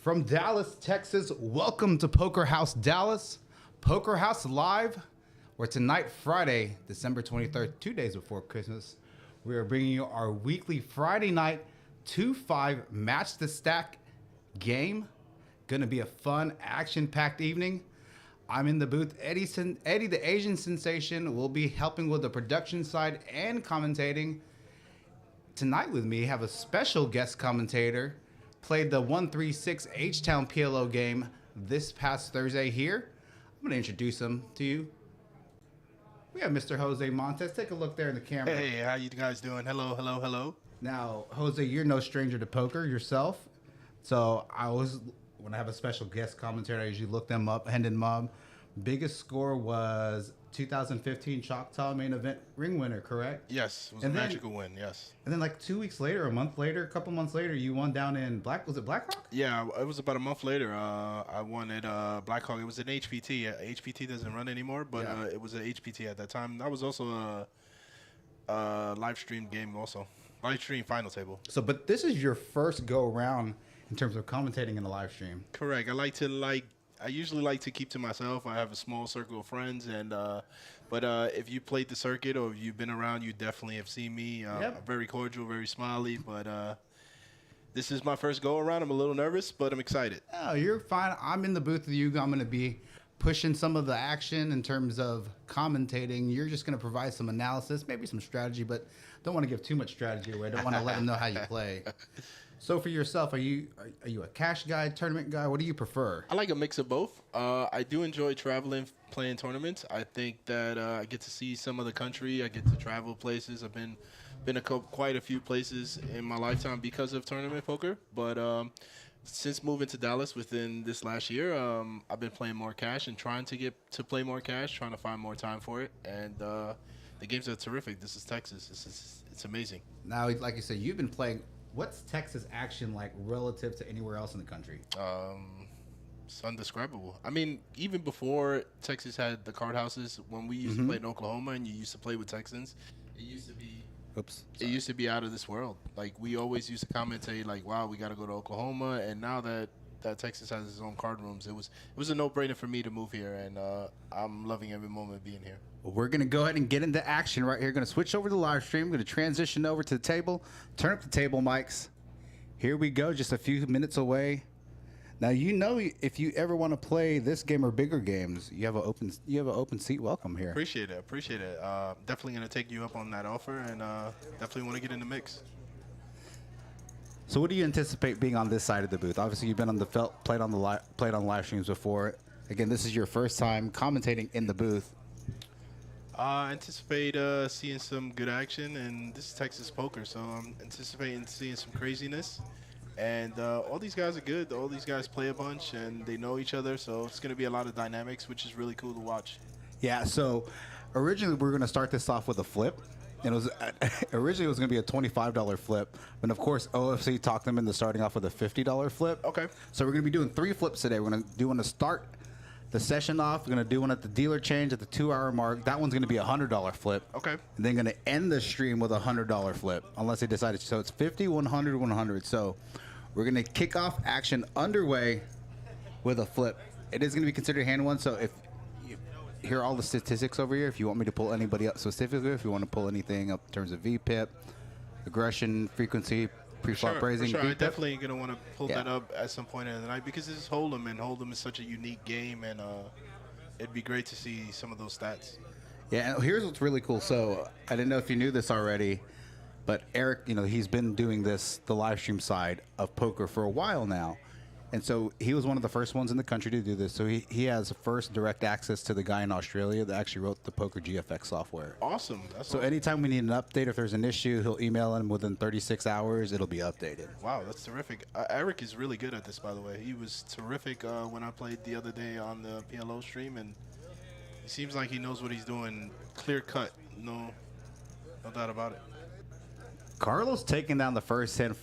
From Dallas, Texas, welcome to Poker House Dallas. Poker House Live, where tonight, Friday, December 23rd, 2 days before Christmas, we are bringing you our weekly Friday night 2-5 Match the Stack game. Gonna be a fun, action-packed evening. I'm in the booth. Eddie, the Asian sensation, will be helping with the production side and commentating. Tonight with me, have a special guest commentator. Played the 136 H-Town PLO game this past Thursday here. I'm going to introduce him to you. We have Mr. Jose Montes. Take a look there in the camera. Hey, how you guys doing? Hello, hello, hello. Now, Jose, you're no stranger to poker yourself. So I always, when I have a special guest commentator, I usually look them up, Hendon Mob. Biggest score was 2015 Choctaw main event ring winner, correct? Yes, it was a magical win, yes. And then like 2 weeks later, a month later, a couple months later, you won down in was it Blackhawk? Yeah, it was about a month later. I won at Blackhawk. It was an HPT. HPT doesn't run anymore, but it was an HPT at that time. That was also a live stream game also. Live stream final table. So, but this is your first go around in terms of commentating in a live stream. Correct. I usually like to keep to myself. I have a small circle of friends, and but if you played the circuit or if you've been around, you definitely have seen me. I'm very cordial, very smiley, but this is my first go around. I'm a little nervous, but I'm excited. Oh, you're fine. I'm in the booth with you. I'm going to be pushing some of the action in terms of commentating. You're just going to provide some analysis, maybe some strategy, but don't want to give too much strategy away. Don't want to let them know how you play. So for yourself, are you a cash guy, tournament guy? What do you prefer? I like a mix of both. I do enjoy traveling, playing tournaments. I think that I get to see some of the country. I get to travel places. I've been quite a few places in my lifetime because of tournament poker. But since moving to Dallas within this last year, I've been playing more cash and trying to get to play more cash, trying to find more time for it. And the games are terrific. This is Texas. It's amazing. Now, like you said, you've been playing. What's Texas action like relative to anywhere else in the country? It's indescribable. I mean, even before Texas had the card houses, when we used to play in Oklahoma and you used to play with Texans, it used to be It used to be out of this world. Like, we always used to commentate like, wow, we got to go to Oklahoma. And now that Texas has its own card rooms, it was a no-brainer for me to move here, and I'm loving every moment being here. Well, we're going to go ahead and get into action right here. Going to switch over to the live stream. Going to transition over to the table. Turn up the table mics. Here we go, just a few minutes away. Now, you know, if you ever want to play this game or bigger games, you have an open seat welcome here. Appreciate it. Definitely going to take you up on that offer, and definitely want to get in the mix. So what do you anticipate being on this side of the booth? Obviously, you've been on the played on live streams before. Again, this is your first time commentating in the booth. I anticipate seeing some good action, and this is Texas poker, so I'm anticipating seeing some craziness. And all these guys are good. All these guys play a bunch, and they know each other, so it's going to be a lot of dynamics, which is really cool to watch. Yeah, so originally we were going to start this off with a flip. And it was originally it was going to be a $25 flip, but of course OFC talked them into starting off with a $50 flip. Okay. So we're going to be doing 3 flips today. We're going to do one to start the session off. We're going to do one at the dealer change at the 2-hour mark. That one's going to be a $100 flip. Okay. And then going to end the stream with a $100 flip, unless they decide to. So it's 50, 100, 100. So we're going to kick off action underway with a flip. It is going to be considered hand one. So if here are all the statistics over here. If you want me to pull anybody up specifically, if you want to pull anything up in terms of VPIP, aggression, frequency, pre-flop raising, sure. VPIP. I'm definitely going to want to pull that up at some point in the night because this is Holdem, and Holdem is such a unique game, and it'd be great to see some of those stats. Yeah, and here's what's really cool. So I didn't know if you knew this already, but Eric, you know, he's been doing the live stream side of poker for a while now. And so he was one of the first ones in the country to do this. So he has first direct access to the guy in Australia that actually wrote the Poker GFX software. Awesome. So anytime we need an update, if there's an issue, he'll email him within 36 hours. It'll be updated. Wow, that's terrific. Eric is really good at this, by the way. He was terrific when I played the other day on the PLO stream, and he seems like he knows what he's doing. Clear cut. No doubt about it. Carlos taking down the first hand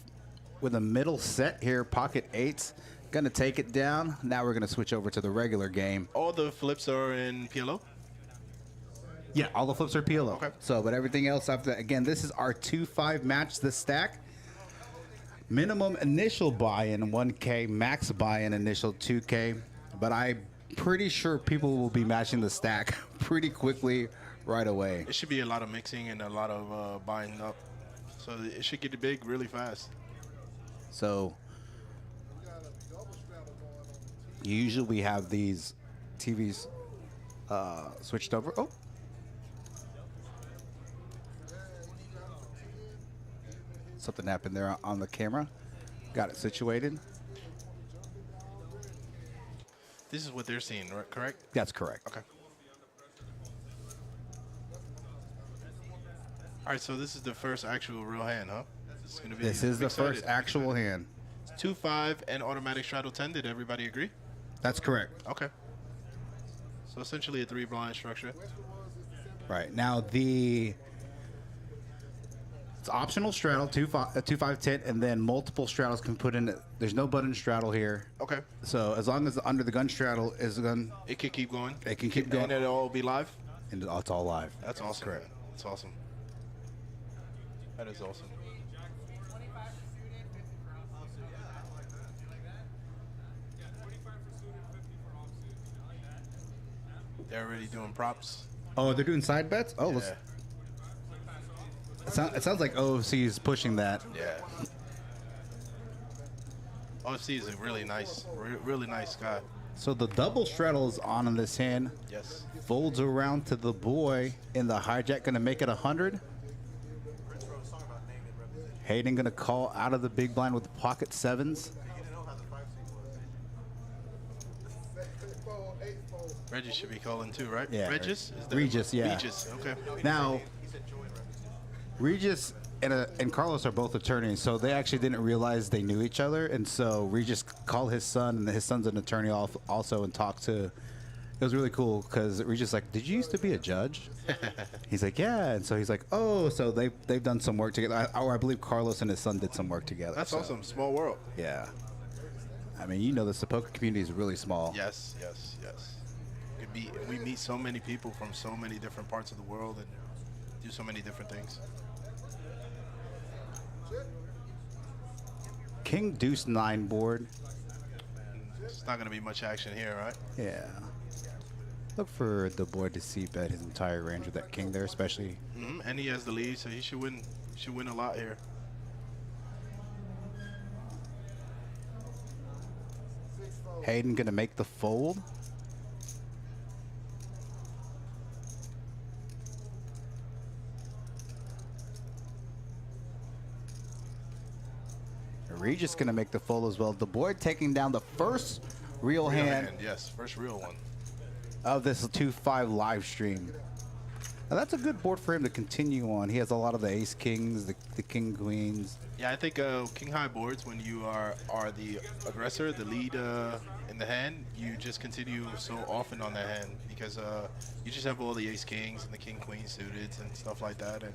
with a middle set here, pocket eights. Going to take it down. Now we're going to switch over to the regular game. All the flips are in PLO? Yeah, all the flips are PLO. Okay. So, but everything else after that, again, this is our 2-5 match the stack. Minimum initial buy-in 1K, max buy-in initial 2K, but I'm pretty sure people will be matching the stack pretty quickly right away. It should be a lot of mixing and a lot of buying up. So it should get big really fast. So usually we have these TVs switched over. Oh. Something happened there on the camera. Got it situated. This is what they're seeing, right? Correct? That's correct. Okay. All right, so this is the first actual real hand, huh? This is the first actual hand. It's 2-5 and automatic straddle 10. Did everybody agree? That's correct. Okay. So essentially a 3-blind structure. Right. Now it's optional straddle, 2-5 tit, and then multiple straddles can put in. There's no button straddle here. Okay. So as long as under the gun straddle is a gun, it can keep going. It can keep going. And it'll all be live? And it's all live. That's awesome. Correct. That's awesome. That is awesome. They're already doing props. Oh, they're doing side bets? Oh, yeah. It sounds like OFC is pushing that. Yeah. OFC is a really nice guy. So the double straddle is on this hand. Yes. Folds around to the boy in the hijack, going to make it 100. Hayden going to call out of the big blind with the pocket sevens. Regis should be calling too, right? Yeah. Regis? Regis, yeah. Regis, okay. Now, Regis and Carlos are both attorneys, so they actually didn't realize they knew each other, and so Regis called his son, and his son's an attorney also, and talked to. It was really cool because Regis like, "Did you used to be a judge?" He's like, "Yeah," and so he's like, "Oh, so they've done some work together." I believe Carlos and his son did some work together. That's awesome. Small world. Yeah. I mean, you know, the poker community is really small. Yes. We meet so many people from so many different parts of the world and do so many different things. King Deuce 9 board. It's not going to be much action here, right? Yeah. Look for the board to see bet his entire range with that king there, especially. And he has the lead, so he should win. Should win a lot here. Hayden gonna make the fold. Regis gonna make the fold as well. The board taking down the first real hand. Yes, first real one of this 2-5 live stream. Now that's a good board for him to continue on. He has a lot of the ace kings, the king queens. Yeah, I think king high boards, when you are the aggressor, the lead in the hand, you just continue so often on that hand because you just have all the ace kings and the king queen suited and stuff like that, and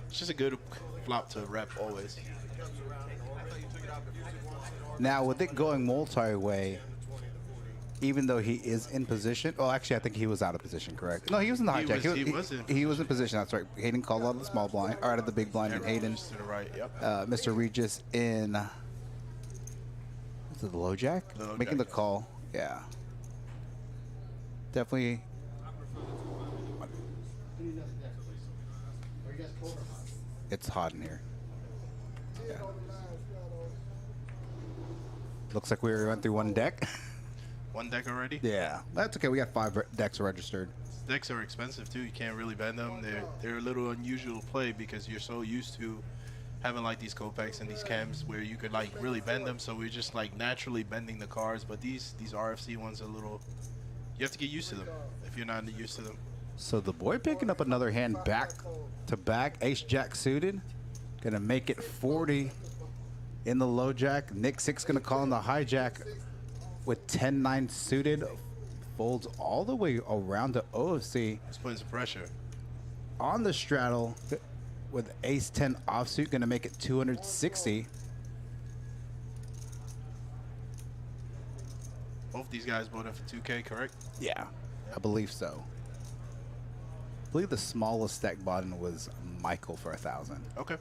it's just a good flop to rep always. Now with it going multi-way, even though he is in position, well, actually, I think he was out of position, correct? No, he was in the hijack. He was in position. That's right. Hayden called out of the small blind, or out of the big blind, and Hayden to the right. Yep. Mr. Regis in. Is it the low jack? Making the call. Yeah. Definitely. It's hot in here. Yeah. Looks like we went through one deck. One deck already? Yeah, that's okay. We got 5 decks registered. Decks are expensive too. You can't really bend them. They're a little unusual to play because you're so used to having like these Copex and these cams where you could like really bend them. So we're just like naturally bending the cards. But these RFC ones are a little. You have to get used to them if you're not used to them. So the boy picking up another hand back to back. Ace Jack suited, gonna make it 40 in the low jack. Nick 6 gonna call in the hijack. With 10-9 suited, folds all the way around to OFC. It's putting some pressure. On the straddle, with ace 10 offsuit, gonna make it 260. Both these guys bought in for 2K, correct? Yeah, I believe so. I believe the smallest stack bought in was Michael for 1,000. Okay.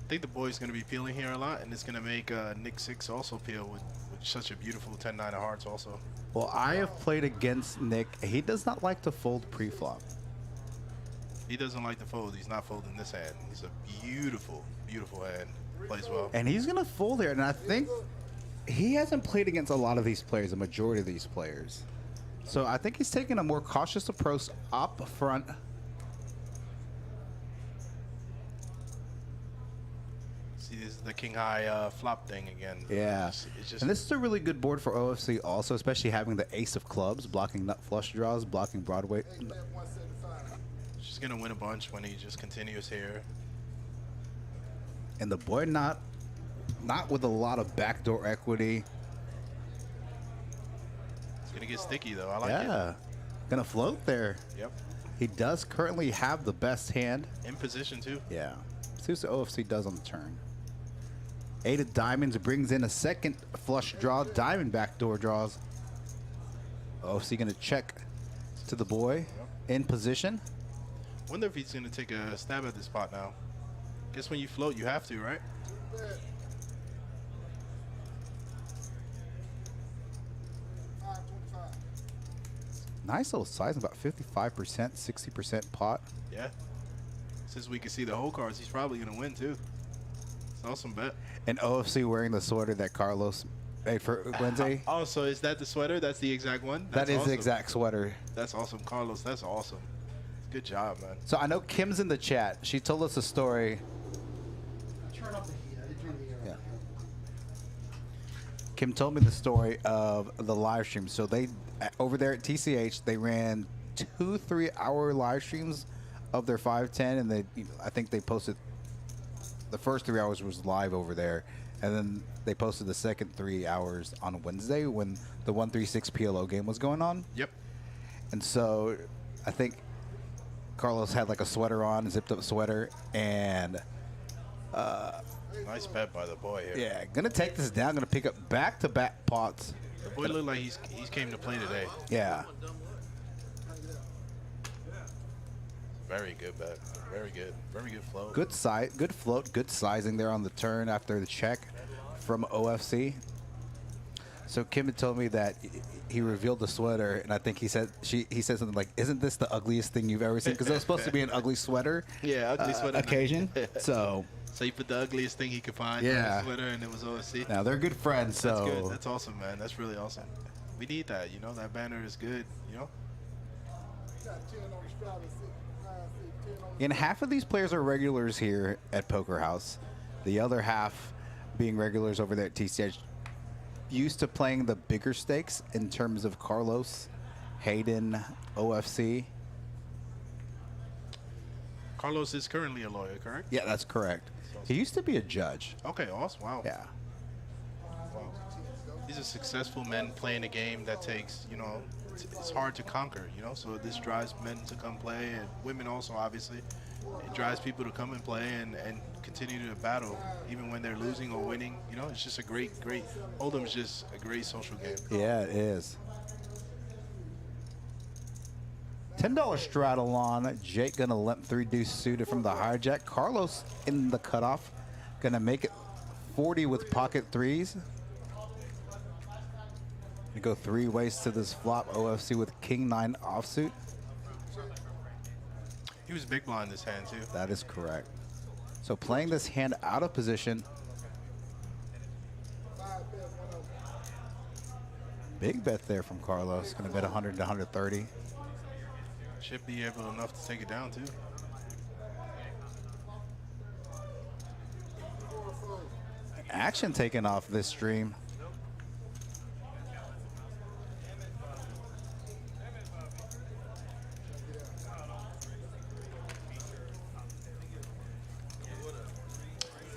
I think the boy's going to be peeling here a lot, and it's going to make Nick 6 also peel with such a beautiful 10-9 of hearts also. Well, I have played against Nick. He does not like to fold pre-flop. He doesn't like to fold. He's not folding this hand. He's a beautiful, beautiful hand. Plays well. And he's going to fold there, and I think he hasn't played against a lot of these players, a majority of these players. So I think he's taking a more cautious approach up front. See, this is the king high flop thing again. Yeah. It's just, And this is a really good board for OFC also, especially having the ace of clubs, blocking nut flush draws, blocking Broadway. she's going to win a bunch when he just continues here. And the boy not with a lot of backdoor equity. It's going to get sticky, though. I like Yeah. it. Gonna float there. Yep. He does currently have the best hand. In position, too. Yeah. See what the OFC does on the turn. 8 of diamonds brings in a second flush draw. Diamond backdoor draws. OFC gonna check to the boy in position. Wonder if he's going to take a stab at this spot now. Guess when you float, you have to, right? Nice little size, about 55%, 60% pot. Yeah. Since we can see the whole cards, he's probably going to win, too. It's an awesome bet. And OFC wearing the sweater that Carlos made for Wednesday. Oh, so is that the sweater? That's the exact one? That That's is awesome. the exact sweater. That's awesome, Carlos. That's awesome. Good job, man. So I know Kim's in the chat. She told us a story. Turn up the heat. I did turn the air up. Kim told me the story of the live stream. So they, over there at TCH, they ran 2 3-hour live streams of their 510, and they, I think they posted the first 3 hours was live over there, and then they posted the second 3 hours on Wednesday when the 136 PLO game was going on. Yep. And so I think Carlos had like a sweater on, zipped up sweater, and Nice bet by the boy here. yeah, gonna take this down, gonna pick up back-to-back pots. The boy looked like he's came to play today. Yeah. Very good bet. Very good. Very good flow. Good size, good float, good sizing there on the turn after the check from OFC. So Kim had told me that he revealed the sweater, and I think he said something like, "Isn't this the ugliest thing you've ever seen?" Because it was supposed to be an ugly sweater. Yeah, ugly sweater. Occasion. So he put the ugliest thing he could find Yeah. on the sweater, and it was OSC. now they're good friends. So That's good. That's awesome, man. That's really awesome. We need that. You know, that banner is good. You know. and half of these players are regulars here at Poker House. The other half being regulars over there at TCH. Used to playing the bigger stakes in terms of Carlos, Hayden, OFC. Carlos is currently a lawyer, correct? Yeah, that's correct. He used to be a judge. Okay, awesome. Wow. Yeah. Wow. These are successful men playing a game that takes, you know, it's hard to conquer, you know, so this drives men to come play, and women also, obviously. It drives people to come and play and continue to battle, even when they're losing or winning. You know, it's just a great. Holdem's just a great social game. Yeah, it is. $10 straddle on. Jake gonna limp 3 deuce suited from the hijack. Carlos in the cutoff. Gonna make it 40 with pocket threes. We go 3 ways to this flop. OFC with king 9 offsuit. He was big blind this hand, too. That is correct. So playing this hand out of position. Big bet there from Carlos. Gonna bet 100 to 130. Should be able enough to take it down, too. Action taken off this stream.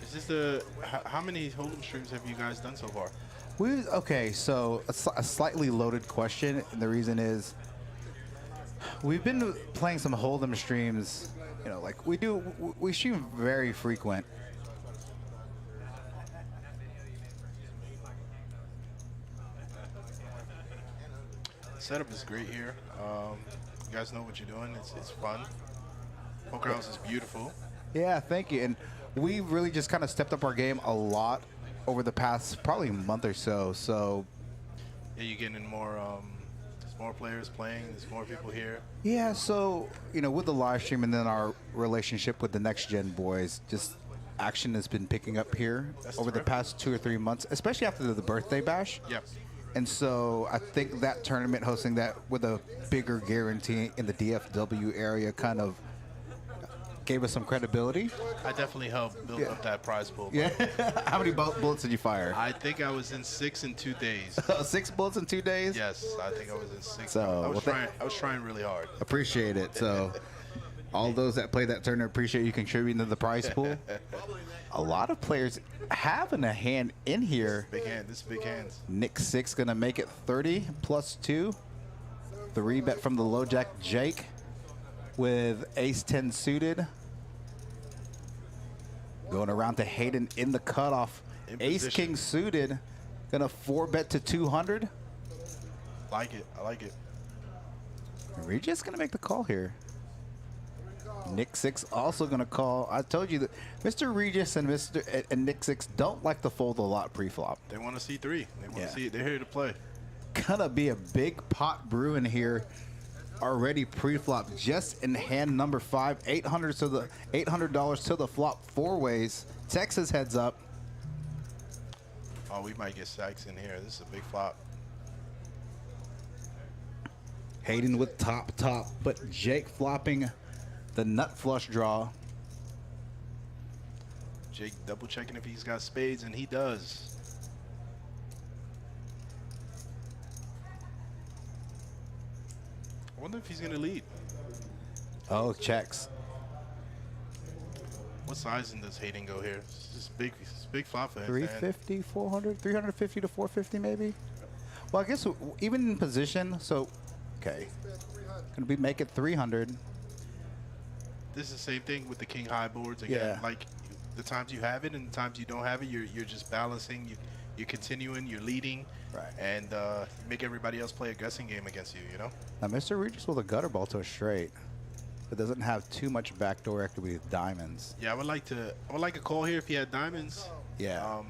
Is this the how many Holdem streams have you guys done so far? Okay, so a slightly loaded question, and the reason is we've been playing some Holdem streams. You know, like we stream very frequent. The setup is great here. You guys know what you're doing. It's fun. Poker House is beautiful. Yeah, thank you. And we really just kind of stepped up our game a lot over the past probably month or so. So Yeah, you're getting more. There's more players playing. There's more people here. yeah, so with the live stream and then our relationship with the Next Gen boys, just action has been picking up here over the past 2 or 3 months, especially after the birthday bash. Yep. And so I think that tournament, hosting that with a bigger guarantee in the DFW area, kind of gave us some credibility. I definitely helped build up that prize pool. Yeah. How many bullets did you fire? I think I was in 6 in 2 days. 6 bullets in 2 days? Yes, I think I was in 6. So, I was trying really hard. Appreciate it. So all those that play that tournament, appreciate you contributing to the prize pool. A lot of players having a hand in here. Big hand. This is big hands. Nick 6 going to make it 30 plus 2. The rebet from the low jack Jake with ace 10 suited. Going around to Hayden in the cutoff. Ace king suited. Going to 4-bet to 200. Like it. I like it. Regis going to make the call here. Nick 6 also going to call. I told you that Mr. Regis and Nick 6 don't like to fold a lot pre-flop. They want to see 3. They want to see it. They're here to play. Gonna be a big pot brewing here already pre-flop, just in hand number 5. $800 to the flop 4 ways. Texas heads up. Oh, we might get stacks in here. This is a big flop. Hayden with top, but Jake flopping the nut flush draw. Jake double checking if he's got spades, and he does. I wonder if he's gonna lead. Oh, checks. What sizing does Hayden go here? It's big flop for him. 350, 400, 350 to 450 maybe. Well, I guess even in position, so okay. Gonna be make it 300. This is the same thing with the king high boards again. Yeah. Like the times you have it and the times you don't have it, you're just balancing. You're continuing. You're leading. Right. And make everybody else play a guessing game against you. You know. Now, Mr. Regis with a gutter ball to a straight, but doesn't have too much backdoor equity with diamonds. Yeah, I would like a call here if he had diamonds. Yeah.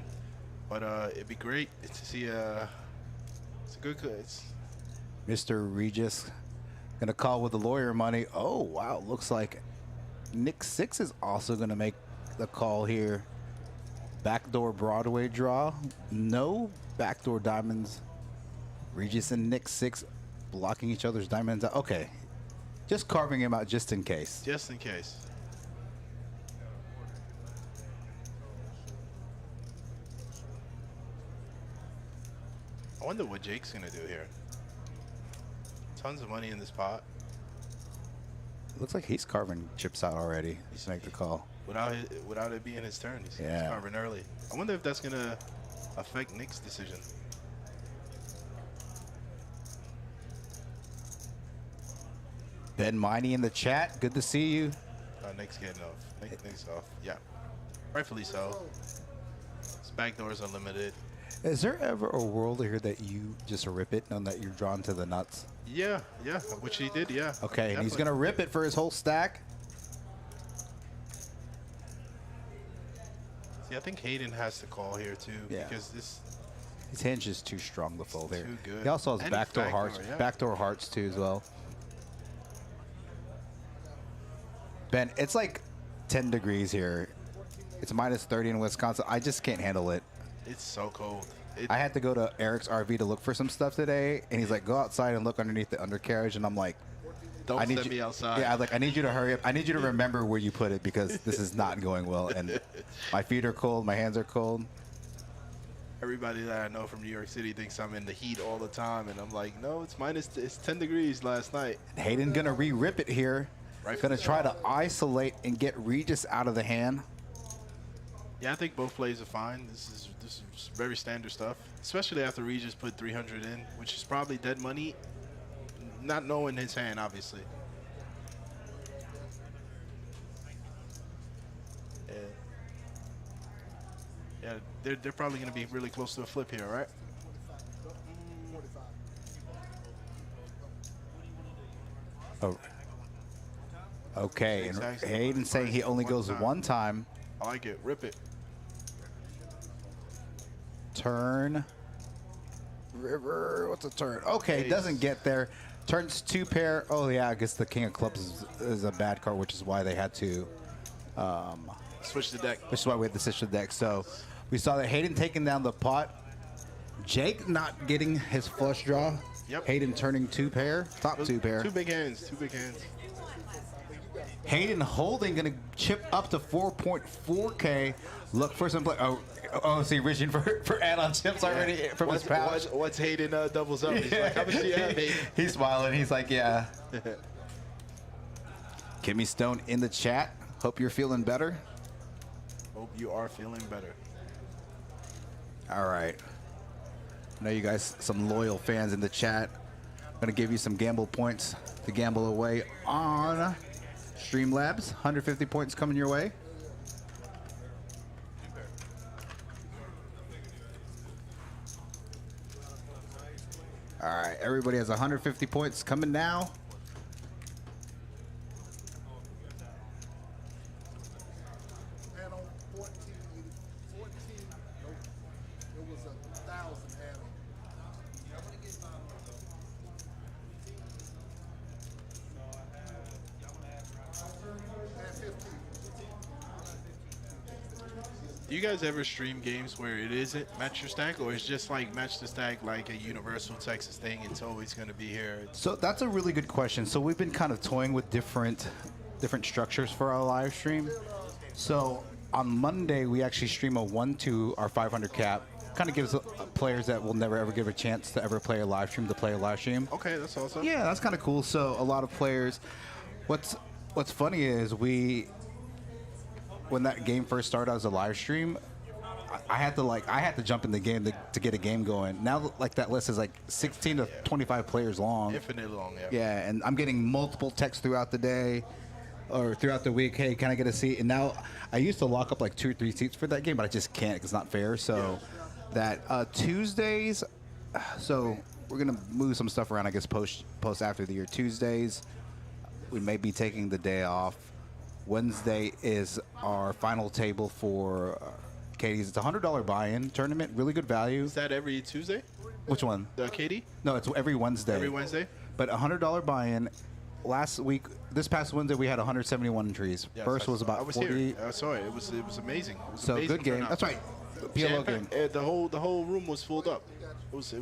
But it'd be great to see it's a good. It's Mr. Regis gonna call with the lawyer money. Oh wow, looks like Nick 6 is also gonna make the call here. Backdoor Broadway draw. No backdoor diamonds. Regis and Nick 6 blocking each other's diamonds out. Okay. Just carving him out just in case. just in case. I wonder what Jake's gonna do here. Tons of money in this pot. Looks like he's carving chips out already. He's make the call. Without it being his turn. He's carving early. I wonder if that's gonna affect Nick's decision. Ben Miney in the chat. Good to see you. Nick's getting off. Nick's off. Yeah. Rightfully so. His backdoors are limited. Is there ever a world here that you just rip it knowing that you're drawn to the nuts? Yeah, which he did, yeah. Okay, and he's going to rip it for his whole stack. See, I think Hayden has to call here too, because his hand is too strong to fold here. Too good. He also has And backdoor backdoor, hearts, yeah. backdoor hearts too as well. Ben, it's like 10 degrees here. It's minus 30 in Wisconsin. I just can't handle it. It's so cold. I had to go to Eric's RV to look for some stuff today, and he's like, go outside and look underneath the undercarriage, and I'm like, Don't send me outside. Yeah, I need you to hurry up. I need you to remember where you put it because this is not going well, and my feet are cold, my hands are cold. Everybody that I know from New York City thinks I'm in the heat all the time, and I'm like, no, it's 10 degrees last night. Hayden gonna re-rip it here. Gonna try to isolate and get Regis out of the hand. Yeah, I think both plays are fine. This is very standard stuff, especially after Regis put 300 in, which is probably dead money, not knowing his hand, obviously. Yeah, they're probably going to be really close to a flip here, right? Oh. Okay, and Hayden saying he only goes one time. I like it. Rip it. Turn. River. What's a turn? Okay, Ace. doesn't get there. Turns 2 pair. Oh, yeah, I guess the King of Clubs is a bad card, which is why they had to. Switch the deck. Which is why we had to switch the deck. So we saw that Hayden taking down the pot. Jake not getting his flush draw. Yep. Hayden turning 2 pair. Top 2 pair. 2 big hands. 2 big hands. Hayden holding, going to chip up to 4.4K. Look for some play. Oh, see, reaching for add-on chips already from his pouch. What's Hayden doubles up? He's like, how much do you have, Hayden? He's smiling. He's like, yeah. Kimmy Stone in the chat. Hope you're feeling better. Hope you are feeling better. All right. I know you guys, some loyal fans in the chat. I'm going to give you some gamble points to gamble away on Streamlabs. 150 points coming your way. All right, everybody has 150 points coming now. And on 14, nope. It was 1,000 add-on. And 15. Do you guys ever stream games where it isn't match your stack, or it's just like match the stack like a universal Texas thing? It's always going to be here. So that's a really good question. So we've been kind of toying with different structures for our live stream. So on Monday, we actually stream a 1-2, our 500 cap. Kind of gives players that will never ever give a chance to ever play a live stream to play a live stream. Okay, that's awesome. Yeah, that's kind of cool. So a lot of players, what's funny is when that game first started as a live stream, I had to jump in the game to get a game going. Now like that list is like 16 to 25 players long. Infinitely long, yeah. Yeah, and I'm getting multiple texts throughout the day or throughout the week. Hey, can I get a seat? And now I used to lock up like 2 or 3 seats for that game, but I just can't. It's not fair. So that Tuesdays. So we're gonna move some stuff around. I guess post after the year. Tuesdays, we may be taking the day off. Wednesday is our final table for Katie's. It's a $100 buy-in tournament. Really good value. Is that every Tuesday? Which one? The Katie? No, it's every Wednesday. Every Wednesday? But $100 buy-in. This past Wednesday, we had 171 entries. Yes, First was I about was 40. Here. I saw it. It was amazing. It was So amazing good game. turnout. That's right. PLO game. The whole room was filled up. It was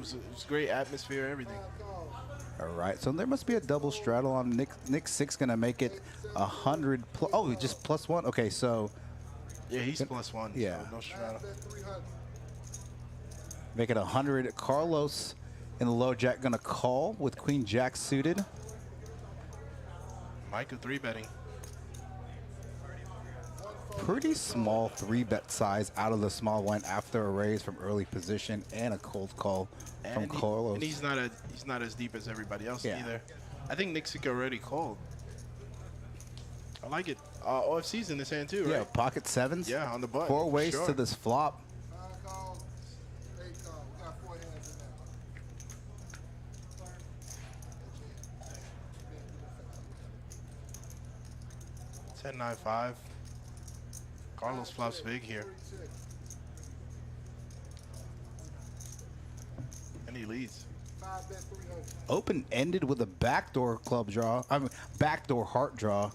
great atmosphere, everything. All right. So there must be a double straddle on Nick 6 going to make it 100. Oh, just +1. Okay, so Yeah, he's +1. Yeah. So no straddle. make it 100. Carlos in the low jack going to call with Queen Jack suited. Micah 3-betting. Pretty small 3-bet size out of the small blind after a raise from early position and a cold call from Carlos. And he's not as deep as everybody else Yeah. either. I think Nixick already called. I like it. OFC's in this hand too, Yeah, right? pocket 7s. Yeah, on the butt. 4 ways Sure. to this flop. 9 calls, 8 calls. We got 4 hands in there. 10-9-5. Carlos flops big here. And he leads. 5 bet 300. Open ended with a backdoor club draw. I mean, backdoor heart draw.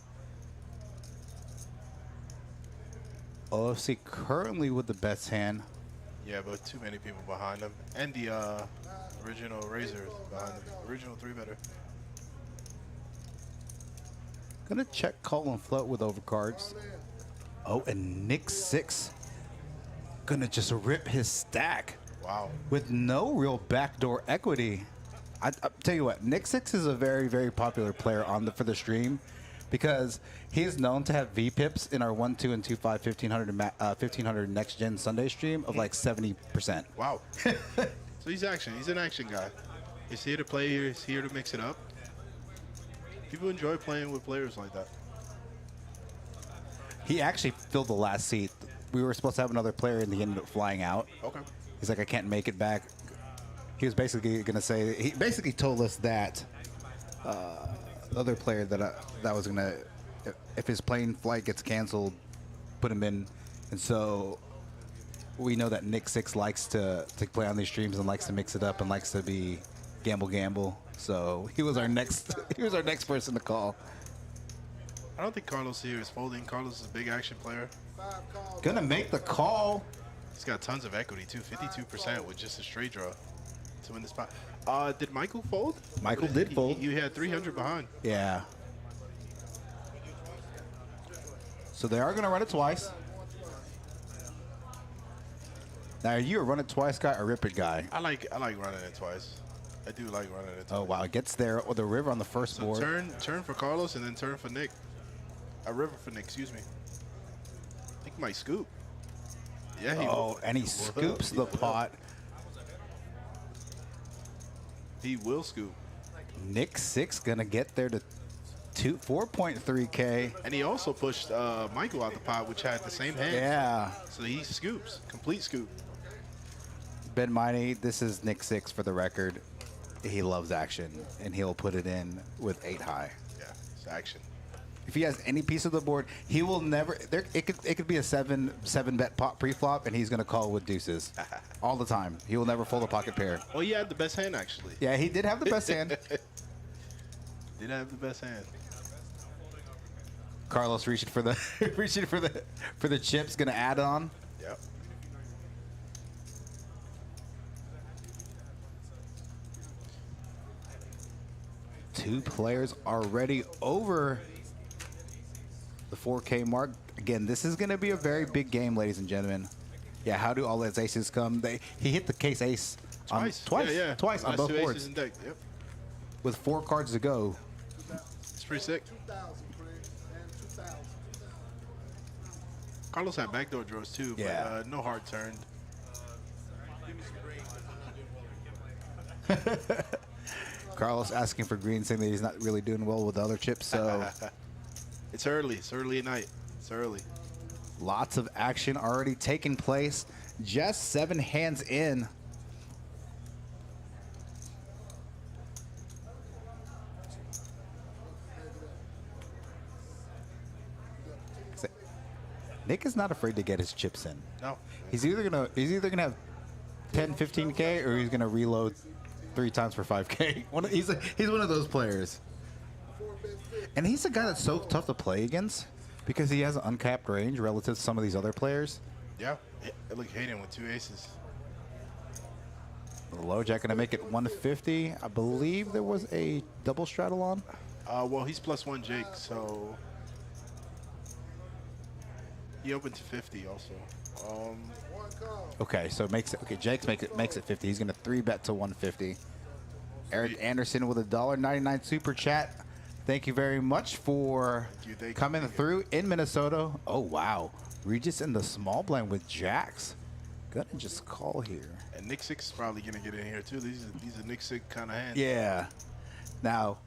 OFC currently with the best hand. Yeah, but too many people behind him. And the original Razor behind him. Original 3-better. Gonna check call and float with overcards. Oh, and Nick 6 gonna just rip his stack Wow. with no real backdoor equity. I tell you what, Nick 6 is a very, very popular player for the stream because he is known to have V-pips in our 1, 2, and 2, 5, 1500 next gen Sunday stream of like 70%. Wow. So he's an action guy. He's here to play here. He's here to mix it up. People enjoy playing with players like that. He actually filled the last seat. We were supposed to have another player and he ended up flying out. Okay. He's like, I can't make it back. He was basically going to say, he basically told us that the other player that was going to, if his plane flight gets canceled, put him in And so we know that Nick Six likes to play on these streams and likes to mix it up and likes to be gamble. So he was our next person to call. I don't think Carlos here is folding. Carlos is a big action player. 5 calls. Gonna make the call. He's got tons of equity too, 52% with just a straight draw to win the spot. Did Michael fold? Michael did fold. You had 300 behind. Yeah. So they are gonna run it twice. Now, are you a run it twice guy or rip it guy? I like running it twice. I do like running it twice. Oh wow, it gets there with the river on the first So board. turn for Carlos and then turn for Nick. A river for Nick, excuse me. I think he might scoop. Yeah, he will. And he scoops the pot. He will scoop. Nick Six gonna get there to 4.3K. And he also pushed Michael out the pot, which had the same hand. Yeah. So he scoops, complete scoop. Ben Miney, this is Nick Six for the record. He loves action, and he'll put it in with 8 high. Yeah, it's action. If he has any piece of the board, he will never. It could be a seven bet pot pre-flop, and he's gonna call with deuces all the time. He will never fold a pocket pair. Well, he had the best hand actually. Yeah, he did have the best hand. Did have the best hand. Carlos reaching for the for the chips, gonna add on. Yep. Two players already over the 4K mark. Again, this is going to be a very big game, ladies and gentlemen. Yeah, how do all those aces come? He hit the case ace Twice. twice on Last both 2 aces boards in deck. Yep. with 4 cards to go. It's pretty sick. 2,000, please. And 2,000. Carlos had backdoor draws too, but Yeah. no hard turn. Carlos asking for green, saying that he's not really doing well with the other chips. So It's early. It's early at night. It's early. lots of action already taking place. Just 7 hands in. Nick is not afraid to get his chips in. No. He's either gonna have 10, 15K, or he's gonna reload 3 times for 5K. He's one of those players. And he's a guy that's so tough to play against because he has an uncapped range relative to some of these other players. Yeah. Look, Hayden with 2 aces. The low jack gonna make it 150. I believe there was a double straddle on. Well, he's +1 Jake, so he opened to 50 also. One call. Okay, so it makes it. Okay, Jake's makes it 50. He's gonna 3-bet to 150. Eric Anderson with a $1.99 super chat. Thank you very much for Thank you. coming through in Minnesota. Oh wow, Regis in the small blind with jacks. Gonna just call here. And Nick Six is probably gonna get in here too. These are Nick Six kind of hands. Yeah. Now,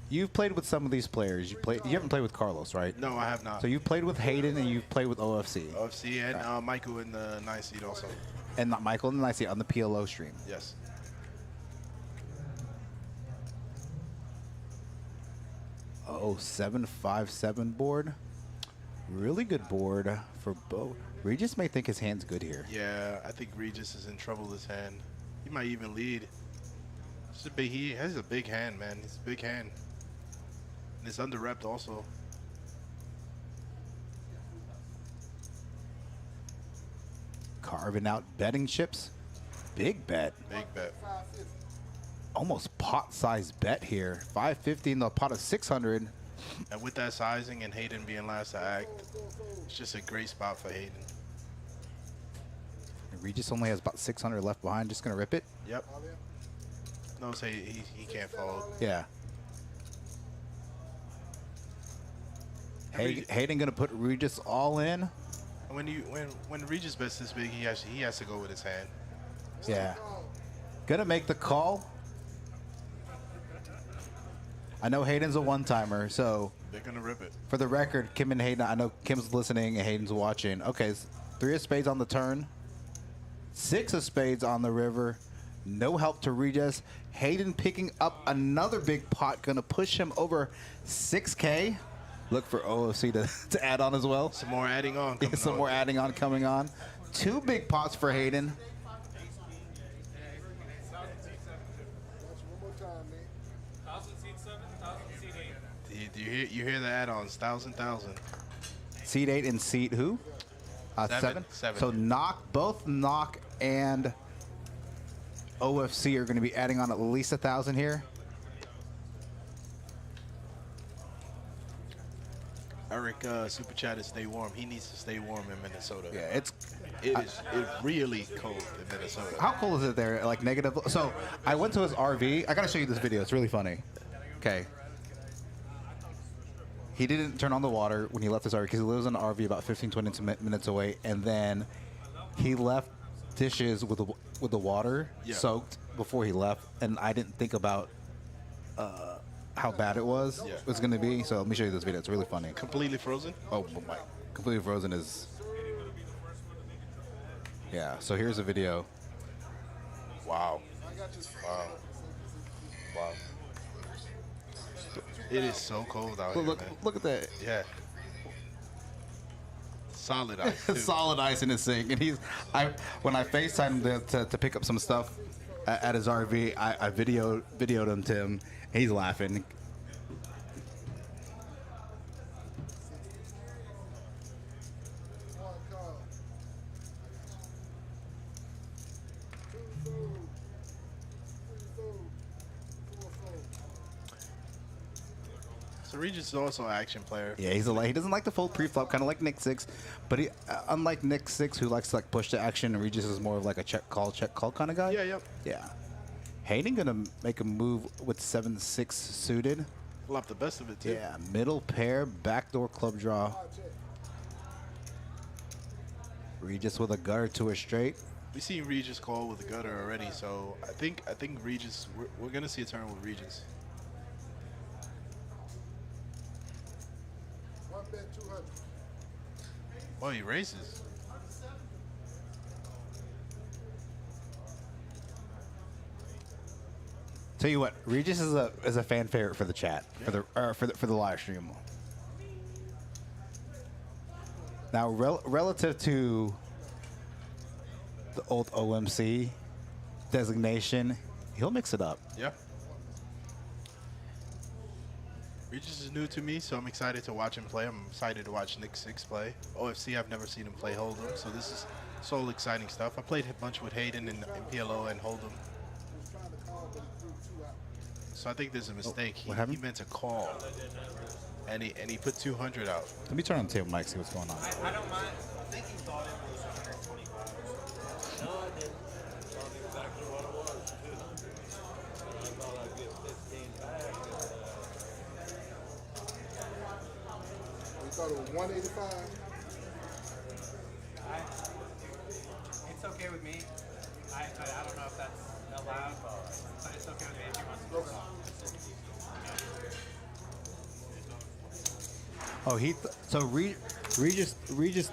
you've played with some of these players. You haven't played with Carlos, right? No, I have not. So you've played with Hayden and you've played with OFC. OFC and Michael in the 9 seed also. And not Michael and I see on the PLO stream. Yes. Oh, 7-5-7 board. Really good board for both. Regis may think his hand's good here. Yeah, I think Regis is in trouble this hand. He might even lead. He has a big hand, man. It's a big hand. And it's under repped also. Carving out betting chips. Big bet. Big bet. 550. Almost pot-sized bet here. 550 in the pot of 600. And with that sizing and Hayden being last to act, it's just a great spot for Hayden. Regis only has about 600 left behind. Just going to rip it. Yep. No, say he can't fold. Yeah. Hayden going to put Regis all in. When Regis bets this big, he has to go with his hand. Yeah. Gonna make the call. I know Hayden's a one-timer, so They're gonna rip it. for the record, Kim and Hayden, I know Kim's listening and Hayden's watching. Okay, 3 of spades on the turn. 6 of spades on the river. No help to Regis. Hayden picking up another big pot, gonna push him over 6K. look for OFC to add on as well. Some more adding on. Some more adding on coming on. 2 big pots for Hayden. Watch one more time, man. 1,000 seat 7, 1,000 seat 8. Do you hear the add-ons? 1,000. Seat 8 and seat who? 7? So both Knock and OFC are going to be adding on at least 1,000 here. Eric super chat is stay warm. He needs to stay warm in Minnesota. Yeah, it's really cold in Minnesota. How cold is it there? Like negative. So I went to his RV. I got to show you this video. It's really funny. Okay. He didn't turn on the water when he left his RV because he lives in an RV about 15-20 minutes away, and then he left dishes with the water soaked before he left, and I didn't think about how bad it was going to be. So let me show you this video. It's really funny. Completely frozen? Oh my! Completely frozen is. Yeah. So here's a video. Wow. Wow. It is so cold out here. Look at that. Yeah. Solid ice. Too. Solid ice in his sink, and when I FaceTimed him to pick up some stuff at his RV, I videoed him to him. And he's laughing. One call. 2 food. 3 food. 4 food. So Regis is also an action player. Yeah, he doesn't like to fold pre-flop, kind of like Nick 6, but he unlike Nick 6 who likes to like push to action, Regis is more of like a check call kind of guy. Yeah, yep. Yeah. Hayden gonna make a move with 7-6 suited. Pull up the best of it too. Yeah, middle pair, backdoor club draw. Regis with a gutter to a straight. We seen Regis call with the gutter already, so I think Regis we're gonna see a turn with Regis. One bet 200. Oh, he raises. Tell you what, Regis is a fan favorite for the chat, for the live stream. Now, relative to the old OMC designation, he'll mix it up. Yeah. Regis is new to me, so I'm excited to watch him play. I'm excited to watch Nick 6 play. OFC, I've never seen him play Holdem, so this is so exciting stuff. I played a bunch with Hayden in PLO and Holdem. Was trying to call, but he threw 2 out. So I think there's a mistake. what He happened? meant to call, and he put 200 out. Let me turn on the table mic, see what's going on. I don't mind. I think he thought it was 125. No, I didn't. That's exactly what it was, too. I thought I'd get 15 back. We thought it was 185. It's okay with me. I don't know if that's allowed, but it's okay with me if he wants to go off. Oh, Regis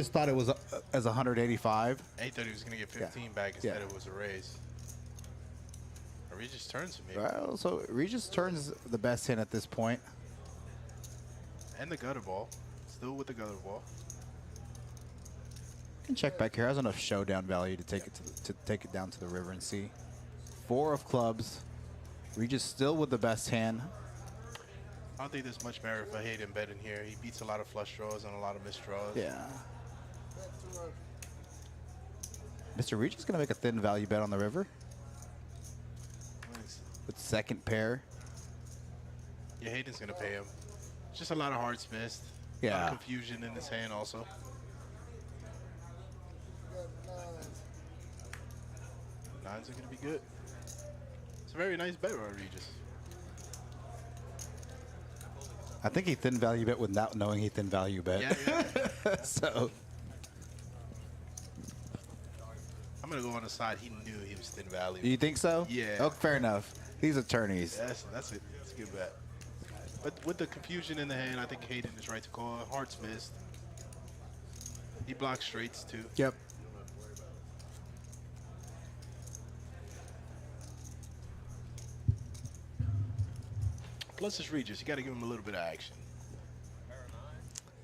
thought it was as 185. He thought he was gonna get 15 back. Instead, it was a raise. Regis turns to me. Well, so Regis turns the best hand at this point. And the gutter ball. Still with the gutter ball. Can check back here. Has enough showdown value to take it to take it down to the river and see. 4 of clubs. Regis still with the best hand. I don't think there's much merit for Hayden betting here. He beats a lot of flush draws and a lot of missed draws. Yeah. Bet 200. Mr. Regis gonna make a thin value bet on the river with second pair. Yeah, Hayden's gonna pay him. Just a lot of hearts missed. A lot Yeah. of confusion in his hand also. Got 9. Nines are gonna be good. It's a very nice bet by Regis. I think he thin value bet without knowing he thin value bet. Yeah. So I'm gonna go on the side. He knew he was thin value. you think so? Yeah. Oh, fair enough. These attorneys. That's a good bet. But with the confusion in the hand, I think Hayden is right to call. Hearts missed. He blocks straights too. Yep. Plus it's Regis. You got to give him a little bit of action.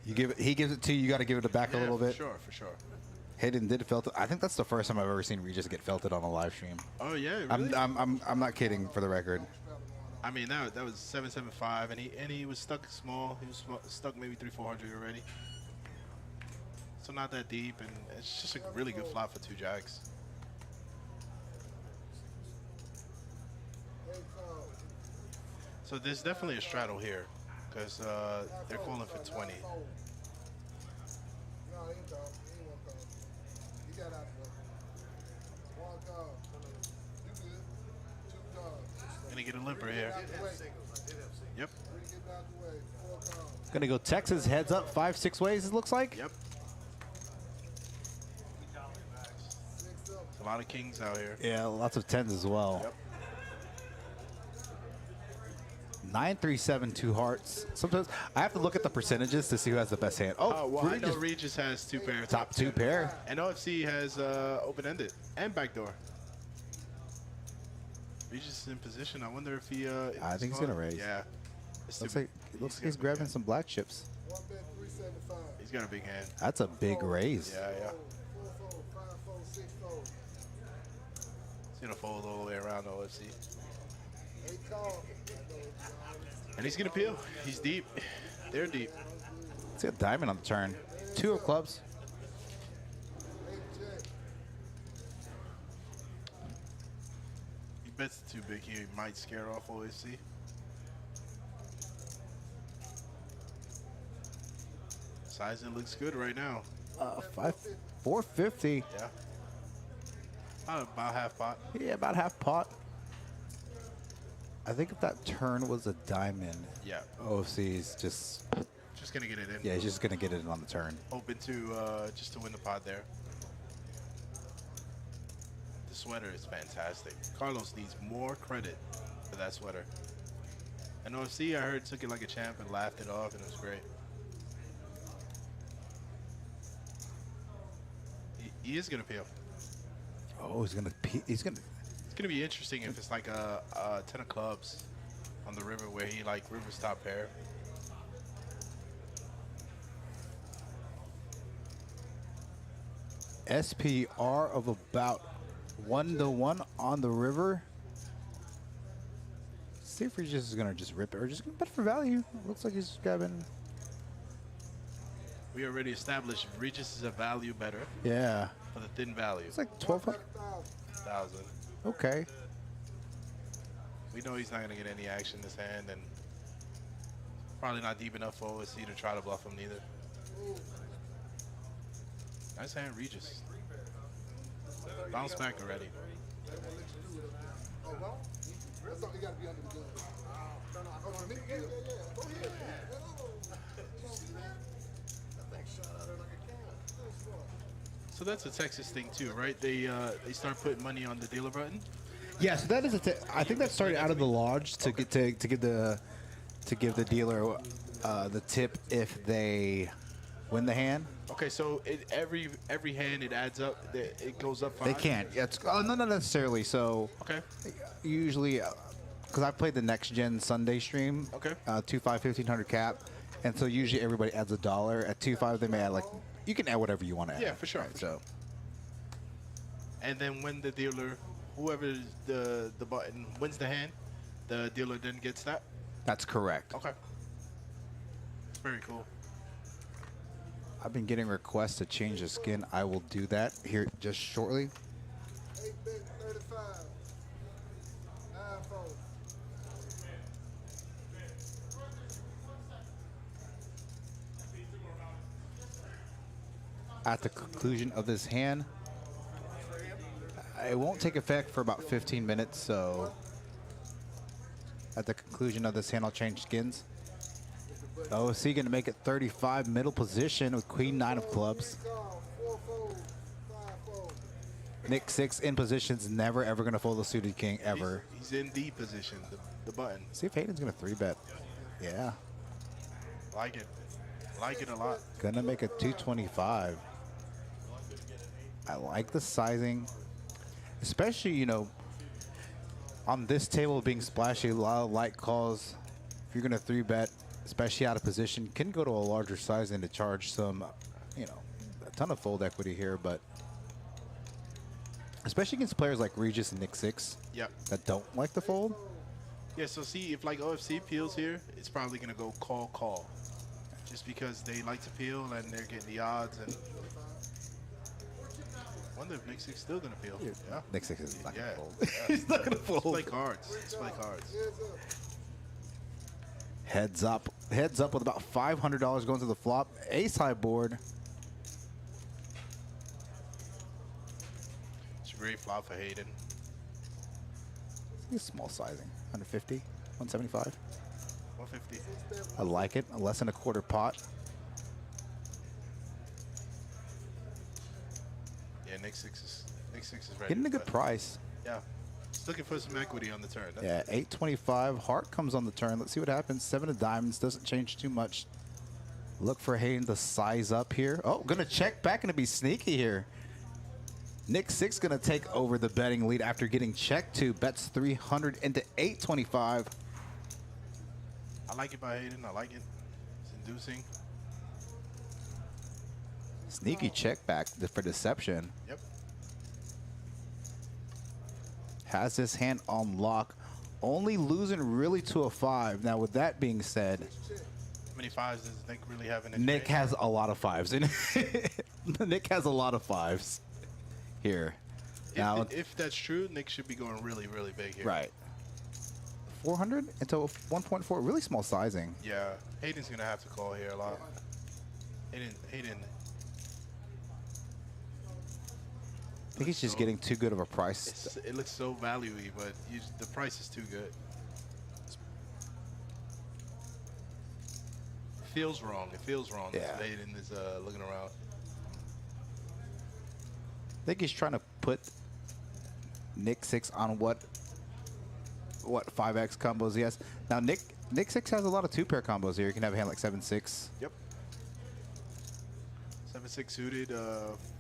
You give it. He gives it to you. You got to give it back a little bit. For sure. Hayden did felt it. I think that's the first time I've ever seen Regis get felted on a live stream. Oh yeah, really? I'm not kidding, for the record. I mean, that was 775, and he was stuck small. He was stuck maybe 300-400 already. So not that deep, and it's just a really good flop for 2 jacks. So there's definitely a straddle here, because they're calling for 20. No, he ain't call. He ain't want to call. He got out of it. One call. You good. 2 calls. Gonna get a limper here. Yep. 3 getting out the way. 4 calls. Gonna go Texas heads up 5-6 ways. It looks like. Yep. 6 up. A lot of kings out here. Yeah, lots of 10s as well. Yep. 9, 3, 7, 2 hearts. Sometimes I have to look at the percentages to see who has the best hand. Oh, well, I know Regis, Regis has 2 pair. top 2 pair. And OFC has open-ended and backdoor. Regis is in position. I wonder if he. I think he's gonna raise. Yeah. Looks like he's grabbing some black chips. 1 bet 375. He's got a big hand. That's a big raise. Yeah, yeah. 4 fold, 5 fold, 6 fold. He's gonna fold all the way around OFC. 8 calls. And he's gonna peel. He's deep. They're deep. Let's get diamond on the turn. 2 of clubs. 8 check. He bets too big. He might scare off OFC. Sizing looks good right now. 450. Yeah. About half pot. Yeah, about half pot. I think if that turn was a diamond, Yeah. OFC is just Gonna get it in. yeah, he's just gonna get it in on the turn. Hoping to just to win the pot there. The sweater is fantastic. Carlos needs more credit for that sweater. And OFC, I heard, took it like a champ and laughed it off, and it was great. He is gonna peel. Oh, he's gonna It's gonna be interesting if it's like a 10 of clubs on the river where he like river's top pair. SPR of about 1-1 on the river. See if Regis is gonna just rip it or just gonna bet for value. Looks like he's grabbing. We already established Regis is a value better Yeah, for the thin value. it's like 1200. 1,000. Okay. We know he's not gonna get any action this hand, and probably not deep enough for OSC to try to bluff him neither. Nice hand, Regis. Bounce back already. Oh, well? That's all. He got to be under the gun. Oh, for me? Yeah. Go ahead. You see that? That thing shot out there like a cannon. So that's a Texas thing too, right? They start putting money on the dealer button. Yeah, so that is I think that started out of the lodge to get to give the dealer the tip if they win the hand. Okay, so every hand it adds up. It goes up 5. They can't. It's no, not necessarily. So Okay. usually, because I played the next gen Sunday stream. Okay. 2.5 1,500 cap, and so usually everybody adds $1 at 2.5. They may add you can add whatever you want to add. Yeah, for sure. Right, for so. sure. And then when the dealer, whoever the button wins the hand, the dealer then gets that. That's correct. Okay. Very cool. I've been getting requests to change the skin. I will do that here just shortly. 8 bet 35. 9 fold. At the conclusion of this hand, it won't take effect for about 15 minutes, so at the conclusion of this hand, I'll change skins. OC going to make it 35, middle position with Queen 9 of clubs. Call. 4 fold. 5 fold. Nick 6 in positions, never ever going to fold the suited king ever. He's in D position, the button. See if Hayden's going to 3-bet. Yeah, Like it. Like it a lot. going to make it 225. I like the sizing, especially, you know, on this table being splashy, a lot of light calls. If you're going to 3-bet, especially out of position, can go to a larger size and to charge some, you know, a ton of fold equity here, but especially against players like Regis and Nick Six Yep. that don't like to fold. Yeah, so see, if like OFC peels here, it's probably going to go call. Just because they like to peel and they're getting the odds. And wonder if Nick Six still going to peel. Yeah. Nick Six is not Yeah. going to fold. He's not going to fold. Play cards. Let's play cards. Heads up with about $500 going to the flop. Ace high board. It's a great flop for Hayden. It's small sizing. 150, 175. 150. I like it. Less than a quarter pot. Yeah, Nick Six is ready. Getting a good but price. Yeah. Just looking for some equity on the turn. That's Yeah, 825. Heart comes on the turn. Let's see what happens. 7 of diamonds. Doesn't change too much. Look for Hayden to size up here. Oh, going to check back and to be sneaky here. Nick Six going to take over the betting lead after getting checked to. Bets 300 into 825. I like it by Hayden. I like it. It's inducing. Sneaky check back for deception. Yep. Has this hand on lock. Only losing really to a 5. Now, with that being said, How many fives does Nick really have in his Nick range? has a lot of 5s. Nick has a lot of 5s here. Now, If that's true, Nick should be going really, really big here. right. 400 into 1.4. Really small sizing. Yeah. Hayden's going to have to call here a lot. Hayden. I think he's just getting too good of a price. It looks so value-y, but the price is too good. It feels wrong. It feels wrong. Yeah. That Hayden is looking around. I think he's trying to put Nick Six on what 5x combos he has. Now Nick Six has a lot of 2-pair combos here. You can have a hand like 7-6. Yep. 7-6 suited,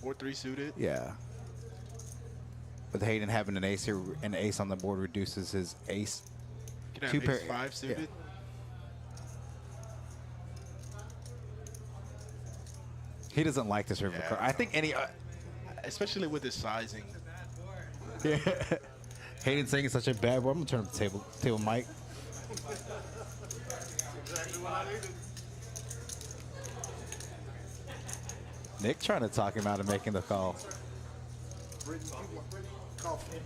4-3 suited. Yeah. With Hayden having an ace here, an ace on the board reduces his ace. You can have 2-pair. 5 suited. Yeah. He doesn't like this river card. I think any. Especially with his sizing. Yeah. Hayden saying it's such a bad board. I'm gonna turn up the table mic. Exactly what I needed. Nick trying to talk him out of making the call. Coffee.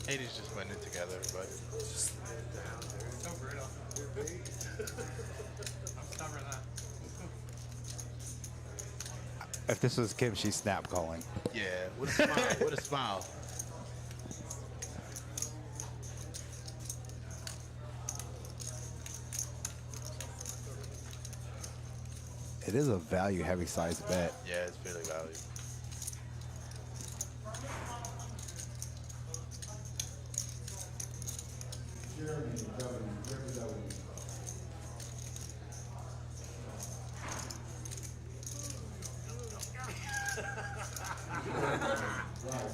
Hayden's just putting it together, but So brutal. I'm stubborn, huh? If this was Kim, she's snap calling. yeah, with a smile. With a smile. It is a value heavy size bet. Yeah, it's really value.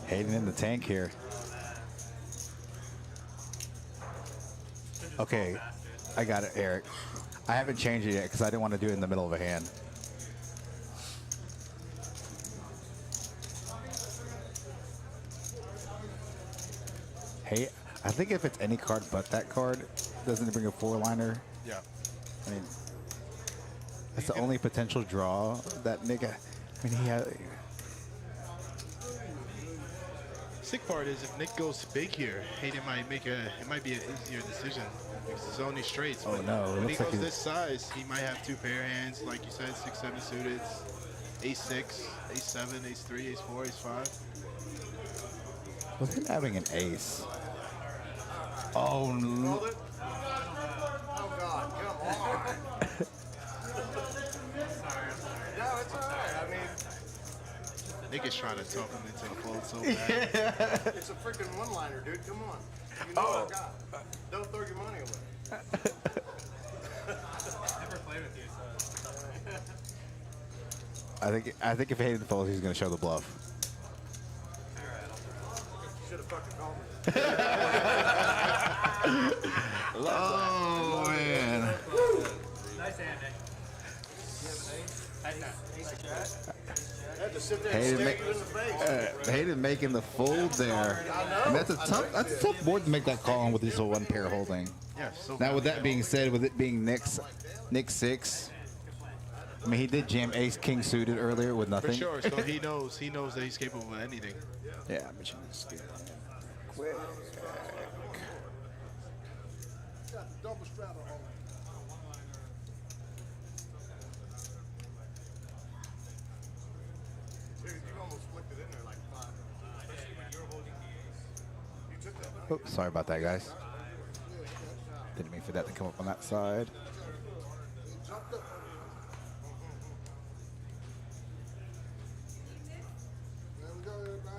Hayden in the tank here. Okay, I got it, Eric. I haven't changed it yet because I didn't want to do it in the middle of a hand. Hey, I think if it's any card but that card, doesn't it bring a 4-liner? Yeah. I mean, that's the only potential draw that Nick. I mean, he had. Sick part is if Nick goes big here, Hayden might make it might be an easier decision because it's only straights. Oh, but no, it when he looks like goes he's- this size, he might have 2-pair hands, like you said, 6-7 suited, ace-6, ace-7, ace-3, ace-4, ace-5. With him having an ace. Oh, no. Oh, God, come on. No, it's all right. I mean, Nick is trying to talk him into the fold so bad. it's a freaking one-liner, dude. Come on. You know what I got. Don't throw your money away. Never played with you, so. I think if Hayden folds, he's going to show the bluff. You should have fucking called me. Oh man. Nice hand, Nick. I had to sit there and Hayden, stare you in the face. Hayden making the fold there. And that's a tough board to make that call on with this one pair holding. Yeah, so Now with that being said, with it being Nick's 6, I mean he did jam ace king suited earlier with for nothing. sure. So he knows that he's capable of anything. Yeah, I'm just gonna quick. Got the double straddle on. Dude, you almost flicked it in there like 5. Especially when you're holding the ace. You took that. Oh, sorry about that, guys. Didn't mean for that to come up on that side. He jumped up. There we go, everybody.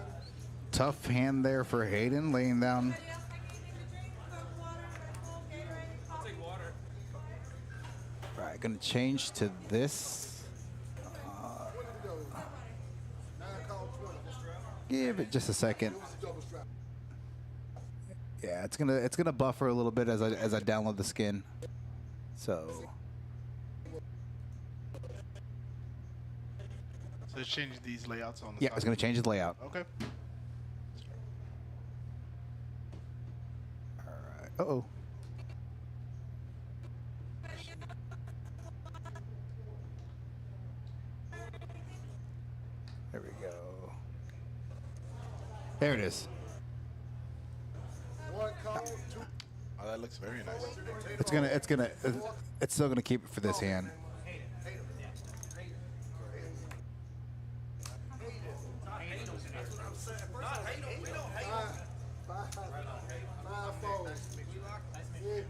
Tough hand there for Hayden, laying down. Right, gonna change to this. What did it go? 9 call 20. Give it just a second. It was a double straddle. Yeah, it's gonna buffer a little bit as I download the skin. So So it's changing these layouts on the yeah, side. it's gonna change the layout. Okay. All right. Uh-oh. There we go. There it is. 1 call 2. Oh, that looks very nice. It's still gonna keep it for this hand. Five folds. Yeah.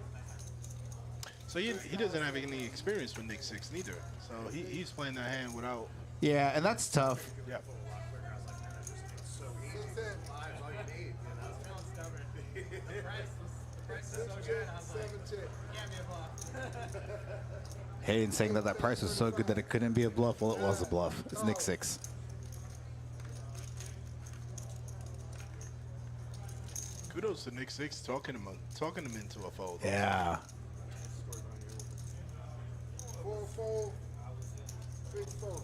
So he doesn't have any experience with Nick 6 neither. So he's playing that hand without. Yeah, and that's tough. Yeah. 7 Hayden saying that price was so good that it couldn't be a bluff. Well, it was a bluff. It's Nick 6. Kudos to Nick 6 talking him into a fold. Yeah. 4 fold. 6 fold.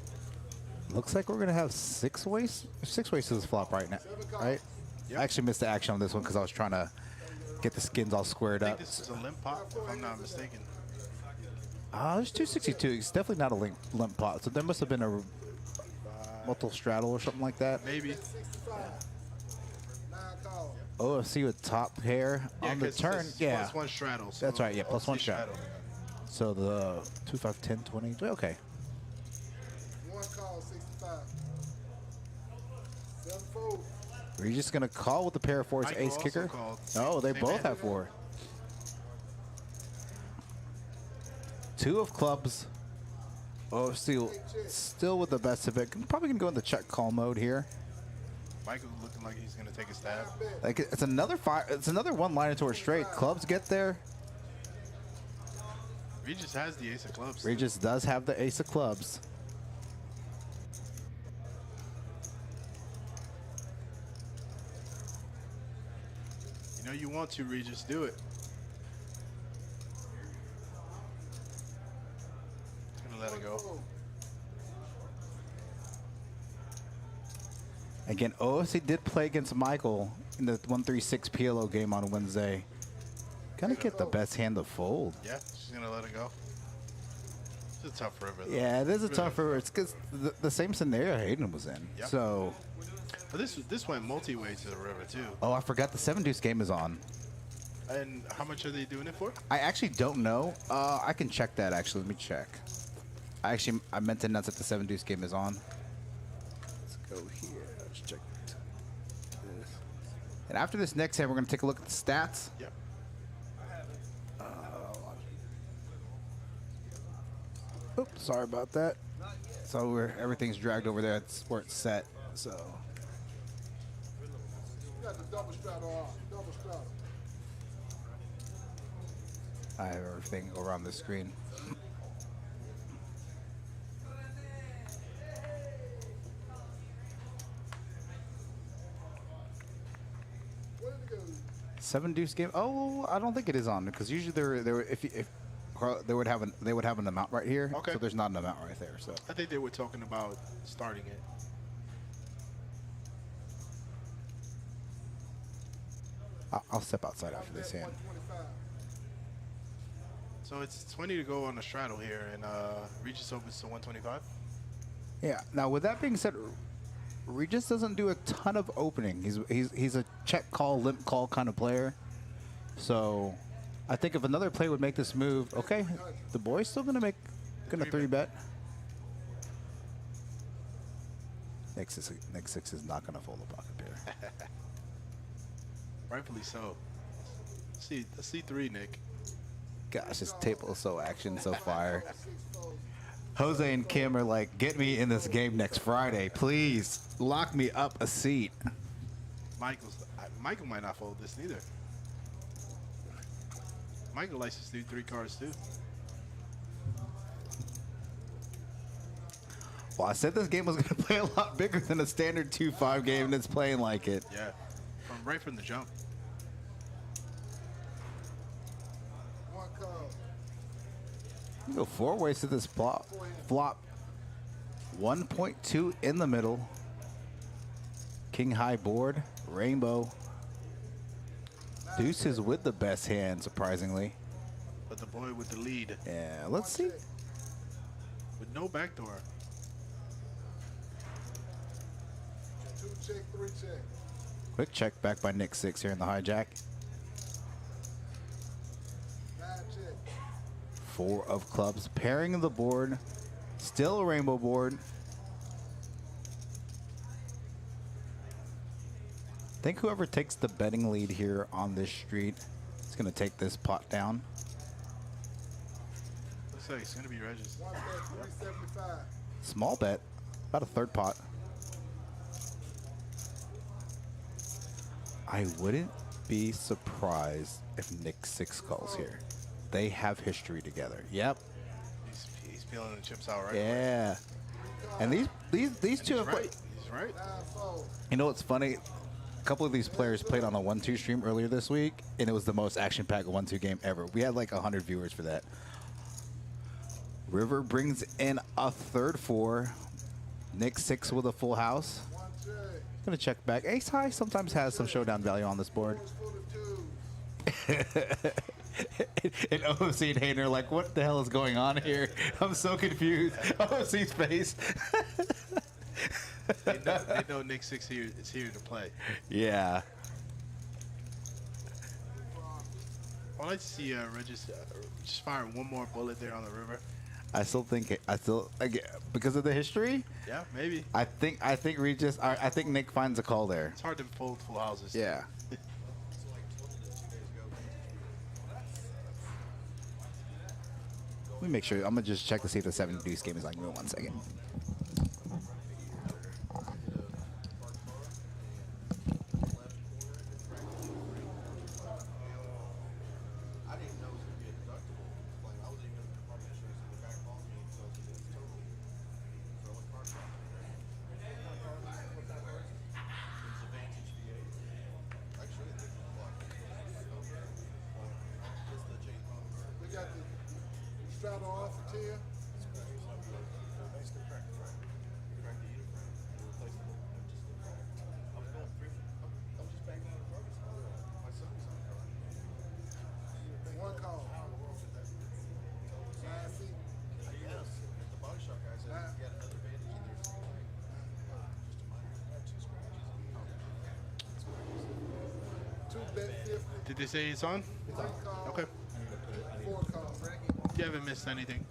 Looks like we're gonna have 6 ways to this flop right now. Right? Yep. I actually missed the action on this one because I was trying to get the skins all squared I up. think this is a limp pot, if I'm not mistaken. There's 262. It's definitely not a limp pot. So there must have been a multiple straddle or something like that. Maybe. 65. 9 call. OFC with top pair on the 'cause turn. it's Yeah. Plus 1 straddle. So That's right, yeah, plus 1 OFC straddle. So the 2, 5, 10, 20. Okay. 1 call 65. 7 fold. Are you just gonna call with the pair of 4s Michael ace also kicker? called. No, they Same both hand. have 4. 2 of clubs. OFC still with the best of it. Probably gonna go into check call mode here. Michael's looking like he's gonna take a stab. Like it's another one liner towards straight. Clubs get there. Regis has the ace of clubs. Regis does have the ace of clubs. You know you want to, Regis, do it. Just gonna let it go. Again, OFC did play against Michael in the 136 PLO game on Wednesday. Gonna get the best hand to fold. Yeah, she's gonna let it go. It's a tough river, though. Yeah, it is a Really. tough river. It's because the same scenario Hayden was in. Yep. So, But this went multi-way to the river too. oh, I forgot the 7 deuce game is on. And how much are they doing it for? I actually don't know. I can check that actually. Let me check. I meant to announce that the 7 deuce game is on. Let's go here. Let's check this. And after this next hand, we're going to take a look at the stats. Yep. Oops, sorry about that. So everything's dragged over there. It's where it's set. So You got the double straddle off. Double straddle. I have everything around the screen. Where did it go? 7 deuce game. Oh, I don't think it is on because usually if they would have an amount right here. Okay. So there's not an amount right there. So I think they were talking about starting it. I'll step outside after this hand. 125. So it's 20 to go on the straddle here, and Regis opens to 125. Yeah. Now with that being said, Regis doesn't do a ton of opening. He's a check call, limp call kind of player. So I think if another player would make this move, okay, the boy's still gonna 3-bet. Nick six is not gonna fold a pocket pair. Rightfully so. See, C3, Nick. Gosh, this table is so action, so fire. Jose and Kim are like, get me in this game next Friday, please. Lock me up a seat. Michael might not fold this neither. Michael likes to do 3 cards too. Well, I said this game was going to play a lot bigger than a standard 2-5 game, and it's playing like it. Yeah, right from the jump. One card. You go 4 ways to this flop. 1.2 in the middle. King high board, rainbow. Deuces with the best hand, surprisingly. But the boy with the lead. Yeah, let's see. With no backdoor. 2 check, 3 check. Quick check back by Nick 6 here in the hijack. 9 check. 4 of clubs, pairing the board. Still a rainbow board. I think whoever takes the betting lead here on this street is going to take this pot down. Looks like it's going to be Regis. 1 bet, 375. Small bet, about a 3rd pot. I wouldn't be surprised if Nick 6 calls here. They have history together. Yep. He's peeling the chips out right Yeah. And these two have played. He's right. 9 fold. You know what's funny? A couple of these players played on a 1-2 stream earlier this week, and it was the most action-packed 1-2 game ever. We had like 100 viewers for that. River brings in a 3rd 4. Nick 6 with a full house. 1 check. Gonna check back. Ace high sometimes has some showdown value on this board. 4 full of 2s. And OFC and Hayden are like, what the hell is going on here? I'm so confused. OFC's face. They know Nick 6 is here to play. Yeah. I'd like to see Regis just fire one more bullet there on the river. I still because of the history. Yeah, maybe. I think Regis. I think Nick finds a call there. It's hard to fold full houses. Yeah. Let me make sure. I'm gonna just check to see if the 7 deuce game is like. Give me 1 second. We got the straddle on for 10. One call. 9 feet. Two bet 50. Did they say it's on? 3 call. Okay. 4 call. You haven't missed anything.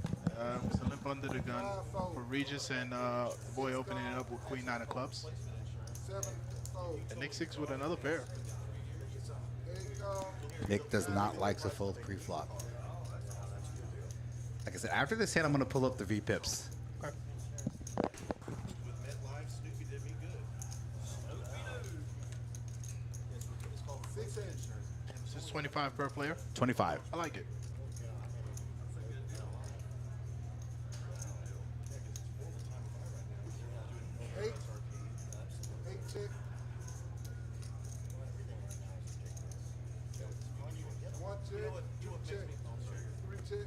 It's a limp under the gun for Regis and the boy opening it up with Queen 9 of clubs. 7 fold. And Nick 6 with another pair. 8 call. Nick does not like to fold pre-flop. Like I said, after this hand, I'm gonna pull up the V-pips. Okay. 6 inch. This is 25 per player. 25. I like it. Eight check. check.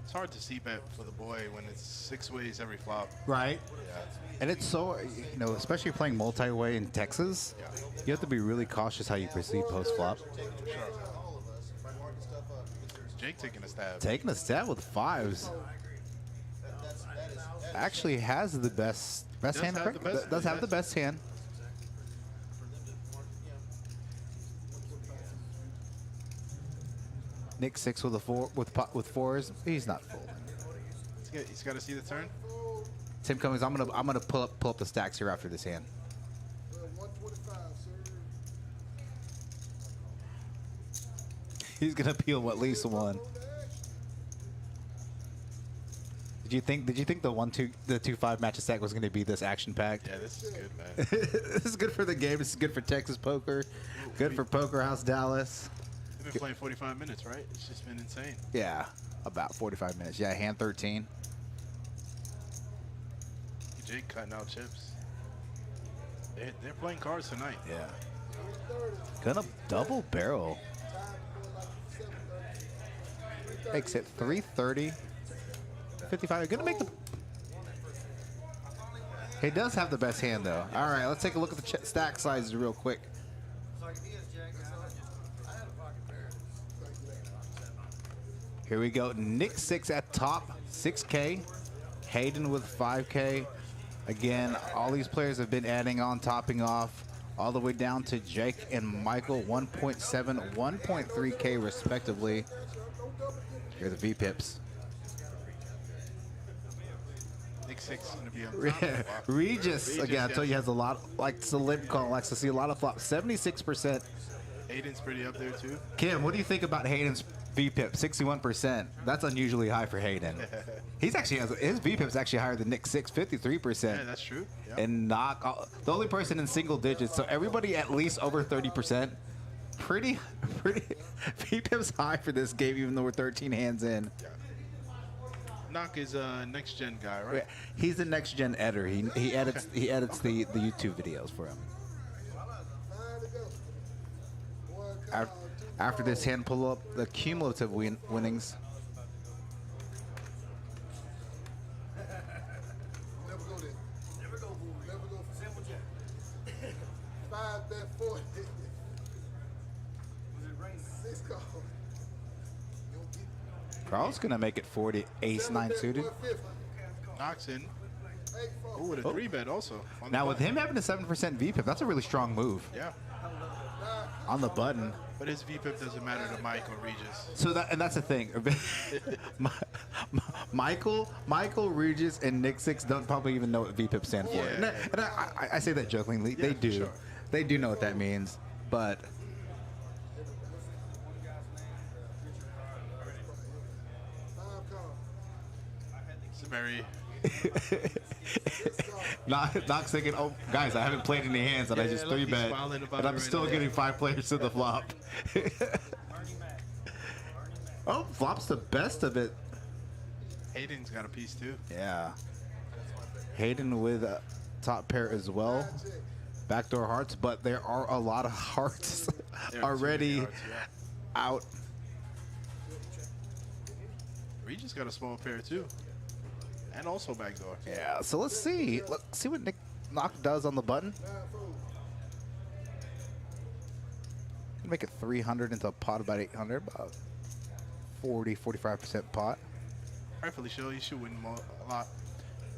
It's hard to see bet for the boy when it's 6 ways every flop. Right. Yeah. And it's so, you know, especially playing multi-way in Texas, Yeah. you have to be really cautious how you proceed post-flop. Jake taking a stab. Taking a stab with fives. Actually has the best hand. have the best Does have hand, the best hand. Nick 6 with a 4 with fours. He's not folding. He's got to see the turn. Tim Cummings, I'm gonna pull up the stacks here after this hand. 125, sir. He's gonna peel at least one. Did you think the 2-5 match stack was gonna be this action packed? Yeah, this is good, man. This is good for the game. This is good for Texas poker. Good for Poker House Dallas. We've been playing 45 minutes, right? It's just been insane. Yeah, about 45 minutes. Yeah, hand 13. Jake cutting out chips. They're playing cards tonight. Yeah. Gonna double barrel. Makes it 330. 55. Gonna make the. He does have the best hand though. All right, let's take a look at the stack sizes real quick. Here we go. Nick 6 at top, 6K. Hayden with 5K. Again, all these players have been adding on, topping off, all the way down to Jake and Michael, 1.7, 1.3K respectively. Here are the VPIPs. Nick 6 is going to be on top. Regis, again, I told you, has a lot, likes to lip call, likes to see a lot of flops. 76%. Hayden's pretty up there, too. Kim, what do you think about Hayden's VPIP? 61%. That's unusually high for Hayden. He's actually his VPIP's actually higher than Nick 6, 53%. Yeah, that's true. Yeah. And the only person in single digits. So everybody at least over 30%. Pretty VPIP's high for this game, even though we're 13 hands in. Yeah. Knock is a next gen guy, right? He's the next gen editor. He edits the YouTube videos for him. After this hand, pull up the cumulative winnings. Never go there. Never go for simple jack. 5 bet 40. Was it rain? 6 call. You don't get Carl's gonna make it 40. Ace 9 suited. Knocks in. Oh, with a 3-bet also. On Now the with button. him having a 7% VPIP, that's a really strong move Yeah. on the button. But his VPIP doesn't matter to Mike or Regis. So that's the thing. Michael, Regis, and Nick 6 don't probably even know what VPIP stand for. Yeah. And I say that jokingly. They for do. sure. They do know what that means. But It's a very... Knox thinking, oh, guys, I haven't played any hands, and I just look, he's 3-bet, smiling about and it I'm right still now. getting 5 players to the flop. Oh, flop's the best of it. Hayden's got a piece, too. Yeah. Hayden with a top pair as well. Backdoor hearts, but there are a lot of hearts There are too many already hearts, yeah. out. Regis got a small pair, too. And also backdoor. Yeah, so let's see. Let's see what Nick Knock does on the button. Make it 300 into a pot about 800, about 45% pot. Rightfully so, he should win a lot.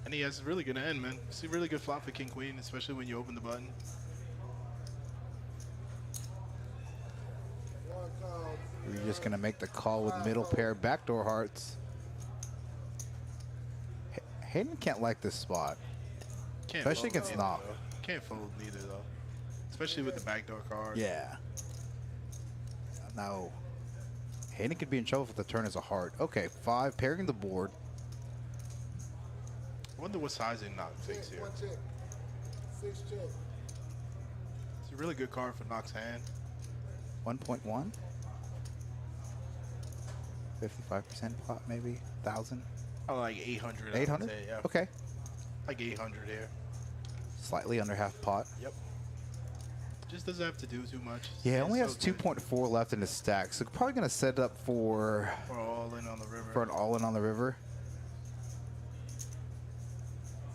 And he has a really good end, man. It's a really good flop for King Queen, especially when you open the button. We're just gonna make the call with middle pair backdoor hearts. Hayden can't like this spot, Can't especially fold against neither, Knock. though. Can't fold neither, though. Especially with the backdoor card. Yeah. No. Hayden could be in trouble if the turn is a heart. Okay, 5 pairing the board. I wonder what sizing Knock takes here. 1 check. 6 check. It's a really good card for Knock's hand. 1.1. 55% pot, maybe 1,000. Oh, like 800. I would 800. say, yeah. Okay. Like 800 here. Slightly under half pot. Yep. Just doesn't have to do too much. Yeah, only has It's so good 2.4 left in his stack, so probably gonna set up for for all in on the river. an all-in on the river.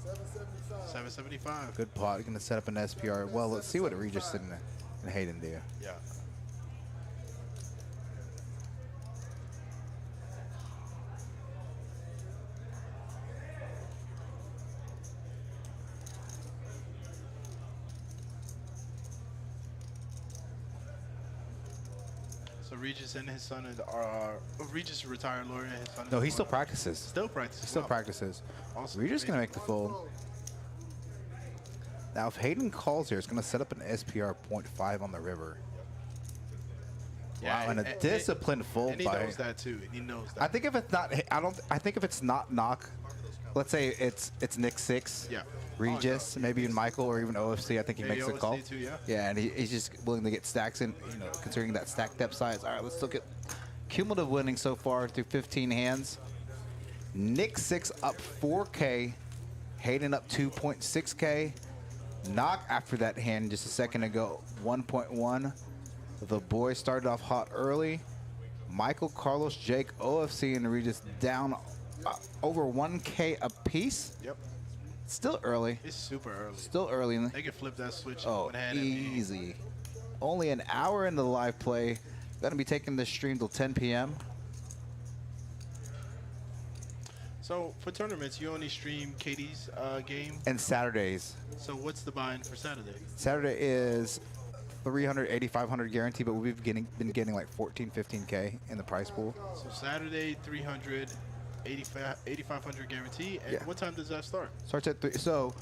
775. 775. Good pot. Gonna set up an SPR. Well, let's see what Regis and Hayden do. Yeah. So Regis and his son are Regis is a retired lawyer and his son. No, is he a still lawyer. practices. Still practices. He still Wow. practices. Awesome. Regis gonna make the fold. Now, if Hayden calls here, it's gonna set up an SPR 0.5 on the river. Yeah, Wow, and a disciplined fold And he by. knows that too. And he knows that. I think if it's not, I think if it's not knock, let's say it's Nick 6. Yeah. Regis, maybe even Michael or even OFC. I think he Maybe makes the OFC call. too, yeah. Yeah, and he's just willing to get stacks in, considering that stack depth size. All right, let's look at cumulative winning so far through 15 hands. Nick 6 up 4K, Hayden up 2.6K. Knock after that hand just a second ago, 1.1. The boys started off hot early. Michael, Carlos, Jake, OFC, and Regis down over 1K apiece. Yep. Still early. It's super early. Still early in the. They can flip that switch. Oh, one hand and easy. Only an hour into the live play. Gonna be taking this stream till 10 p.m. So for tournaments, you only stream Katie's game. and Saturdays. So what's the buy-in for Saturday? Saturday is 300, 8,500 guarantee, but we've been getting like 14, 15K in the prize pool. So Saturday, 300, 8,500 guarantee. And Yeah. what time does that start? Starts at 3. So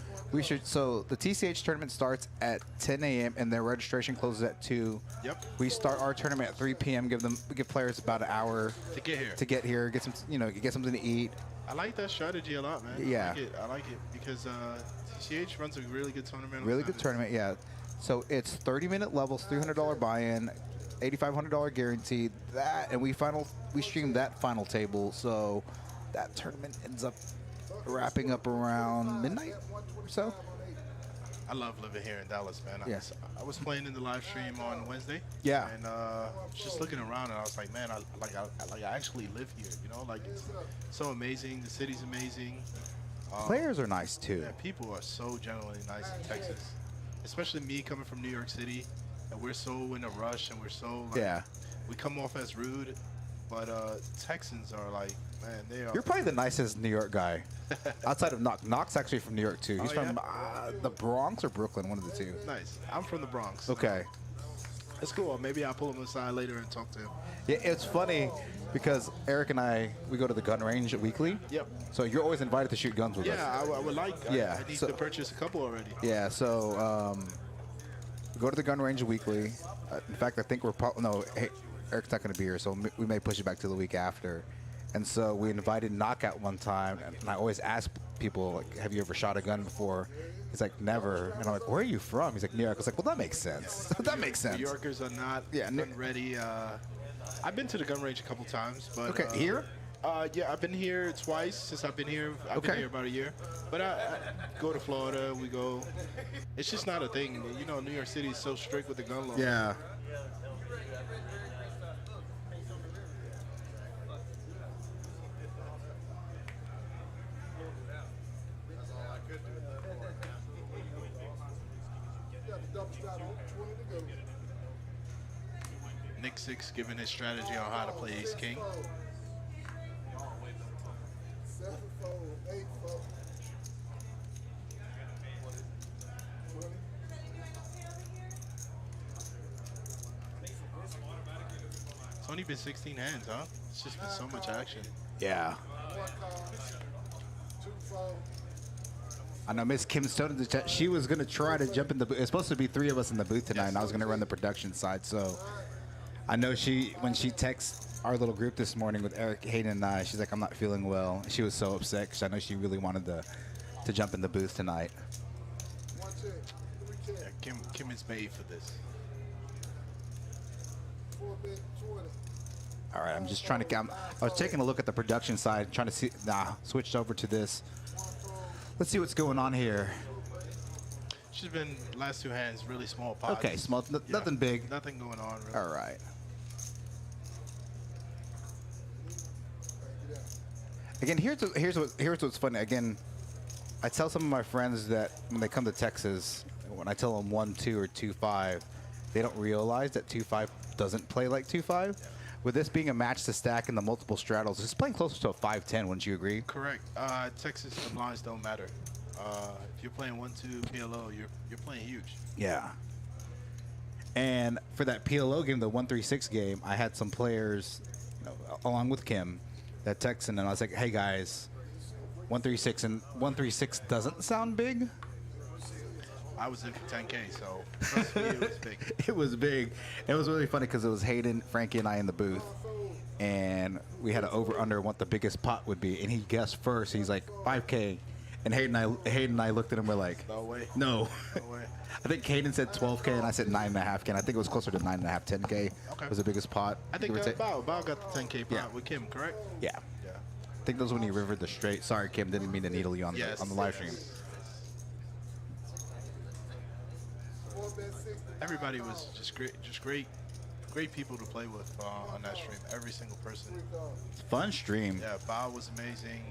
the TCH tournament starts at 10 a.m. and their registration closes at 2. Yep. We start our tournament at 3 p.m. Give players about an hour To get here. to get here, get some, get something to eat. I like that strategy a lot, man. Yeah. I like it because TCH runs a really good tournament. on Really good Saturdays. tournament, yeah. So it's 30-minute levels, $300 buy-in, $8,500 guarantee. That, and we stream that final table. So that tournament ends up wrapping up around midnight or so. I love living here in Dallas, man. Yeah. I was playing in the live stream on Wednesday. Yeah. And just looking around, and I was like, man, I actually live here. Like it's so amazing. The city's amazing. Players are nice too. Yeah, people are so genuinely nice in Texas, especially me coming from New York City, and we're so in a rush, and we're so Yeah. we come off as rude, but Texans are like, man, they are. You're probably the nicest New York guy outside of Knock. Knock's actually from New York too. He's Oh, from the Bronx or Brooklyn, one of the two. nice. I'm from the Bronx. Okay. That's cool. Maybe I'll pull him aside later and talk to him. Yeah, it's funny because Eric and we go to the gun range weekly. Yep. So you're always invited to shoot guns with us. Yeah, I would like. Yeah, I need so- to purchase a couple already. Yeah, so we go to the gun range weekly. In fact, I think hey, Eric's not going to be here, so we may push it back to the week after. And so we invited Knockout one time, and I always ask people, like, have you ever shot a gun before? He's like, never. And I'm like, where are you from? He's like, New York. I was like, well, that makes sense. That makes sense. New Yorkers are not gun ready. I've been to the gun range a couple times, but Okay, here? Yeah, I've been here twice since I've been here. I've been Okay. here about a year, but I go to Florida. We go. It's just not a thing. New York City is so strict with the gun law. Yeah. Nick Six giving his strategy on how to play Ace King. 7-fold, 8-fold. 20. It's only been 16 hands, huh? It's just been so much action. Yeah. 1 card. 2-fold. I know Miss Kim Stone, in the chat, she was going to try to jump in the booth. It's supposed to be 3 of us in the booth tonight, and I was going to run the production side. So I know when she texted our little group this morning with Eric, Hayden, and I, she's like, I'm not feeling well. She was so upset because I know she really wanted to jump in the booth tonight. 1 check. 3 check. Yeah, Kim is made for this. 4 bet, 20. All right, I'm just trying to. I was taking a look at the production side, trying to see. Switched over to this. Let's see what's going on here. Should have been last two hands, really small pots. Okay, small, Yeah. nothing big. Nothing going on, really. All right. Again, here's what's funny. Again, I tell some of my friends that when they come to Texas, when I tell them 1-2 or 2-5, they don't realize that 2-5 doesn't play like 2-5. With this being a match to stack and the multiple straddles, it's playing closer to a 5-10. Wouldn't you agree? Correct. Texas, the blinds don't matter. If you're playing 1-2 PLO, you're playing huge. Yeah. And for that PLO game, the 1-3-6 game, I had some players, along with Kim, that texted, and I was like, "Hey guys, 1-3-6 and 1-3-6 doesn't sound big." I was in for 10K, so trust me, it was big. It was big. It was really funny because it was Hayden, Frankie, and I in the booth, and we had an over/under what the biggest pot would be, and he guessed first. He's like 5K, and Hayden and I looked at him. We're like, No way. No. No way. I think Hayden said 12K, and I said 9.5K, and I think it was closer to 9.5, 10K. Okay. Was the biggest pot. I think give or take. Bao got the 10K pot Yeah. with Kim, correct? Yeah. Yeah. I think those when he rivered the straight. Sorry, Kim, didn't mean to needle you on Yes. the live stream. Everybody was just great people to play with on that stream. Every single person. Fun stream. Yeah, Bao was amazing.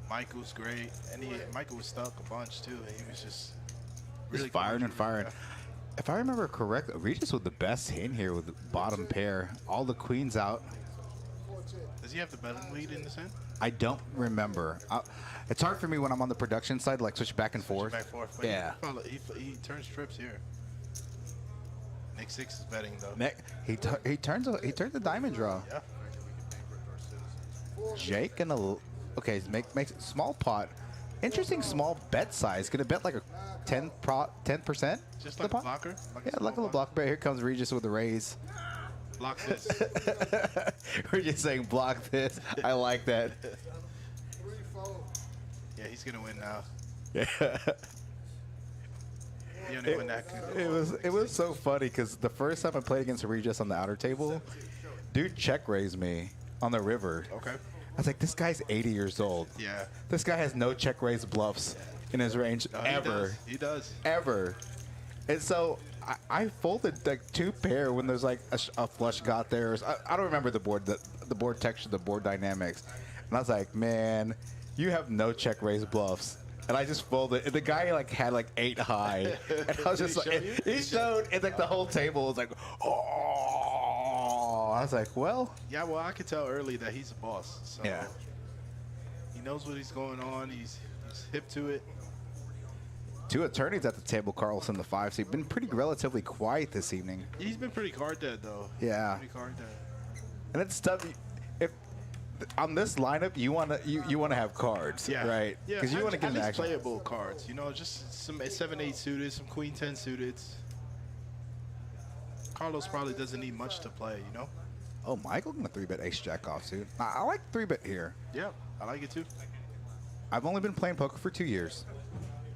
Michael was great, and Michael was stuck a bunch too. And he was just really firing and firing. Yeah. If I remember correctly, Regis with the best hand here with the bottom pair. All the queens out. Does he have the betting lead in this hand? I don't remember. It's hard for me when I'm on the production side, like switch back and forth. Back and forth. But Yeah. He turns trips here. Nick 6 is betting though. He turns the diamond draw. Yeah. Jake and okay, makes it small pot. Interesting small bet size. Gonna bet like a 10%. Just the like a pot? blocker. Yeah, like a little block bet. Here comes Regis with the raise. Block this. We're just saying block this. I like that. Yeah, he's gonna win now. Yeah. He only win that. It was so funny because the first time I played against Regis on the outer table, dude check raised me on the river. Okay. I was like, this guy's 80 years old. Yeah. This guy has no check raise bluffs in his range No, ever. He does. Ever. And so I folded like 2 pair when there's like a flush got there. I don't remember the board texture, the board dynamics. And I was like, man, you have no check raise bluffs. And I just folded. And the guy like had like 8 high. And I was just like, he showed, and like the whole table was like, oh. I was like, well. Yeah, well, I could tell early that he's a boss. So Yeah. He knows what he's going on. He's hip to it. 2 attorneys at the table, Carlson the 5. So he's been pretty relatively quiet this evening. He's been pretty card dead though. Yeah. Pretty card dead. And it's tough. If on this lineup you wanna have cards, Yeah. right? Yeah. Because you want to get at in least action. playable cards. You know, just some 7-8 suited, some Queen 10 suited. Carlos probably doesn't need much to play. You know. Oh, Michael gonna 3-bet ace jack offsuit. I like 3-bet here. Yeah, I like it too. I've only been playing poker for 2 years.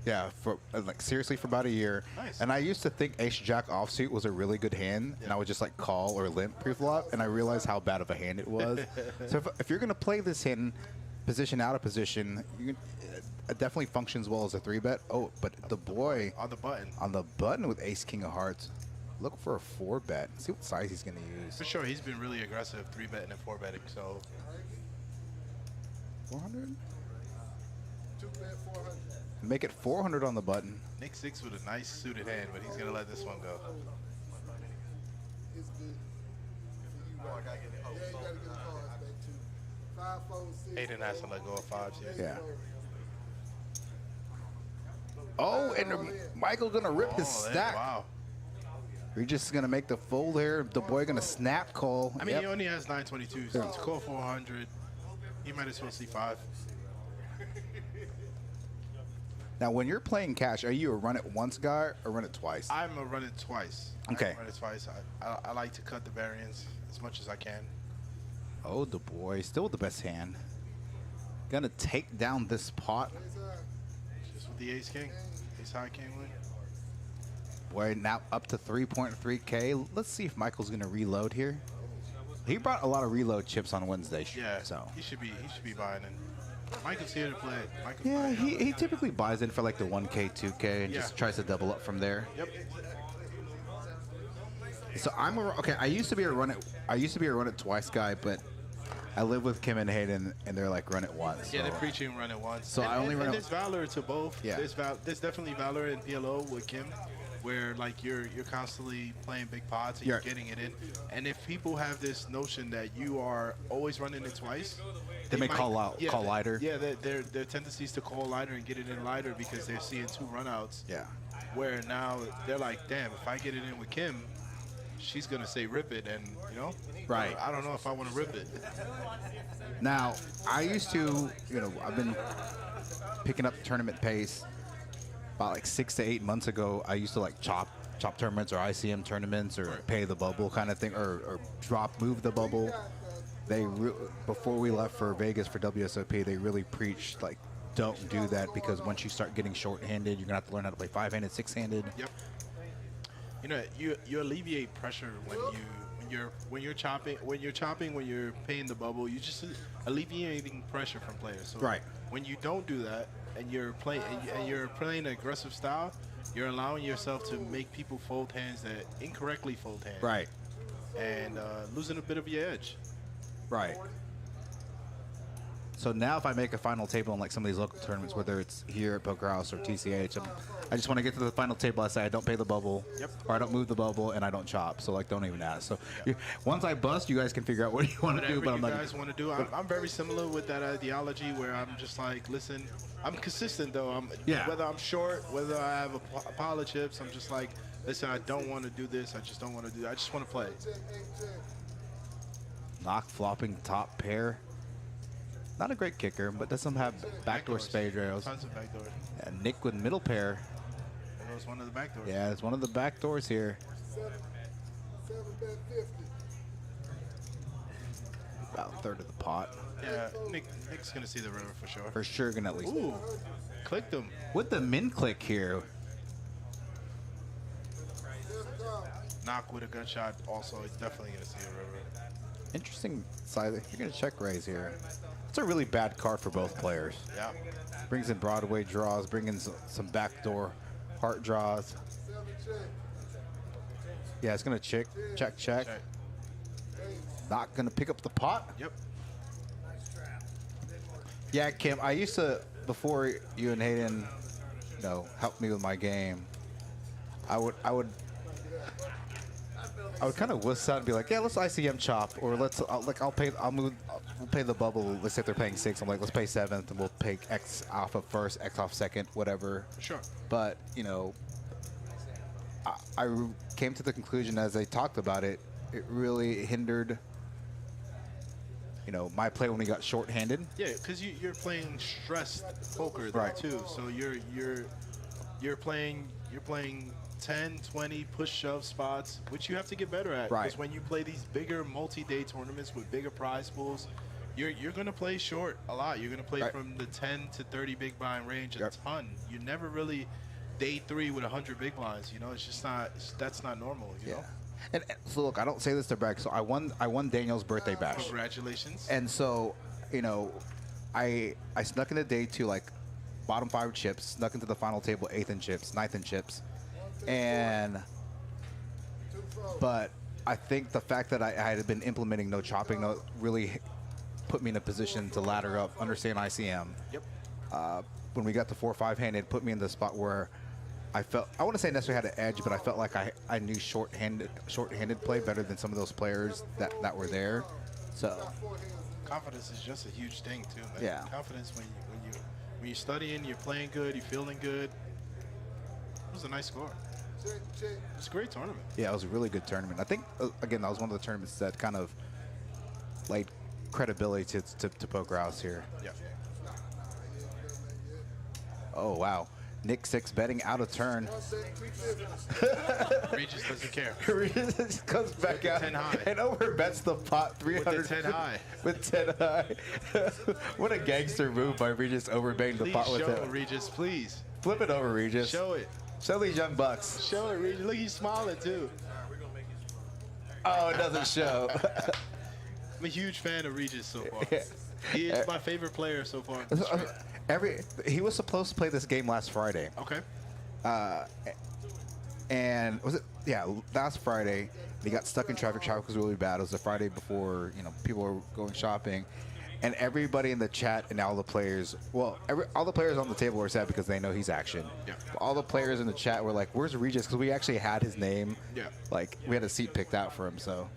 Yeah, for like seriously for about a year. Nice. And I used to think ace jack offsuit was a really good hand, and I would just like call or limp pre-flop, and I realized how bad of a hand it was. So if you're gonna play this hand, position out of position, it definitely functions well as a 3-bet. Oh, but the boy On the button. on the button with ace king of hearts, look for a 4-bet. See what size he's gonna use. For sure, he's been really aggressive 3-betting and 4-betting. So 400. 2-bet 400. Make it 400 on the button. Nick 6 with a nice suited hand, but he's gonna let this one go. It's good. Yeah, you gotta get the cards back too. 5, 4, 6. Hayden has to let go of 5s here. Yeah. Oh, and Michael gonna rip his Oh, stack. Wow. Regis is gonna make the fold here. The boy gonna snap call. I mean, Yep. he only has 922, so to call 400, he might as well see 5. Now, when you're playing cash, are you a run it once guy or run it twice? I'm a run it twice. Okay. I run it twice. I like to cut the variance as much as I can. Oh, the boy still with the best hand. Gonna take down this pot. Just with the ace king, ace high king win. Boy, now up to 3.3K. Let's see if Michael's gonna reload here. He brought a lot of reload chips on Wednesday. Yeah. So he should be buying in. Michael's here to play. Michael's Yeah, playing. he typically buys in for like the 1K, 2K, and Yeah. just tries to double up from there. Yep. So okay. I used to be a run it twice guy, but I live with Kim and Hayden, and they're like run it once. Yeah, so- they're preaching run it once. So I only run it- There's valor to both. Yeah. There's definitely valor in PLO with Kim, where like you're constantly playing big pots and Yeah. you're getting it in. And if people have this notion that you are always running it twice, They may call lighter. Yeah, their tendencies to call lighter and get it in lighter because they're seeing 2 runouts. Yeah. Where now they're like, damn, if I get it in with Kim, she's gonna say rip it, and you know, Right. I don't know if I want to rip it. Now, I used to, I've been picking up tournament pace about like 6 to 8 months ago. I used to like chop tournaments or ICM tournaments or pay the bubble kind of thing, or move the bubble. Before we left for Vegas for WSOP, they really preached like, don't do that, because once you start getting short-handed, you're gonna have to learn how to play 5-handed, 6-handed. Yep. You know, you alleviate pressure when you're chopping, when you're paying the bubble. You just alleviating pressure from players. So Right. when you don't do that and you're playing an aggressive style, you're allowing yourself to make people fold hands that incorrectly fold hands. Right. And losing a bit of your edge. Right. So now if I make a final table in like some of these local tournaments, whether it's here at Poker House or TCH, I just want to get to the final table. I say I don't pay the bubble, Yep. or I don't move the bubble, and I don't chop. So like, don't even ask. So once I bust, you guys can figure out what you want to do. Whatever But I'm you like, guys want to do. I'm very similar with that ideology where I'm just like, listen, I'm consistent though. Yeah. Whether I'm short, whether I have a pile of chips, I'm just like, listen, I don't want to do this. I just don't want to do that. I just want to play. knock flopping top pair. Not a great kicker, but does some have backdoor Backdoors. spade rails. Tons of backdoors. And Nick with middle pair. That was one of the backdoors. Yeah, it's one of the back doors here. 7 bet 50. About a third of the pot. Yeah, Nick's gonna see the river for sure. For sure, gonna at least. Ooh, clicked him. With the min click here. Knock with a gunshot. Also, he's definitely gonna see a river. Interesting side. You're gonna check raise here. It's a really bad card for both players. Yeah. Brings in Broadway draws, brings in some backdoor heart draws. 7 check. Yeah, it's gonna check. Check. Not gonna pick up the pot. Yep. Yeah, Kim, I used to, before you and Hayden, helped me with my game, I would kind of wuss out and be like, yeah, let's ICM chop, or we'll pay the bubble. Let's say if they're paying 6, I'm like, let's pay 7th, and we'll pay X off of first, X off second, whatever. Sure. But I came to the conclusion as they talked about it, it really hindered, my play when we got short-handed. Yeah, because you're playing stressed poker there Right. too. So you're playing 10, 20 push shove spots, which you have to get better at. Right. Because when you play these bigger multi-day tournaments with bigger prize pools, you're gonna play short a lot. You're gonna play Right. from the 10 to 30 big blind range a Yep. ton. You never really day 3 with 100 big blinds. It's just not. That's not normal. You know. And so look, I don't say this to brag. So I won Daniel's birthday bash. Congratulations. And so, I snuck into day 2, like bottom 5 chips, snuck into the final table 8th in chips, 9th in chips. But I think the fact that I had been implementing no chopping really put me in a position to ladder up, understand ICM. Yep. When we got the 4-5 handed, put me in the spot where I wouldn't say necessarily had an edge, but I felt like I knew short-handed play better than some of those players that were there. So Confidence is just a huge thing too, man. Yeah. Confidence when you're studying, you're playing good, you're feeling good. It was a nice score. Check, check. It's a great tournament. yeah, it was a really good tournament. I think again that was one of the tournaments that kind of laid credibility to Poker House here. Yeah. Oh wow, Nick 6 betting out of turn. Regis doesn't care. Regis comes back With the out 10 high. and overbets the pot 300 With the 10 high. With 10 high. What a gangster move by Regis, overbetting the Please pot with show it. it, Regis, please. Flip it over, Regis. Show it. Show these young bucks. Show it, Regis. Look, he's smiling too. Oh, it doesn't show. I'm a huge fan of Regis so far. He is my favorite player so far. in this trade. He was supposed to play this game last Friday. Okay. And was it? Yeah, last Friday. He got stuck in traffic. Traffic was really bad. It was the Friday before, people were going shopping. And everybody in the chat and all the players, all the players on the table were sad because they know he's action. Yeah. All the players in the chat were like, "Where's Regis?" Because we actually had his name. Yeah. Like, we had a seat picked out for him, so.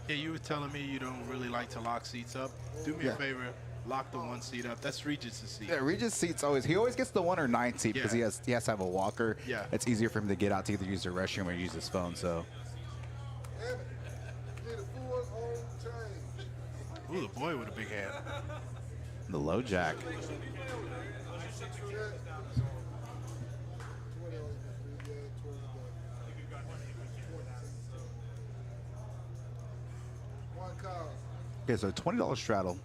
Yeah, you were telling me you don't really like to lock seats up. Do me a favor, lock the one seat up. That's Regis' seat. Yeah, Regis' seat's he always gets the 1 or 9 seat because he has to have a walker. Yeah. It's easier for him to get out to either use the restroom or use his phone, so. Damn it. Need a full on change. Ooh, the boy with a big hand. The low jack. Check. 20 on you, yeah, 20 One call. Okay, so $20 straddle.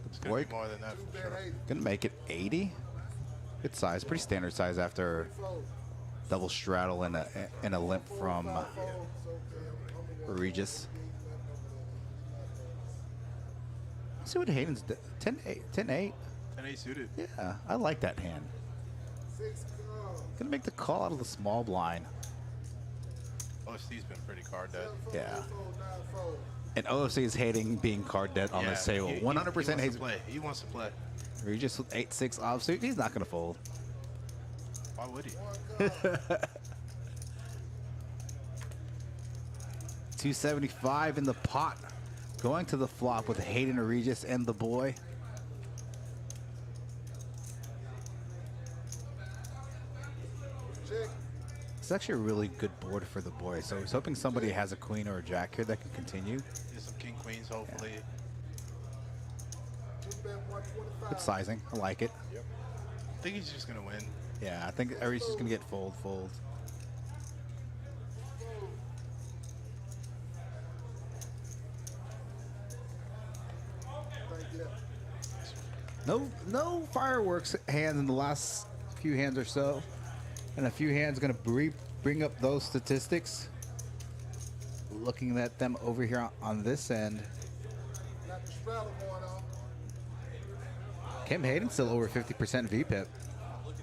It's The gonna boy be more than that Two for bet sure. 80. gonna make it 80. Good size, pretty standard size after Fold. double straddle and a limp from Fold. So, okay, Regis. Let's see what Hayden's 10-8. 10-8. 10-8 suited. Yeah, I like that hand. 6 call. Gonna make the call out of the small blind. OST's been pretty card dead. Yeah. Fold, 9 fold. And OFC is hating being card dead on this table. 100% hates. He wants to play. Regis with 8-6 offsuit. He's not gonna fold. Why would he? 1 call. 275 in the pot. Going to the flop with Hayden, Regis, and the boy. Check. It's actually a really good board for the boy. So he's hoping somebody has a queen or a jack here that can continue. There's some king queens, hopefully. 2 bet 125. Good sizing. I like it. I think he's just gonna win. Yeah, I think Regis is gonna get fold. Thank you. No fireworks hands in the last few hands or so. And a few hands gonna bring up those statistics. Looking at them over here on this end. Got the straddle going on. Kim Hayden's still over 50% VPIP.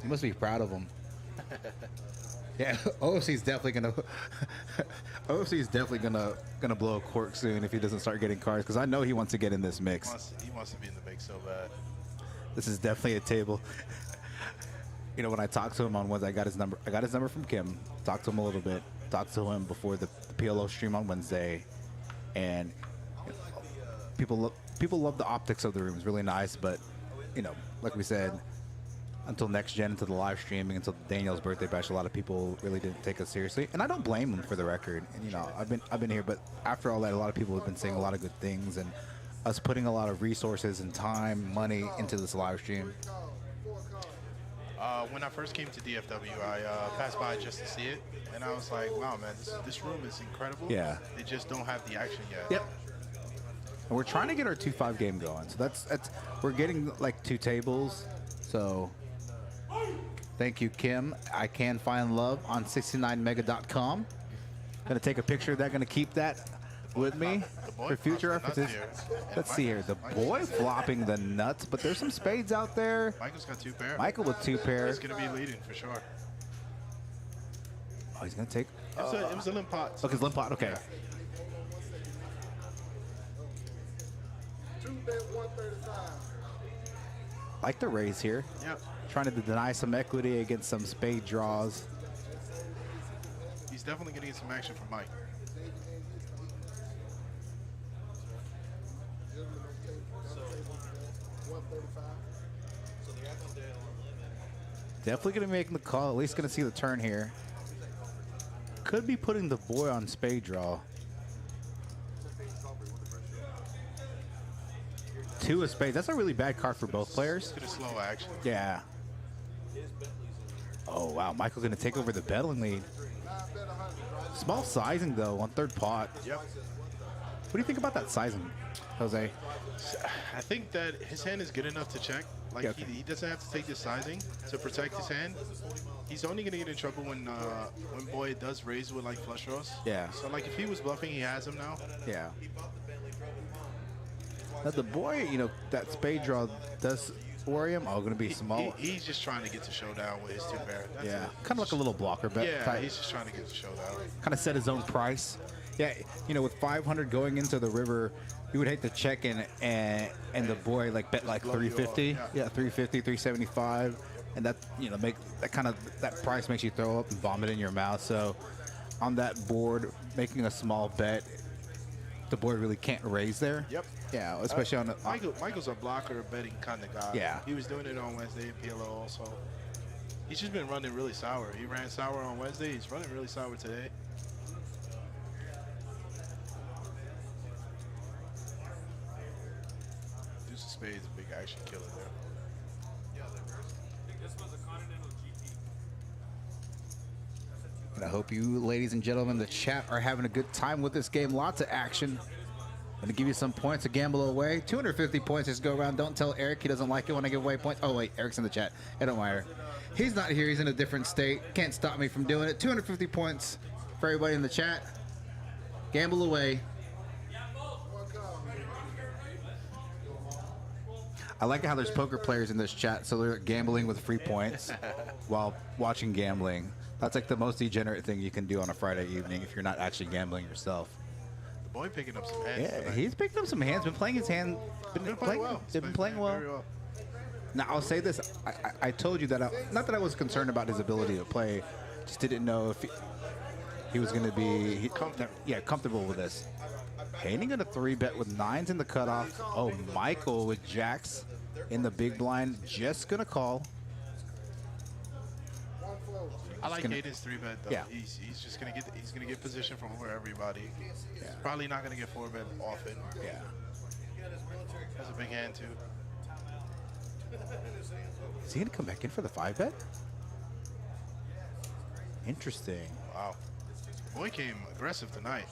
You must be proud of him. Yeah, OFC's definitely gonna gonna blow a cork soon if he doesn't start getting cards, because I know he wants to get in this mix. He wants to be in the mix so bad. This is definitely a table. When I talked to him on Wednesday, I got his number from Kim. Talked to him a little bit. Talked to him before the PLO stream on Wednesday, and people love the optics of the room. It's really nice, but like we said, until next gen, until the live streaming, until Daniel's birthday bash, a lot of people really didn't take us seriously, and I don't blame them, for the record. And I've been here, but after all that, a lot of people have been saying a lot of good things, and us putting a lot of resources and time, money into this live stream. Call. 4 call. When I first came to DFW, I passed by just to see it, and I was like, wow, man, this room is incredible. Yeah. They just don't have the action yet. Yep. And we're trying to get our 2-5 game going, so that's we're getting like 2 tables. So thank you, Kim. I can find love on 69mega.com. Gonna take a picture of that. Gonna keep that with me for future references. Let's see here. The boy flopping the nuts, but there's some spades out there. Michael's got 2 pair. Michael with 2 pairs. He's gonna be leading for sure. Oh, he's gonna take. It was a limp pot. Look, his limp pot. Okay. 2 bet 135. Like the raise here. Yep. Trying to deny some equity against some spade draws. He's definitely gonna get some action from Mike. Gentlemen, on table. 135. Definitely gonna be making the call. At least gonna see the turn here. Could be putting the boy on spade draw. 2 of spades. That's a really bad card for both players. To the slow action. Yeah. Oh wow, Michael's gonna take over the betting lead. 9 bet 100. Right? Small sizing though on 3rd pot. Yep. What do you think about that sizing, Jose? I think that his hand is good enough to check. Like, Yeah, okay. he doesn't have to take the sizing to protect his hand. He's only gonna get in trouble when Boy does raise with like flush draws. Yeah. So like if he was bluffing, he has him now. Yeah. Now the boy, you know, that spade draw does worry him. Oh, going to be small. He's just trying to get to showdown with his 2 pair. That's Yeah, it. kind of like a little blocker bet. Yeah, type. he's just trying to get to showdown. Kind of set his own price. Yeah, you know, with 500 going into the river, you would hate to check in and the boy like bet like Blow you off, 350. yeah. Yeah, 350, 375, and that, you know, make that kind of that price makes you throw up and vomit in your mouth. So on that board, making a small bet, the boy really can't raise there. Yep. Yeah, especially on the Michael's a blocker betting kind of guy. Yeah. He was doing it on Wednesday in PLO also. He's just been running really sour. He ran sour on Wednesday. He's running really sour today. Deuce of Spades, a big action killer there. This was a Continental GP. And I hope you, ladies and gentlemen, in the chat are having a good time with this game. Lots of action. I'm going to give you some points to gamble away. 250 points just go around. Don't tell Eric he doesn't like it when I give away points. Oh, wait, Eric's in the chat. It don't matter. He's not here. He's in a different state. Can't stop me from doing it. 250 points for everybody in the chat. Gamble away. I like how there's poker players in this chat, so they're gambling with free points while watching gambling. That's like the most degenerate thing you can do on a Friday evening if you're not actually gambling yourself. The boy picking up some hands. Yeah, tonight. he's picked up some hands. Been playing his hand. Been playing well. Been playing well. Very well. Now I'll say this: I told you that not that I was concerned about his ability to play, just didn't know if he was going to be comfortable with this. Hayden going to 3-bet with 9s in the cutoff. Oh, Michael with jacks in the big blind, just going to call. I like gonna- Hayden's 3-bet though. Yeah. He's just gonna get position from over everybody. He's probably not gonna get 4-bet often. Yeah. Has a big hand too. Is he going to come back in for the 5-bet? Interesting. Wow. Boy came aggressive tonight.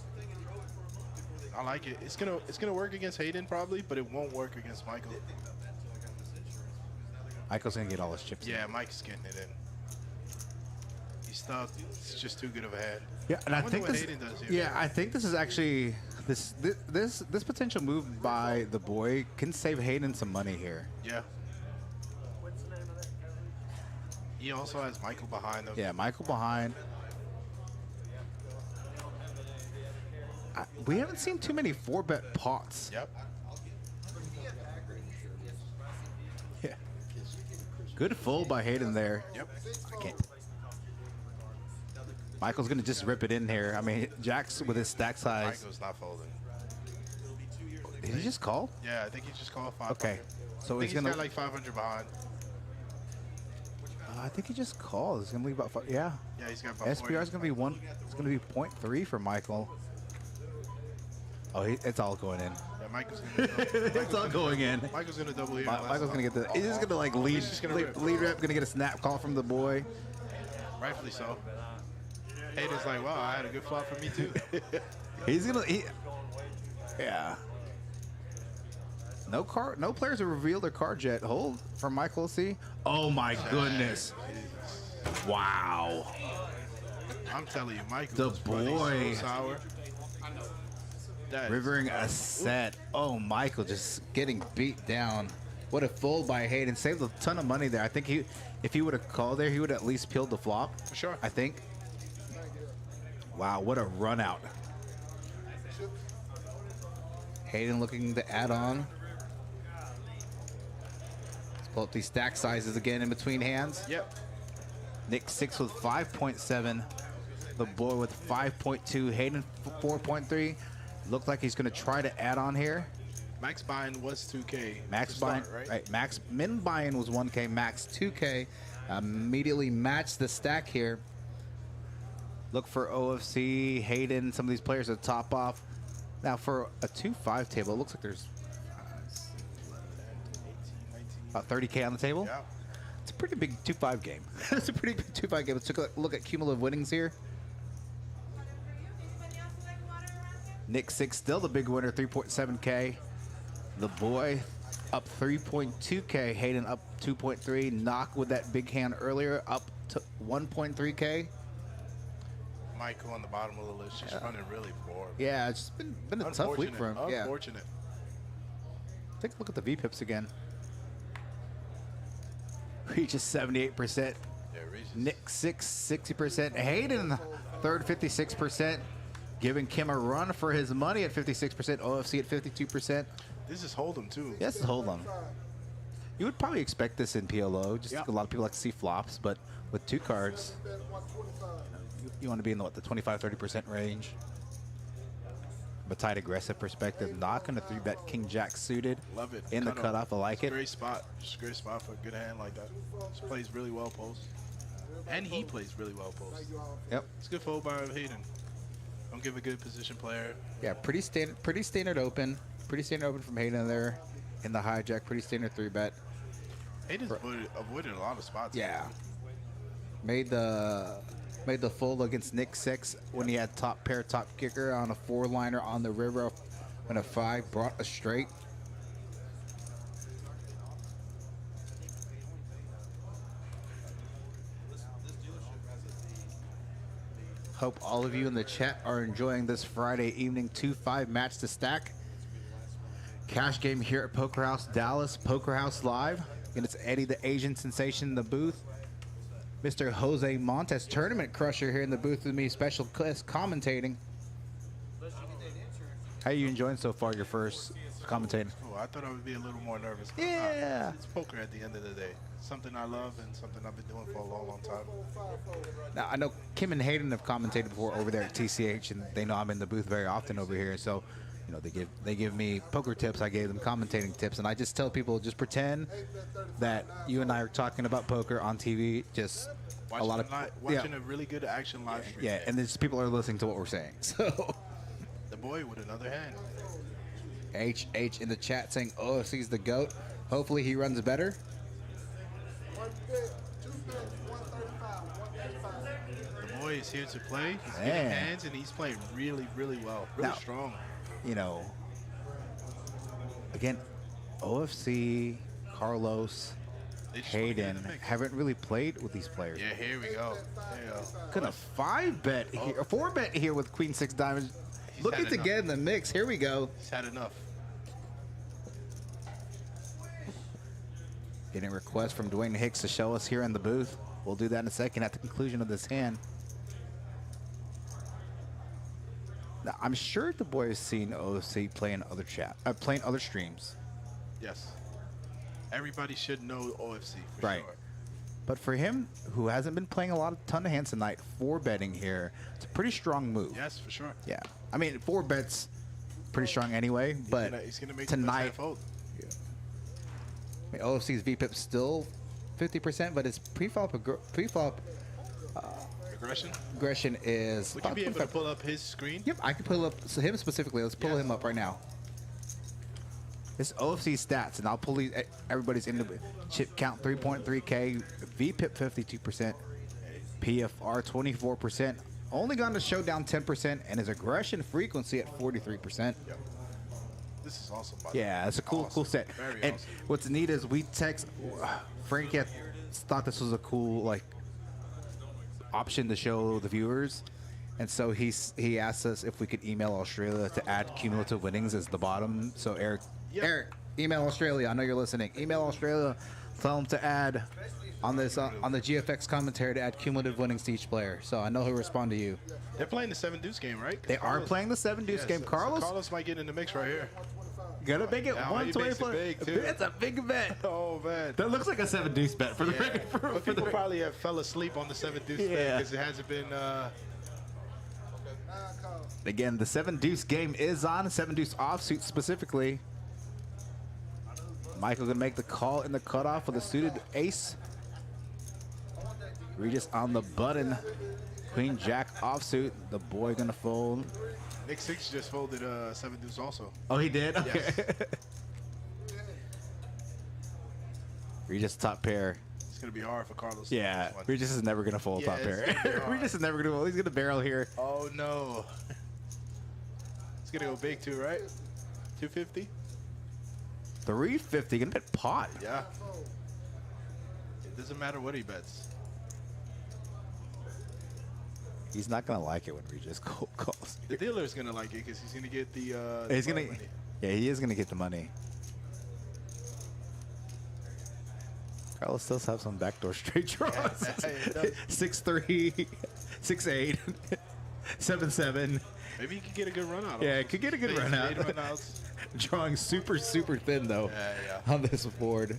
I like it. It's gonna work against Hayden probably, but it won't work against Michael. Michael's going to get all his chips in. Yeah, Mike's getting it in. He's stuck. It's just too good of a hand. Yeah, and I wonder think what this. Hayden does here. Yeah, I think this is actually this potential move by the boy can save Hayden some money here. Yeah. He also has Michael behind him. Yeah, Michael behind. We haven't seen too many 4-bet pots. Yep. Yeah. Good fold by Hayden there. Yep. I can't. Michael's gonna just rip it in here. I mean, Jack's with his stack size. Michael's not folding. Did he just call? Yeah, I think he just called 500. Okay. So I think he's gonna. got like 500 behind. I think he just called. He's gonna leave about 5. Yeah. Yeah, he's got about SPR is gonna be 1. It's gonna be 0.3 for Michael. Oh, it's all going in. Yeah, Michael's gonna It's all going in. Michael's gonna double here. Michael's gonna get the. He's just gonna like lead. He's just gonna rip. Lead rep. Gonna get a snap call from the boy. Rightfully so. Hayden's like, wow, I had a good flop for me too. He's gonna. Yeah. No players have revealed their card yet. Hold for Michael. See. Oh my goodness. Wow. I'm telling you, Michael. The was running boy. so sour. That is- Rivering a set. Oh, Michael just getting beat down. What a fold by Hayden. Saved a ton of money there. I think if he would have called there, he would at least peeled the flop. For sure. I think. Wow, what a run out. Hayden looking to add on. Let's pull up these stack sizes again in between hands. Yep. Nick 6 with 5.7. The boy with 5.2. Hayden 4.3. Looked like he's going to try to add on here. Max buy-in was 2K. Max to buy-in, start, right? Max min buy-in was 1K. Max 2K. Immediately matched the stack here. Look for OFC, Hayden, some of these players to top off. Now for a 2-5 table, it looks like there's about 30K on the table. Yeah. It's a pretty big 2-5 game. It's a pretty big 2-5 game. Let's take a look at cumulative winnings here. Nick 6 still the big winner, 3.7K. The boy up 3.2K. Hayden up 2.3. Knock with that big hand earlier up to 1.3K. Michael on the bottom of the list, just running really poor. Yeah, it's been a tough week for him. Yeah. Unfortunate. Take a look at the V-pips again. Regis 78%. Yeah, Regis. Nick 60%. Hayden third 56%. Giving Kim a run for his money at 56%. OFC at 52%. This is Holdem too. Yes, it's Holdem. You would probably expect this in PLO. Just a lot of people like to see flops, but with 2 cards, you want to be in the, what, the 25-30% range. From a tight aggressive perspective, not going to 3-bet King Jack suited. Love it. In the cutoff, I like it. Great spot. Just a great spot for a good hand like that. Just plays really well post. And he plays really well post. Yep. It's good fold by Hayden. Don't give a good position player. Yeah, pretty standard open. Pretty standard open from Hayden there in the hijack. Pretty standard 3-bet. Hayden's avoided a lot of spots. Yeah. Made the fold against Nick 6 when he had top pair, top kicker on a 4-liner on the river and a 5, brought a straight. Hope all of you in the chat are enjoying this Friday evening 2-5 match to stack. Cash game here at Poker House Dallas, Poker House Live. And it's Eddie the Asian sensation in the booth. Mr. Jose Montes, tournament crusher here in the booth with me, special guest commentating. How are you enjoying so far your first commentating? Oh, I thought I would be a little more nervous. Yeah. It's poker at the end of the day. Something I love and something I've been doing for a long, long time. Now, I know Kim and Hayden have commentated before over there at TCH, and they know I'm in the booth very often over here. So, you know, they give me poker tips. I gave them commentating tips, and I just tell people, just pretend that you and I are talking about poker on TV. Just Watching a really good action live stream. Yeah, and just people are listening to what we're saying. So the boy with another hand. HH in the chat saying OFC's the GOAT. Hopefully he runs better. The boy is here to play. He's getting hands, and he's playing really, really well. Really strong. You know, again, OFC, Carlos, Hayden haven't really played with these players. Yeah, here we go. There you go. Gonna 5-bet here, 4-bet here with Queen 6 diamonds. Looking to get in the mix. Here we go. He's had enough. Getting a request from Dwayne Hicks to show us here in the booth. We'll do that in a second at the conclusion of this hand. Now, I'm sure the boy has seen OFC playing playing other streams. Yes. Everybody should know OFC for right. sure. But for him, who hasn't been playing a ton of hands tonight, 4-betting here, it's a pretty strong move. Yes, for sure. Yeah. I mean, 4 bets pretty strong anyway, but he's gonna make tonight, the fold. Yeah. I mean, OFC's VPIP still 50%, but his pre-flop aggression is. Would you be able to pull up his screen? Yep, I can pull up him specifically. Let's pull him up right now. This OFC stats, and I'll pull these, everybody's in the chip count 3.3K, VPIP 52%, PFR 24%, only gone to showdown 10%, and his aggression frequency at 43%. Yep. This is awesome. Yeah, it's a cool set. Very and awesome. what's neat is we text Frankie thought this was a cool option to show the viewers, and so he asked us if we could email Australia to add cumulative winnings as the bottom. So Eric, email Australia. I know you're listening. Email Australia. Tell them to add on this on the GFX commentary to add cumulative winnings to each player. So I know he'll respond to you. They're playing the 7 deuce game, right? They are playing the 7 deuce game. Carlos. So Carlos might get in the mix right here. Gonna make it 124. Big too. It's a big bet. Oh man, that looks like a 7 deuce bet for the record. But people probably have fell asleep on the 7 deuce bet because it hasn't been. Again, the 7 deuce game is on. 7 deuce offsuit specifically. Michael gonna make the call in the cutoff with a suited ace. Regis on the button. Queen Jack offsuit. The boy gonna fold. Nick 6 just folded 7 deuce also. Oh, he did? Okay. Yes. Regis top pair. It's going to be hard for Carlos. Yeah, Regis is never going to fold top pair. Regis is never going to fold. He's going to barrel here. Oh, no. It's going to go big too, right? 250? 350. Going to bet pot. Yeah. It doesn't matter what he bets. He's not gonna like it when Regis calls. The dealer's gonna like it because he's gonna get the. He's gonna, yeah, he is gonna get the money. Carlos does have some backdoor straight draws. It does. 6-3, 6-8, 7-7. Maybe he could get a good run out. Yeah, it could get a good run out. 8 runouts. Drawing super thin though Yeah. on this board.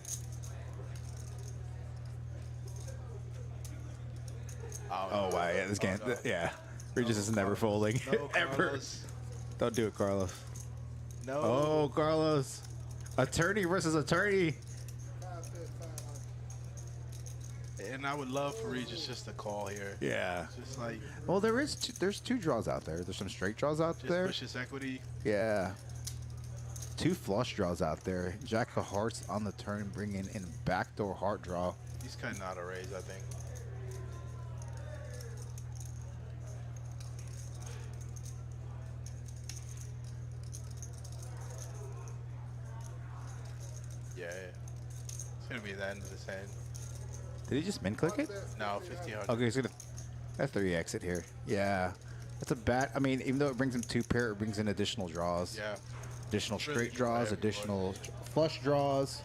Oh wow, yeah, this game, no. yeah. Regis is never folding No, ever. Carlos. Don't do it, Carlos. No. Oh, Carlos, attorney versus attorney. 5 bet 500. And I would love for Regis just to call here. Yeah. Just like, Well, there's two draws out there. There's some straight draws out just there. push his equity. Yeah. 2 flush draws out there. Jack of hearts on the turn, bringing in backdoor heart draw. He's cutting out a raise, I think. Yeah. It's going to be the end of this hand. Did he just min click it? No, 1500. Okay, he's gonna. That's 3 exit here. Yeah. That's a bad. I mean, even though it brings in 2 pair, it brings in additional draws. Yeah. Additional Really straight good draws, for everybody. additional flush draws.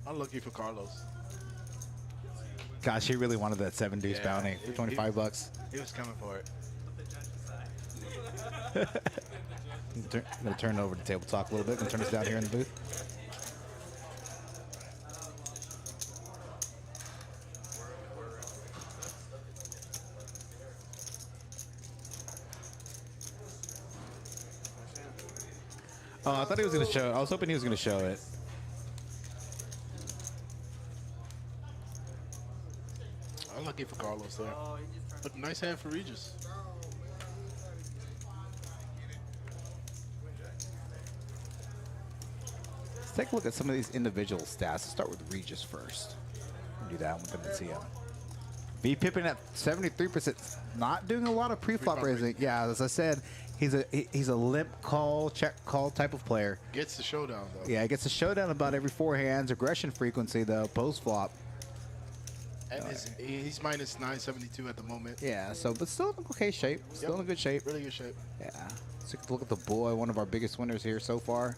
Unlucky for Carlos. Gosh, he really wanted that 7 deuce Yeah, bounty for he- 25 bucks. He was coming for it. I'm gonna turn over to table talk a little bit. Gonna turn this down here in the booth. Oh, I thought he was gonna show. I was hoping he was gonna show it. Unlucky for Carlos there. But nice hand for Regis. Let's take a look at some of these individual stats. Let's start with Regis first. We'll do that one. Good to see him. V Pippin at 73%. Not doing a lot of pre-flop Pre-flop raising. Yeah, as I said, he's a limp call, check call type of player. Gets the showdown, though. Yeah, he gets a showdown about every 4 hands. Aggression frequency, though, post-flop. And he's minus 972 at the moment. Yeah, so, but still in okay shape. Still Yep. in good shape. Really good shape. Yeah. Let's take a look at the boy, one of our biggest winners here so far.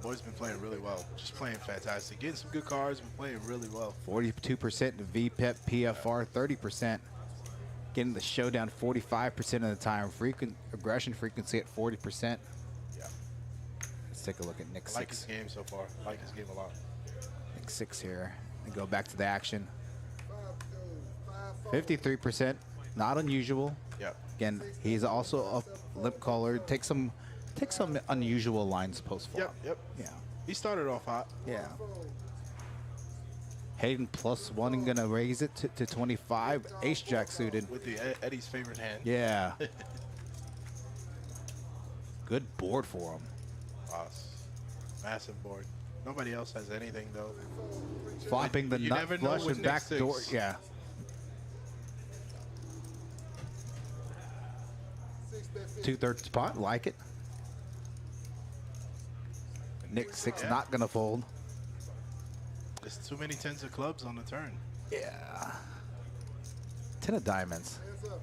Boy's been playing really well. Just playing fantastic. Getting some good cards. Been playing really well. 42% VPEP, PFR, 30%. Getting the showdown 45% of the time. Aggression frequency at 40%. Yeah. Let's take a look at Nick I like his 6. game so far. I like his game a lot. Nick 6 here. And go back to the action. 5 53%. Not unusual. Yeah. Again, he's also a lip caller. Take some unusual lines post flop. Yep. Yeah. He started off hot. Yeah. Hayden +1 and gonna raise it to 25. Ace Jack suited. With the Eddie's favorite hand. Yeah. Good board for him. Boss. Massive board. Nobody else has anything, though. Flopping the You nut never know flush with and back Nick door. 6. Yeah. 6 bet 50. 2/3 pot. Like it. Nick 6 Yeah. not gonna fold. There's too many 10s of clubs on the turn. Yeah. 10 of diamonds. Hands up.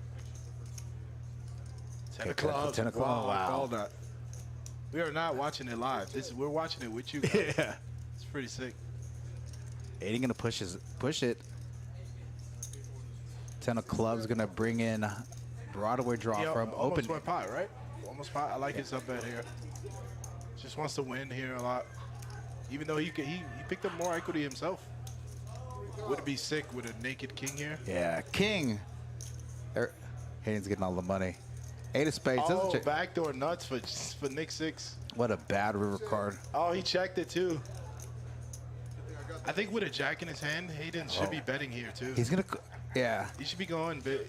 10 Okay, of clubs. 10 of clubs. Wow. Call that. We are not watching it live. We're watching it with you guys. Yeah. It's pretty sick. Aiden gonna push it. 10 of clubs gonna bring in Broadway draw Yeah, from almost open. went pot, right? Almost pot. I like his up bet here. Just wants to win here a lot. Even though he picked up more equity himself. Would it be sick with a naked king here? Yeah, king. Hayden's getting all the money. 8 of spades. Doesn't Oh, check. backdoor nuts for Nick 6. What a bad river card. Oh, he checked it too. I think with a jack in his hand, Hayden should be betting here too. He's gonna. Yeah. He should be going big.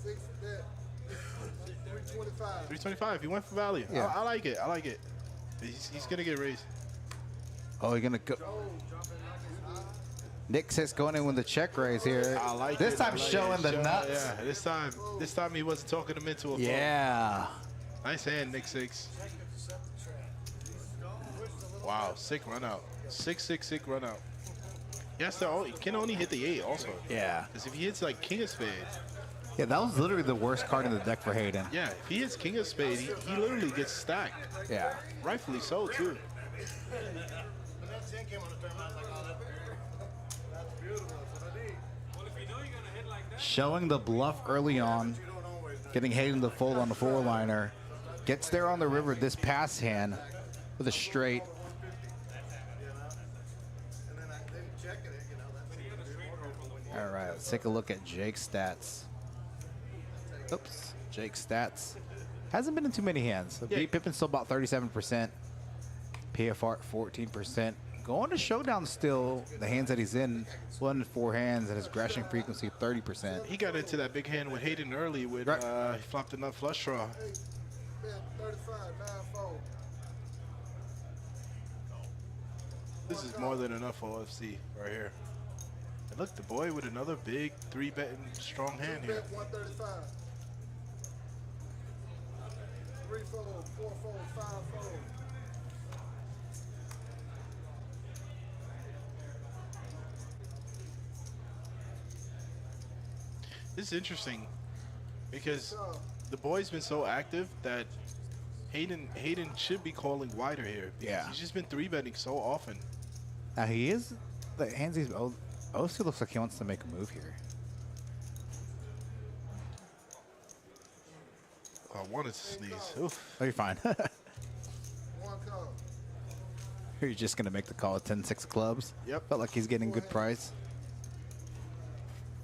6 bet 325. 325. He went for value. Yeah. I like it. I like it. He's gonna get raised. Oh, you're gonna go. Nick 6 going in with the check raise here. I like this it. time I like showing it. the nuts. Yeah, this time he wasn't talking him into a fold. Yeah. Nice hand, Nick 6. Wow, sick run out. 6-6-6 run out. Yes, he can only hit the 8 also. Yeah. Because if he hits like king of spade, Yeah, that was literally the worst card in the deck for Hayden. yeah, if he hits king of spade, he literally gets stacked. Yeah. Rightfully so too. When that 10 came on the tournament, I was like, oh, that's beautiful. That's what I need. Well, if you know you're gonna hit like that, Showing the bluff early on, You don't always know. getting Hayden to fold on the four-liner. Gets there on the river this pass hand with a straight. You know? And then I didn't check it, you know. That's All right, let's take a look at Jake's stats. Oops, Jake's stats. Hasn't been in too many hands. So Yeah. Pippin's still about 37%. PFR at 14%. Going to showdown still. The hands that he's in, 1 in 4 hands, and his grashing frequency 30%. He got into that big hand with Hayden early with Right. he flopped a nut flush draw. 35, 9-4. This is more than enough for OFC right here. And look, the boy with another big 3-betting strong hand here. Bet 135. 3-fold, 4-fold, 5-fold. This is interesting because the boy's been so active that Hayden should be calling wider here. Because Yeah. he's just been 3-betting so often. Now he is, the hands he's, OC looks like he wants to make a move here. Oh, I wanted to sneeze. Oof. Oh, you're fine. One call. You're just going to make the call at 10-6 clubs. Yep. Felt like he's getting good price.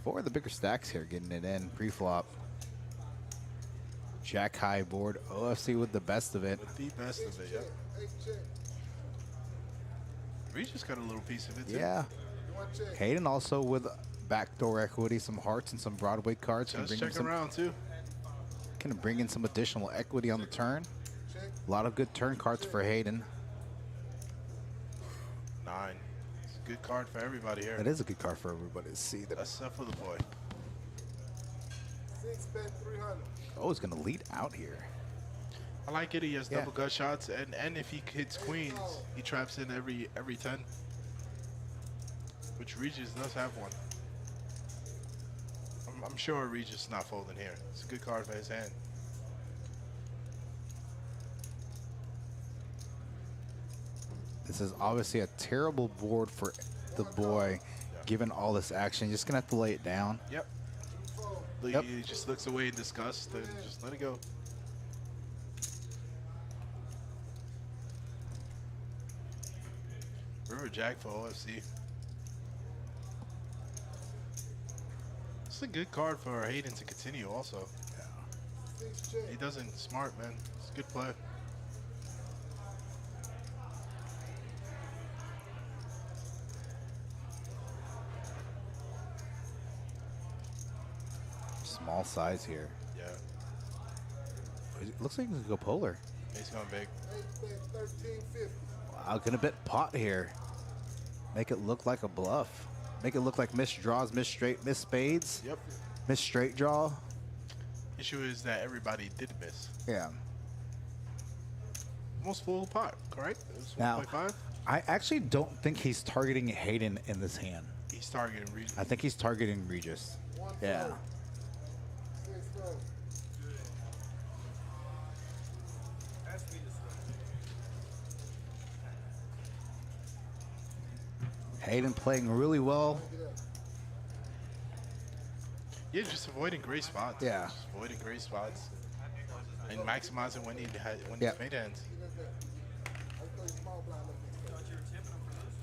4 of the bigger stacks here getting it in pre-flop. Jack high board. OFC with the best of it. The best of it, yep. 8 check. Regis got a little piece of it too. Yeah. 1 check. Hayden also with backdoor equity, some hearts and some Broadway cards. Just checking around too. Can bring in some additional equity on the turn. Check. A lot of good turn cards for Hayden. 9. It's a good card for everybody here. That is a good card for everybody to see. That That's up for the boy. 6 bet 300. oh, he's going to lead out here. I like it. He has Yeah. double gut shots, and if he hits queens, he traps in every 10. Which Regis does have one. I'm sure Regis is not folding here. It's a good card for his hand. This is obviously a terrible board for the boy, given all this action. Just going to have to lay it down. Yep. 2-4. Look, Yep. he just looks away in disgust and just let it go. River Jack for OFC. It's a good card for Hayden to continue also. 6 check. He doesn't smart, man. It's a good play. Small size here. Yeah. It looks like he can go polar. He's going big. 8 bet 1350. Wow, going to bet pot here. Make it look like a bluff. Make it look like missed draws, missed straight, missed spades, Yep. missed straight draw. Issue is that everybody did miss. Yeah. Almost full pot, correct? It was Now- 1.5. I actually don't think he's targeting Hayden in this hand. He's targeting Regis. I think he's targeting Regis. 1 Yeah. 6 4. that's me this way. Hayden playing really well. Get up. Yeah, just avoiding gray spots. Yeah. Just avoiding gray spots. And maximizing when he's Yeah. made hands. Get up there. I throw you small blind up there. Thought you were tipping him for this.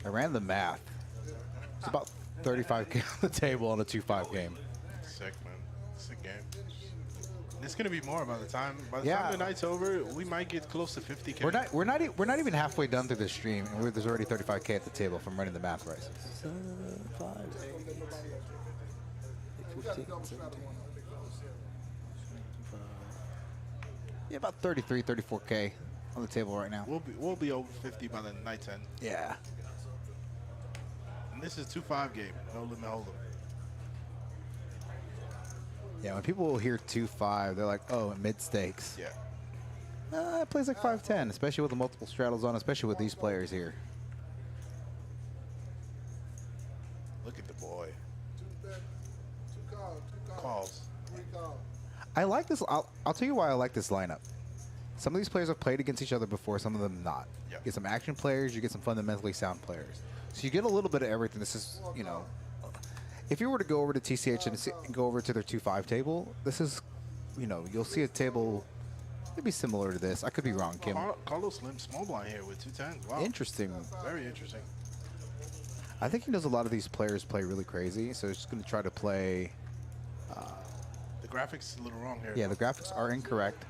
I ran the math. It's about 35K on the table on a 2-5 game. Sick, man. Sick game. And it's gonna be more by the time Yeah. the night's over. We might get close to 50K. We're not even halfway done through the stream, and there's already 35K at the table from running the math right. 15, 17. Yeah, about 33, 34K on the table right now. We'll be over 50 by the night's end. Yeah. And this is 2-5 game. No limit hold'em. Yeah, when people hear 2-5, they're like, oh, mid stakes. Yeah. It plays like 5-10, especially with the multiple straddles on, especially with these players here. Look at the boy. 2 bet I like this. I'll tell you why I like this lineup. Some of these players have played against each other before, some of them not. Yep. You get some action players, you get some fundamentally sound players. So you get a little bit of everything. This is, you know, if you were to go over to TCH and go over to their 2-5 table, this is, you know, you'll see a table maybe similar to this. I could be wrong, Kim. Carlos Slim small blind here with 210s. Wow. Interesting. Very interesting. I think he knows a lot of these players play really crazy, so he's just going to try to play. The graphics is a little wrong here. Yeah, the graphics are incorrect.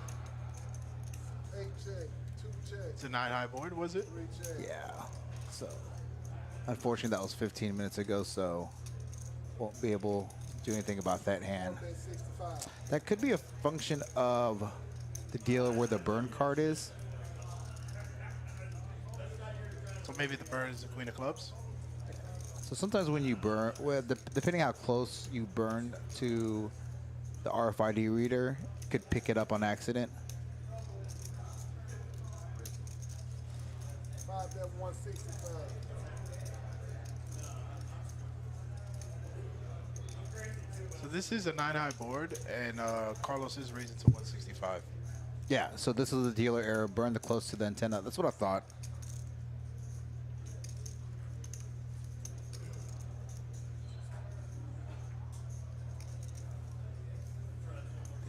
8 check, 2 check, It's a 9 high board, was it? 3 check. Yeah. So, unfortunately, that was 15 minutes ago, so won't be able to do anything about that hand. Cortez 65. That could be a function of the dealer where the burn card is. So maybe the burn is the queen of clubs. So sometimes when you burn, well, depending how close you burn to the RFID reader, you could pick it up on accident. 5 bet 165. So this is a 9 high board, and Carlos is raising to 165. Yeah, so this is the dealer error. Burn the close to the antenna. That's what I thought.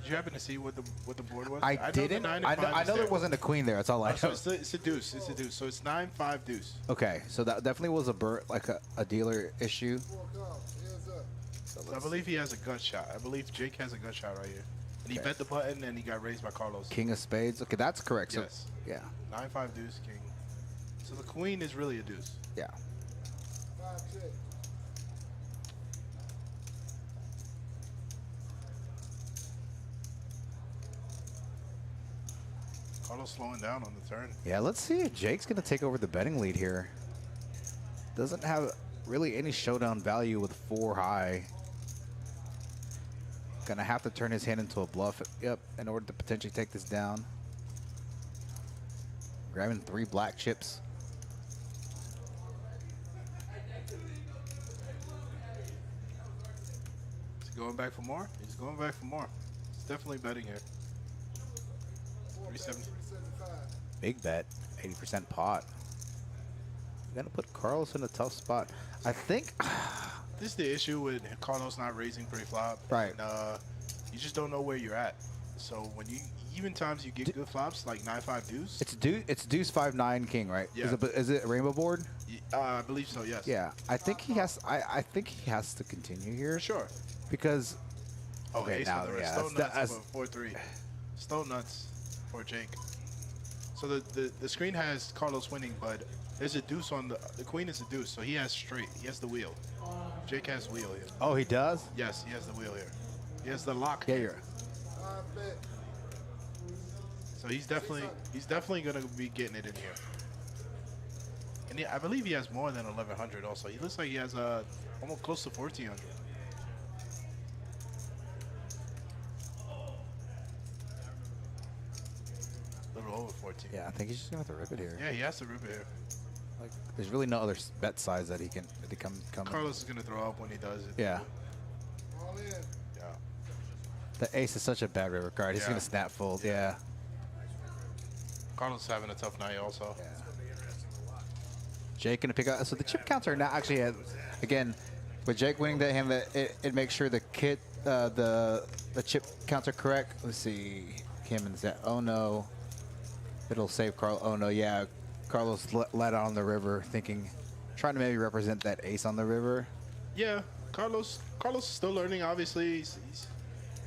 Did you happen to see what the board was? I know the didn't. 9 and I 5 is know there there. wasn't a queen there. That's all I Oh, so know. it's a deuce. It's a deuce. So it's 9-5 deuce. Okay, so that definitely was a like a dealer issue. 4 call. Hands up. So I believe he has a gut shot. I believe Jake has a gut shot right here. And he Okay. bet the button, and he got raised by Carlos. King of spades. Okay, that's correct. So, Yes. yeah, 9-5 deuce, king. So the queen is really a deuce. yeah. 5 check. Carlos slowing down on the turn. Yeah, let's see if Jake's going to take over the betting lead here. Doesn't have really any showdown value with 4 high. Gonna have to turn his hand into a bluff, yep, in order to potentially take this down. Grabbing 3 black chips. Is he going back for more? He's going back for more. He's definitely betting here. 4 bet 370. 375. Big bet, 80% pot. Gonna put Carlos in a tough spot. I think, This is the issue with Carlos not raising pre-flop. Right. And, you just don't know where you're at. So when you, even times you get good flops like 9-5 deuce. it's deuce 5-9 king, right? Yeah. Is it a rainbow board? I believe so. Yes. Yeah, I think he has. I think he has to continue here For sure. because Oh, Okay, ace now, for the rest. yeah, Stone that's- nuts for 4-3. Stone nuts for Jake. So the screen has Carlos winning, but there's a deuce on the queen is a deuce, so he has straight. He has the wheel. Jake has wheel here. oh, he does. Yes, he has the wheel here. He has the lock. Yeah, you're. 5 bet. So he's definitely gonna be getting it in here. And I believe he has more than 1100 also. He looks like he has almost close to 1400. A little over 14. Yeah, I think he's just gonna have to rip it here. Yeah, he has to rip it here. Like, there's really no other bet size that he can come. Carlos is gonna throw up when he does it. Yeah, All in. Yeah. the ace is such a bad river card. He's Yeah. gonna snap fold. Yeah. Carlos is having a tough night also. Yeah. Jake gonna pick up. So the chip counts are not actually again, with Jake winning that hand, that it makes sure the the chip counts are correct. Let's see, Kim and Zach. Oh no, it'll save Carl. Oh no, yeah, Carlos let on the river, trying to maybe represent that ace on the river. Yeah, Carlos is still learning. Obviously, he's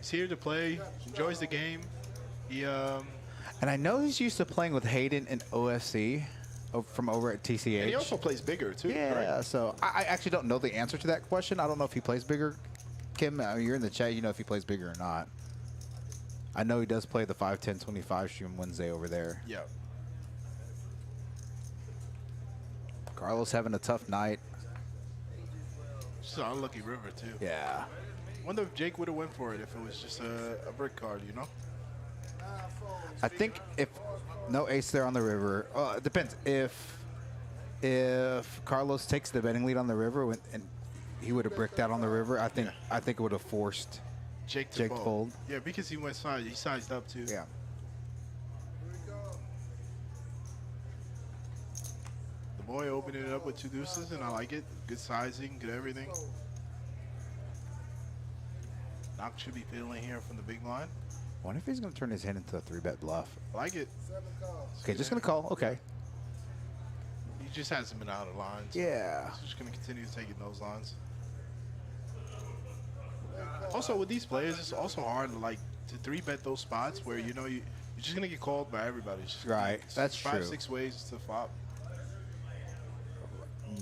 here to play. Enjoys the game. He And I know he's used to playing with Hayden in OFC from over at TCH. and he also plays bigger too. Yeah, Right? so I actually don't know the answer to that question. I don't know if he plays bigger. Kim, you're in the chat. You know if he plays bigger or not. I know he does play the 5-10-25 stream Wednesday over there. Yeah. Carlos having a tough night. Just an unlucky river too. Yeah. Wonder if Jake would have went for it if it was just a brick card, you know? 9 folds. I think if no ace there on the river, it depends. If Carlos takes the betting lead on the river and he would have bricked out on the river, I think it would have forced Jake to Jake fold. fold. Yeah, because he went size. He sized up too. Yeah. Here we go. The boy opening it up with 2 deuces, and I like it. Good sizing, good everything. Knock should be fiddling here from the big blind. Wonder if he's gonna turn his hand into a 3-bet bluff. I like it. 7 calls. Okay, just gonna call. Okay. He just hasn't been out of lines. Yeah. He's just going to continue taking those lines. Also, with these players, it's also hard to 3-bet those spots where, you're just going to get called by everybody. It's just Right, that's 5, true. 6 ways to flop.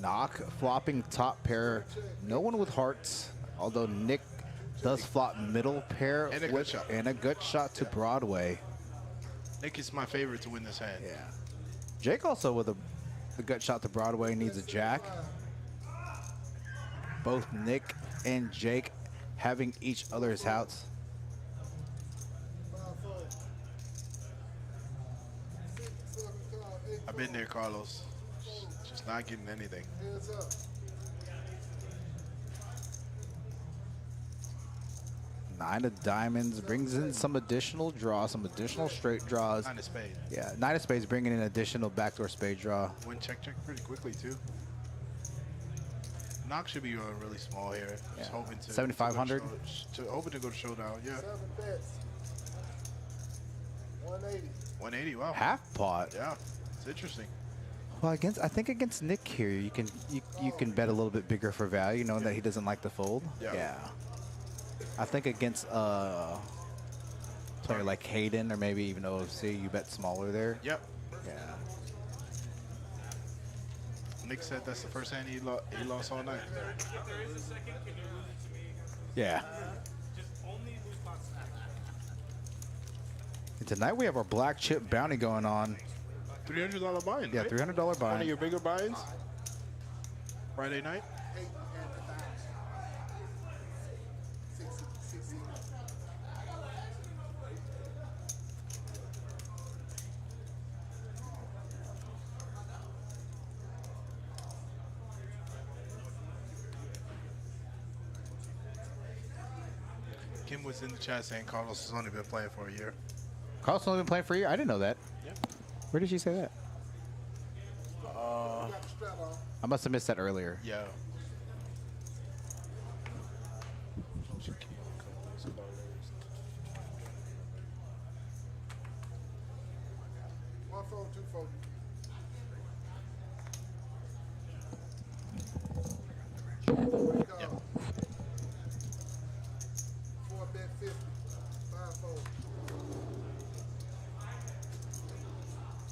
Knock flopping top pair. No one with hearts. Although Nick does flop middle pair And a good shot. and a good shot to Broadway. Nick is my favorite to win this hand. Yeah. Jake also with a gut shot to Broadway needs a jack. Both Nick and Jake having each other's outs. 5, 4. 6, 7 calls. 8, I've been there, Carlos. Just not getting anything. Heads up. 9 of diamonds brings in some additional draws, some additional straight draws. 9 of spade. Yeah, 9 of spades bringing in additional backdoor spade draw. Win check pretty quickly, too. Knock should be going really small here. Just Yeah. hoping to 7,500? hoping to go to showdown. Yeah. 7 bets. 180. 180. Wow. Half pot. Yeah. It's interesting. Well, I think against Nick here, you can bet a little bit bigger for value, knowing that he doesn't like to fold. Yeah. I think against a player like Hayden or maybe even OFC, you bet smaller there. Yep. Yeah. Nick said that's the first hand he lost all night. If there is a second, can you lose it to me? Yeah. Just only lose spots. And tonight we have our black chip bounty going on. $300 buy-in. Yeah, right? $300 One of buy-in. your bigger buy-ins. Friday night. 8 and 1,000. 6. Kim was in the chat saying Carlos has only been playing for a year. Carl's only been playing for a year? I didn't know that. Yep. Where did she say that? Got the strap on. I must have missed that earlier. Yeah. One fold, 2 fold. Yep. 4 bet 50. 5 fold.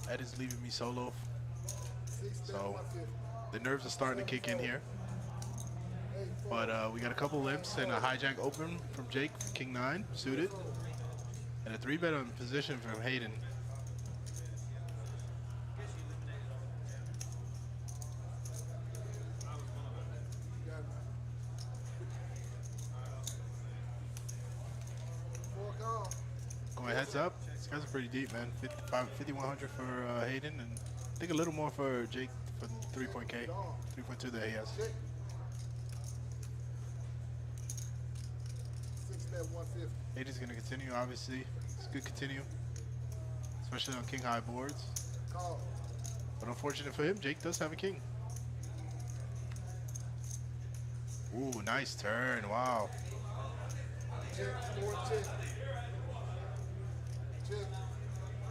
Ed is leaving me solo. 6 bet So, 150. The nerves are starting to kick in here. 8 fold. But we got a couple limps and a hijack open from Jake, King 9, suited. And a 3-bet on position from Hayden. Got it. 4 call. Going heads up. These guys are pretty deep, man. 5,100 for Hayden, and I think a little more for Jake for 3.K, 3.2 that he has. Check. 6 bet 150. Hayden's gonna continue, obviously. It's good continue, especially on king high boards. Call. But unfortunate for him, Jake does have a king. Ooh, nice turn. Wow. Check. 4 check. Check.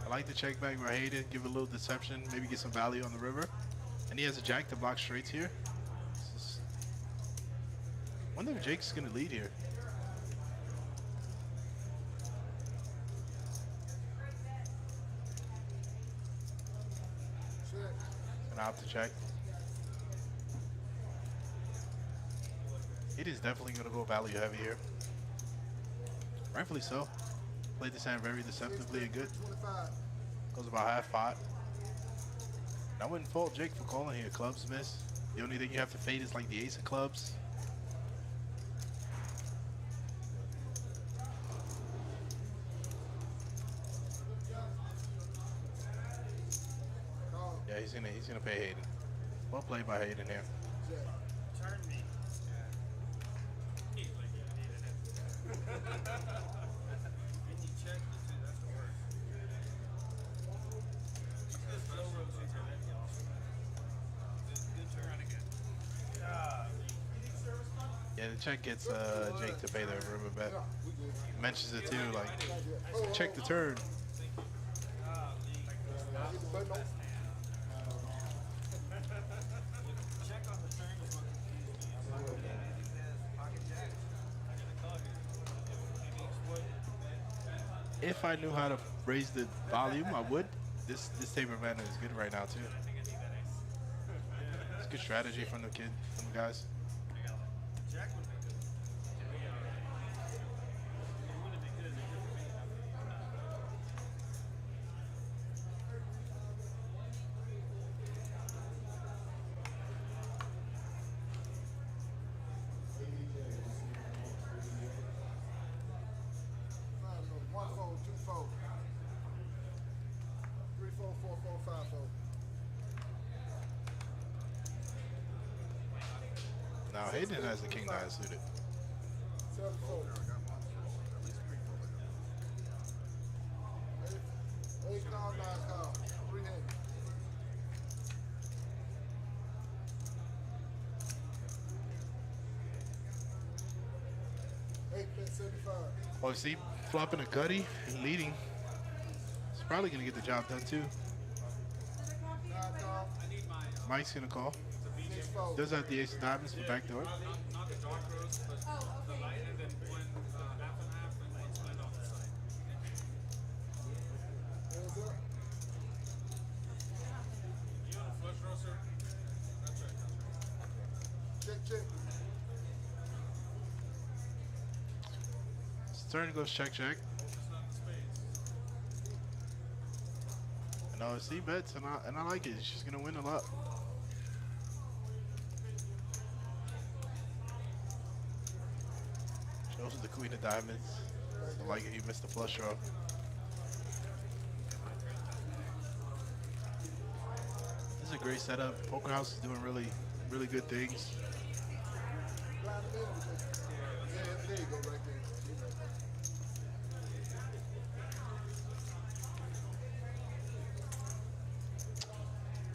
I like the check back by Hayden, give a little deception, maybe get some value on the river. And he has a jack to block straights here. Wonder if Jake's gonna lead here. Check. Gonna opt to check. It is definitely gonna go value heavy here. Rightfully so. Played this hand very deceptively and good. 25. Goes about half pot. And I wouldn't fault Jake for calling here. Clubs miss. The only thing you have to fade is like the ace of clubs. Call. Yeah, he's gonna pay Hayden. Well played by Hayden here. Check. Turn me. He's like, you needed it. Check gets Jake to pay the river bet. Mentions it too, like check the turn. If I knew how to raise the volume, I would. This table banner is good right now too. It's good strategy from the guys. Now Hayden has the king nine suited. Oh, see, flopping a gutty and leading. He's probably gonna get the job done too. Mike's gonna call. Does have the ace of diamonds for backdoor. Not the dark rose, but the light, and then one half and half, and one split off the side. You on a flush draw, sir? That's right. Check, check. Turn goes check. Focus on the spades. And see bets, and I like it. She's gonna win a lot. Shows the queen of diamonds. I like it. He missed the flush draw. This is a great setup. Poker House is doing really good things. There you go, right there.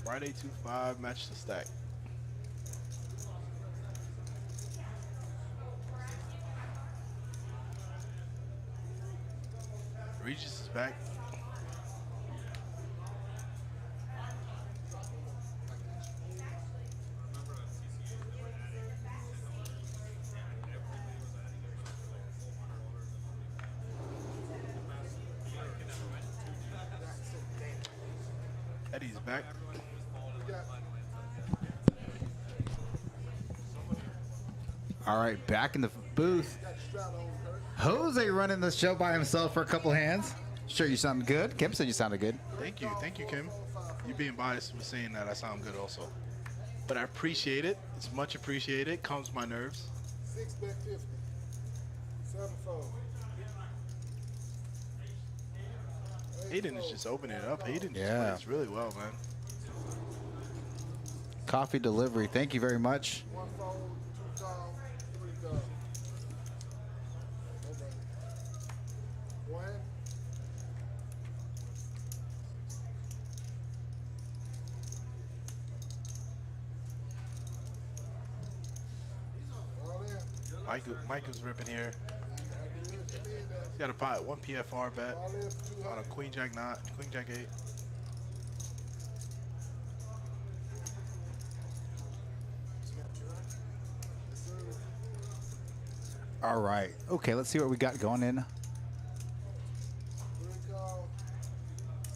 Friday 2-5, match the stack. Regis is back. Eddie's back. All right, back in the booth. Jose running the show by himself for a couple hands. Sure, you sound good. Kim said you sounded good. Thank you, Kim. You being biased with saying that I sound good also, but I appreciate it. It's much appreciated. Calms my nerves. 6 bet 50. 7-4. Hayden is just opening it up. Hayden just Yeah. plays really well, man. Coffee delivery. Thank you very much. 1 fold, 2 call, 3 dub. Okay. 1. All in. Mike was ripping here. He's got a pot, 1 PFR bet All in, 200. on a Queen Jack 9, Queen Jack 8. All right. Okay, let's see what we got going in. 3 call,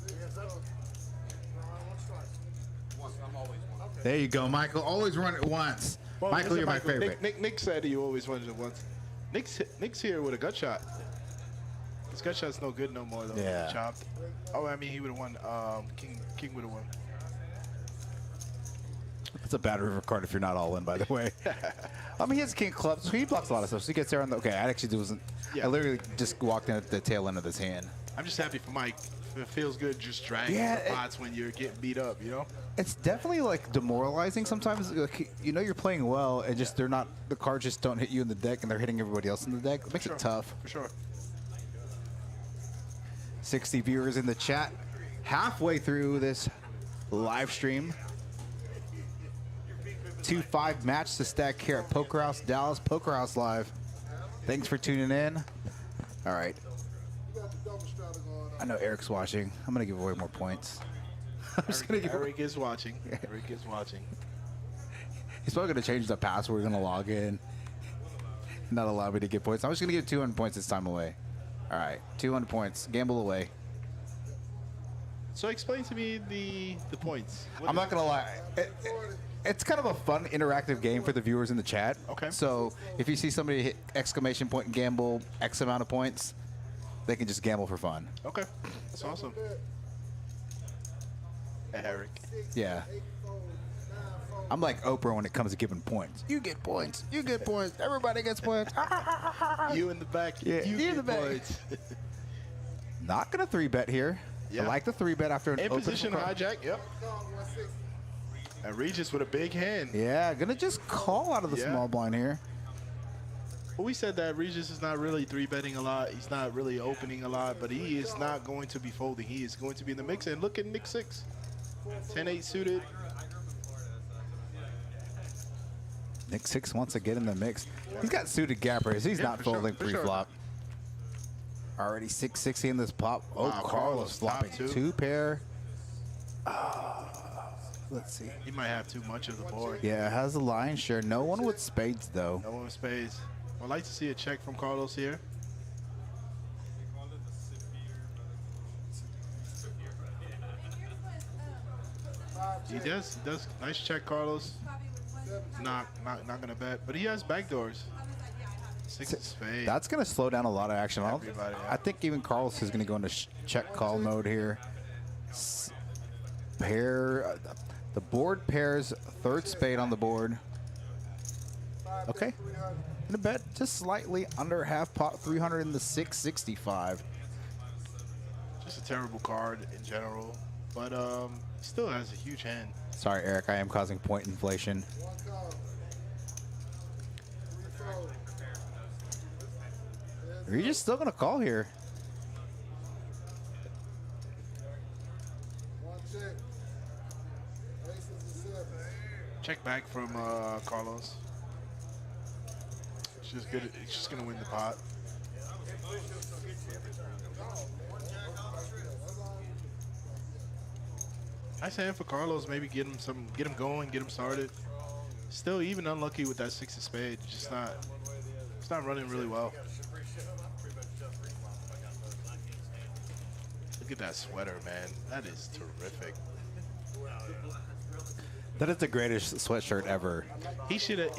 6 dub. There you go, Michael. Always run it once. Well, Michael, listen, you're my favorite. Nick said he always wanted it once. Nick's here with a gut shot. His gut shot's no good no more though. Yeah. Chopped. Oh, I mean he would have won. King would have won. It's a bad river card if you're not all in, by the way. I mean, he has king clubs, so he blocks a lot of stuff. So he gets there on the. Okay, I actually wasn't. Yeah. I literally just walked in at the tail end of his hand. I'm just happy for Mike. It feels good just dragging Yeah, the pots when you're getting beat up, you know? It's definitely like demoralizing sometimes. Like, you know you're playing well, and just they're not. The cards just don't hit you in the deck, and they're hitting everybody else in the deck. It makes it tough. For sure. 60 viewers in the chat, halfway through this live stream. 825 match to stack here at Poker House Dallas, Poker House Live. Thanks for tuning in. All right. You got the double straddle going I on. know Eric's watching. I'm going to give away more points. I'm just going to give Eric is watching. Eric is watching. He's probably going to change the password. We're going to log in. Not allow me to get points. I'm just going to give 200 points this time away. All right. 200 points. Gamble away. So explain to me the points. I'm not going to lie. It's kind of a fun, interactive game for the viewers in the chat. Okay. So if you see somebody hit exclamation point and gamble X amount of points, they can just gamble for fun. Okay, that's awesome. Eric. Yeah. I'm like Oprah when it comes to giving points. You get points. You get points. Everybody gets points. You in the back. Yeah, you you in get the back. points. Not going to 3-bet here. Yeah. I like the 3-bet after an In open position call. hijack. Yep. And Regis with a big hand. Yeah, going to just call out of the Yeah. small blind here. Well, we said that Regis is not really 3-betting a lot. He's not really opening a lot, but he is not going to be folding. He is going to be in the mix. And look at Nick 6. 10-8 suited. Nick 6 wants to get in the mix. He's got suited gappers. He's Yeah, not for sure, folding for sure. pre-flop. Already 660 in this pop. Oh, Wow, Carlos Carlos flopping top two. 2 pair. Let's see. He might have too much of the board. Yeah, has the lion's share. No one with spades, though. No one with spades. I'd like to see a check from Carlos here. He does. Nice check, Carlos. Not gonna bet, but he has backdoors. 6 of spades. That's going to slow down a lot of action. Everybody, yeah. I think even Carlos is going to go into check call mode here. Pair. The board pairs. Third spade on the board. Okay. Gonna bet just slightly under half pot. 300 in the 665. Just a terrible card in general, but still has a huge hand. Sorry, Eric. I am causing point inflation. One call. 3 fold. Are you just still gonna call here? One check. Aces and sevens. Check back from Carlos. It's just good. It's just gonna win the pot. Nice hand for Carlos. Maybe get him going, get him started. Still even unlucky with that 6 of spades. Just not. It's not running really well. Look at that sweater, man. That is terrific. That is the greatest sweatshirt ever. He should have.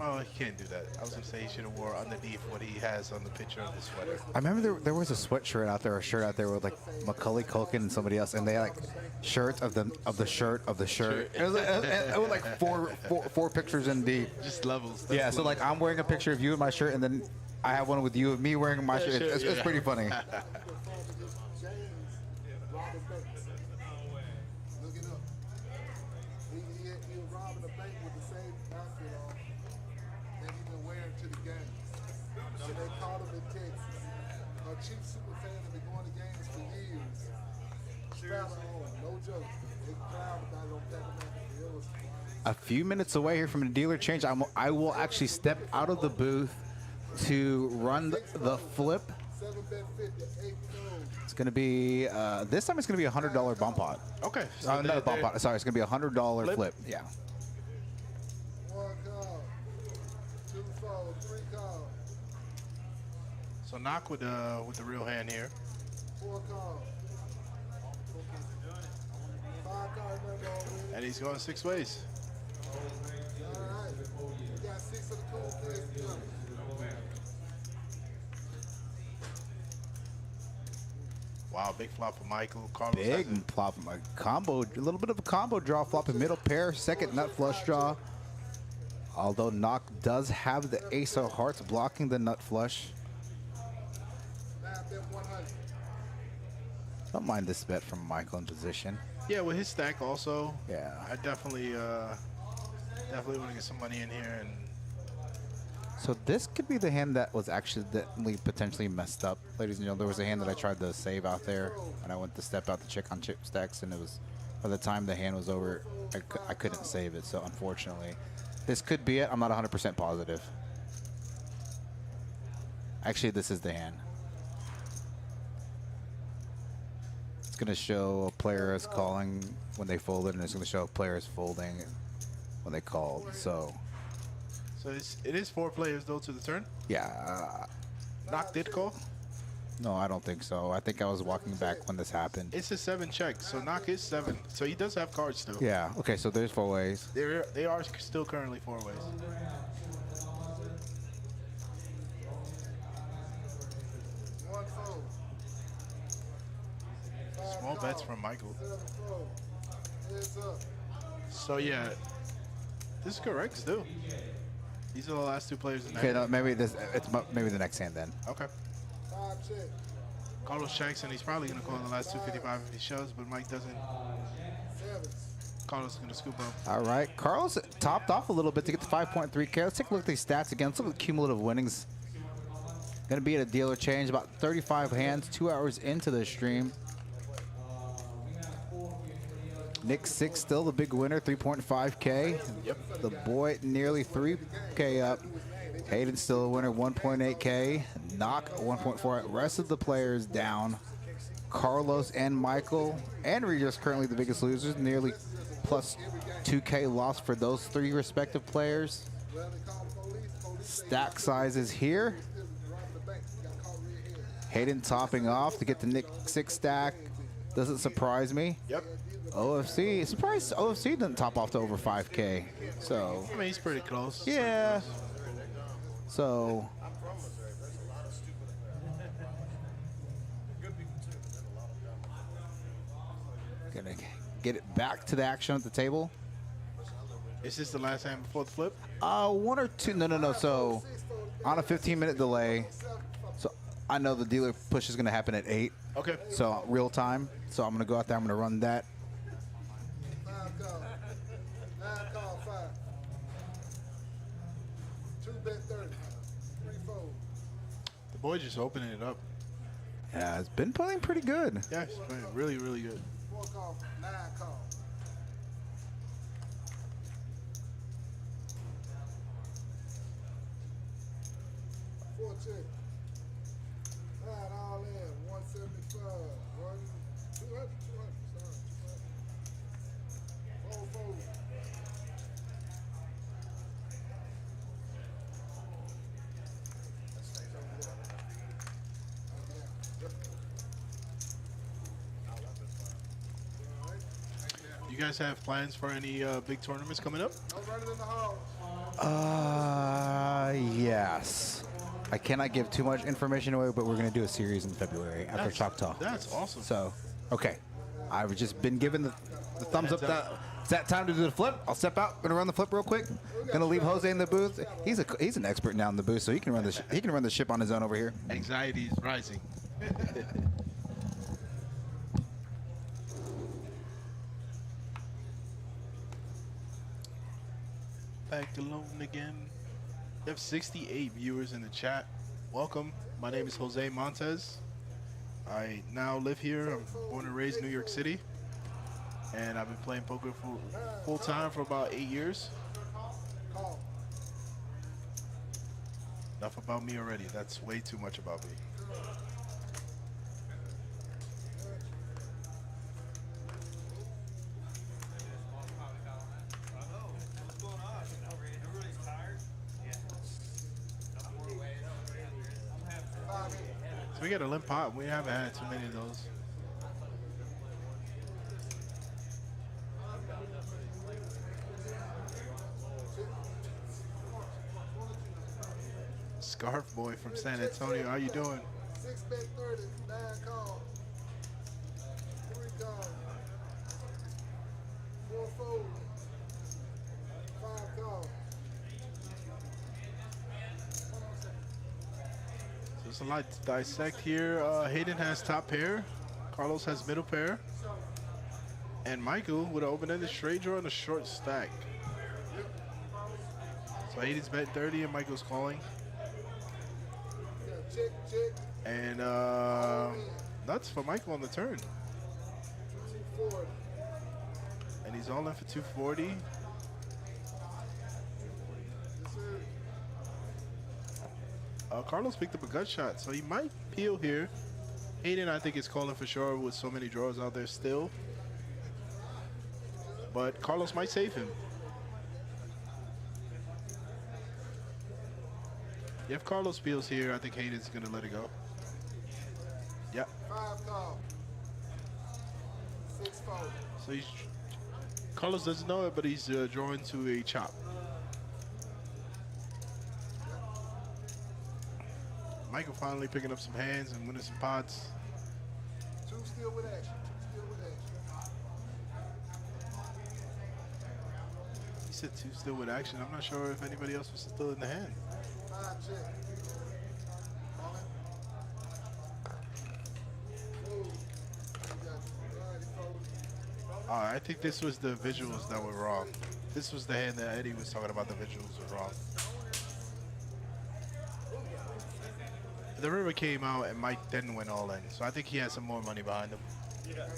Oh, he can't do that. I was gonna say he should have wore underneath what he has on the picture of the sweater. I remember there was a sweatshirt out there, a shirt out there with like Macaulay Culkin and somebody else, and they had like shirts of the shirt of the shirt. It was like four pictures in deep. Just levels. Yeah, That's so like I'm wearing a picture of you in my shirt, and then I have one with you of me wearing my shirt. It's yeah. pretty funny. James Robert Banks. Look it up. He was robbing a bank with the same outfit on that he's been wearing to the games. So they caught him in Texas. A chief super fan that been going to games for years. Strap on, no joke. They proud about it on Peppermint. It was A few minutes away here from the dealer change, I will actually step out of the booth to run the flip. 7-bet 50, 8 gold. It's going to be this time. It's going to be a $100 bump pot. Okay. Not a bump pot. Sorry, it's going to be a $100 Flip? flip. Yeah. 1 call, 2 fold, 3 call, So knock with the real hand here. 4 call. 5 call, remember already. And he's going 6 ways. All right. You got 6 of the cool things to do. Wow, big flop for Michael. Carlos has Big it. flop, a combo, a little bit of a combo draw, flopping middle pair, second nut flush draw. Although Knock does have the ace of hearts blocking the nut flush. 9-bet 100. Don't mind this bet from Michael in position. Yeah, with his stack also. Yeah. I definitely want to get some money in here. And So this could be the hand that was accidentally potentially messed up. Ladies and gentlemen, there was a hand that I tried to save out there, and I went to step out to check on chip stacks, and it was By the time the hand was over, I couldn't save it, so unfortunately. This could be it. I'm not 100% positive. Actually, this is the hand. It's going to show a player is calling when they folded, and it's going to show a player is folding when they called. So, it is 4 players, though, to the turn. yeah. Knock did call. No, I don't think so. I think I was walking back when this happened. It's a 7 check, so Knock is 7. So he does have cards still. Yeah. Okay, so there's 4 ways. They are still currently 4 ways. One fold. Small bets from Michael. 7 fold. Heads up. So yeah, this is correct still. These are the last 2 players in Okay, there. no, maybe the next hand then. Okay. 5 check. Carlos checks, and he's probably going to call the last 255 if he shows, but Mike doesn't. 7s. Carlos is going to scoop up. All right, Carlos topped off a little bit to get the 5.3K. Let's take a look at these stats again. Let's look at the cumulative winnings. Going to be at a dealer change, about 35 hands, 2 hours into the stream. Nick 6 still the big winner, 3.5K. Yep. The boy nearly 3K up. Hayden still a winner, 1.8K. Knock 1.4. Rest of the players down. Carlos and Michael and Regis currently the biggest losers, nearly plus 2K loss for those 3 respective players. Well, they call the police. Police say Stack sizes here. still robbing the bank. Got caught red-handed. Hayden topping off to get the Nick 6 stack. Doesn't surprise me. Yep. OFC, surprised OFC didn't top off to over 5K. So, I mean, he's pretty close. yeah. So, gonna get it back to the action at the table. Is this the last hand before the flip? 1 or 2, no. So, on a 15-minute delay. So, I know the dealer push is gonna happen at 8. Okay. So, real time. So, I'm gonna go out there, I'm gonna run that. 5 call. 9 call. 5. 2 bet 30. 3 fold. The boy just opening it up. Yeah, it's been playing pretty good. Yeah, he's playing really, really good. 4 call. 9 call. Four check. 9 all in. 175. 200. Sorry. 200. Fold, fold. You guys have plans for any big tournaments coming up? No running in the hall. Yes. I cannot give too much information away, but we're going to do a series in February after Choctaw. That's awesome. So, okay. I've just been given the thumbs up that it's that time to do the flip. I'll step out. Going to run the flip real quick. Going to leave Jose in the booth. He's an expert now in the booth, so he can run the ship on his own over here. Anxiety is rising. Back alone again. We have 68 viewers in the chat. Welcome. My name is Jose Montes. I now live here. I'm born and raised in New York City. And I've been playing poker full time for about 8 years. Call. Enough about me already. That's way too much about me. So we got a limp pot. We haven't had too many of those. Scarf Boy from San Antonio. How you doing? 6 bet 30. 9 call. 3 call. 4 fold. 5 call. So there's a lot to dissect here. Hayden has top pair. Carlos has middle pair. And Michael with an open-ended straight draw and a short stack. So Hayden's bet 30 and Michael's calling. Check, check. And nuts for Michael on the turn. 240. And he's all in for 240. Carlos picked up a gut shot, so he might peel here. Hayden, I think, is calling for sure with so many draws out there still. But Carlos might save him. If Carlos peels here, I think Hayden's going to let it go. Yep. 5 call. 6 fold. So Carlos doesn't know it, but he's drawing to a chop. Michael finally picking up some hands and winning some pots. 2 still with action. 2 still with action. He said 2 still with action. I'm not sure if anybody else was still in the hand. 5 check. Mullen. Move. You got it. All right, he folded. I think this was the visuals that were wrong. This was the hand that Eddie was talking about. The visuals were wrong. The river came out and Mike then went all in. So I think he had some more money behind him. You got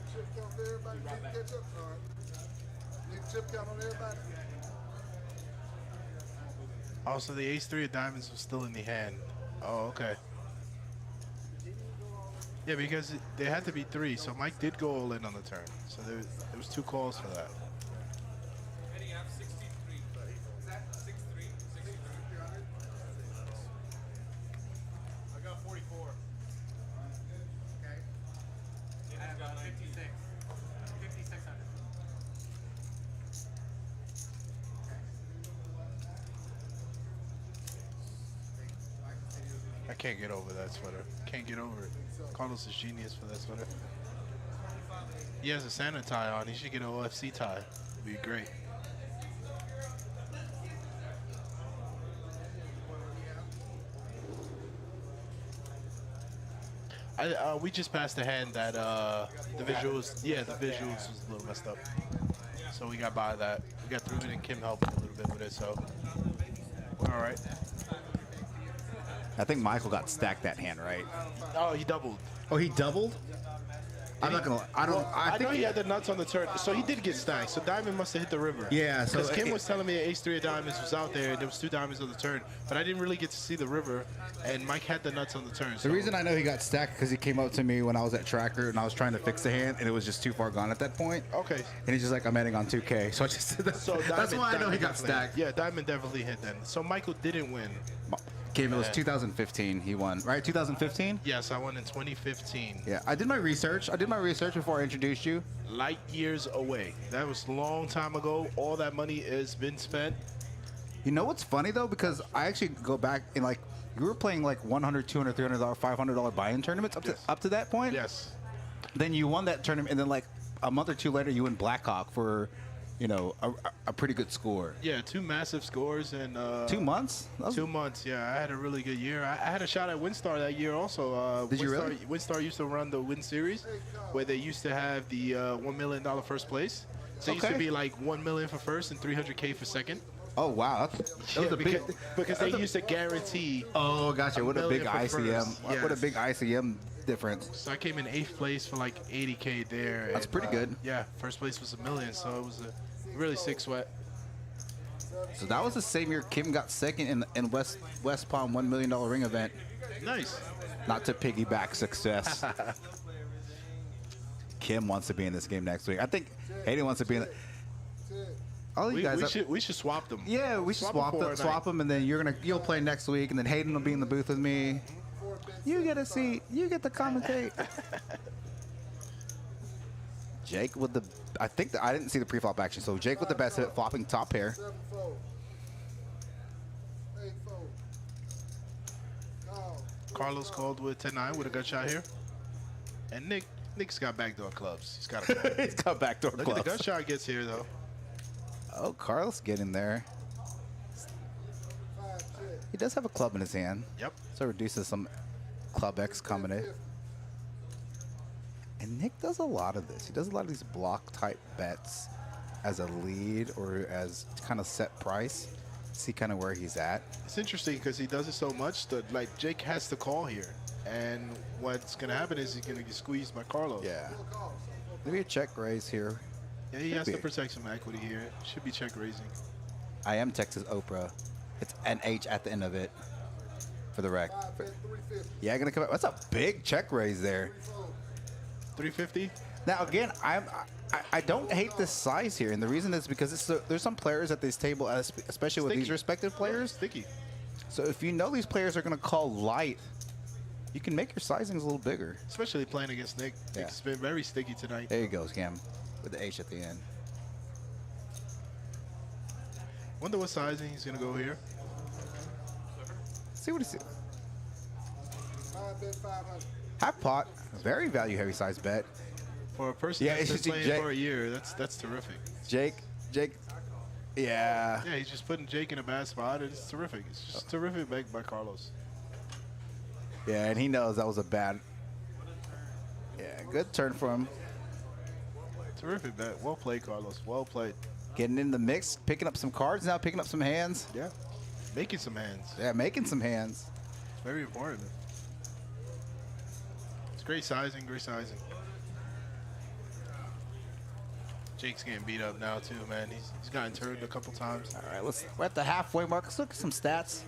a chip count for everybody? Need to catch up. All right. Need a chip count on everybody? Also, the ace-3 of diamonds was still in the hand. Oh, okay. Yeah, because they had to be 3, so Mike did go all in on the turn. So there was 2 calls for that. Eddie, you have 63. Is that 63? 63. I got 44. Okay. I've got 56. 5,600. I can't get over that sweater. Can't get over it. Carlos is genius for that sweater. He has a Santa tie on. He should get an OFC tie. It'd be great. We just passed the hand that the visuals, the visuals was a little messed up. So we got by that. We got through it and Kim helped a little bit with it, so we're all right. I think Michael got stacked that hand, right? Oh, he doubled. Oh, he doubled? I'm not gonna. I don't. Well, I I think know he had the nuts on the turn, so he did get stacked. So diamond must have hit the river. Yeah, so because Kim it- was telling me ace-3 of diamonds was out there, and there was 2 diamonds on the turn, but I didn't really get to see the river, and Mike had the nuts on the turn. So. The reason I know he got stacked because he came up to me when I was at Tracker and I was trying to fix the hand and it was just too far gone at that point. Okay. And he's just like, I'm ending on 2K. So I just did that. So That's why I know he got definitely- stacked. Yeah, diamond definitely hit then. So Michael didn't win. Game, it was 2015 he won, right? 2015? Yes, I won in 2015. Yeah, I did my research. Before I introduced you. Light years away. That was a long time ago. All that money has been spent. You know what's funny though? Because I actually go back and like, you were playing like $100, $200, $300, $500 buy-in tournaments up to that point. Yes. Then you won that tournament, and then like a month or two later, you win Blackhawk for, you know, a pretty good score. Yeah, 2 massive scores in 2 months. That was- 2 months. Yeah, I had a really good year. I had a shot at WinStar that year also. Did you really? WinStar used to run the Win Series, where they used to have the $1 million first place. So it used to Okay. be like $1 million for first and $300K for second. Oh wow, that was a big. Because they used to guarantee. Oh gotcha, what a big million for ICM. first. What a Yes. big ICM difference. So I came in 8th place for like 80K there. That's and, pretty good. Yeah, first place was $1 million, so it was a really sick sweat. So that was the same year Kim got second in West Palm $1 million ring event. Nice. Not to piggyback success. Kim wants to be in this game next week. I think Hayden wants to be in. All you We, guys. we should swap them. Yeah, we should swap for a swap night. them, and then you'll play next week, and then Hayden will be in the booth with me. You get a seat. You get to commentate. Jake with the. I didn't see the pre-flop action, so Jake with the best hit, flopping top pair. 7 fold. 8 fold. Call. Carlos called with 10-9 with a gut shot here. And Nick's got backdoor clubs. He's got a He's got backdoor Look clubs. at the gut shot gets here, though. Oh, Carlos getting there. 5 check. He does have a club in his hand, Yep. so it reduces some club X combination. And Nick does a lot of this. He does a lot of these block type bets. as a lead or as kind of set price. See kind of where he's at. It's interesting because he does it so much that like Jake has to call here, and what's gonna happen is he's gonna get squeezed by Carlos. Yeah. Maybe a check raise here. Yeah, he has be. to protect some equity here. Should be check raising. I am Texas Oprah. It's an H at the end of it for the rec. 350. Yeah, gonna come up. That's a big check raise there. 350. Now again, I don't hate this size here, and the reason is because there's some players at this table, especially with these Sticky. respective players. Sticky. So if you know these players are gonna call light, you can make your sizings a little bigger. Especially playing against Nick. Yeah. Nick's been very sticky tonight. There you go, Scam, with the H at the end. Wonder what sizing he's gonna go here. See what he see. 5 bet 500. Half pot, very value heavy size bet. For a person Yeah, that's it's been just playing Jake- for a year, that's terrific. Jake, yeah. Yeah, he's just putting Jake in a bad spot, and it's terrific. It's just terrific back by Carlos. Yeah, and he knows that was a bad. Yeah, good turn for him. Terrific bet. Well played, Carlos. Well played. Getting in the mix, picking up some cards now, picking up some hands. Yeah. Making some hands. Yeah, making some hands. Very important. It's great sizing, great sizing. Jake's getting beat up now too, man. He's gotten turned a couple times. All right, we're at the halfway mark. Let's look at some stats.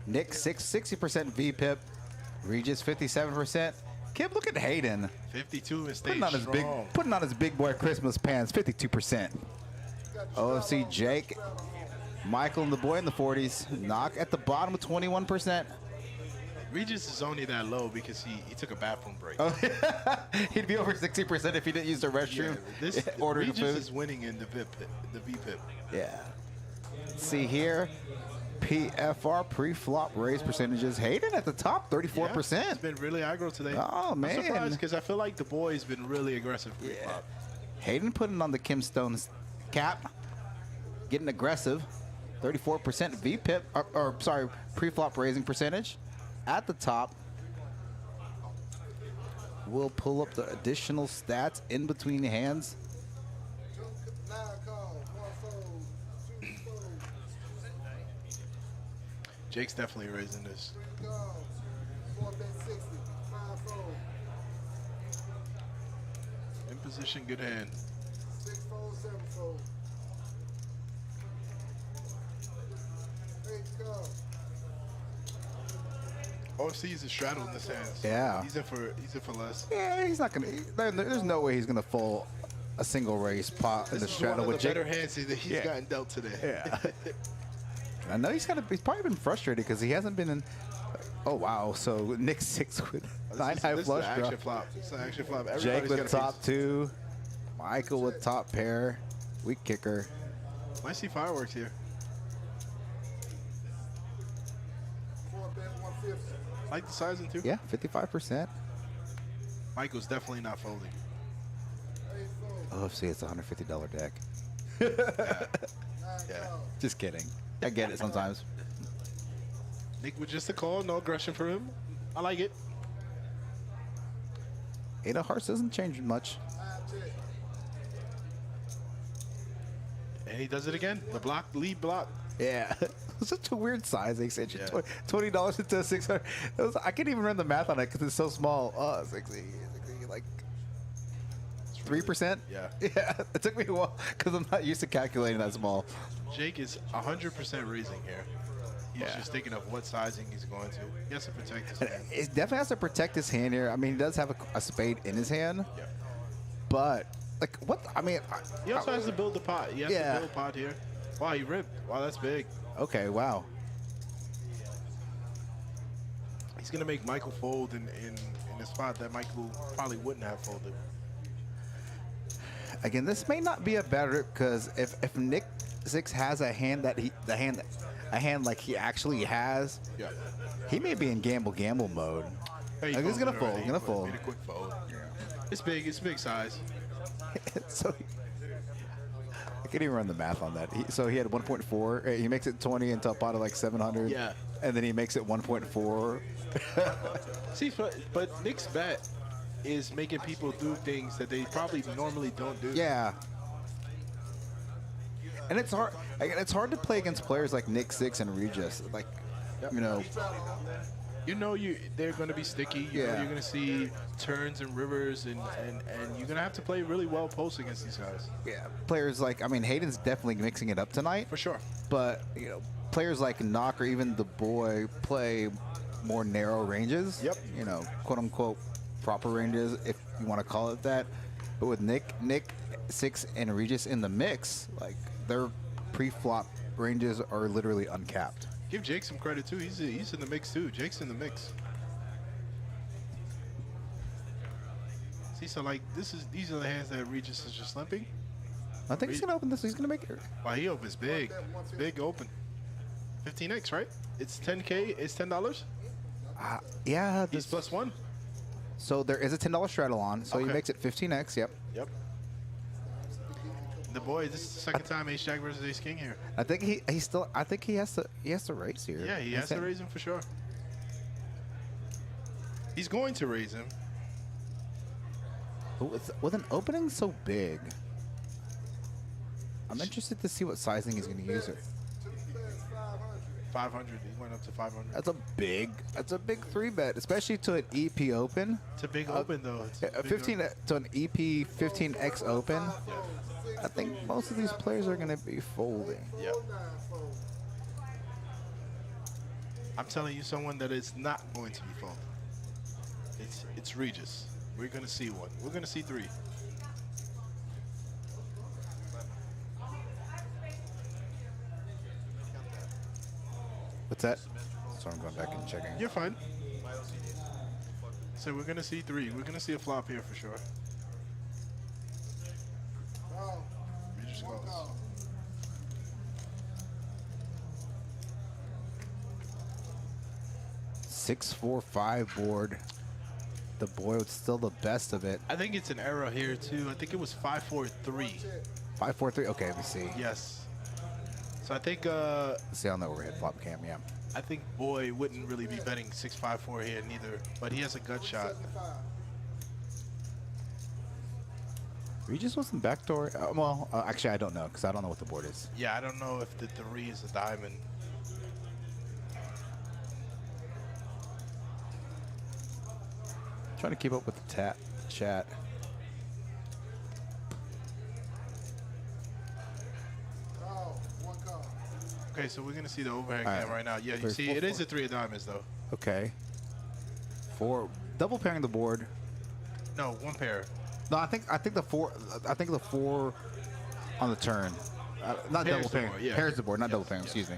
Nick 60% VPIP, Regis 57%. Kid, look at Hayden 52 and staying putting on his strong. putting on his big boy Christmas pants, 52%. OFC Jake, Michael and the boy in the 40s. Knock at the bottom with 21%. Regis is only that low because he took a bathroom break. Oh, he'd be over 60% if he didn't use the restroom. This ordering Regis food. is winning in the VPIP. Yeah. See here, PFR pre-flop raise percentages. Hayden at the top, 34%. Yeah, it's been really aggro today. Oh, man. I'm surprised because I feel like the boy's been really aggressive pre-flop. Hayden putting on the Kim Stone's cap, getting aggressive. 34% VPIP, or sorry, pre-flop raising percentage. At the top, we'll pull up the additional stats in between the hands. 9 calls, 1 fold, 2 folds, Jake's definitely raising this. 3 calls, 4 bet 60, 5 fold, In position, good hand. 6 fold, 7 fold, 8 calls. OFC is a straddle in this hand. So Yeah. He's in for less. Yeah, he's not gonna. There's no way he's gonna fold a single race pot in This the is one straddle of with the Jake. better hands that he's Yeah. gotten dealt today. Yeah. I know he's probably been frustrated because he hasn't been in. Oh wow! So Nick 6 with 9 high This is flush an draw. action flop. It's an action flop. Jake Everybody's with got a top piece. 2, Michael with top pair, weak kicker. Might see fireworks here. 4 bet 150, Like the sizing too. Yeah, 55%. Michael's definitely not folding. 8 fold, Oh, see, it's a $150 deck. 9 Yeah. calls. Just kidding. I get it sometimes. Nick with just a call, no aggression for him. I like it. 8 of hearts doesn't change much. 5 check, And he does it again. The block, lead block. Yeah. It's such a weird size extension. Yeah. $20 into 600. I can't even run the math on it because it's so small. 60, like 3%. Yeah. Yeah. It took me a while because I'm not used to calculating that small. Jake is 100% raising here. He's Yeah. just thinking of what sizing he's going to. He has to protect his And hand. it definitely has to protect his hand here. I mean, he does have a spade in his hand, Yeah. but like what? I mean, He also has to build the pot. He has Yeah. to build pot here. Wow, he ripped. Wow, that's big. okay, wow. He's going to make Michael fold in a spot that Michael probably wouldn't have folded. Again, this may not be a bad rip because if Nick 6 has a hand that a hand like he actually has, Yeah. he may be in gamble mode. Hey, Like, he's folded gonna already. fold. He Gonna fold. Made a quick fold. It's big. It's big size. So I can't even run the math on that. So he had 1.4. He makes it 20 into a pot of like 700. Yeah. And then he makes it 1.4. See, but Nick's bet, is making people do things that they probably normally don't do. Yeah. And it's hard. It's hard to play against players like Nick Six and Regis. Like, you know, They're going to be sticky. You know, Yeah. you're going to see turns and rivers, and you're going to have to play really well post against these guys. yeah, players like, I mean, Hayden's definitely mixing it up tonight. For sure. But, you know, players like Knock or even the boy play more narrow ranges. Yep. You know, quote unquote proper ranges, if you want to call it that. But with Nick Six and Regis in the mix, like their pre-flop ranges are literally uncapped. Give Jake some credit too. He's in the mix too. Jake's in the mix. See, so like these are the hands that Regis is just limping. I think he's gonna open this. He's gonna make it. Wow, he opens big. It's big open. 15x, right? It's 10K. It's $10. Yeah. He's +1. So there is a $10 straddle on. So he Okay. makes it 15x. Yep. Yep. The boy, this is the second time Ace Jack versus Ace King here. I think he still. I think he has to raise here. Yeah, he has to raise him for sure. He's going to raise him. With an opening so big, I'm interested to see what sizing he's going to use it. 500. He went up to 500. That's a big 3-bet, especially to an EP open. It's a big open though. It's a big 15 to an EP 15x open. I think most of these players are going to be folding. Yeah. I'm telling you, someone that is not going to be folded. It's Regis. We're gonna see one. We're gonna see 3. What's that? So I'm going back and checking. You're fine. So we're gonna see 3. We're gonna see a flop here for sure. Regis goes. 6-4-5 board. The boy was still the best of it. I think it's an error here too. I think it was 5-4-3. 5-4-3. Okay, let me see. Yes. So I think Let's see on the overhead flop cam. Yeah. I think Boy wouldn't really be betting 6-5-4 here neither, but he has a gut shot. Regis wasn't backdoor. Well, actually, I don't know because I don't know what the board is. Yeah, I don't know if the 3 is a diamond. Trying to keep up with the chat. Okay, so we're gonna see the overhand All right. cam right now. Yeah, you There's see, four- it is a 3 of diamonds though. Okay. 4 double pairing the board. No, 1 pair. No, I think the 4. I think the 4 on the turn. Not Pairs double the pairing. board, yeah. Pairs the board, not Yes, double pairing. yes. Excuse me.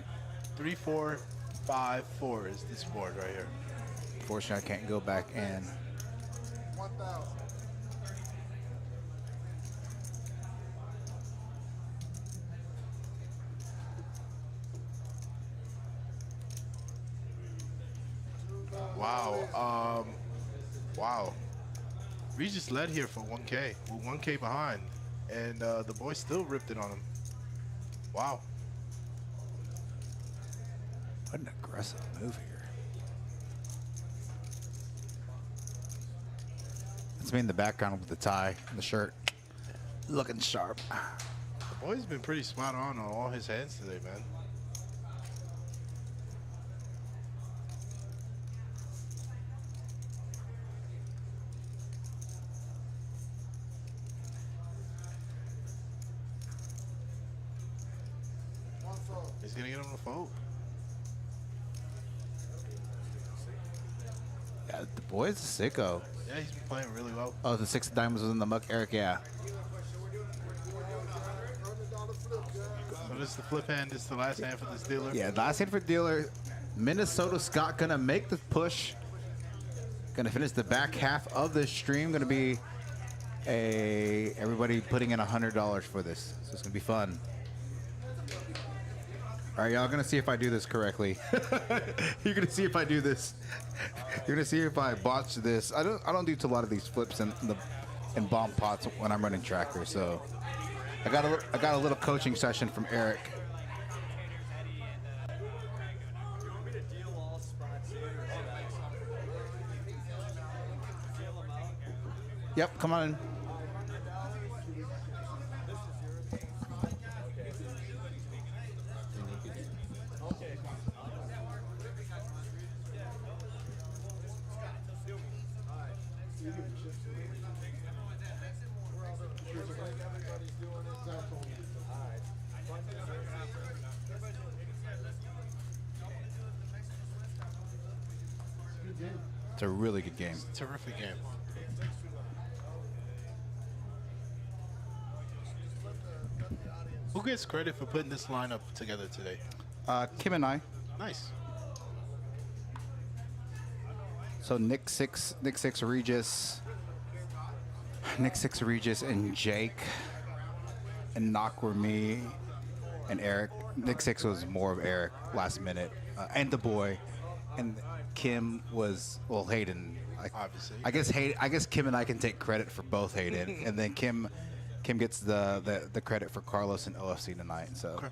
3, 4, 5, 4 is this board right here. Unfortunately, I can't go back and. 1,000. Wow. Wow. Regis led here for 1K with 1K behind, and the boy still ripped it on him. Wow. What an aggressive move here. That's me in the background with the tie and the shirt. Looking sharp. The boy's been pretty spot on all his hands today, man. He's gonna get him to fold. Yeah, the boy's a sicko. Yeah, he's been playing really well. Oh, the 6 of diamonds was in the muck, Eric. Yeah. So this is the flip hand. This is the last hand for this dealer. Yeah, last hand for dealer. Minnesota Scott gonna make the push. Gonna finish the back half of the stream. Gonna be everybody putting in $100 for this. So it's gonna be fun. All right, y'all gonna see if I do this correctly. You're gonna see if I do this. You're gonna see if I botch this. I don't do a lot of these flips and bomb pots when I'm running tracker. So I got a little coaching session from Eric. Yep, come on in. It's a really good game. Terrific game. Who gets credit for putting this lineup together today? Kim and I. Nice. So Nick Six, Regis, and Jake, and Knock were me, and Eric. Nick Six was more of Eric last minute, and the boy, and Kim was Hayden. Obviously. I guess Kim and I can take credit for both Hayden, and then Kim gets the credit for Carlos and OFC tonight. So. Okay.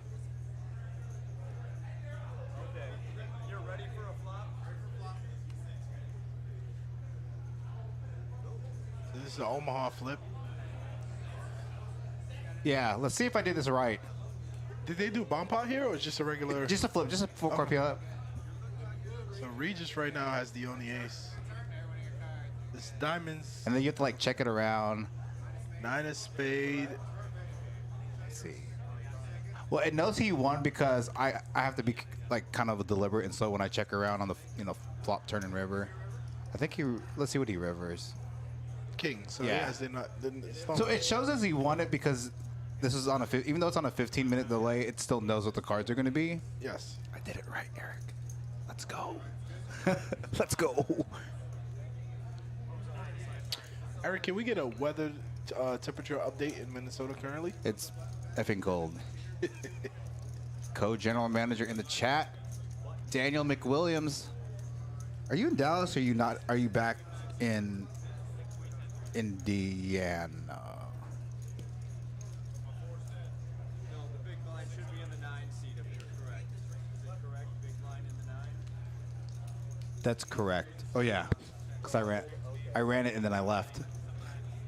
You're ready for a flop? So this is an Omaha flip. Yeah, let's see if I did this right. Did they do bomb pot here or just a regular? Just a flip, just a full card PLF. So Regis right now has the only ace. This diamonds, And then you have to like check it around. 9 of spade. Let's see. Well, it knows he won because I have to be like kind of deliberate, and so when I check around on the flop, turn, and river, I think let's see what he rivers. King. So Yeah. he has the So it shows as he won it because this is on even though it's on a 15-minute delay, it still knows what the cards are going to be. Yes. I did it right, Eric. Let's go. Let's go. Eric, can we get a weather temperature update in Minnesota currently? It's effing cold. Co-general manager in the chat, Daniel McWilliams. Are you in Dallas or are you not? Are you back in Indiana? No, the big blind should be in the 9 seat if you're correct. Is it correct? Big blind in the 9? That's correct. Oh yeah, because I ran it and then I left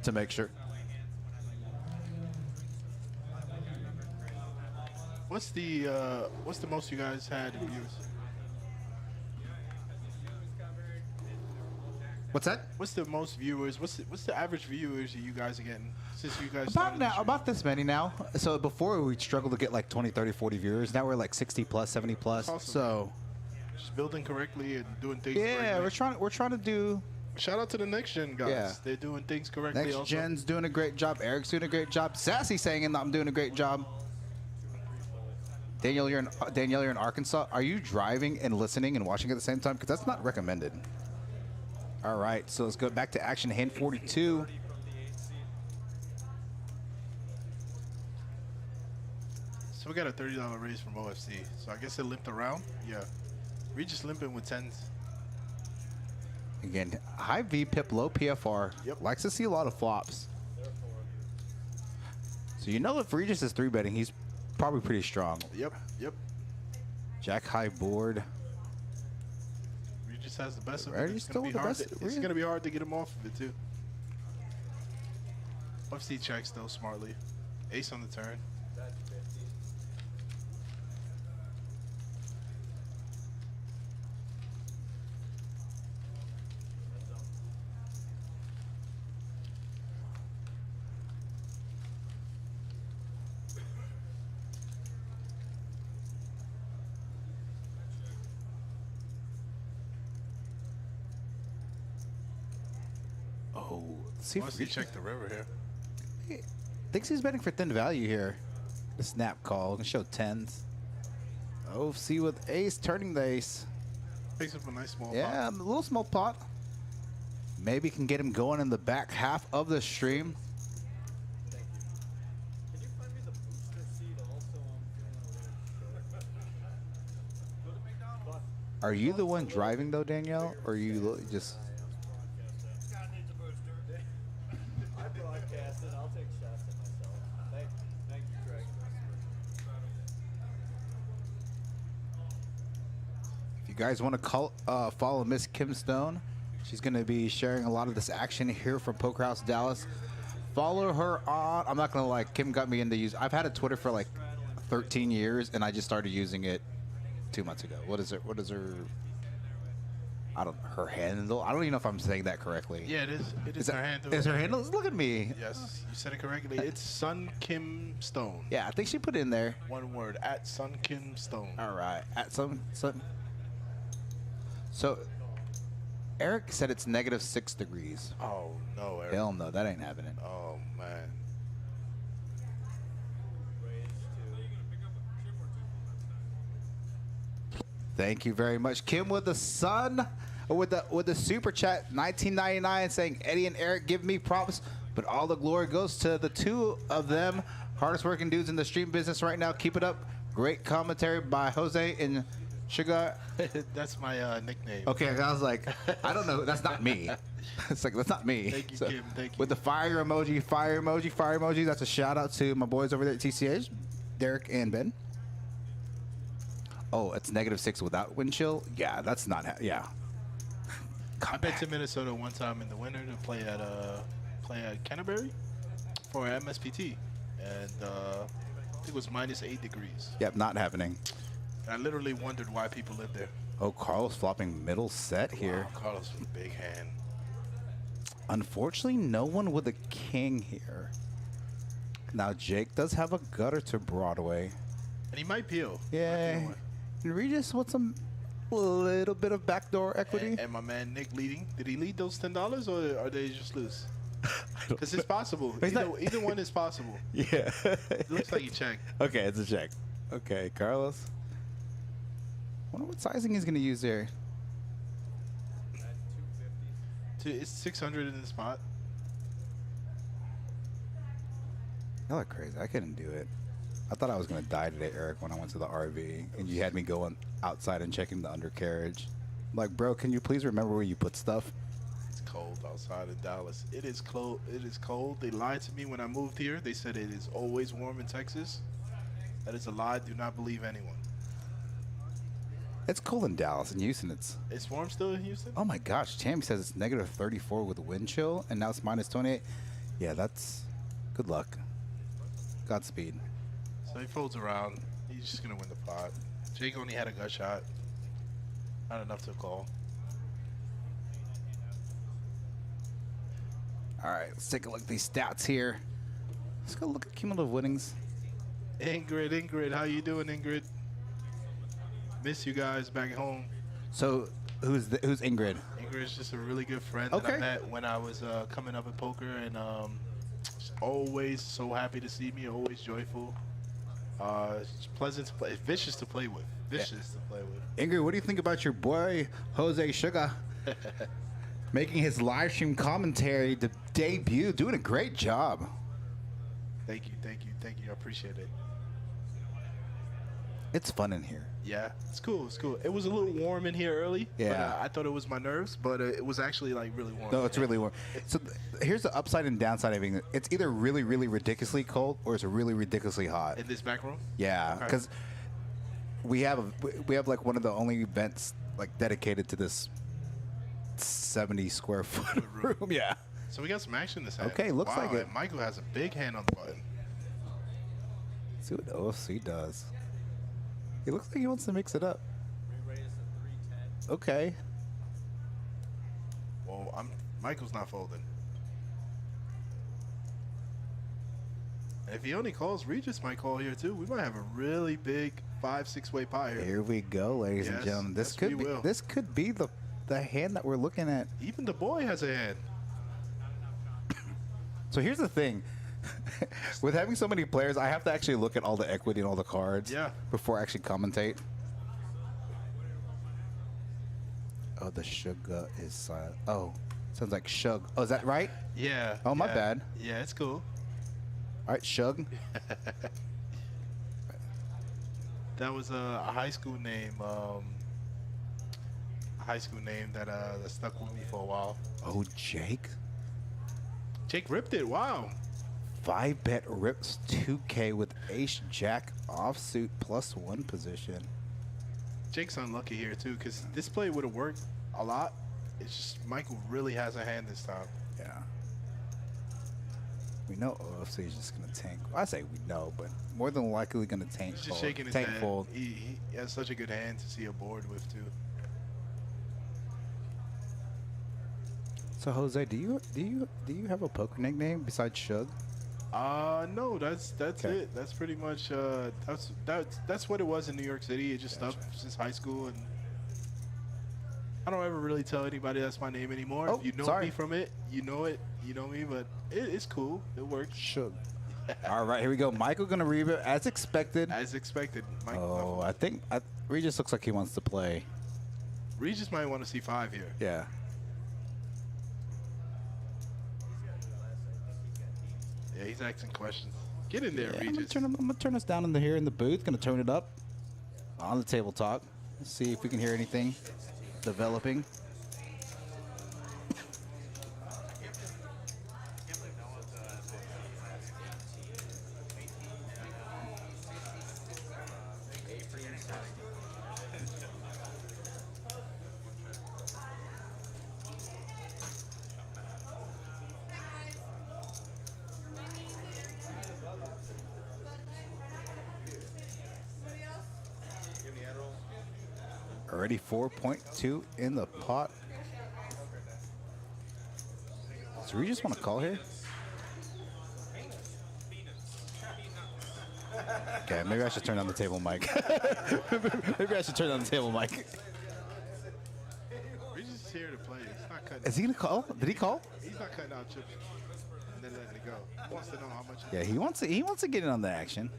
to make sure. What's the most you guys had in views? What's that? What's the most viewers? What's the average viewers you guys are getting since you guys started the stream? About this many now. So before we struggled to get like 20, 30, 40 viewers. Now we're like 60 plus, 70 plus. Awesome. So Just building correctly and doing things yeah, correctly. we're trying to do. Shout out to the next gen guys. Yeah. They're doing things correctly. Next also. Gen's doing a great job. Eric's doing a great job. Sassy saying I'm doing a great job. Daniel, you're in Arkansas. Are you driving and listening and watching at the same time? Because that's not recommended. All right, so let's go back to action. Hand 42. So we got a $30 raise from OFC. So I guess it limped around. Yeah. We just limping with 10s. Again, high VPIP, low PFR. Yep. Likes to see a lot of flops. So you know if Regis is 3-betting, he's probably pretty strong. Yep. Yep. Jack high board. We just has the best of Right, it. he's still the best. It's gonna be hard to get him off of it too. OFC checks though smartly. Ace on the turn. Oh, let's see if OFC Regis check the river here. thinks he's betting for thin value here. The snap call. Gonna show 10s. OFC with ace, turning the ace. Picks up a nice small Yeah, pot. a little small pot. Maybe can get him going in the back half of the stream. Can you find me the booster seat also? I'm feeling a little short. Are you the one driving though, Danielle, or are you just? I broadcast it. I'll take shots at myself. Thank you, Greg. If you guys want to follow Miss Kim Stone, She's going to be sharing a lot of this action here from Poker House Dallas. Follow her on. I'm not going to lie. Kim got me into use. I've had a Twitter for like 13 years, and I just started using it 2 months ago. What is it? What is her? I don't. Her handle. I don't even know if I'm saying that correctly. Yeah, it is. It is her handle. Is her handle? Look at me. Yes, you said it correctly. It's Sun Kim Stone. Yeah, I think she put it in there. One word, at Sun Kim Stone. All right. At some. So, Eric said it's -6 degrees. Oh, no, Eric. Hell no, that ain't happening. Oh, man. Thank you very much, Kim, with the with the super chat, 19.99, saying Eddie and Eric give me props, but all the glory goes to the two of them, hardest working dudes in the stream business right now. Keep it up. Great commentary by Jose and Sugar. That's my nickname. Okay, I was like, I don't know. That's not me. It's like, that's not me. Thank you, Kim. Thank you. With the fire emoji, fire emoji, fire emoji. That's a shout out to my boys over there at TCH, Derek and Ben. Oh, it's -6 without wind chill? Yeah, that's not, yeah. I been to Minnesota one time in the winter to play at Canterbury for MSPT, and I think it was -8 degrees. Yep, not happening. And I literally wondered why people live there. Oh, Carlos flopping middle set here. Wow, Carlos with a big hand. Unfortunately, no one with a king here. Now, Jake does have a gutter to Broadway. And he might peel. Yeah. And Regis with some little bit of backdoor equity. And my man Nick leading. Did he lead those $10 or are they just loose? Because it's possible. Either one is possible. Yeah. It looks like he checked. Okay, it's a check. Okay, Carlos. Wonder what sizing he's going to use there. It's 600 in the spot. Y'all are crazy. I couldn't do it. I thought I was going to die today, Eric, when I went to the RV, and you had me going outside and checking the undercarriage. I'm like, bro, can you please remember where you put stuff? It's cold outside in Dallas. It is cold. It is cold. They lied to me when I moved here. They said it is always warm in Texas. That is a lie. Do not believe anyone. It's cold in Dallas. In Houston, It's warm still in Houston? oh my gosh, Tammy says it's -34 with wind chill, and now it's -28. Yeah, that's good luck. Godspeed. So he folds around. He's just going to win the pot. Jake only had a gut shot. Not enough to call. All right, let's take a look at these stats here. Let's go look at cumulative winnings. Ingrid, how you doing, Ingrid? Miss you guys back home. So who's Ingrid? Ingrid's just a really good friend that I met when I was coming up in poker, and she's always so happy to see me, always joyful. She's pleasant to play, vicious to play with. Vicious to play with. Ingrid, what do you think about your boy Jose Sugar making his live stream commentary debut? Doing a great job. Thank you. I appreciate it. It's fun in here. Yeah, it's cool. It was a little warm in here early. Yeah. But, I thought it was my nerves, but it was actually like really warm. No, it's really warm. So here's the upside and downside of everything. It's either really, really ridiculously cold or it's really ridiculously hot. In this back room? Yeah, Okay. because we have like one of the only events like dedicated to this 70 square foot room. Yeah. So we got some action this hand. Okay, looks like it. And Michael has a big hand on the button. See what the OFC does. He looks like he wants to mix it up. Okay. Well, Michael's not folding. And if he only calls, Regis might call here too. We might have a really big 5-6 way pot here. Here we go, ladies and Yes, gentlemen. yes, This could be the hand that we're looking at. Even the boy has a hand. So here's the thing. With having so many players, I have to actually look at all the equity and all the cards before I actually commentate. Oh, the sugar is silent. Oh, sounds like Shug. Oh, is that right? Yeah. Oh, my bad. Yeah, it's cool. All right, Shug. That was a high school name. That stuck with me for a while. Oh, Jake. Jake ripped it. Wow. 5-bet rips 2K with ace jack offsuit +1 position. Jake's unlucky here too, because this play would have worked a lot it's just Michael really has a hand this time. Yeah. We know OFC is just going to tank. I say we know, but more than likely going to tank. He's just shaking his tank head. fold. He has such a good hand to see a board with too. So Jose, do you have a poker nickname besides Shug? No, that's Okay. it. That's pretty much that's what it was in New York City. It just stuck since high school, and I don't ever really tell anybody that's my name anymore. Oh, If you know sorry. me from it, you know it. You know me, but it's cool. It works Shug. All right, here we go. Michael going to read it as expected. as expected. Oh, I think Regis looks like he wants to play. Regis might want to see 5 here. Yeah. Yeah, he's asking questions. Get in there, Yeah, I'm Regis. gonna turn us down here in the booth. Gonna turn it up on the table talk. Let's see if we can hear anything developing. Already 4.2 in the pot. Does Regis want to call here? Okay, maybe I should turn on the table mic. Maybe I should turn on the table mic. Regis is here to play. He's not cutting. Is he gonna call? Did he call? He's not cutting out chips and then letting it go. He wants to know how much. Yeah, he wants to get in on the action.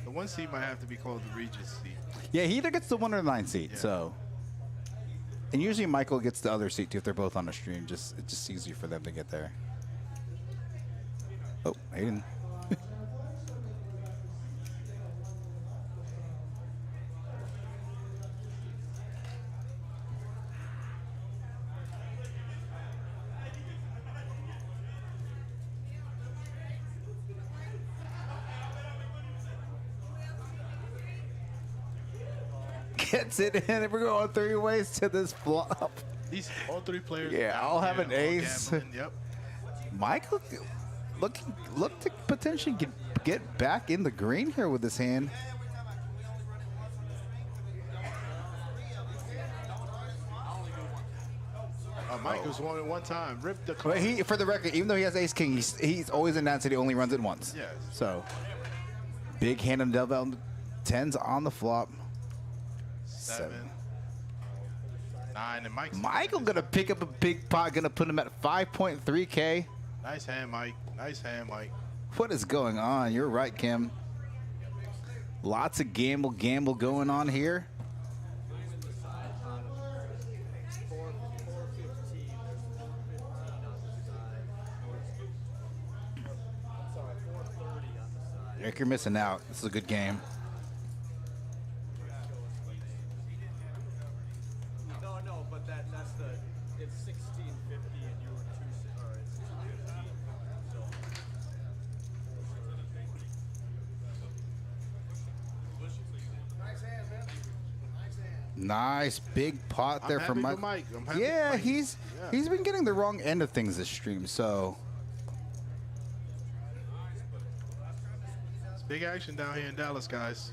The 1 seat might have to be called the Regis seat. Yeah, he either gets the 1 or the 9 seat. Yeah. So, and usually Michael gets the other seat too if they're both on the stream. It's just easier for them to get there. Oh, Hayden. Gets it in, and we're going 3 ways to this flop. These all 3 players. Yeah, out all have here, an ace. gambling. Yep. Michael look to potentially get back in the green here with this hand. Mike was won at one time. Ripped the But card. for the record, even though he has ace king, he's always in that city. Only runs it once. Yes. So big hand and devil 10s on the flop. 7, 9, and Mike's Michael gonna pick up a big pot. Gonna put him at 5.3K. Nice hand, Mike. Nice hand, Mike. What is going on? You're right, Kim. Lots of gamble going on here. 415. There's 415 on the side. I'm sorry, 430 on the side. Rick, you're missing out. This is a good game. No, but that's it's 1650 and you were 2, or it's 215. So. Nice hand, man. Nice hand. Nice big pot there I'm from happy Mike. for Mike. I'm happy Yeah, for Mike. he's been getting the wrong end of things this stream. So It's big action down here in Dallas, guys.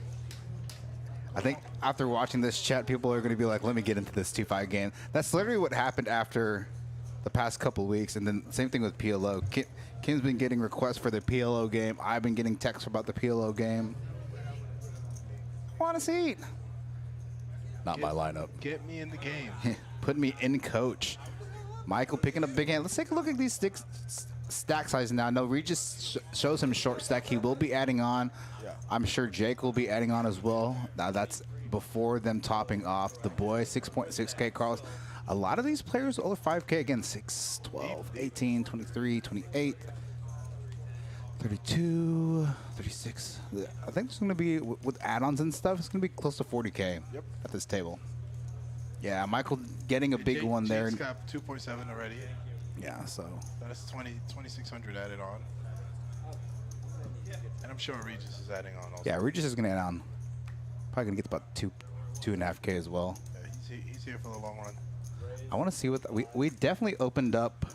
I think after watching this chat, people are going to be like, "Let me get into this 2-5 game." That's literally what happened after the past couple of weeks, and then same thing with PLO. Kim's been getting requests for the PLO game. I've been getting texts about the PLO game. Want a seat? Not my lineup. Get me in the game. Put me in coach. Michael picking up big hand. Let's take a look at these stack sizes now. No, Regis shows him short stack. He will be adding on. Yeah. I'm sure Jake will be adding on as well. Now that's before them topping off. The boy, 6.6K, Carlos. A lot of these players over 5K. Again, 6, 12, 18, 23, 28, 32, 36. I think it's going to be, with add-ons and stuff, it's going to be close to 40K Yep. at this table. Yeah, Michael getting a big one there. Jake's got 2.7 already. Yeah, so. That's 2,600 added on. And I'm sure Regis is adding on also. Yeah, Regis is going to add on. Probably going to get about 2.5K as well. Yeah, He's here for the long run. I want to see what we definitely opened up.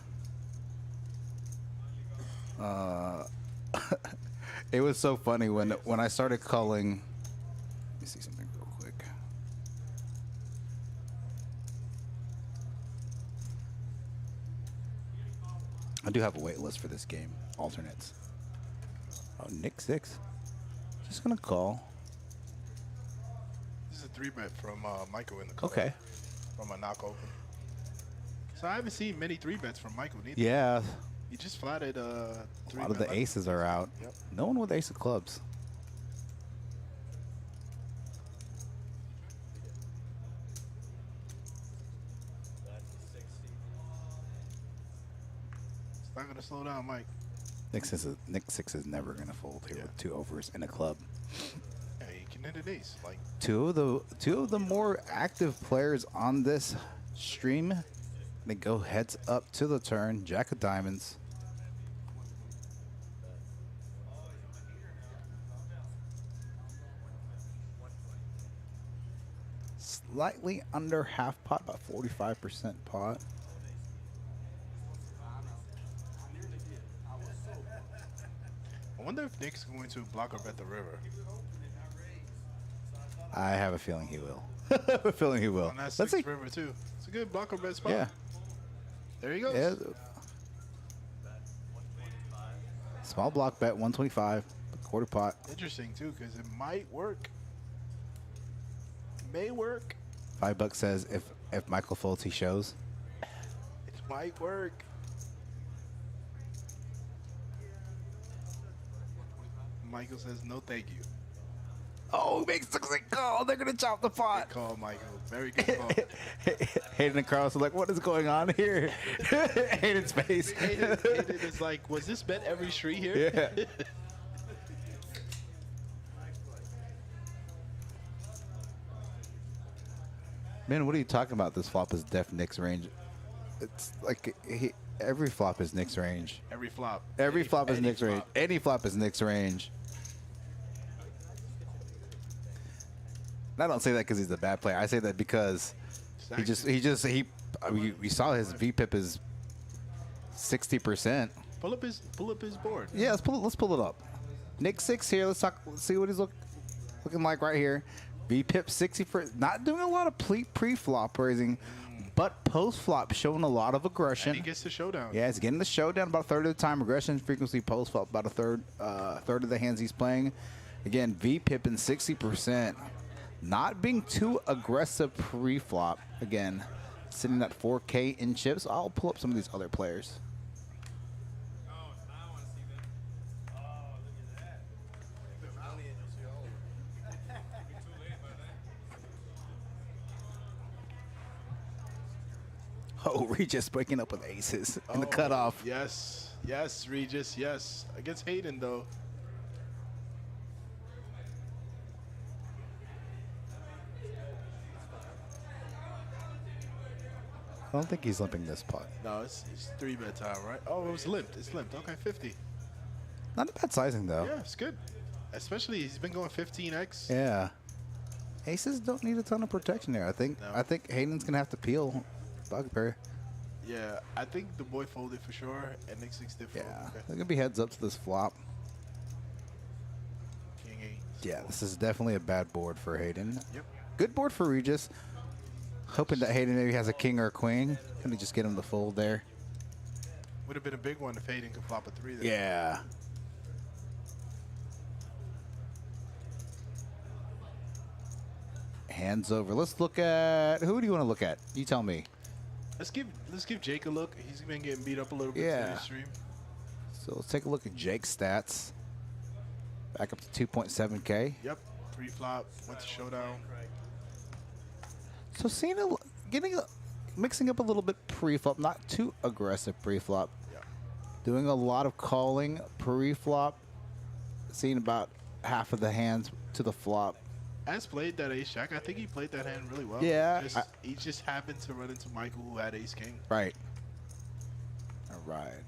It was so funny when I started calling. Let me see something real quick. I do have a wait list for this game. Alternates. Oh, Nick 6. Just gonna call. This is a 3-bet from Michael in the club. Okay. From a knock open. So I haven't seen many 3-bets from Michael neither. Yeah. He just flatted A lot of the aces are out. Yep. No one with ace of clubs. That's a 60. It's not gonna slow down, Mike. Nick 6 is never gonna fold here with 2 overs in a club. Yeah, he can hit an ace. Like Two of the more active players on this stream, they go heads up to the turn. Jack of diamonds. Slightly under half pot, about 45% pot. I wonder if Nick's going to block or bet the river. I have a feeling he will. I have a feeling he will. On that Let's 6 see. river too. It's a good block or bet spot. Yeah. There he goes. Yeah. Small block bet, 125, quarter pot. Interesting too, because it might work. May work. $5 says if Michael folds, he shows. It might work. Michael says no, thank you. Oh, makes looks like call. They're gonna chop the pot. Good call, Michael. Very good call. Hayden and Carlos are like, what is going on here? Hayden's face. Hayden is like, was this bet every street here? Yeah. Man, what are you talking about? This flop is def Nick's range. It's like every flop is Nick's range. Every flop. Every flop is any Nick's range. flop. Any flop is Nick's range. I don't say that because he's a bad player. I say that because we saw his VPIP is 60%. Pull up his board. Yeah, let's pull it up. Nick 6 here. Let's see what he's looking like right here. VPIP 60 for not doing a lot of pre-flop raising, but post-flop showing a lot of aggression. And he gets the showdown. Yeah, he's getting the showdown about a third of the time. Aggression frequency post-flop about a third of the hands he's playing. Again, VPIP in 60%. Not being too aggressive pre-flop. Again, sitting at 4K in chips. I'll pull up some of these other players. Oh, Regis waking up with aces in the cutoff. Yes. Yes, Regis. Yes. Against Hayden, though. I don't think he's limping this pot. No, it's 3-bet time, right? Oh, it was limped. It's limped. Okay, 50. Not a bad sizing, though. Yeah, it's good. Especially he's been going 15x. Yeah. Aces don't need a ton of protection there. I think Hayden's gonna have to peel pocket pair. Yeah, I think the boy folded for sure, and Nick 6 did fold. Yeah, Okay. they're gonna be heads up to this flop. King 8. Yeah, this is definitely a bad board for Hayden. Yep. Good board for Regis. Hoping that Hayden maybe has a king or a queen. Can we just get him to fold there? Would have been a big one if Hayden could flop a 3 there. Yeah. Hands over. Let's look at, who do you want to look at? You tell me. Let's give Jake a look. He's been getting beat up a little bit Yeah. today stream. So let's take a look at Jake's stats. Back up to 2.7K. Yep. Pre-flop, went to showdown. So seeing mixing up a little bit pre-flop, not too aggressive pre-flop. Yeah. Doing a lot of calling pre-flop. Seeing about half of the hands to the flop. As played that ace jack, I think he played that hand really well. Yeah, He just happened to run into Michael, who had ace king. Right. All right.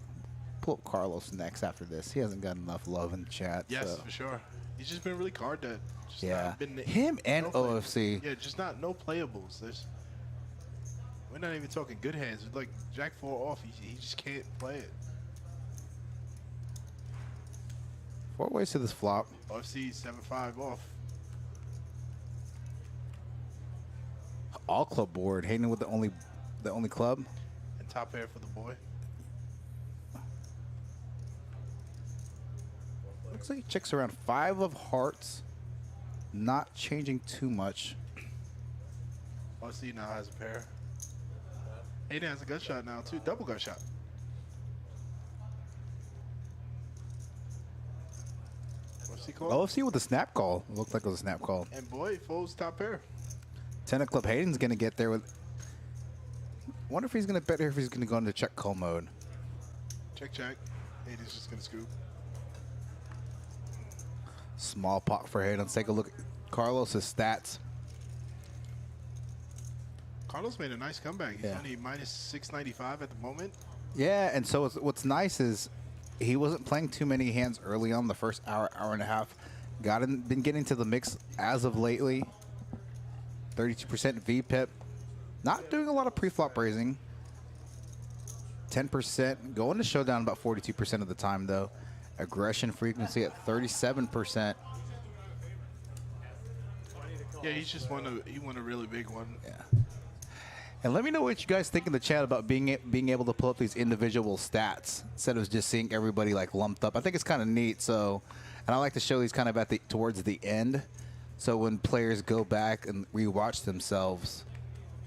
Pull up Carlos next after this. He hasn't got enough love in the chat. Yes, so. for sure. He's just been really card dead. Just Yeah. not been Him and no play- OFC. Yeah, just no playables. We're not even talking good hands. It's like Jack 4 off. He just can't play it. 4 ways to this flop. OFC 7-5 off. All club board. Hayden with the only club. And top pair for the boy. Looks like he checks around 5 of hearts. Not changing too much. OFC now has a pair. Hayden has a gut shot now too. Double gut shot. OFC call. OFC with a snap call. It looked like it was a snap call. And boy, folds top pair. 10 of club. Hayden's going to get there with. Wonder if he's going to bet here if he's going to go into check call mode. Check, check. Hayden's just going to scoop. Small pot for Hayden. Let's take a look at Carlos's stats. Carlos made a nice comeback. He's Yeah. only minus 695 at the moment. Yeah, and so what's nice is he wasn't playing too many hands early on the first hour and a half. Been getting to the mix as of lately. 32% VPIP. Not doing a lot of pre-flop raising. 10%. Going to showdown about 42% of the time, though. Aggression frequency at 37%. Yeah, he won a really big one. Yeah. And let me know what you guys think in the chat about being able to pull up these individual stats instead of just seeing everybody like lumped up. I think it's kind of neat. So, and I like to show these kind of towards the end. So when players go back and rewatch themselves,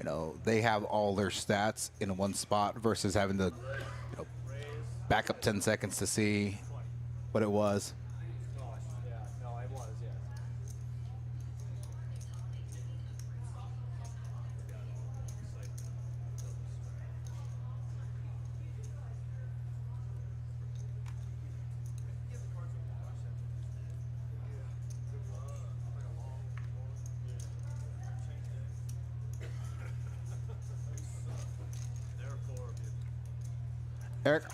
you know, they have all their stats in one spot versus having to, you know, back up 10 seconds to see what it was. Yeah, no, I was, yeah. Eric,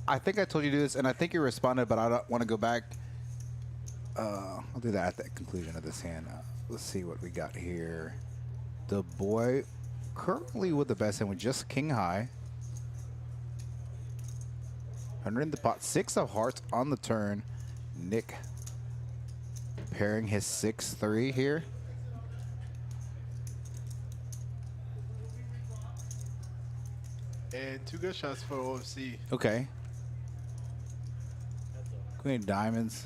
I think I told you to do this, and I think you responded, but I don't want to go back. I'll do that at the conclusion of this hand. Let's see what we got here. The boy currently with the best hand with just king high. 100 in the pot, 6 of hearts on the turn. Nick pairing his 6-3 here. And 2 good shots for OFC. Okay. Queen of diamonds.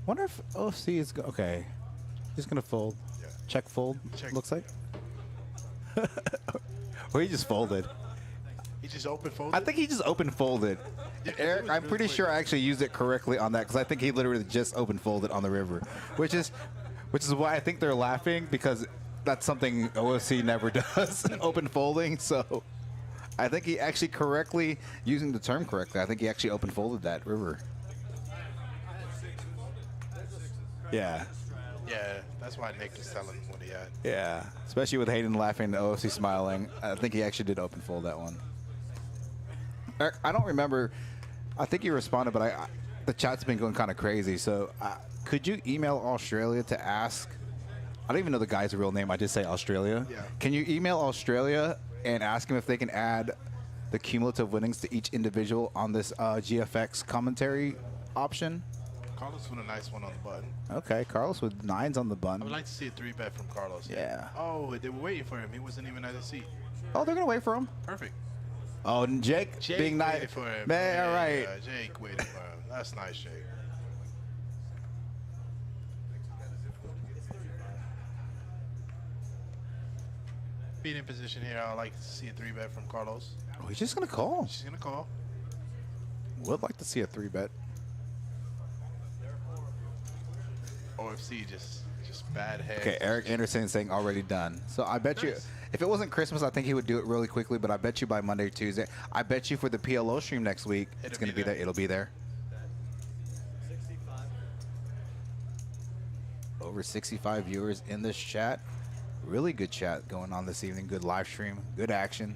Wonder if OFC is okay. He's gonna fold. Yeah. Check fold. Check. Looks like. Or he just folded. He just open folded. I think he just open folded. Yeah, Eric, it was I'm really pretty quick. sure I actually used it correctly on that because I think he literally just open folded on the river, which is why I think they're laughing because that's something OFC never does, open folding. So I think he actually correctly, using the term correctly, I think he actually open folded that river. Yeah. Yeah, that's why Nick is telling him what he had. Yeah. Especially with Hayden laughing and OFC smiling. I think he actually did open fold that one. Eric, I don't remember. I think you responded, but the chat's been going kind of crazy. So could you email Australia to ask? I don't even know the guy's real name. I just say Australia. Yeah. Can you email Australia and ask him if they can add the cumulative winnings to each individual on this GFX commentary option? Carlos with a nice one on the button. Okay, Carlos with 9s on the I button. would like to see a 3-bet from Carlos. Yeah. Oh, they were waiting for him. He wasn't even at the seat. Oh, they're going to wait for him. Perfect. Oh, and Jake being nice. waited for him. Man, all right. Yeah, Jake waited for him. That's nice, Jake. Being in position here, I'd like to see a 3-bet from Carlos. Oh, he's just going to call. She's going to call. Would like to see a 3-bet. OFC just bad head. Okay, Eric Anderson is saying already done. So I bet you, Nice. if it wasn't Christmas, I think he would do it really quickly, but I bet you by Monday or Tuesday. I bet you for the PLO stream next week, it's It'll going to be be there. there. It'll be there. 65. Over 65 viewers in this chat. Really good chat going on this evening. Good live stream. Good action.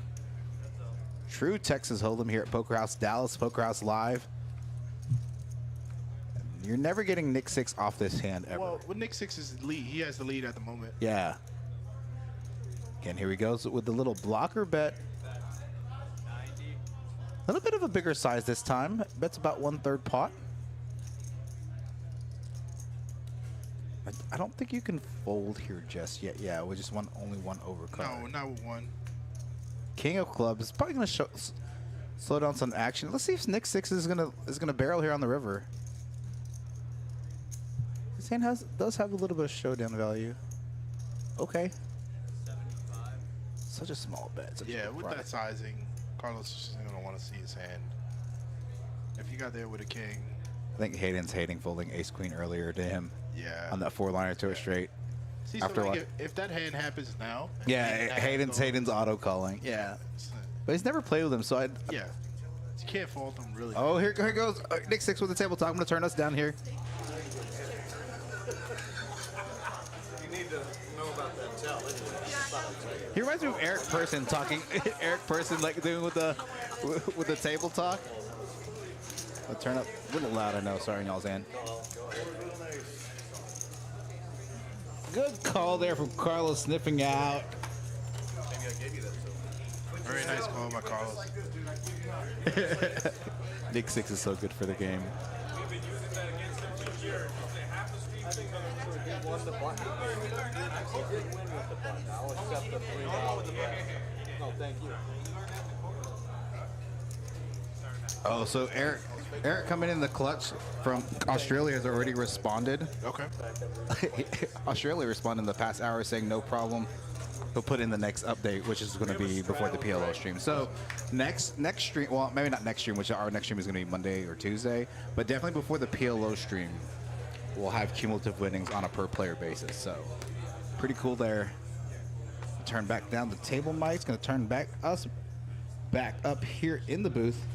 True Texas Holdem here at Poker House Dallas, Poker House Live. You're never getting Nick 6 off this hand ever. Well, with Nick 6's lead, he has the lead at the moment. Yeah. Again, here he goes with the little blocker bet. 90. A little bit of a bigger size this time. Bet's about 1/3 pot. I don't think you can fold here just yet. Yeah, we just want only one overcard. No, not with one. King of clubs is probably gonna slow down some action. Let's see if Nick Six is gonna barrel here on the river. This hand does have a little bit of showdown value. Okay. 75. Such a small bet. Such a Yeah, big with prize. that sizing, Carlos is just gonna want to see his hand. If you got there with a king, I think Hayden's hating folding ace queen earlier to him yeah. on that 4-liner to a straight. See, after so like what? if that hand happens now. Yeah, Hayden's auto calling. Yeah, but he's never played with him, so I. Yeah. You can't fault him really. Oh, here goes Nick Six with the table talk. I'm gonna turn us down here. You need to know about that tell. He reminds me of Eric Person talking. Eric Person like doing with the table talk. I'll turn up a little loud. I know. Sorry, in y'all's hand. Good call there from Carlos sniffing out. Very nice call by Carlos. Nick Six is so good for the game. We've been using that against him 2 years. Say half the street. I think he won the button. He did win with the button. I'll accept the $3. No, thank you. Oh, so Eric coming in the clutch from Australia has already responded. Okay. Australia responded in the past hour saying no problem. He'll put in the next update, which is going to be before the PLO stream. So next stream, well, maybe not next stream, which our next stream is going to be Monday or Tuesday, but definitely before the PLO stream, we'll have cumulative winnings on a per player basis. So pretty cool there. Turn back down the table mics. Going to turn back up here in the booth.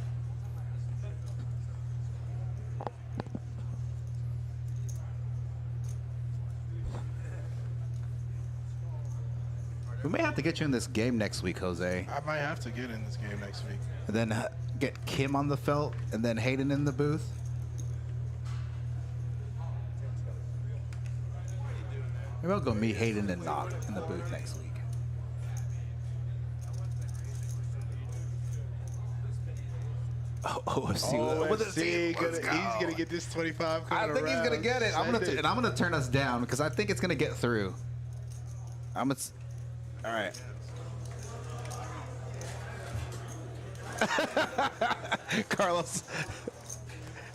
We may have to get you in this game next week, Jose. I might have to get in this game next week. And then get Kim on the felt, and then Hayden in the booth. Maybe I'll go meet Hayden and Knock in the booth next week. Oh, OFC. OFC, Let's go. he's gonna get this 25. I coming think he's gonna around. get it. I'm Send gonna turn us down because I think it's gonna get through. All right. Carlos.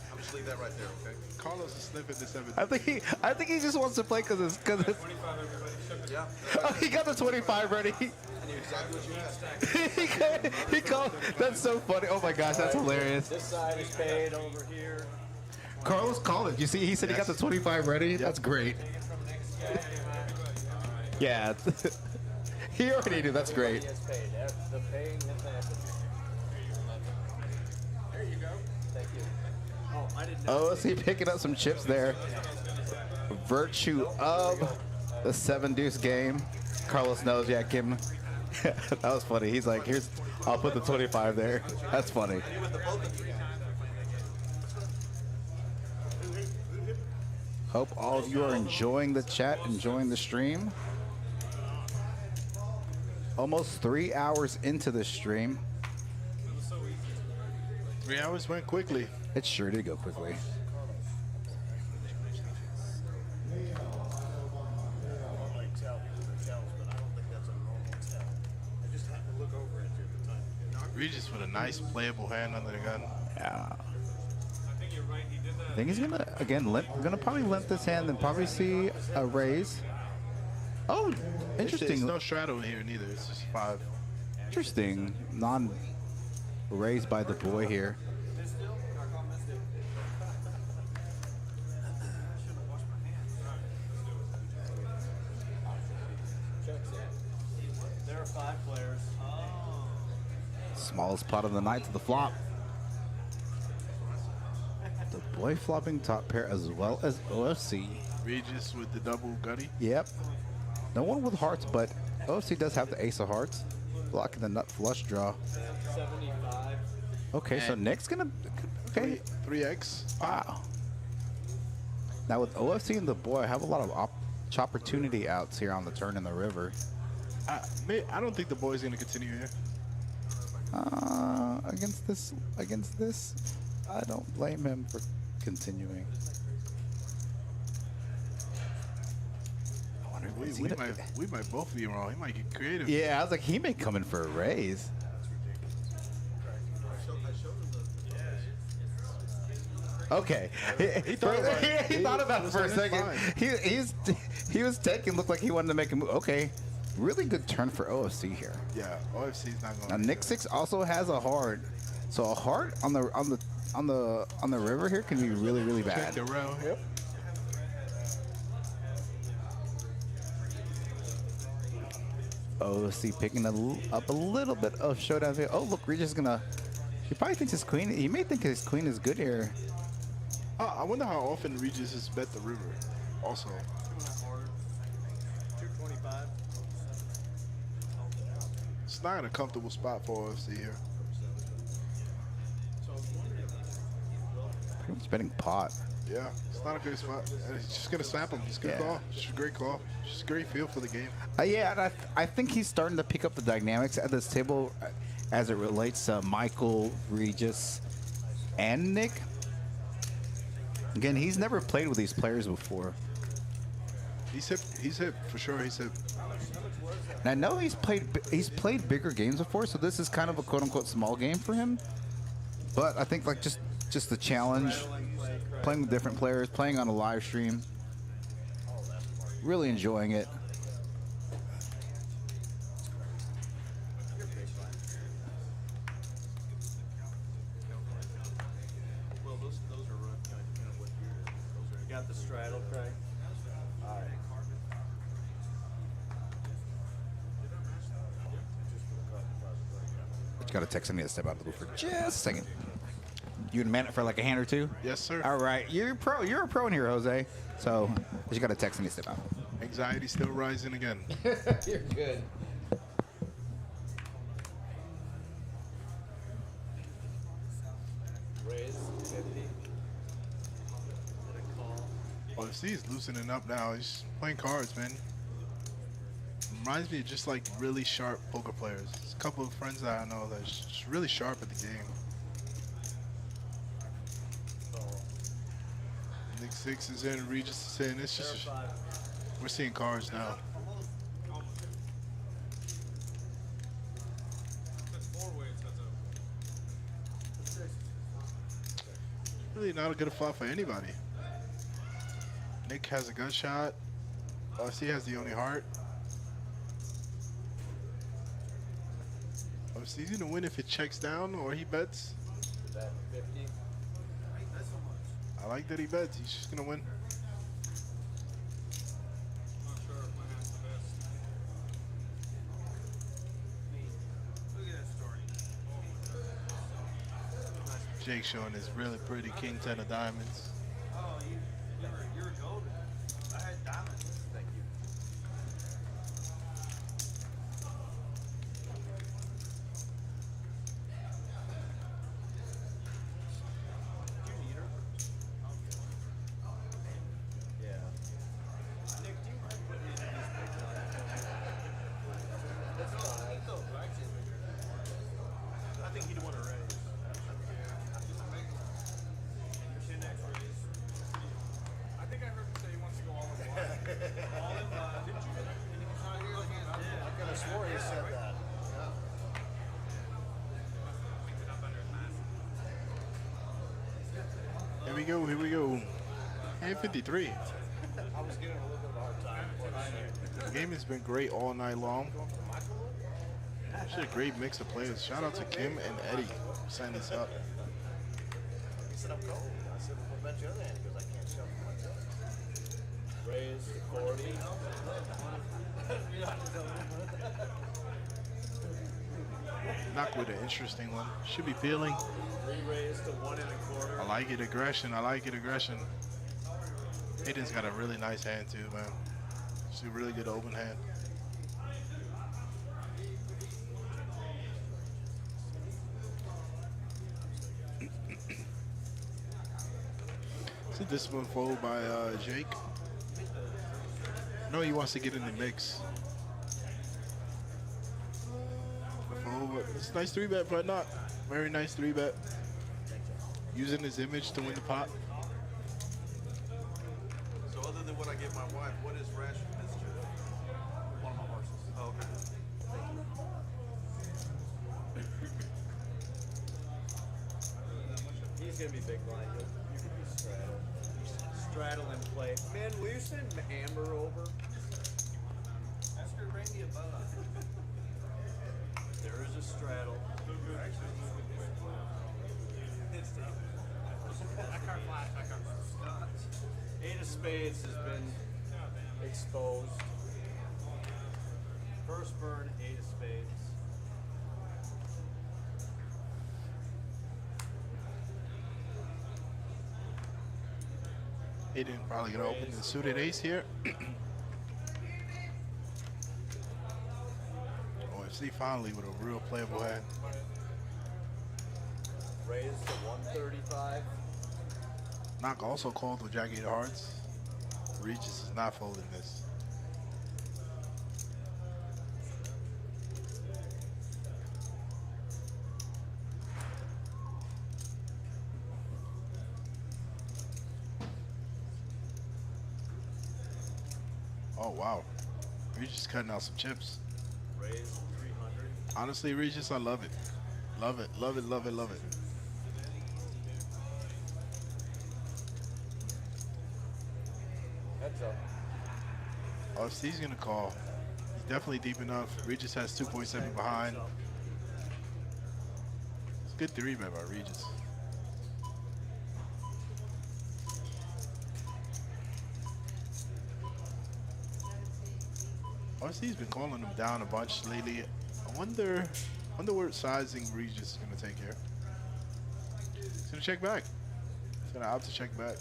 I'll just leave that right there, okay? Carlos is slipping the 17. I think he just wants to play because it's. Yeah. Oh, he got the 25 ready. I knew exactly what you asked. he called. That's so funny. Oh my gosh, that's hilarious. This side is paid over here. Carlos called it. You see, he said he got the 25 ready. That's great. Yeah. He already knew. That's great. He has paid. The paying has happened. There you go. Thank you. Oh, I didn't know. Oh, is he picking up some chips there? Virtue of the 7-deuce game. Carlos knows. Yeah, Kim. That was funny. He's like, here's, I'll put the 25 there. That's funny. Hope all of you are enjoying the chat, enjoying the stream. Almost 3 hours into the stream. 3 hours went quickly. It sure did go quickly. Regis with a nice playable hand under the gun. Yeah. I think you're right. He did that. I think he's gonna again probably limp this hand and probably see a raise. Oh, It's interesting. no straddle here neither. It's just 5. Interesting. Non-raised by the boy here. There are 5 players. Smallest pot of the night to the flop. The boy flopping top pair as well as OFC. Regis with the double gutty. Yep. No one with hearts, but OFC does have the ace of hearts. Blocking the nut flush draw. 75. Okay, so Nick's gonna. Okay. 3x. Wow. Now with OFC and the boy, I have a lot of opportunity outs here on the turn in the river. I don't think the boy's gonna continue here. Against this, I don't blame him for continuing. I wonder if We might both be wrong. He might get creative. Yeah, I was like, he may come in for a raise. Okay, he thought about it for a second. He was taking, looked like he wanted to make a move. Okay, really good turn for OFC here. Yeah, OFC's not going. Now Nick Six also has a hard, so a hard on the river here can be really Check bad. the row. Yep. OFC picking up a little bit of showdown here. Oh look, Regis is gonna. He probably thinks his queen. He may think his queen is good here. I wonder how often Regis has bet the river. Also, 225. it's not a comfortable spot for OFC here. Pretty much betting pot. Yeah, it's not a good spot. And he's just gonna snap him. He's gonna call. Just a great call. Just a great feel for the game. Yeah, and I think he's starting to pick up the dynamics at this table as it relates to Michael, Regis, and Nick. Again, he's never played with these players before. He's hip for sure. He's hip. And I know he's played bigger games before, so this is kind of a quote unquote small game for him. But I think like just the challenge, playing with different players, playing on a live stream, really enjoying it. Well, those are run kind of what year those are. You got the straddle, Craig. All right. But you got to text me to step out of the booth for just a second. You can man it for like a hand or two? Yes, sir. All right. You're a pro. You're a pro in here, Jose. So you got to text me to step out. Anxiety still rising again. You're good. Raise 50. OFC is loosening up now. He's playing cards, man. Reminds me of just like really sharp poker players. There's a couple of friends that I know that's just really sharp at the game. Nick Six is in, Regis is in. It's just we're seeing cards now. Really not a good flop for anybody. Nick has a gut shot. OFC has the only heart. OFC's gonna win if it checks down or he bets. Bet 50. I like that he bets. He's just gonna win. Jake showing his really pretty king 10 of diamonds. Oh, you're golden. I had diamonds. Thank you. Yeah. Nick, do you mind putting me in these big ones? That's fine. I think he'd want to raise. I think I heard him say he wants to go all in one. All in one. Didn't you? He's not here again. I could have swore he said that. Here we go, here we go. And 53. I was giving him a little bit of a hard time. The game has been great all night long. Actually a great mix of players. Shout out to Kim and Eddie for setting this up. He said I'm cold. I said, well, bet your other hand because I can't shuffle myself. Raise 40. Knock with an interesting one. Should be feeling. Re-raise to 1 1/4. I like it, aggression. I like it, aggression. Hayden's got a really nice hand too, man. It's a really good open hand. It's a discipline fold by Jake. No, he wants to get in the mix. It's a nice 3-bet, but not. Very nice 3-bet. Using his image to win the pot. So other than what I give my wife, what is Rash Mister? One of my horses. Oh, okay. He's gonna be big blind. You can be straddle. Straddle and play. Man, will you send Amber over? Ask her to bring me a bow. There is a straddle. Eight of spades has been exposed. First burn, eight of spades. Hayden probably gonna open the suited ace here. OFC finally with a real playable hand. Raise to 135. Knock also called with Jack 8 of hearts. Regis is not folding this. Oh wow, Regis cutting out some chips. Raise 300. Honestly, Regis, I love it. Love it, love it, love it, love it. Heads up. OFC's gonna call. He's definitely deep enough. Regis has 2.7 behind. It's a good 3-bet by Regis. OFC's been calling him down a bunch lately. I wonder what sizing Regis is gonna take here. He's gonna check back. He's gonna opt to check back.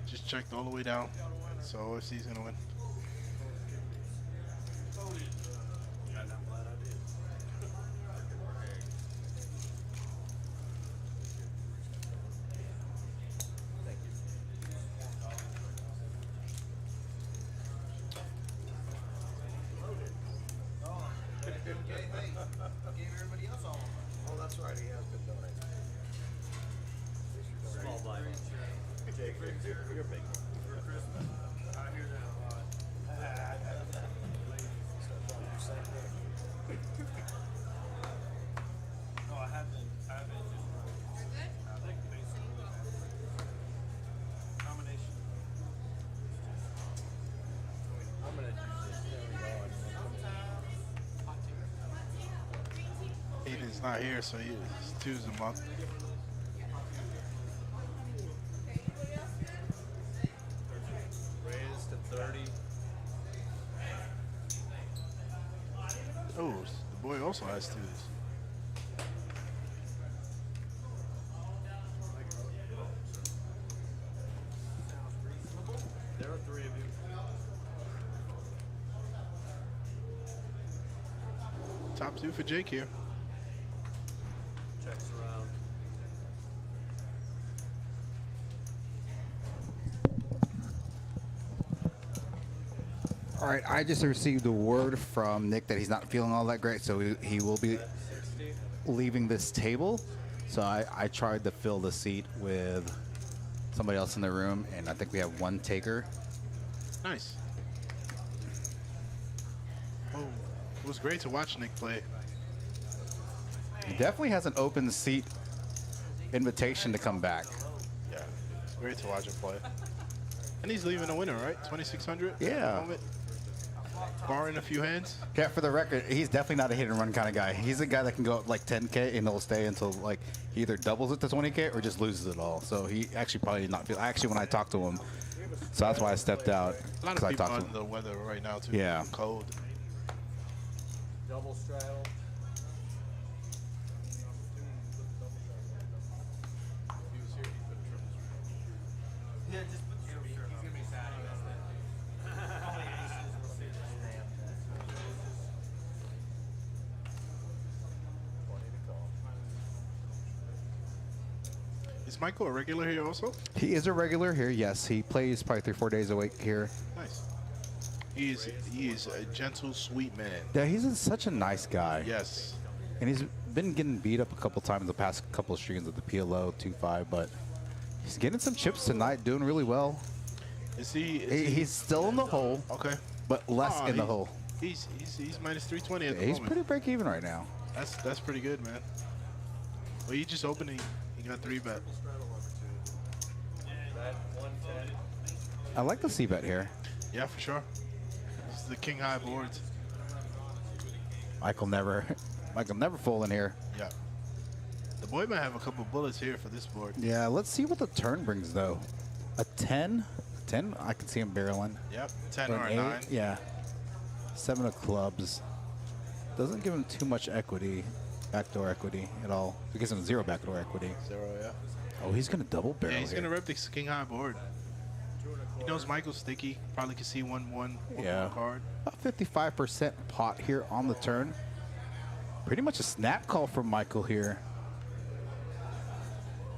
Just checked all the way down. So OFC's gonna win. Oh, that's right. He has been donating. Small blind. Jake, you're big. For Christmas. I hear that a lot. No, I haven't just. I think combination. I'm gonna use this. Hayden's not here, so he's Tuesday month. Raise to 30. Oh, the boy also has 2s. There are 3 of you. Top 2 for Jake here. Checks around. All right, I just received a word from Nick that he's not feeling all that great, so he will be 60. leaving this table. So I tried to fill the seat with somebody else in the room, and I think we have one taker. Nice. Oh, it was great to watch Nick play. He definitely has an open seat invitation to come back. Yeah, it's great to watch him play. And he's leaving a winner, right? 2,600. at the Yeah. moment. Barring a few hands. Yeah, for the record, he's definitely not a hit and run kind of guy. He's a guy that can go up like 10K and he'll stay until like he either doubles it to 20K or just loses it all. So he actually probably did not feel. Actually, when I talked to him, so that's why I stepped out. A lot 'cause of I people talked to on him. the weather right now too. Yeah. Cold. Double straddle. Yeah, just put the he's gonna be sad. Is Michael a regular here also? He is a regular here. Yes, he plays probably 3-4 days a week here. Nice. He is a gentle, sweet man. Yeah, he's such a nice guy. Yes. And he's been getting beat up a couple times the past couple of streams with the PLO 2-5, but he's getting some chips tonight, doing really well. He's still in the hole, okay, but less in the hole. He's minus 320 at the He's moment. pretty break even right now. That's pretty good, man. Well, he just opened. He got 3 bet. Bet 110. I like the C-bet here. Yeah, for sure. This is the king high boards. Michael never fold in here. Yeah. The boy might have a couple bullets here for this board. Yeah, let's see what the turn brings though. A 10? 10? I can see him barreling. Yep, 10 or An a 8? 9. Yeah. 7 of clubs. Doesn't give him too much equity, backdoor equity at all. It gives him 0 backdoor equity. 0, yeah. Oh, he's going to double barrel Yeah, he's here. going to rep the king high board. He knows Michael's sticky. Probably can see one Yeah. card. About 55% pot here on the turn. Pretty much a snap call from Michael here.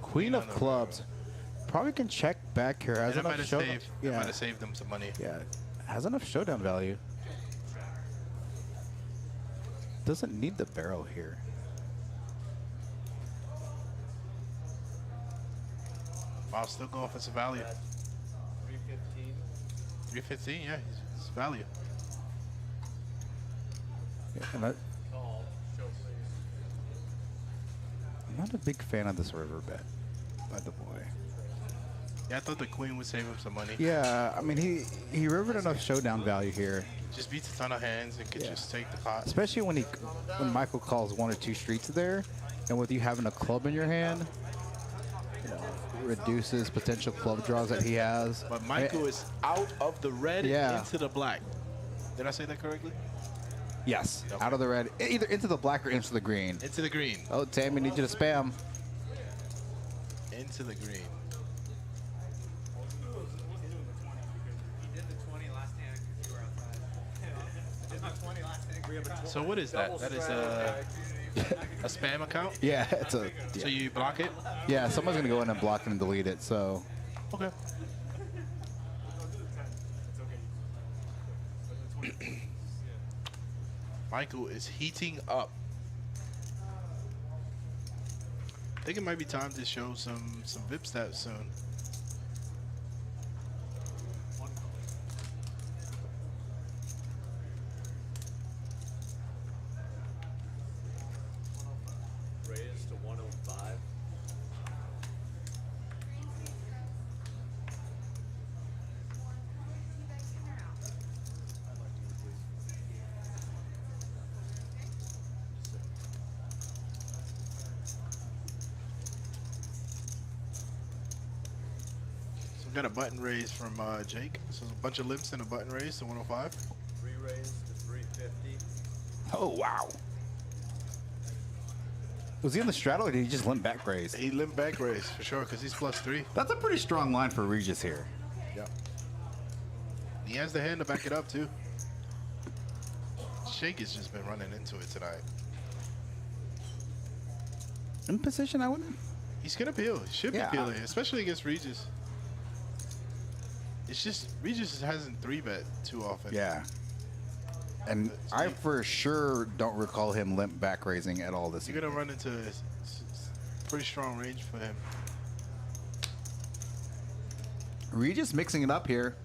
Queen of clubs. Probably can check back here. Has That might enough have showdown. saved. That might have saved them some money. Yeah, has enough showdown value. Doesn't need the barrel here. Wow, still going for some value. 315. 315, yeah, it's value. Yeah, and I'm Call. Show please. not a big fan of this river bet by the boy. Yeah, I thought the queen would save him some money. Yeah, I mean, he rivered enough showdown value here, Just beats a ton of hands and could just take the pot. especially when Michael calls 1 or 2 streets there, and with you having a club in your hand, you know, reduces potential club draws that he has. But Michael is out of the red Yeah. into the black. Did I say that correctly? Yes, Okay. out of the red, either into the black or into the green. Into the green. Oh, Tammy, need you to spam. Into the green. He did the 20 last hand because you were outside. Did the 20 last hand. So what is that? That is a spam account? Yeah, it's a So you block it? yeah. Someone's gonna go in and block it and delete it. So Okay. Michael is heating up. I think it might be time to show some VIP stats soon. Raised to 105. So we got a button raise from Jake. So a bunch of limps and a button raise to 105. 3 raised to 350. oh wow. Was he in the straddle or did he just limp back raise? He limp back raise for sure because he's +3. That's a pretty strong line for Regis here. Yeah. He has the hand to back it up too. Shake has just been running into it tonight. In position, I wouldn't. He's gonna peel. He should be Yeah. peeling, especially against Regis. It's just Regis hasn't 3-bet too often. Yeah. And I for sure don't recall him limp back raising at all this You're year. gonna run into pretty strong range for him. Regis mixing it up here.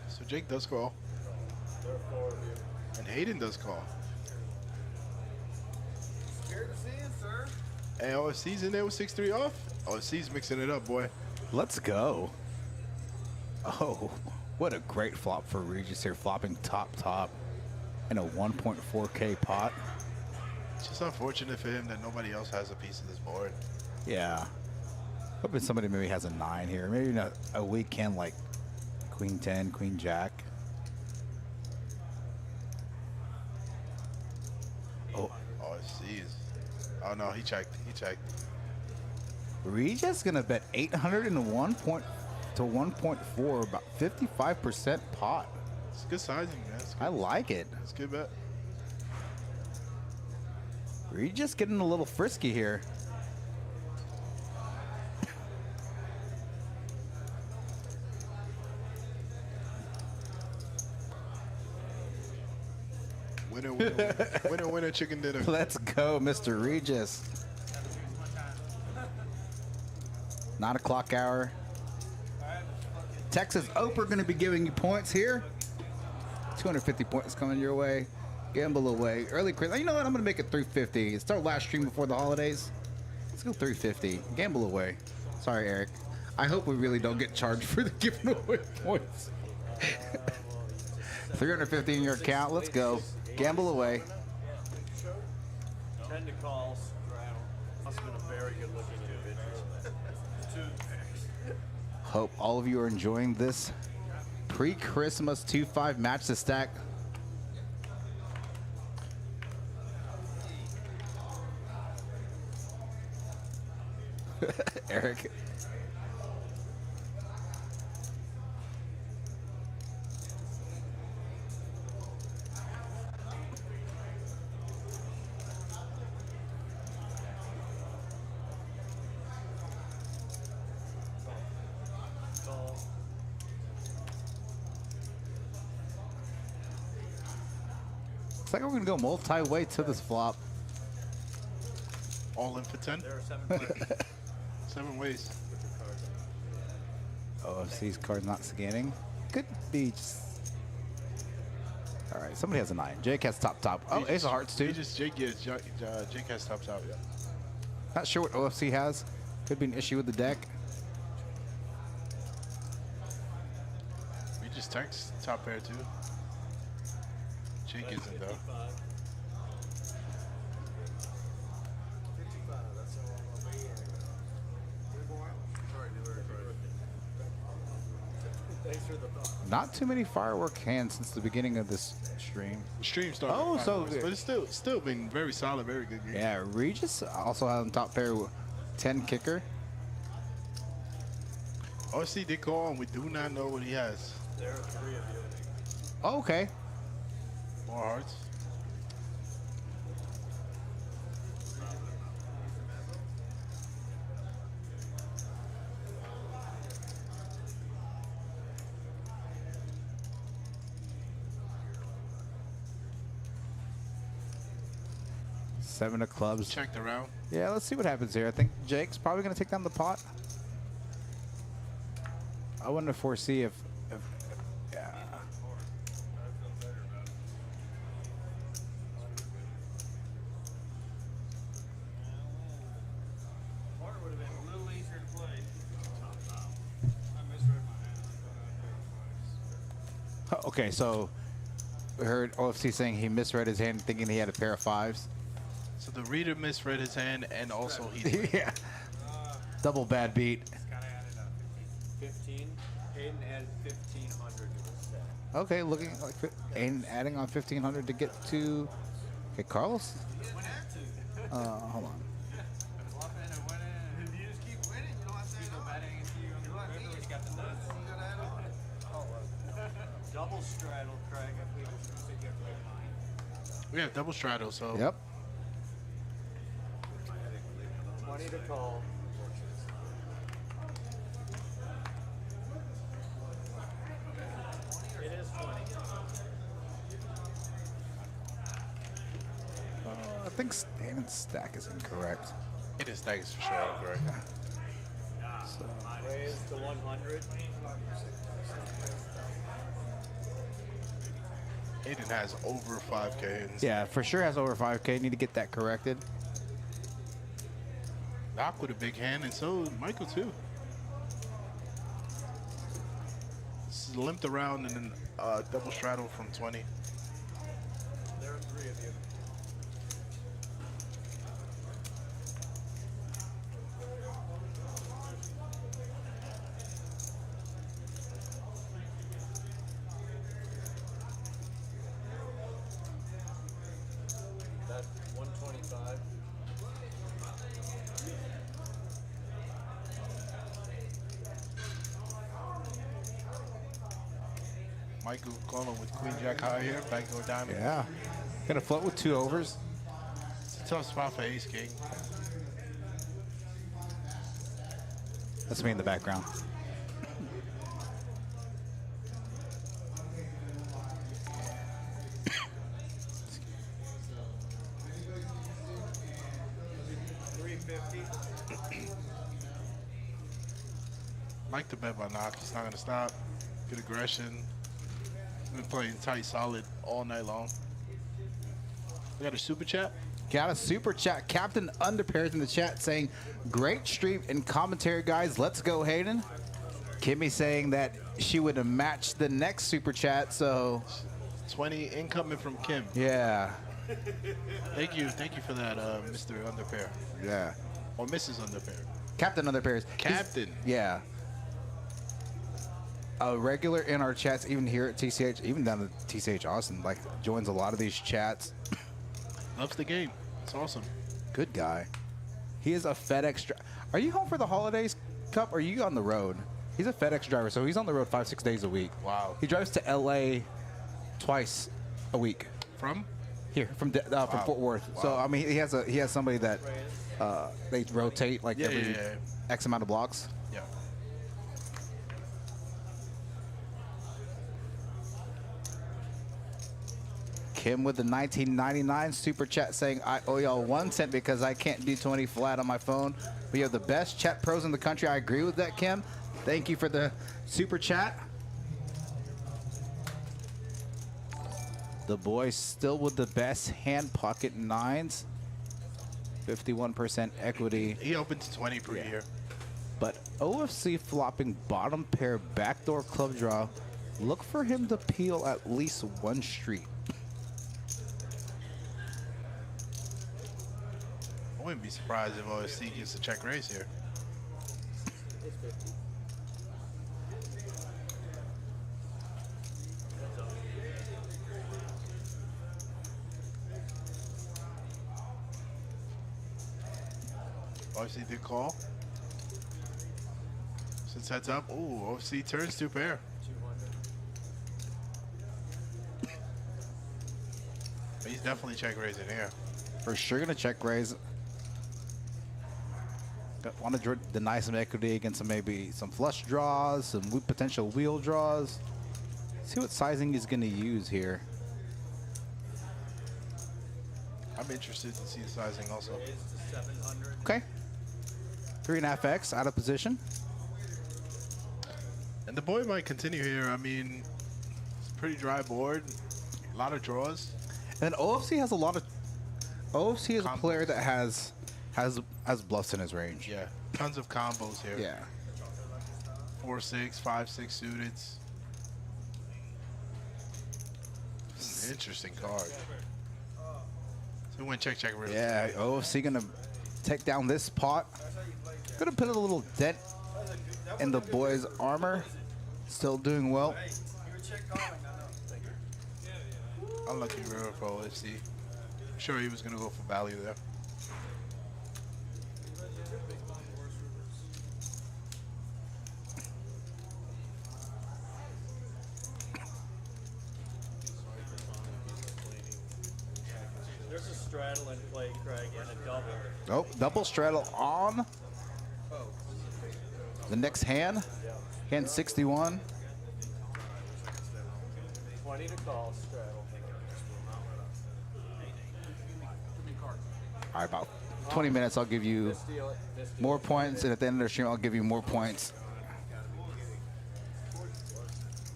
So Jake does call. There are 4 of you. And Hayden does call. Scared to see it, sir. Hey, OFC's in there with 6-3 off. OFC's mixing it up, boy. Let's go. Oh, what a great flop for Regis here, flopping top in a 1.4K pot. It's just unfortunate for him that nobody else has a piece of this board. Yeah. Hoping somebody maybe has a 9 here. Maybe not a weak hand like Queen 10, Queen Jack. Oh, OFC's. Oh no, he checked. He checked. Regis gonna bet 801.5 to 1.4, about 55% pot. It's good sizing, man. It's good. I like it. It's a good bet. Regis getting a little frisky here. Winner, winner, winner, winner, winner, chicken dinner. Let's go, Mr. Regis. 9 o'clock hour. Texas Oprah going to be giving you points here. 250 points coming your way. Gamble away. Early Chris. You know what? I'm going to make it 350. It's our last stream before the holidays. Let's go 350. Gamble away. Sorry, Eric. I hope we really don't get charged for the giving away points. 350 in your account. Let's go. Gamble away. 10 to call, straddle. Must have been a very good looking individual. 2 picks. Hope all of you are enjoying this pre-Christmas 2-5 match to stack. Eric. Call. Looks like we're gonna go multi-way to this flop. All in for 10. There are 7 players. 7 ways. OFC's card's not scanning. Could be just... All right, somebody has a 9. Jake has top. Oh, Ace of Hearts too. Jake has tops out, yeah. Not sure what OFC has. Could be an issue with the deck. We just text top pair too. Jake isn't though. 55. 55, that's all I'm gonna be in. Good boy. Sorry, Dillard. Thanks for the thought. Not too many firework hands since the beginning of this stream. The stream started. Oh, at 5 so- hours, but it's still been very solid, very good game. Yeah, Regis also has on top pair 10 kicker. OC did call, and we do not know what he has. There are 3 of you. Oh, okay. More hearts. Seven of clubs. Checked around. Yeah, let's see what happens here. I think Jake's probably going to take down the pot. I want to foresee if yeah. Water would have been a little easier to play. I misread my hand. Okay, so we heard OFC saying he misread his hand thinking he had a pair of 5s. So the reader misread his hand, and also he. Yeah. Double bad beat. Gotta add it up. 15. Hayden added 1,500 to the stack. Okay, looking like and adding on 1,500 to get to. Okay, Carlos. Went out to. Hold on. Flop in and went in. If you just keep winning, you don't have to say no betting until you remember he's got the nuts. You gotta add on. Double straddle, Craig. I believe you said you have to get 9. We have double straddle, so. Yep. 20 to call. It is 20. I think Damon's stack is incorrect. It is thanks for sure, correct. So, Raise to 100. Hayden has over 5K. And yeah, for sure has over 5K. Need to get that corrected. Doc with a big hand, and so Michael too. This is limped around and then double straddle from 20. There are 3 of you. That's 125. Michael calling with Queen Jack high here, backdoor diamond. Yeah. Gonna float with 2 overs. It's a tough spot for Ace King. That's me in the background. Like the bet by knock. He's not gonna stop. Good aggression. Been playing tight, solid all night long. We got a super chat. Got a super chat. Captain Underpairs in the chat saying, great stream and commentary, guys. Let's go, Hayden. Kimmy saying that she would have matched the next super chat, so 20 incoming from Kim. yeah. Thank you for that, Mr. Underpair. Yeah. Or Mrs. Underpair. Captain Underpairs. Captain. Yeah. A regular in our chats, even here at TCH, even down to TCH Austin, like joins a lot of these chats. Loves the game. It's awesome. Good guy. He is a FedEx driver. Are you home for the holidays, Cup? Or are you on the road? He's a FedEx driver, so he's on the road 5-6 days a week. Wow. He drives to LA twice a week. From? Here, from Fort Worth. Wow. So I mean, he has somebody that they rotate like every X amount of blocks. Yeah. Kim with the 1999 super chat saying, I owe y'all 1 cent because I can't do 20 flat on my phone. We have the best chat pros in the country. I agree with that, Kim. Thank you for the super chat. The boys still with the best hand pocket 9s. 51% equity. He opened to 20 per year. But OFC flopping bottom pair backdoor club draw. Look for him to peel at least 1 street. I wouldn't be surprised if OSC gets a check raise here. OFC did call. Since heads up, ooh, OFC turns 2 pair. He's definitely check raising here. For sure gonna check raise. Want to deny some equity against maybe some flush draws, some potential wheel draws. See what sizing he's gonna use here. I'm interested to see the sizing also. Okay. 3.5x out of position. And the boy might continue here. I mean, it's a pretty dry board. A lot of draws. And OFC has a lot of. OFC is Combos. a player that has bluffs in his range. Yeah, tons of combos here. Yeah. 4-6, 5-6 suited. Interesting card. So we went check really. Yeah, OFC gonna take down this pot. Gonna put a little dent in the boys' armor. Still doing well. Unlucky river for OFC. Sure he was gonna go for value there. There's a straddle in play, Craig, and a double. Oh, double straddle on the next hand. Hand 61. 20 to call, straddle. All right, about 20 minutes, I'll give you Steal it. Misdeal. more points, and at the end of the stream, I'll give you more points.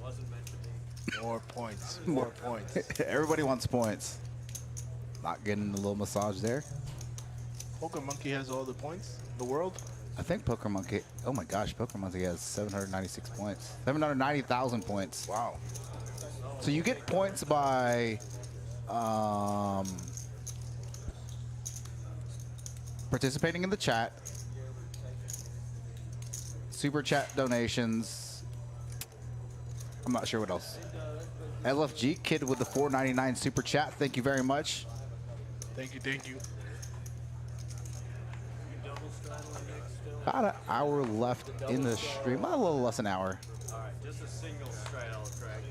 Wasn't meant to be. More points. More points. Everybody wants points. Not getting a little massage there. Poker Monkey has all the points in the world. I think Poker Monkey, oh my gosh, Poker Monkey has 796 points. 790,000 points. Wow. So you get points by participating in the chat, super chat donations. I'm not sure what else. LFG Kid with the 4.99 super chat. Thank you very much. Thank you, thank you. About an hour left in the stream. A little less than an hour. Just a single straddle track.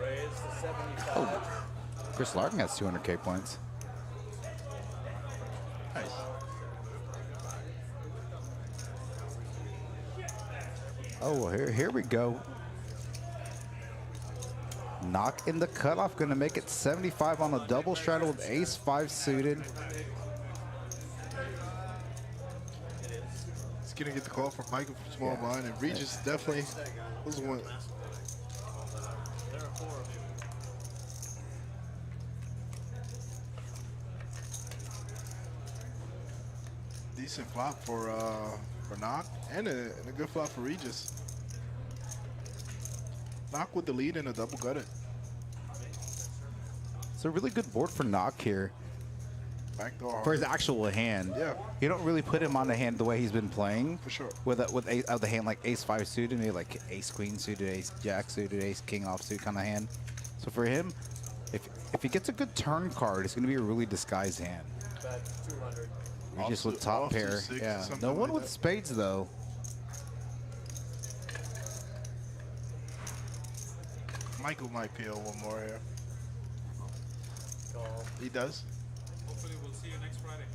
Raise to 75. Chris Larkin has 200K points. Nice. Oh, well, here we go. Knock in the cutoff, gonna make it 75 on a double straddle with ace 5 suited. He's gonna get the call from Michael from small blind, and Regis definitely was the one. There are 4 of you. Decent flop for Knock, and a good flop for Regis. Knock with the lead and a double gutted. It's a really good board for Knock here. Backdoor. For his actual hand. Yeah. You don't really put him on the hand the way he's been playing. For sure. With the hand like ace 5 suited, maybe like ace queen suited, ace jack suited, ace king offsuit kind of hand. So for him, if he gets a good turn card, it's going to be a really disguised hand. Bet 200. Regis with top Offsuit pair. 6 or Yeah. something No one like with that. spades though. Michael might peel one more here. Call. He does. Hopefully we'll see you next Friday.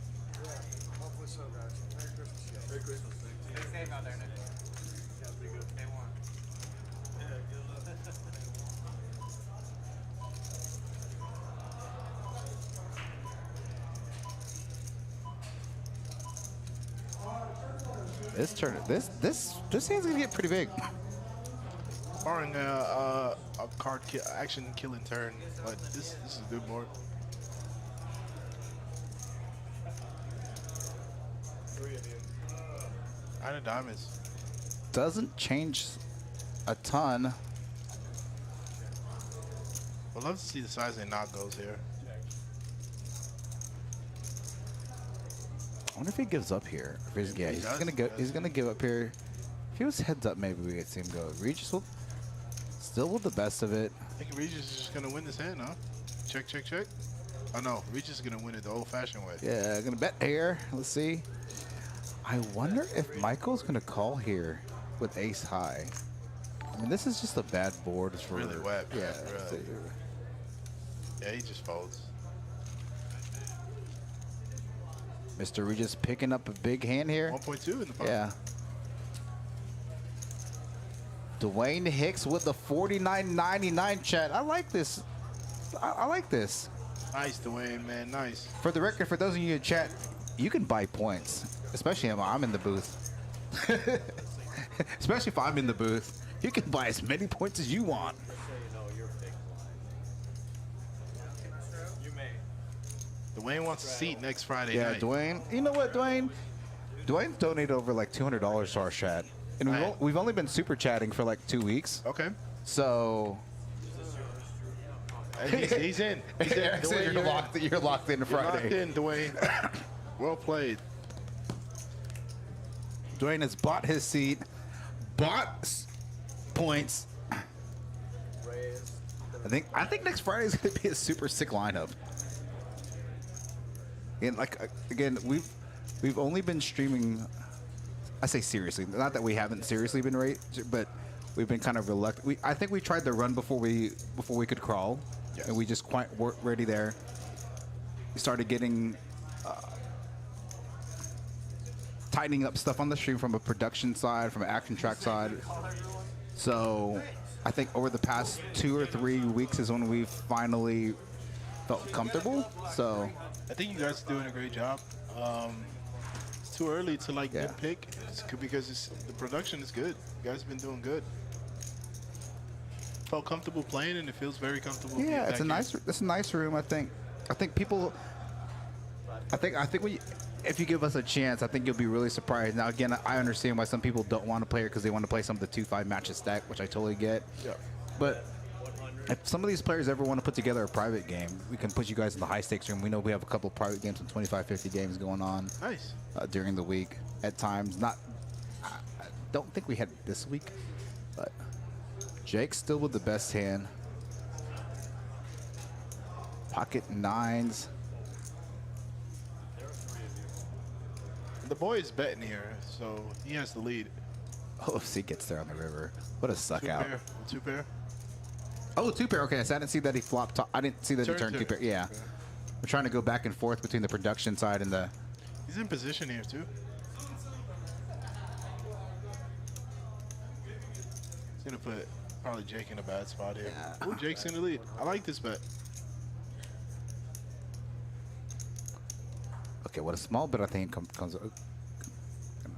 Yeah, hopefully so, guys. Merry Christmas. Yeah. Merry Christmas. Thank you. Stay safe out there, Nick. Yeah, be good. Stay warm. Yeah, good luck. This hand's gonna get pretty big. Barring a action killing turn, but this is a good board. 3 of you. 9 of diamonds. Doesn't change a ton. I'd love to see the size of Knock goes here. I wonder if he gives up here. If he's, yeah, He he's does, gonna he go. does. He's gonna give up here. If he was heads up, maybe we could see him go. Regis will still with the best of it. I think Regis is just gonna win this hand, huh? Check, check, check. Oh no, Regis is gonna win it the old-fashioned way. Yeah, gonna bet here. Let's see. I wonder if Michael's gonna call here with ace high. I mean, this is just a bad board for. Really wet, man, Yeah. really. Yeah, he just folds. Mr. Regis picking up a big hand here. 1.2 in the pot. Yeah. Dwayne Hicks with the 49.99 chat. I like this. I like this. Nice, Dwayne, man, nice. For the record, for those of you in chat, you can buy points, especially if I'm in the booth. Especially if I'm in the booth, you can buy as many points as you want. Just so you know, you're big blind. You may. Dwayne wants a seat next Friday Yeah, night. Dwayne. You know what, Dwayne? Dwayne donated over like $200 to our chat, and we've only been super chatting for like 2 weeks. Okay. So Hey, he's in. He's in. Eric said Dwayne, you're locked in You're Friday. locked in, Dwayne. Well played. Dwayne has bought his seat, points. Raise. I think next Friday is going to be a super sick lineup. And again, we've only been streaming. I say seriously, not that we haven't seriously been but we've been kind of reluctant. I think we tried the run before we could crawl, Yes. and we just weren't ready there. We started getting tightening up stuff on the stream from a production side, from an action track side. So I think over the past 2 or 3 weeks is when we've finally felt comfortable. So I think you guys are doing a great job. It's too early to like Yeah. nitpick because the production is good. You guys have been doing good. Felt comfortable playing, and it feels very comfortable. being yeah, back here. it's a nice room. I think people. I think if you give us a chance, I think you'll be really surprised. Now again, I understand why some people don't want to play here because they want to play some of the 2-5 matches stack, which I totally get. Yeah. But if some of these players ever want to put together a private game, we can put you guys in the high stakes room. We know we have a couple of private games and 25, 50 games going on Nice. during the week at times. Not don't think we had it this week, but Jake still with the best hand. Pocket nines. The boy is betting here, so he has the lead. OFC gets there on the river. What a suck Two out. pair. Two pair. Oh, two pair. Okay, so I didn't see that he flopped. I didn't see that he Turn turned two two. pair. Yeah. Okay. We're trying to go back and forth between the production side and the. He's in position here too. He's gonna put probably Jake in a bad spot here. Yeah. Ooh, Jake's in the lead. I like this bet. Okay, what a small bet I think comes. Gonna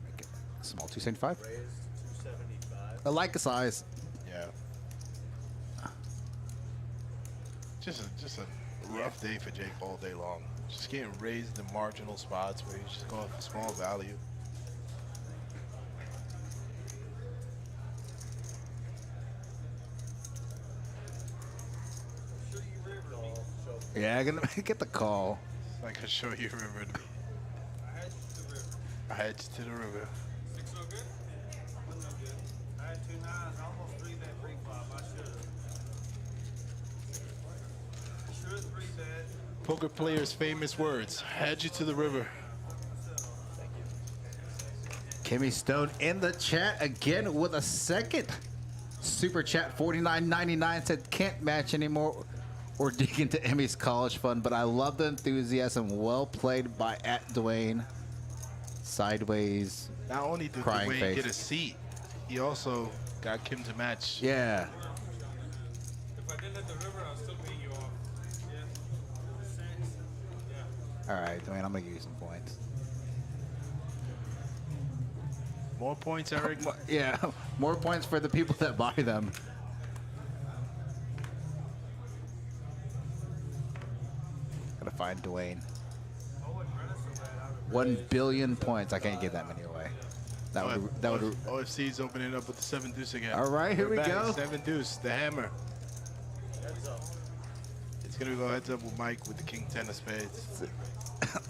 make it small 275. Raised to 275. I like the size. Yeah. Just a rough day for Jake all day long. Just getting raised in marginal spots where he's just going for small value. Yeah, gonna get the call. Like I show you river. I had to the river. Six no good? One no good. I had 2 nines, almost 3 bet pre-flop. I should have 3 bet. Poker players' famous words. Had you to the river. Kimmy Stone in the chat again with a second super chat. 49.99 said can't match anymore or dig into Emmy's college fund, but I love the enthusiasm. Well played by @Dwayne. Sideways. Not only did Crying Dwayne face. get a seat, he also got Kim to match. Yeah. If I didn't hit the river, I was still beating you off. Yeah. 6. Yeah. All right, Dwayne, I'm gonna give you some points. More points, Eric. Yeah, more points for the people that buy them. Gotta find Dwayne. 1 billion points. I can't give that many away. That would. OFC's opening up with the 7 deuce again. All right, here We're we back. go. 7 deuce, the hammer. Heads up. It's gonna go heads up with Mike with the king 10 of spades.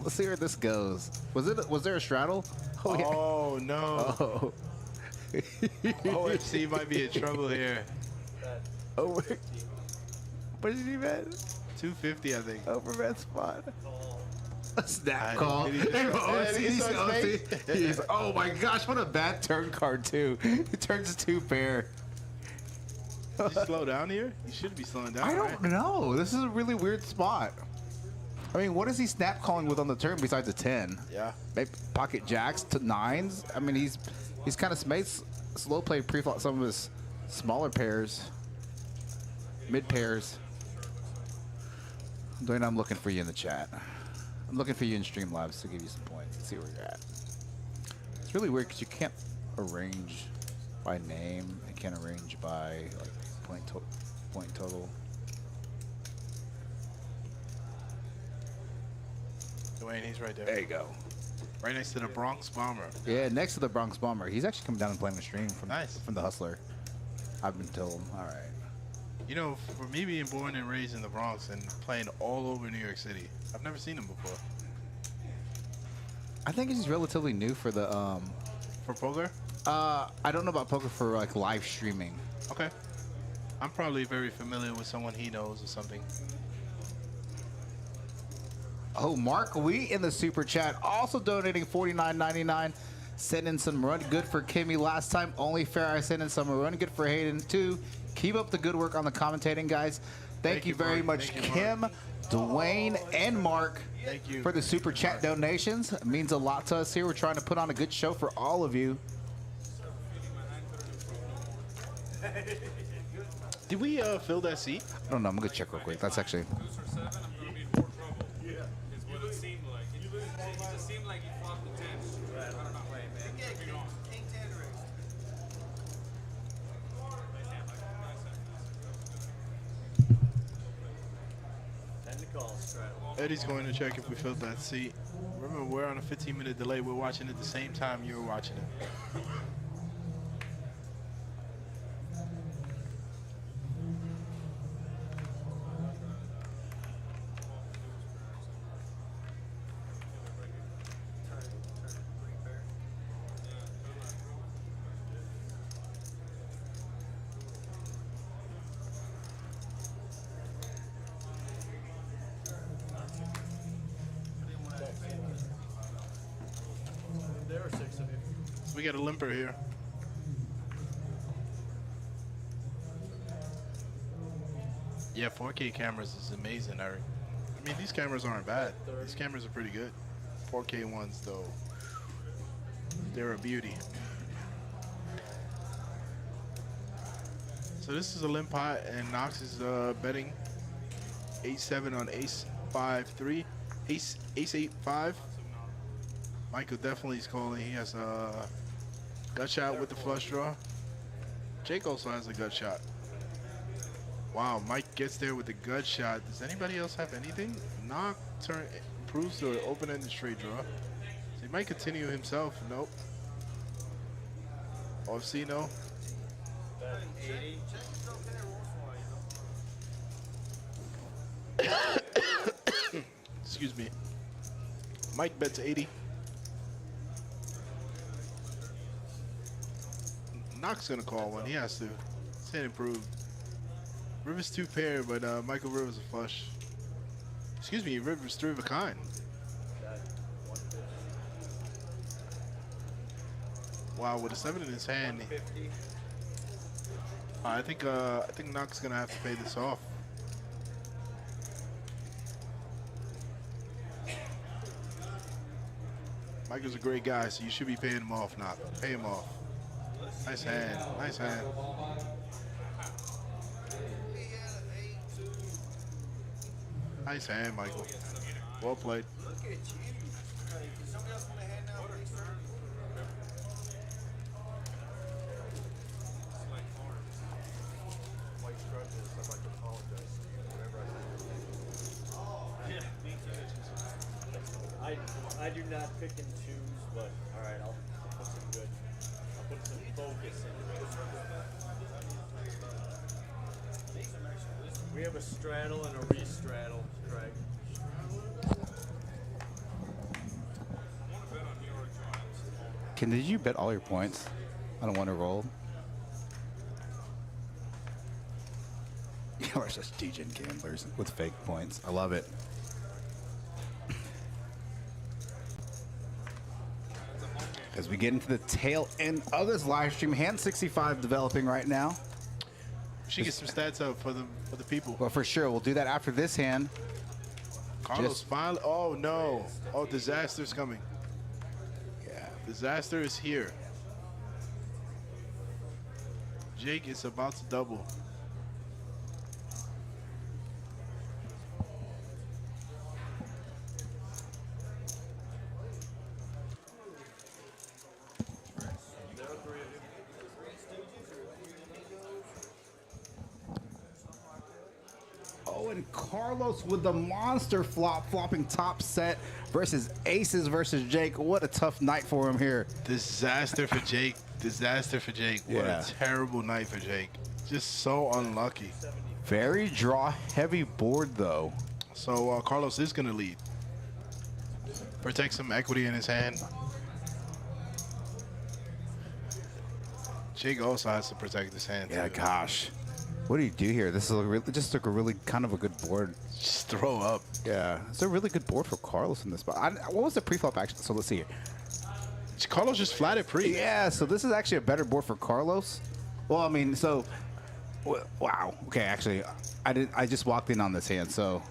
Let's see where this goes. Was there a straddle? Oh, yeah. Oh no. Oh. OFC might be in trouble here. Oh, wait. What did he bet? 250, I think. Over red spot. A snap I- call. did he just- Hey, did he start space? Oh my gosh, what a bad turn card too. He turns 2 pair. Did you slow down here? You should be slowing down. I don't right? know. This is a really weird spot. I mean, what is he snap calling with on the turn besides a 10? Yeah. Maybe pocket jacks to 9s. I mean, he's kind of made slow play pre-flop some of his smaller pairs, mid pairs. Dwayne, I'm looking for you in the chat. I'm looking for you in Streamlabs to give you some points. See where you're at. It's really weird because you can't arrange by name. You can't arrange by like point total. Dwayne, he's right there. There you go. Right next to the Bronx Bomber. Yeah, next to the Bronx Bomber. He's actually coming down and playing the stream from Nice. from the Hustler. I've been told. All right. You know, for me being born and raised in the Bronx and playing all over New York City, I've never seen him before. I think he's relatively new for the For poker? I don't know about poker for like live streaming. Okay. I'm probably very familiar with someone he knows or something. Oh, Mark Wheat in the super chat also donating $49.99. Sent in some run good for Kimmy last time. Only fair I sent in some run good for Hayden too. Keep up the good work on the commentating, guys. Thank you very Mark. much, Thank you, Kim, Mark. Dwayne, and Mark. Thank you. For the super chat donations. It means a lot to us here. We're trying to put on a good show for all of you. Did we fill that seat? I don't know. I'm going to check real quick. That's actually... Deuce or 7, I'm gonna be in more trouble. Yeah. Is what it seemed like. It just seemed like he flopped the 10. I don't know. Wait, man. Could be wrong. King 10 raised. Time to call, straddle. Eddie's going to check if we filled that seat. Remember, we're on a 15-minute delay. We're watching it the same time you were watching it. we got a limper here. Yeah, 4K cameras is amazing, Eric. I mean, these cameras aren't bad. These cameras are pretty good. 4K ones, though, they're a beauty. So this is a limp pot, and Knox is betting ace-7 on ace-5-3, ace-8-5. Michael definitely is calling. He has a gut shot with the flush draw. Jake also has a gut shot. Wow, Mike gets there with the gut shot. Does anybody else have anything? Knock improves to an open-ended straight draw. So he might continue himself. Nope. OFC, no. 80. Excuse me. Mike bets 80. Knock's gonna call one. He has to. His hand improved. Rivers 2 pair, but Michael Rivers a flush. Excuse me, Rivers 3 of a kind. Wow, with a 7 in his hand. I think Knock's gonna have to pay this off. Michael's a great guy, so you should be paying him off, Knock. Pay him off. Nice hand. Nice hand. Nice hand, Michael. Well played. Look at you. Does somebody else want to hand out these, sir? Mike Crutches, I'd like to apologize whenever I say I do not pick and choose, but all right, I'll put some good. I'll put some focus into it. We have a straddle and a re-straddle, Craig. Did you bet all your points? I don't want to roll. You are such degen gamblers with fake points. I love it. As we get into the tail end of this live stream, hand 65 developing right now. We should get some stats up for the people. Well, for sure, we'll do that after this hand. Carlos finally. Oh no! Oh, disaster's coming. Yeah. Disaster is here. Jake is about to double. Oh, and Carlos with the monster flop, flopping top set versus aces versus Jake. What a tough night for him here. Disaster for Jake. Disaster for Jake. What Yeah. a terrible night for Jake. Just so unlucky. Very draw heavy board though. So Carlos is going to lead. Protect some equity in his hand. Jake also has to protect his hand. Yeah, too. gosh. What do you do here? This is a just like a really kind of a good board. Just throw up. Yeah, it's a really good board for Carlos in this spot. What was the pre-flop action? So let's see here. Carlos just flatted pre. Yeah, so this is actually a better board for Carlos. Well, I mean, so wow. Okay, actually, I just walked in on this hand, so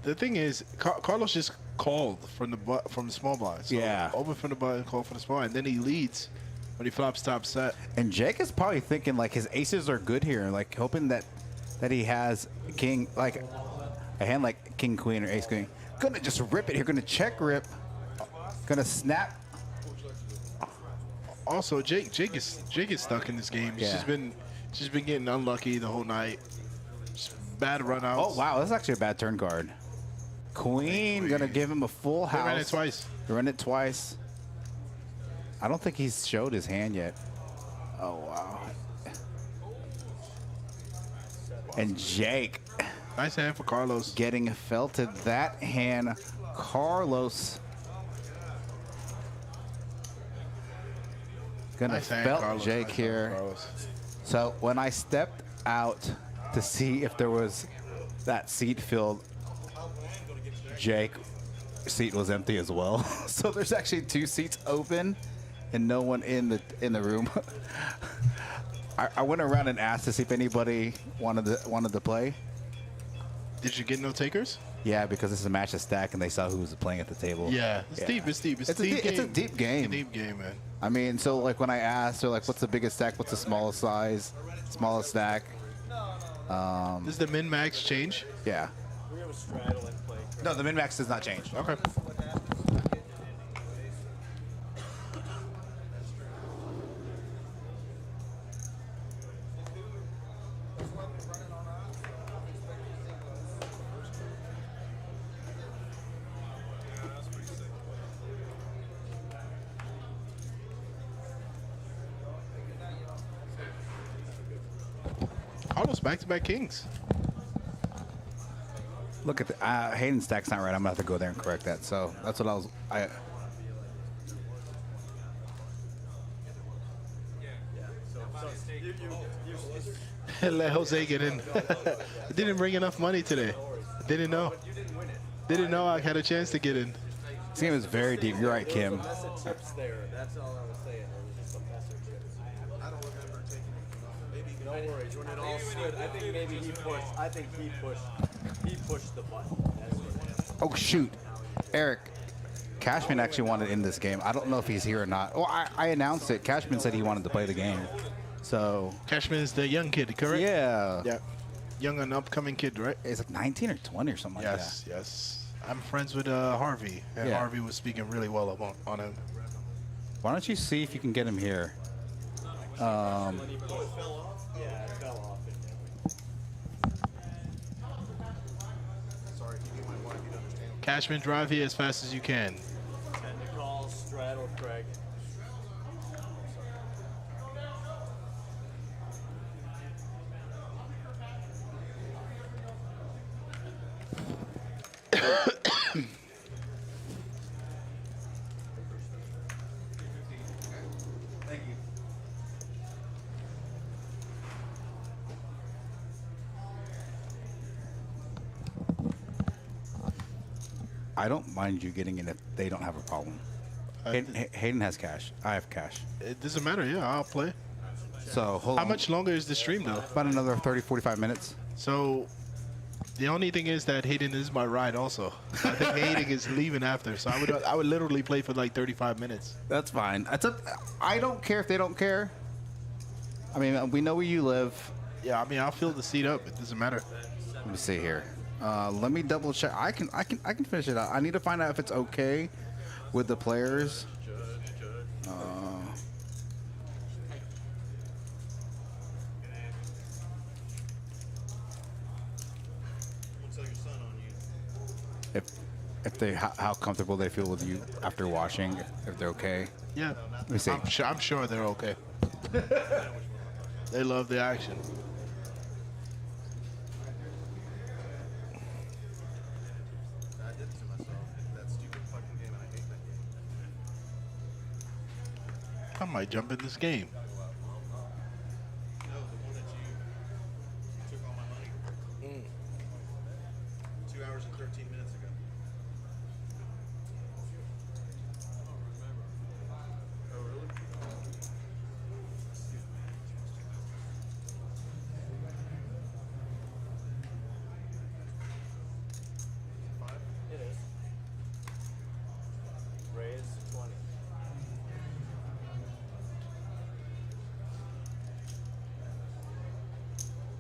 The thing is, Carlos just called from the small blind. So Yeah. Open from the button, call from the small blind, and then he leads when he flops top set. and Jake is probably thinking like his aces are good here, like hoping that he has king, like a hand like king queen or ace queen. Gonna just rip it here. Gonna check rip. Gonna snap. Also, Jake is stuck in this game. He's Yeah. just been getting unlucky the whole night. Just bad runouts. Oh wow, that's actually a bad turn card. Queen gonna give him a full They house. ran it twice. They ran it twice. I don't think he's showed his hand yet. Oh wow. And Jake Nice hand for Carlos. getting felted that hand. Carlos gonna Nice hand, felt Carlos. Jake Nice hand, here. Carlos. So when I stepped out to see if there was that seat filled, Jake seat was empty as well. So there's actually 2 seats open and no one in the room. I went around and asked to see if anybody wanted to play. Did you get no takers? Yeah, because this is a match of stack and they saw who was playing at the table. Yeah, it's deep. It's deep. It's It's a deep game. it's a deep game. It's a deep game, man. I mean, so like when I asked, they're like, "What's the biggest stack? What's the smallest size? Smallest stack?" Does the min max change? Yeah. We have a straddle and play. No, the min max does not change. Okay. Almost back-to-back kings. Look at the Hayden stack's not right. I'm gonna have to go there and correct that. So that's what I Let Jose get in. I didn't bring enough money today. Didn't know. Didn't know I had a chance to get in. This game is very deep. You're right, Kim. Message tips there. That's all I was saying. It was just a message tips. I don't remember taking it. Maybe No worries. When it all stood, I think maybe he pushed. I think he pushed the button. That's what it is. Oh shoot, Eric. Cashman actually wanted in this game. I don't know if he's here or not. Well, I announced it. Cashman said he wanted to play the game. So Cashman is the young kid, correct? yeah, Yeah. Young and upcoming kid, right? it's like 19 or 20 or something like Yes, yes. I'm friends with Harvey, and Yeah. Harvey was speaking really well on him. that. Why don't you see if you can get him here? Yeah, it fell off. Sorry, if you might want you to understand. Cashman, drive here as fast as you can. 10 to call, straddle, Craig. I don't mind you getting in if they don't have a problem. Hayden has cash. I have cash. It doesn't matter. Yeah, I'll play. So hold How on. much longer is the stream, though? About another 30, 45 minutes. So the only thing is that Hayden is my ride also. I think Hayden is leaving after, so I would literally play for like 35 minutes. That's fine. I don't care if they don't care. I mean, we know where you live. Yeah, I mean, I'll fill the seat up. It doesn't matter. Let me see here. Let me double check. I can finish it out. I need to find out if it's okay with the players. If they how comfortable they feel with you after watching, if they're okay. Yeah, Let me see. I'm sure they're okay. They love the action. I did it to myself. That stupid fucking game, and I hate that game. I might jump in this game. No, the one that you took all my money. 2 hours and 13 minutes ago. Oh, really? It is. Raise 20.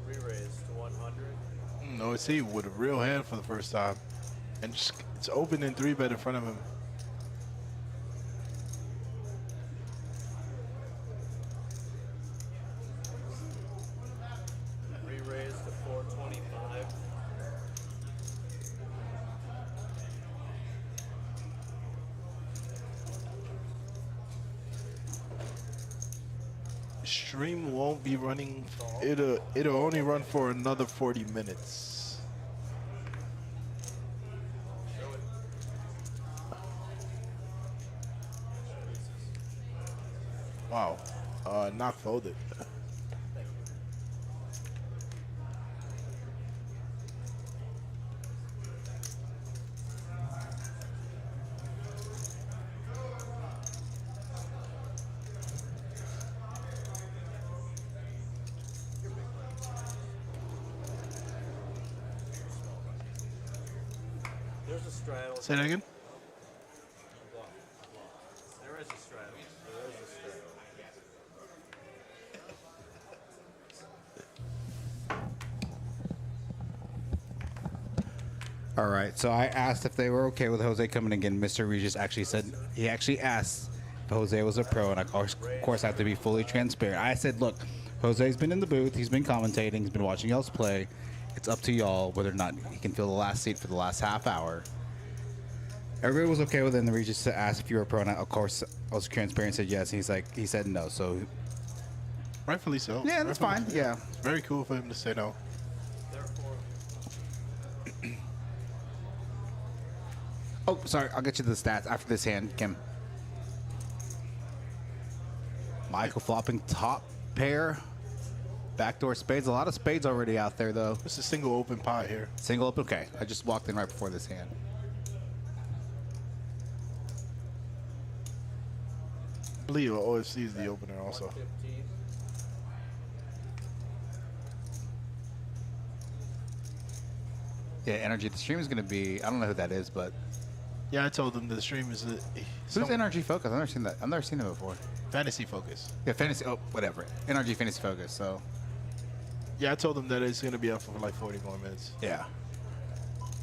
Re-raise to 100. No, see with a real hand for the first time, and just, it's open in 3-bet in front of him. Re-raise to 425. Stream won't be running. It'll only run for another 40 minutes. Wow. Knock folded. straddle. Say that again. There is a straddle. There is a straddle. All right, so I asked if they were okay with Jose coming again. Mr. Regis actually said, he actually asked if Jose was a pro, and of course I have to be fully transparent. I said, look, Jose's been in the booth, he's been commentating, he's been watching y'all's play. It's up to y'all whether or not he can fill the last seat for the last half hour. Everybody was okay with it, and the Regis asked if you were a pro, and of course I was transparent and said yes, and he said no, so. Rightfully so. Yeah, that's fine, yeah. It's very cool for him to say no. Oh, sorry, I'll get you the stats after this hand, Kim. Michael flopping top pair. Backdoor spades. A lot of spades already out there, though. It's a single open pot here. Single open? Okay. I just walked in right before this hand. I believe OFC is the opener also. Yeah, Energy. The stream is going to be, I don't know who that is, but. Yeah, I told them the stream is Who's Energy Focus? I've never seen that. I've never seen it before. Fantasy Focus. Yeah, Fantasy, oh, whatever. NRG Fantasy Focus, so. Yeah, I told them that it's going to be up for like 40 more minutes. Yeah.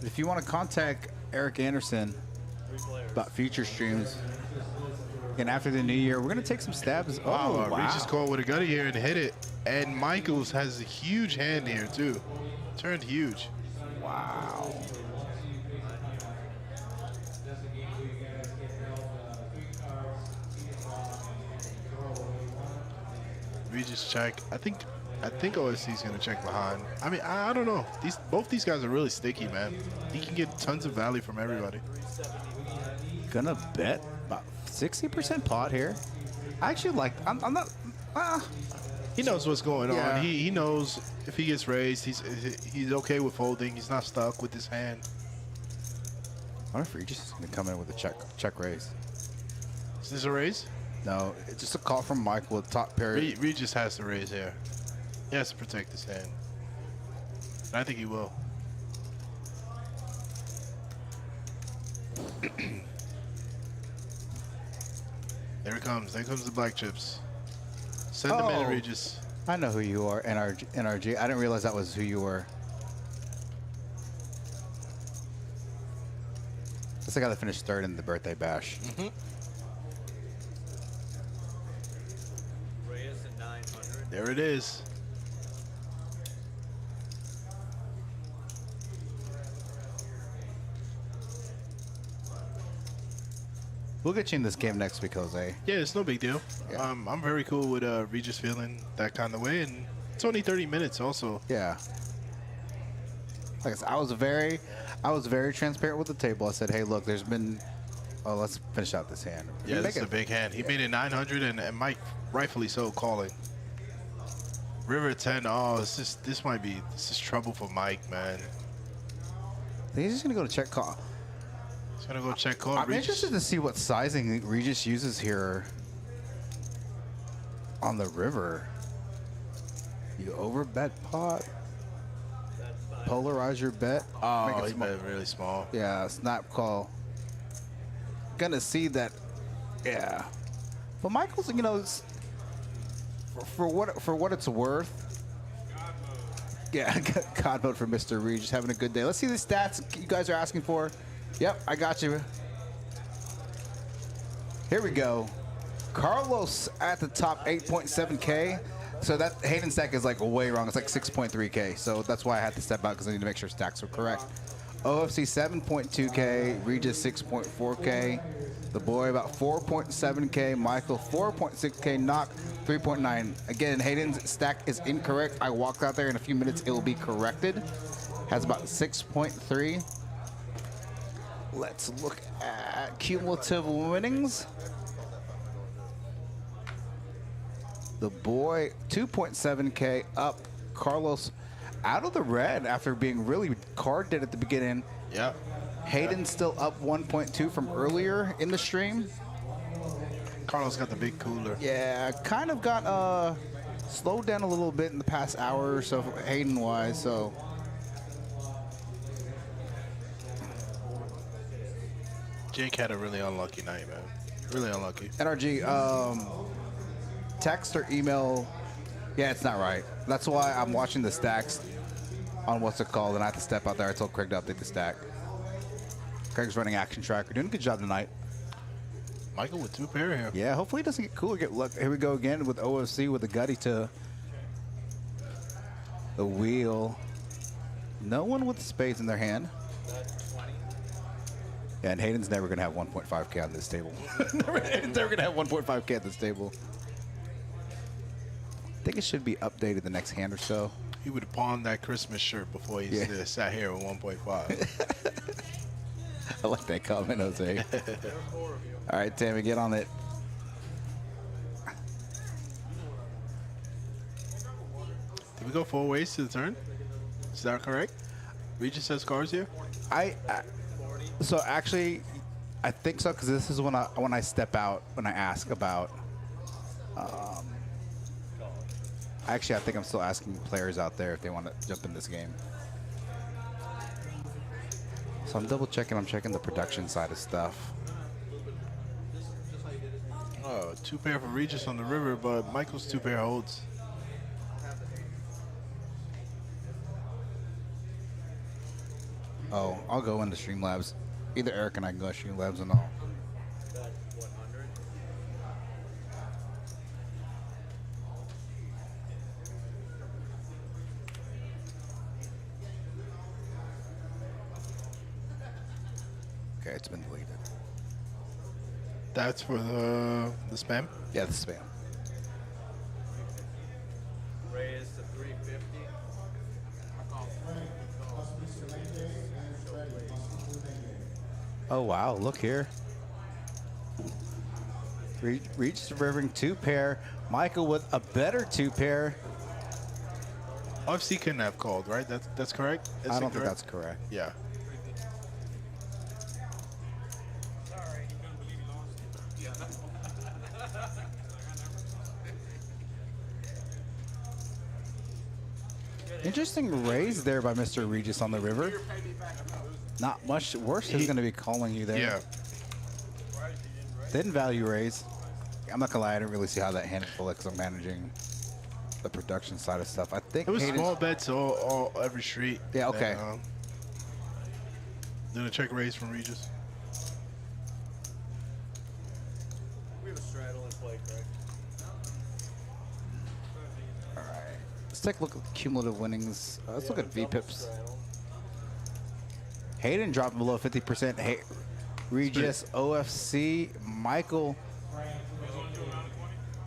If you want to contact Eric Anderson about future streams, and after the new year, we're going to take some stabs. Oh, wow. Regis called with a gutty here and hit it. And Michaels has a huge hand here, too. Turned huge. Wow. Regis check. I think OSC is gonna check behind. I mean, I don't know. Both these guys are really sticky, man. He can get tons of value from everybody. Gonna bet about 60% pot here. I actually like. I'm not. He knows what's going Yeah. on. He knows if he gets raised, he's okay with folding. He's not stuck with his hand. I wonder if Regis is gonna come in with a check raise. Is this a raise? No, it's just a call from Michael with top pair. Regis has to raise here. He has to protect his hand. And I think he will. There it comes. There comes the black chips. Send them in, Regis. I know who you are, NRG. I didn't realize that was who you were. That's the guy that finished third in the birthday bash. Mm-hmm. Reyes at 900. There it is. We'll get you in this game next week, Jose. Yeah, it's no big deal. Yeah. I'm very cool with Regis feeling that kind of way, and it's only 30 minutes also. Yeah. Like I said, I was very transparent with the table. I said, hey, look, there's been. Oh, let's finish out this hand. Yeah, this is a big hand. He made it 900, and Mike, rightfully so, calling. River at 10. Oh, this is trouble for Mike, man. I think he's just gonna go to check call. He's gonna go check call. I'm interested to see what sizing Regis uses here on the river. You overbet pot. Polarize your bet. Oh, Make it he small. bet really small. Yeah, snap call. Gonna see that. Yeah, but Michael's, you know, for what it's worth. Yeah, God mode for Mr. Regis, having a good day. Let's see the stats you guys are asking for. Yep, I got you. Here we go. Carlos at the top, 8.7K. So that Hayden stack is like way wrong. It's like 6.3K. So that's why I had to step out, because I need to make sure stacks are correct. OFC 7.2K, Regis 6.4K, the boy about 4.7K, Michael 4.6K, Knock 3.9. Again, Hayden's stack is incorrect. I walked out there in a few minutes. It will be corrected. Has about 6.3. Let's look at cumulative winnings. The boy 2.7K up. Carlos out of the red after being really card dead at the beginning. Yeah. Hayden still up 1.2 from earlier in the stream. Carlos got the big cooler. Yeah, kind of got slowed down a little bit in the past hour or so Hayden wise. So Jake had a really unlucky night, man. Really unlucky. NRG, text or email. Yeah, it's not right. That's why I'm watching the stacks on what's it called, and I have to step out there. I told Craig to update the stack. Craig's running Action Tracker. Doing a good job tonight. Michael with 2 pair here. Yeah, hopefully it doesn't get cooler. Look, here we go again with OFC with the gutty to the wheel. No one with spades in their hand. Yeah, and Hayden's never going to have 1.5K on this table. never going to have 1.5K at this table. I think it should be updated the next hand or so. He would have pawned that Christmas shirt before he sat here with 1.5. I like that comment, Jose. All right, Tammy, get on it. Did we go 4 ways to the turn? Is that correct? Regis has cards here? So actually, I think so, because this is when I step out, when I ask about. Actually, I think I'm still asking players out there if they want to jump in this game. So I'm double checking. I'm checking the production side of stuff. Oh, 2 pair for Regis on the river, but Michael's 2 pair holds. Oh, I'll go into Streamlabs. Either Eric and I can go to Streamlabs and all. Okay, it's been deleted. That's for the spam? Yeah, the spam. Raise to 350. Oh, wow. Look here. Regis delivering 2 pair. Michael with a better 2 pair. OFC couldn't have called, right? That's correct? I don't think that's correct. Yeah. Interesting raise there by Mr. Regis on the river. Not much worse. He's going to be calling you there. Yeah. Didn't value raise. I'm not going to lie. I didn't really see how that handled because I'm managing the production side of stuff. I think It was Hayden's- small bets all every street. Yeah, okay. And, then a check raise from Regis. We have a straddle in play, correct? All right. Let's take a look at the cumulative winnings. Let's look at VPIPs. Hayden dropping below 50%. Hey, Regis, OFC, Michael,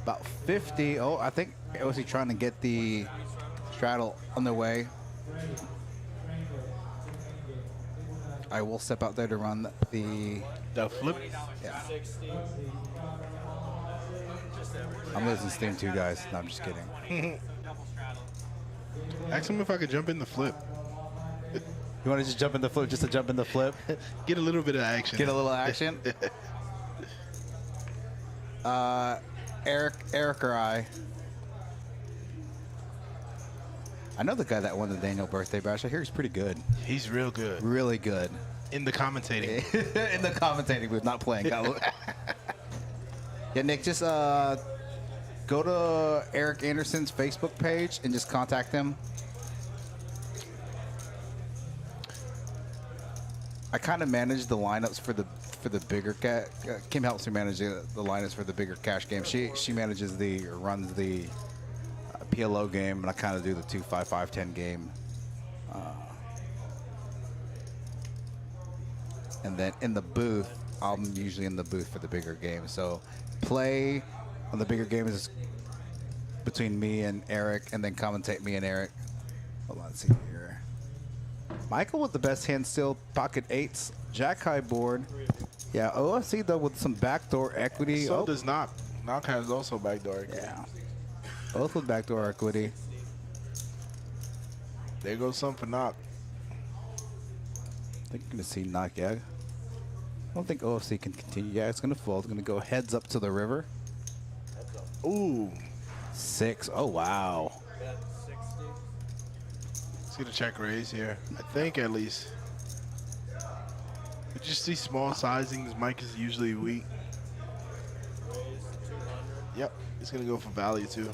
about 50. Oh, I think OFC trying to get the straddle on their way. I will step out there to run the. The flip. Yeah. I'm losing steam too, guys. No, I'm just kidding. Ask him if I could jump in the flip. You want to just jump in the flip, just to jump in the flip? Get a little bit of action. Get a little action. Eric or I know the guy that won the Daniel birthday bash. I hear he's pretty good. He's real good. Really good. In the commentating. In the commentating booth, not playing. Yeah, Nick, just go to Eric Anderson's Facebook page and just contact him. I kind of manage the lineups for the bigger Kim helps me manage the lineups for the bigger cash game. She manages runs the PLO game, and I kind of do the 2, 5, 5, 10 game. And then in the booth, I'm usually in the booth for the bigger game. So play on the bigger game is between me and Eric, and then commentate me and Eric. Hold on, let's see here. Michael with the best hand still, pocket 8s, jack high board. Yeah, OFC though with some backdoor equity. So does Knock. Knock has also backdoor. Yeah, both with backdoor equity. There goes some for Knock. I think you're gonna see knock. Yeah, I don't think OFC can continue. Yeah, it's gonna fold. It's gonna go heads up to the river. Ooh. 6. Oh wow. See the check raise here. I think at least. Just these small sizings. Mike is usually weak. Yep, he's gonna go for value too.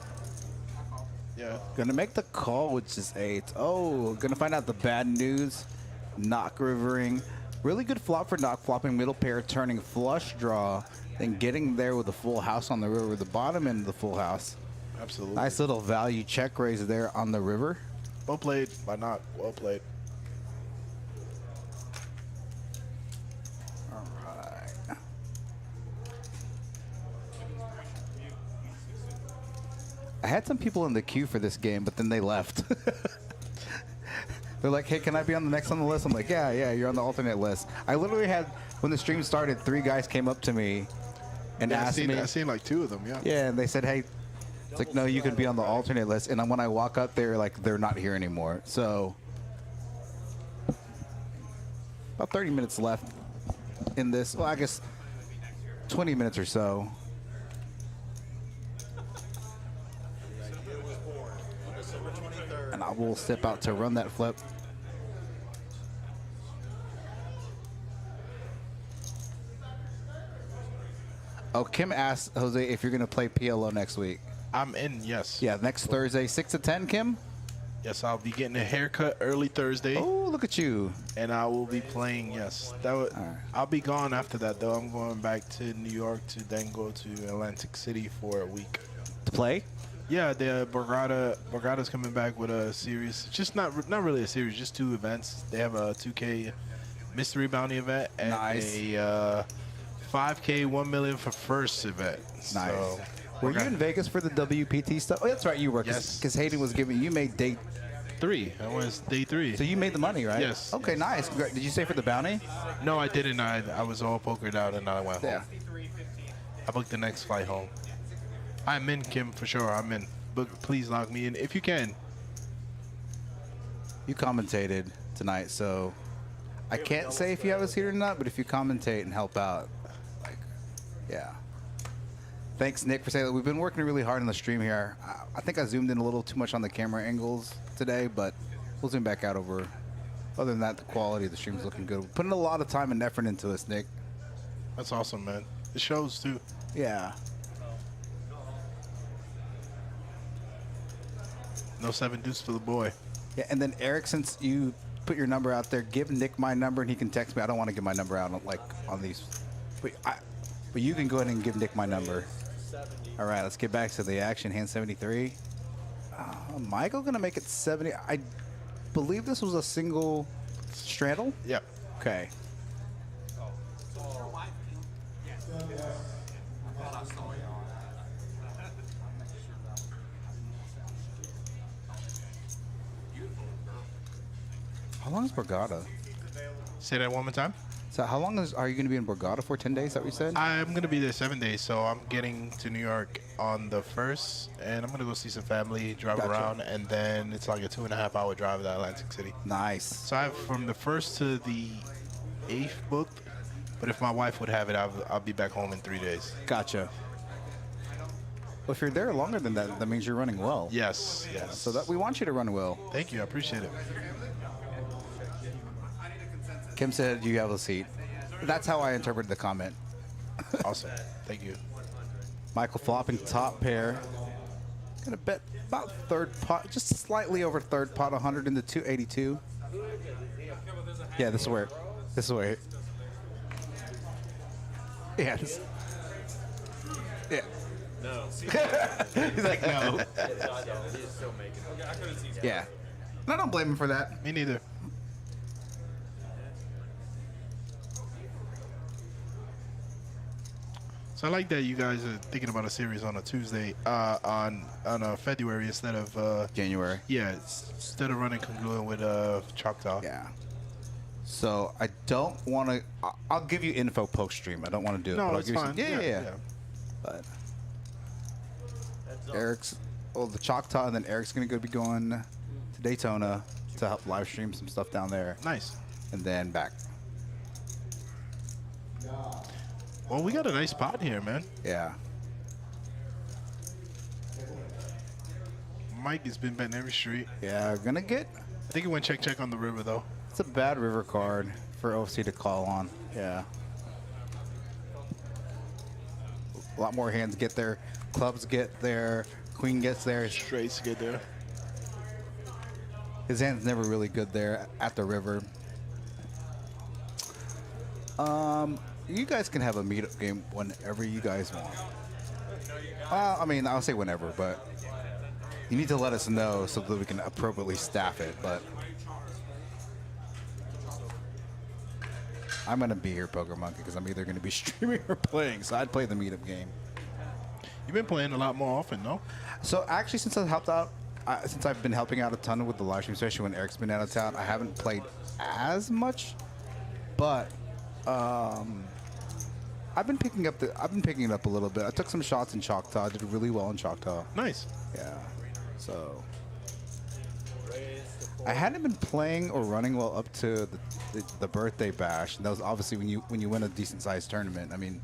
Yeah. Gonna make the call, which is 8. Oh, gonna find out the bad news. Knock rivering. Really good flop for knock, flopping middle pair, turning flush draw, then getting there with a full house on the river, the bottom end of the full house. Absolutely. Nice little value check raise there on the river. Well played by Knock. Well played. All right. I had some people in the queue for this game, but then they left. They're like, hey, can I be on the next on the list? I'm like, yeah, you're on the alternate list. I literally had, when the stream started, 3 guys came up to me and asked me. I seen like 2 of them, yeah. Yeah, and they said, hey, it's like, no, you can be on the alternate list. And then when I walk up there, like, they're not here anymore. So, about 30 minutes left in this. Well, I guess 20 minutes or so. And I will step out to run that flip. Oh, Kim asked Jose if you're going to play PLO next week. I'm in, yes. Yeah, next Thursday, 6 to 10, Kim? Yes, I'll be getting a haircut early Thursday. Oh, look at you. And I will be playing, yes. Right. I'll be gone after that, though. I'm going back to New York to then go to Atlantic City for a week. To play? Yeah, the Borgata's coming back with a series. Just not really a series, just 2 events. They have a 2K mystery bounty event and a 5K 1 million for first event. Nice. So, were you in Vegas for the WPT stuff? Oh, that's right, you were. Yes. Because Hayden was giving you made day 3. I was day 3. So you made the money, right? Yes. Okay, yes. nice. Did you stay for the bounty? No, I didn't. I was all pokered out and I went home. I booked the next flight home. I'm in, Kim, for sure. I'm in. But please lock me in if you can. You commentated tonight, so I can't say if you have us here or not, but if you commentate and help out, like, yeah. Thanks, Nick, for saying that. We've been working really hard on the stream here. I think I zoomed in a little too much on the camera angles today, but we'll zoom back out over. Other than that, the quality of the stream is looking good. We're putting a lot of time and effort into this, Nick. That's awesome, man. It shows, too. Yeah. No 7 deuce for the boy. Yeah, and then Eric, since you put your number out there, give Nick my number and he can text me. I don't want to give my number out on these, but you can go ahead and give Nick my number. All right, let's get back to the action. Hand 73. Michael gonna make it 70. I believe this was a single straddle. Yep. Okay. How long is Borgata? Say that one more time. So how long are you going to be in Borgata for? 10 days, is that what you said? I'm going to be there 7 days, so I'm getting to New York on the 1st, and I'm going to go see some family, drive around, and then it's like a 2.5-hour drive to Atlantic City. Nice. So I have from the 1st to the 8th booked, but if my wife would have it, I'll be back home in 3 days. Gotcha. Well, if you're there longer than that, that means you're running well. Yes, yes. So that we want you to run well. Thank you, I appreciate it. Kim said you have a seat. That's how I interpreted the comment. Awesome. Thank you. Michael flopping top pair. Gonna bet about third pot, just slightly over third pot, 100 into 282. Yeah, this is where. Yeah. Yeah. No. He's like, no. He's still making it. Yeah. And I don't blame him for that. Me neither. So I like that you guys are thinking about a series on a Tuesday, on a February instead of January. Yeah, instead of running congruent with Choctaw. Yeah. So I don't want to. I'll give you info post stream. I don't want to do it. No, but it's I'll give you fine. some, yeah. But Eric's, the Choctaw, and then Eric's gonna be going to Daytona to help live stream some stuff down there. Nice. And then back. Well, we got a nice spot here, man. Yeah. Mike has been betting every street. Yeah, gonna get. I think he went check on the river though. It's a bad river card for OC to call on. Yeah. A lot more hands get there. Clubs get there. Queen gets there. Straights get there. His hand's never really good there at the river. You guys can have a meetup game whenever you guys want. I mean, I'll say whenever, but you need to let us know so that we can appropriately staff it. But I'm gonna be here, Poker Monkey, because I'm either gonna be streaming or playing. So I'd play the meetup game. You've been playing a lot more often, no? So actually, since I helped out, since I've been helping out a ton with the live stream, especially when Eric's been out of town, I haven't played as much. But I've been picking up it up a little bit. I took some shots in Choctaw. I did really well in Choctaw. Nice. Yeah. So I hadn't been playing or running well up to the birthday bash. And that was obviously when you win a decent sized tournament. I mean,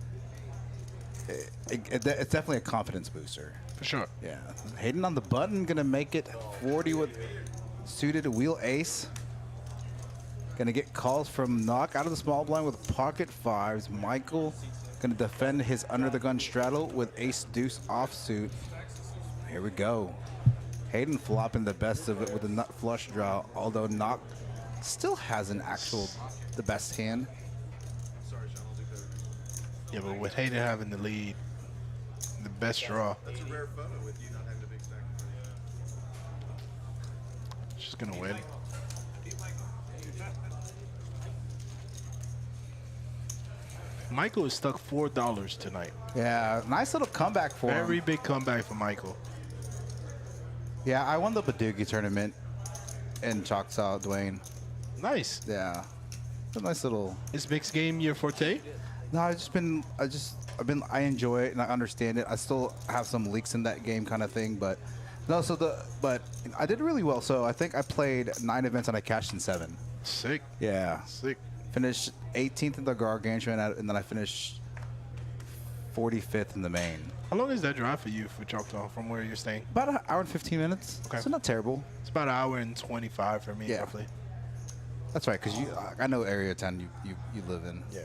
it's definitely a confidence booster. For sure. Yeah. Hayden on the button, gonna make it 40 with suited wheel ace. Gonna get calls from Knock out of the small blind with pocket fives. Michael gonna defend his under the gun straddle with ace deuce offsuit. Here we go. Hayden flopping the best of it with a nut flush draw, although Knock still has the best hand. Yeah, but with Hayden having the lead, the best draw. That's a rare photo with you not having a big stack of money. She's gonna win. Michael is stuck $4 tonight. Yeah, nice little comeback for him. Very big comeback for Michael. Yeah, I won the Badoogie tournament in Choctaw, Dwayne. Nice. Yeah, it's a nice little. Is mixed game your forte? No, I enjoy it and I understand it. I still have some leaks in that game kind of thing, but no. But I did really well. So I think I played 9 events and I cashed in 7. Sick. Yeah. Sick. Finished 18th in the Gargantuan and then I finished 45th in the main. How long is that drive for you for Choctaw from where you're staying? About an hour and 15 minutes. Okay. So not terrible. It's about an hour and 25 for me, Yeah. roughly. That's right, because I know area 10 you live in. Yeah.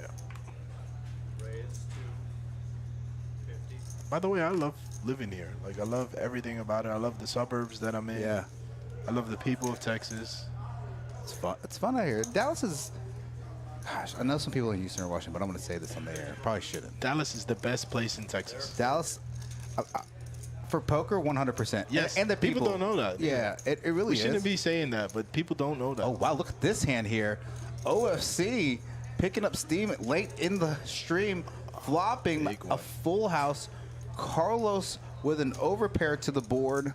Raised to 50. By the way, I love living here. Like, I love everything about it. I love the suburbs that I'm in. Yeah. I love the people of Texas. It's fun. It's fun out here. Dallas is. Gosh, I know some people in Houston are watching, but I'm going to say this on the air. Probably shouldn't. Dallas is the best place in Texas. Dallas, for poker, 100%. Yes. And the people don't know that. Yeah, it really We is. shouldn't be saying that, but people don't know that. Oh, wow. Look at this hand here. OFC picking up steam late in the stream, flopping Big a one. full house. Carlos with an overpair to the board.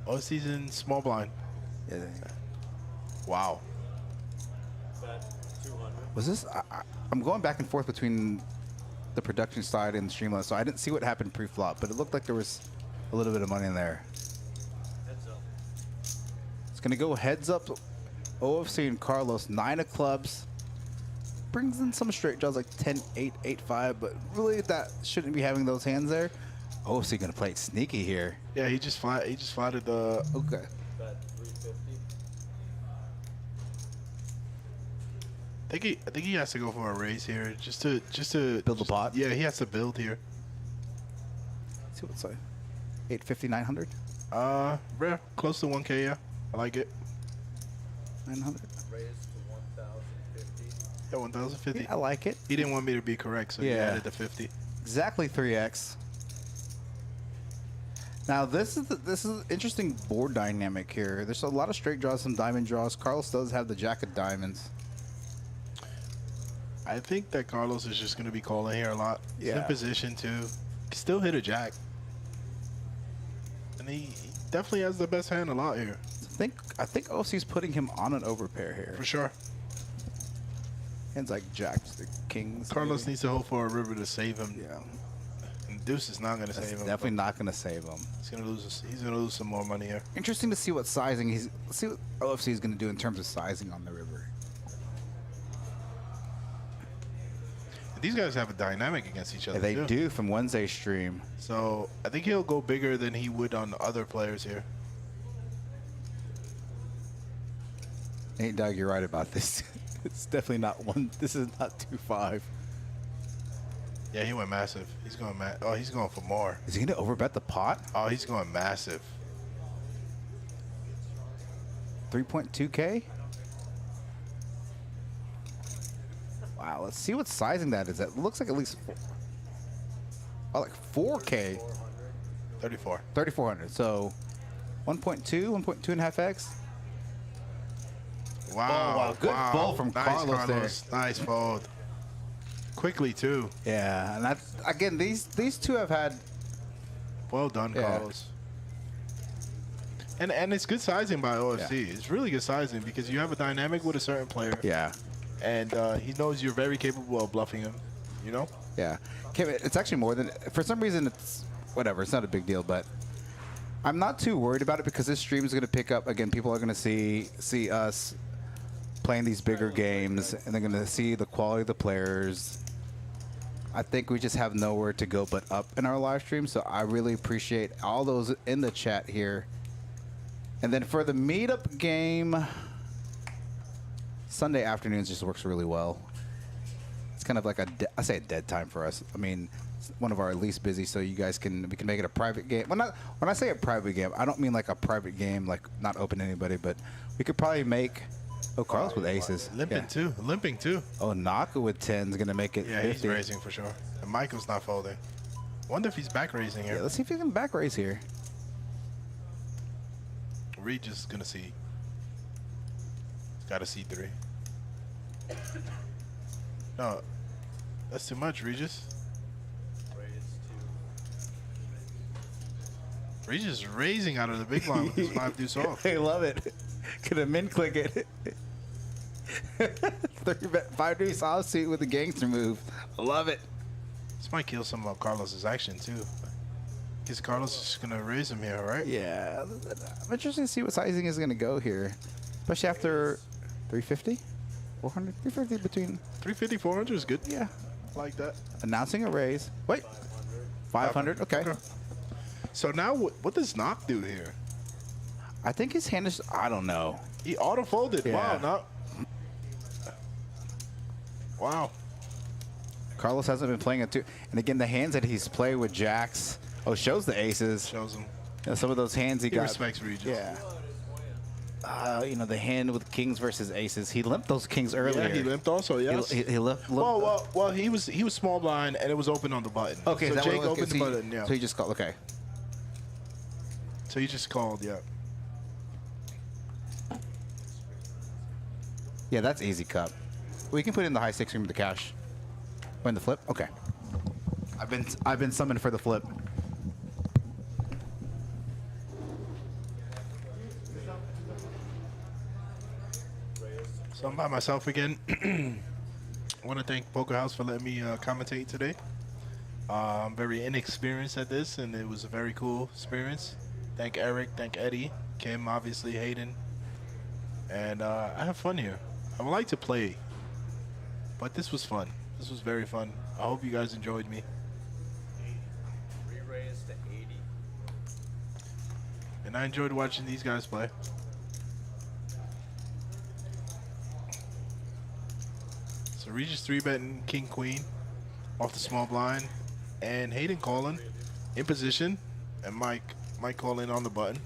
All season, small blind. Yeah. Wow. Bet 200. Was this? I'm going back and forth between the production side and the Streamline, so I didn't see what happened pre-flop, but it looked like there was a little bit of money in there. Heads up. It's going to go heads up. OFC and Carlos, 9 of clubs. Brings in some straight draws like 10, 8, 8, 5, but really that shouldn't be having those hands there. OFC going to play it sneaky here. Yeah, he just flatted the. Okay. Bet 350. I think he has to go for a raise here, just to Build the pot? Yeah, he has to build here. Let's see what's like. 850, 900, Rare, close to 1K. Yeah, I like it. 900. Raised to 1,050. Yeah, 1,050. Yeah, I like it. He didn't want me to be correct, so he Yeah. added the 50. Exactly 3x. Now this is an interesting board dynamic here. There's a lot of straight draws, some diamond draws. Carlos does have the jack of diamonds. I think that Carlos is just going to be calling here a lot. He's in Yeah. position to still hit a jack. And he definitely has the best hand a lot here. I think OC's putting him on an overpair here. For sure. Hands like jacks, the kings. Carlos maybe. needs to hope for a river to save him. Yeah, And Deuce is not going to that's save him. definitely not going to save him. He's going to lose some more money here. Interesting to see what sizing let's see what OFC is going to do in terms of sizing on the river. These guys have a dynamic against each other. Yeah, they too. do from Wednesday's stream. So I think he'll go bigger than he would on other players here. Nate Doug, you're right about this. It's definitely not one. This is not 2-5. Yeah, he went massive. He's going oh, he's going for more. Is he going to overbet the pot? Oh, he's going massive. 3.2K? Wow, let's see what sizing that is. It looks like at least like 4K. 34. 3,400. So 1.2.5x. Wow. Oh, wow. Good fold from Carlos there. Nice fold. Quickly, too. Yeah, and that's, again, these two have had. Well done, Yeah. Carlos. And it's good sizing by OFC. It's really good sizing because you have a dynamic with a certain player. Yeah. And he knows you're very capable of bluffing him, you know? Yeah. It's actually more than, for some reason, it's whatever. It's not a big deal, but I'm not too worried about it because this stream is going to pick up. Again, people are going to see us playing these bigger games, and they're going to see the quality of the players. I think we just have nowhere to go but up in our live stream, so I really appreciate all those in the chat here. And then for the meetup game, Sunday afternoons just works really well. It's kind of like I say a dead time for us. I mean, it's one of our least busy, so you guys we can make it a private game. When I say a private game, I don't mean like a private game, like not open to anybody, but we could probably make. Oh, Carlos with aces. Limping too. Oh, Naka with 10 is going to make it 50. Yeah, he's raising for sure. And Michael's not folding. Wonder if he's back raising here. Yeah, let's see if he can back raise here. Regis is going to see. He's got a C3. No, that's too much, Regis. Regis is raising out of the big blind with his 5 deuce off. I love it. Could have min click it. 5 deuce offsuit with a gangster move. I love it. This might kill some of Carlos's action too. Because Carlos is just gonna raise him here, right? Yeah, I'm interested to see what sizing is gonna go here, especially after 350, 400, 350 between. 350, 400 is good. Yeah, I like that. announcing a raise. Wait, 500. Okay. So now what does Knock do here? I think his hand is. I don't know. He auto folded. Yeah. Wow, Knock. Wow. Carlos hasn't been playing it too. And again, the hands that he's played with jacks. Oh, shows the aces. Shows him. You know, some of those hands he got. Respects Regis. Yeah. You know, the hand with kings versus aces. He limped those kings earlier. Yeah, he limped also. Yes. He limped. Well, he was small blind and it was open on the button. Okay, so that Jake one, opened the button. Yeah. So he just called. Okay. So he just called. Yeah. Yeah, that's easy cup. We can put in the high six room with the cash. Or in the flip. Okay. I've been summoned for the flip. So I'm by myself again. I want to thank Poker House for letting me commentate today. I'm very inexperienced at this, and it was a very cool experience. Thank Eric, thank Eddie, Kim, obviously Hayden, and I have fun here. I would like to play, but this was fun. This was very fun. I hope you guys enjoyed me. Re-raise to 80. And I enjoyed watching these guys play. So Regis 3-betting King Queen off the small blind, and Hayden calling in position, and Mike calling on the button.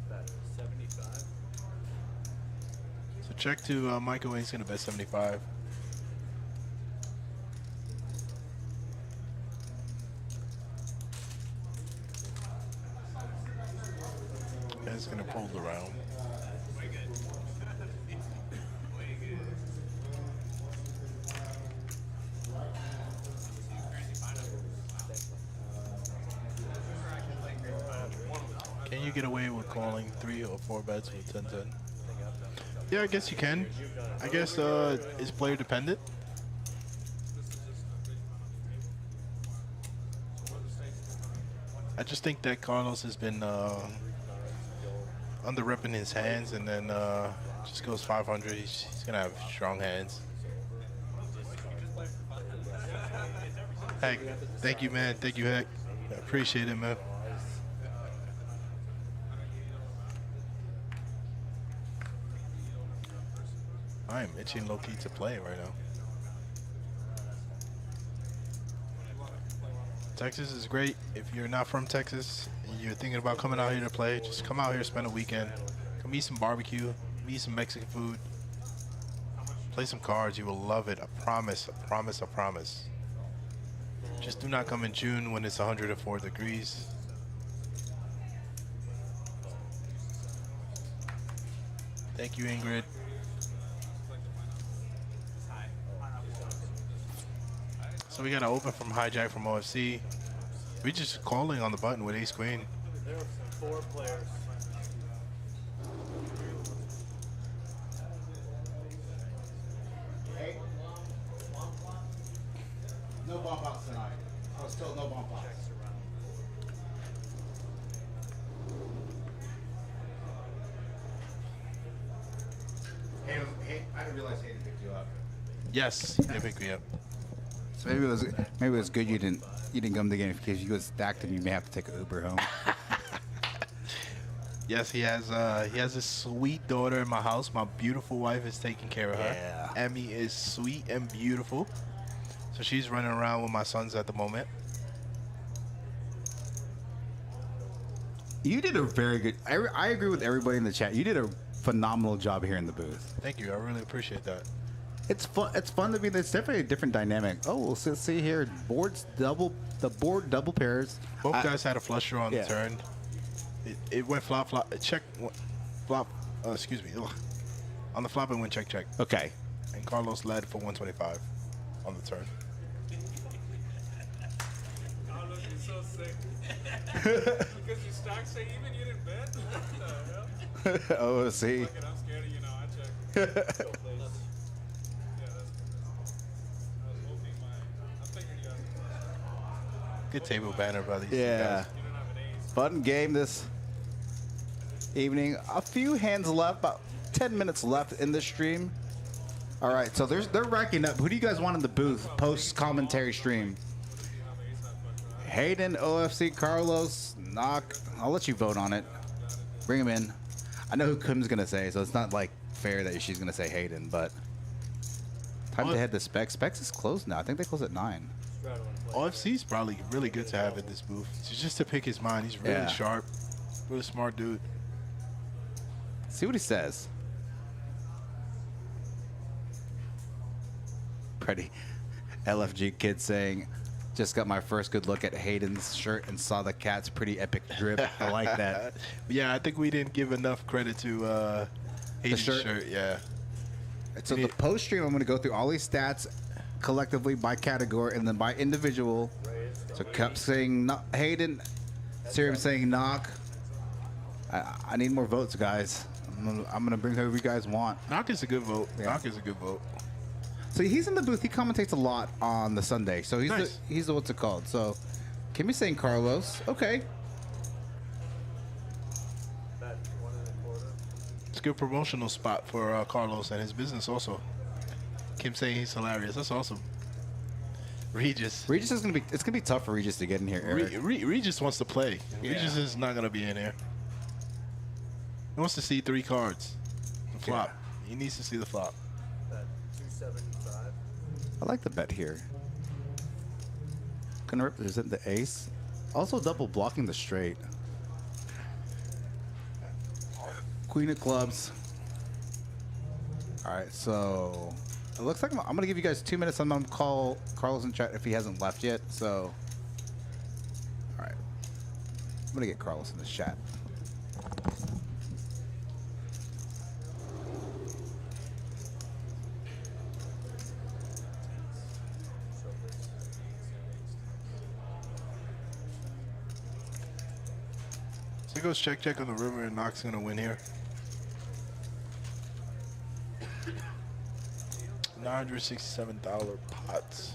That 75. So check to Michael, he's gonna bet 75. And it's gonna fold around. Can you get away with calling 3 or 4 bets with 10-10? Yeah, I guess you can. I guess it's player dependent. I just think that Carlos has been under-repping his hands, and then just goes 500. He's gonna have strong hands. Heck, thank you, man. Thank you, Heck. I appreciate it, man. I am itching low-key to play right now. Texas is great. If you're not from Texas and you're thinking about coming out here to play, just come out here, spend a weekend. Come eat some barbecue, eat some Mexican food, play some cards. You will love it. I promise, I promise, I promise. Just do not come in June when it's 104 degrees. Thank you, Ingrid. So we got to open from hijack from OFC. We just calling on the button with ace queen. There were 4 players. Hey. No bump outs tonight. Oh, still no bump outs. Hey, I didn't realize Hayden picked you up. Yes, they pick me up. So maybe it was good you didn't come to the game because you got stacked and you may have to take an Uber home. Yes, he has a sweet daughter in my house. My beautiful wife is taking care of her. Yeah. Emmy is sweet and beautiful. So she's running around with my sons at the moment. You did a very good. I agree with everybody in the chat. You did a phenomenal job here in the booth. Thank you. I really appreciate that. It's fun. It's fun to be. It's definitely a different dynamic. Oh, we'll see here. The board double pairs. Both guys had a flush draw on yeah. the turn. It went flop, flop. Check, flop. Excuse me. Ugh. On the flop, it went check, check. Okay. And Carlos led for 125 on the turn. Carlos, you're so sick. Because you stacked so even, you didn't bet? What the hell? Oh, see. Fuck it, I'm scared of you now. I checked. Still plays. Yeah, that's good. I was hoping I figured you guys. Good table banner by these two Yeah. guys. You don't have an ace. Fun game this evening. A few hands left. About 10 minutes left in the stream. All right, so they're racking up. Who do you guys want in the booth post commentary stream? Hayden, OFC, Carlos, Knock. I'll let you vote on it. Bring him in. I know who Kim's gonna say, so it's not like fair that she's gonna say Hayden, but time to head to Specs. Specs is closed now. I think they close at 9. OFC's probably really good to have in this booth. Just to pick his mind. He's really Yeah. sharp. Really smart dude. See what he says. Pretty LFG kid saying, just got my first good look at Hayden's shirt and saw the cat's pretty epic drip. I like that. Yeah, I think we didn't give enough credit to Hayden's shirt. Yeah. So the post stream, I'm going to go through all these stats collectively by category and then by individual. So Cup saying Hayden, Serum saying Knock. I need more votes, guys. I'm gonna bring whoever you guys want. Knock is a good vote. Yeah. Knock is a good vote. So he's in the booth. He commentates a lot on the Sunday. So he's Nice. he's the what's it called? So Kimmy's saying Carlos. Okay. Bet 1.25. It's a good promotional spot for Carlos and his business also. Kim saying he's hilarious. That's awesome. Regis. Regis is it's gonna be tough for Regis to get in here, Eric. Regis wants to play. Yeah. Regis is not gonna be in here. He wants to see 3 cards. The flop. He needs to see the flop. Bet 275. I like the bet here. Gonna represent the ace. Also double blocking the straight. Queen of clubs. All right, so it looks like I'm gonna give you guys 2 minutes. I'm gonna call Carlos in chat if he hasn't left yet. So, all right, I'm gonna get Carlos in the chat. So he goes check check on the river and Knock's gonna win here. $967 pots.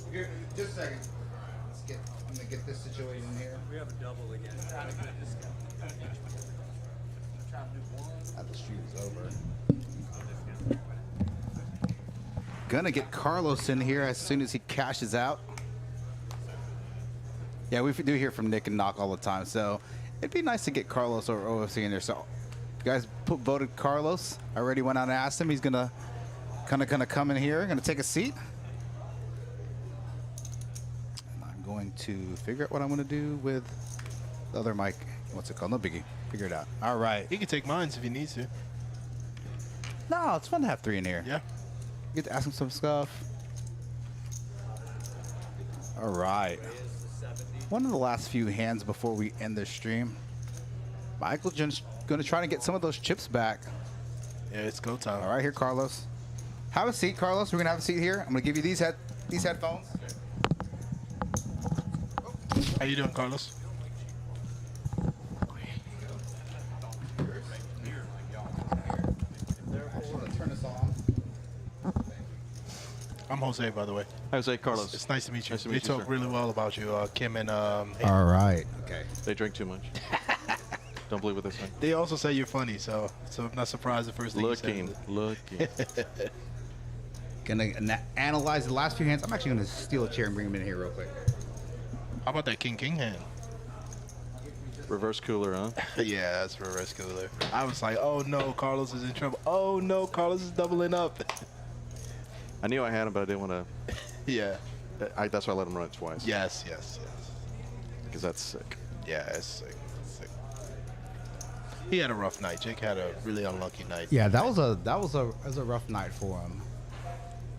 Here, just a second. I'm gonna get this situation here. We have a double again. The stream's over. Gonna get Carlos in here as soon as he cashes out. Yeah, we do hear from Nick and Knock all the time, so it'd be nice to get Carlos or OFC in there. So, you guys voted Carlos. I already went out and asked him. He's gonna kind of come in here, gonna take a seat. And I'm going to figure out what I'm gonna do with the other mic. What's it called? No biggie. Figure it out. All right. You can take mines if you need to. No, it's fun to have 3 in here. Yeah. Get to ask him some stuff. All right. One of the last few hands before we end this stream. Michael just going to try to get some of those chips back. Yeah, it's go time. All right, here, Carlos. Have a seat, Carlos. We're going to have a seat here. I'm going to give you these headphones. How you doing, Carlos? I'm Jose, by the way. Jose Carlos. It's nice to meet you. Nice to They meet you, talk sir. really well about you, Kim and Hayden. All right. Okay. They drink too much. Don't believe what they say. They also say you're funny, so I'm not surprised the first thing you said. Looking. Gonna analyze the last few hands. I'm actually gonna steal a chair and bring him in here real quick. How about that King hand? Reverse cooler, huh? Yeah, that's reverse cooler. I was like, oh no, Carlos is in trouble. Oh no, Carlos is doubling up. I knew I had him, but I didn't want to. Yeah. That's why I let him run it twice. Yes. Because that's sick. Yeah, it's sick. He had a rough night. Jake had a really unlucky night. Yeah, that was a rough night for him.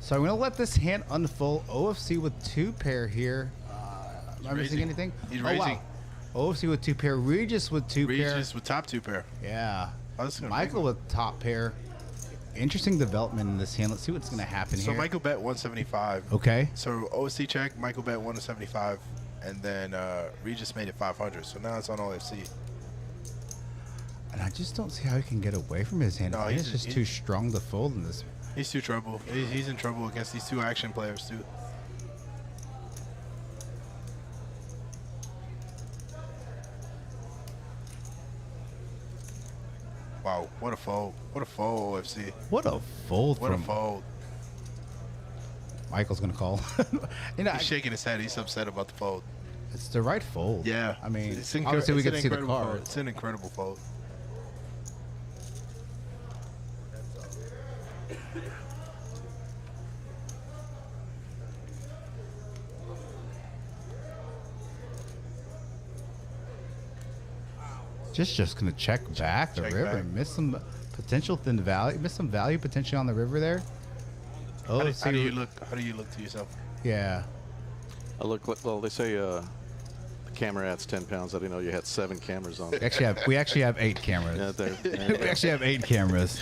So I'm gonna let this hand unfold. OFC with 2 pair here. Am I missing raising. anything? He's Oh, raising. wow. OFC with 2 pair. Regis with 2 pair. Regis with top 2 pair. Yeah. Oh, this is gonna Michael with top pair. Interesting development in this hand. Let's see what's gonna happen So here. Michael bet 175. Okay. So OC check, Michael bet 175, and then Regis made it 500. So now it's on OFC. And I just don't see how he can get away from his hand. No, I think he's- it's just too strong to fold in this. He's too trouble. He's in trouble against these 2 action players too. Wow, what a fold. What a fold, OFC. What a fold What a from fold. Michael's gonna call. He's shaking his head. He's upset about the fold. It's the right fold. Yeah. I mean, It's obviously we it's get an to see the incredible fold. card. It's an incredible fold. Just gonna check back the Check river. back. Miss some potential thin value. Miss some value potentially on the river there. Oh, How do you look? How do you look to yourself? Yeah. I look like, well, they say the camera adds 10 pounds. I didn't know you had 7 cameras on. We actually have 8 cameras. Yeah, there we you go. actually have 8 cameras.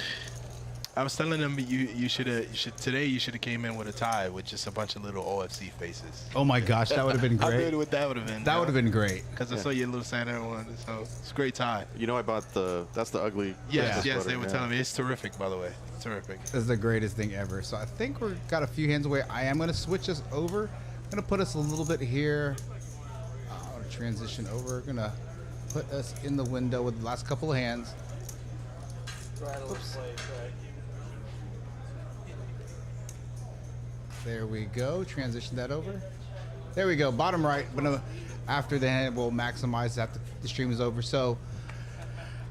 I was telling them you should have came in with a tie with just a bunch of little OFC faces. Oh my gosh, that would have been How great. good would that would have been? That would have been great. Because I saw your little Santa one, so it's a great tie. You know, I bought that's the ugly. Yes, Christmas yes, sweater, they were yeah. telling me it's terrific. By the way, it's terrific. This is the greatest thing ever. So I think we've got a few hands away. I am gonna switch us over. I'm gonna put us a little bit here. I'm gonna transition over. Gonna put us in the window with the last couple of hands. Oops. There we go. Transition that over. There we go. Bottom right. But after the hand, we'll maximize after the stream is over. So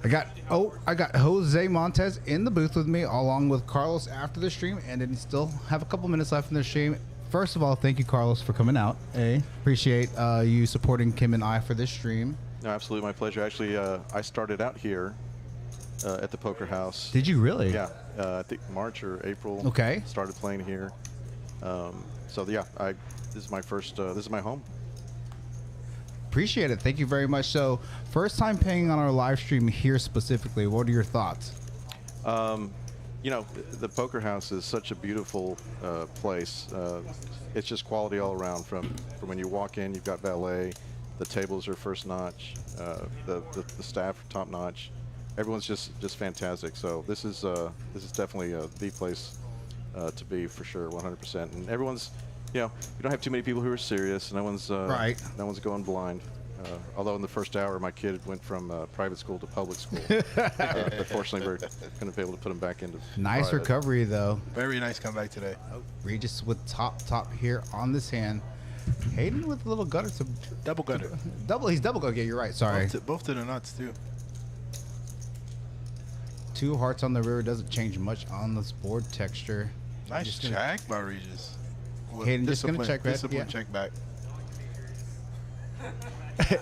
I got Jose Montes in the booth with me, along with Carlos after the stream, and then still have a couple minutes left in the stream. First of all, thank you, Carlos, for coming out. Appreciate you supporting Kim and I for this stream. No, absolutely, my pleasure. Actually, I started out here at the Poker House. Did you really? Yeah, I think March or April. Okay. Started playing here. So yeah, this is my first. This is my home. Appreciate it. Thank you very much. So, first time paying on our live stream here specifically. What are your thoughts? You know, the Poker House is such a beautiful place. It's just quality all around. From when you walk in, you've got valet. The tables are first notch. The staff top notch. Everyone's just fantastic. So this is definitely the place to be for sure, 100%. And everyone's, you know, you don't have too many people who are serious. No one's Right. No one's going blind. Although in the first hour, my kid went from private school to public school. Unfortunately, we're going to be able to put him back into Nice private. recovery though. Very nice comeback today. Regis with top here on this hand. Hayden with a little gutter. So Double gutter. he's double gutter. Yeah, you're right. Sorry. Both to the nuts too. 2 hearts on the river doesn't change much on this board texture. Nice Just gonna- check by Regis. Hayden just gonna check back, Discipline yeah. check back.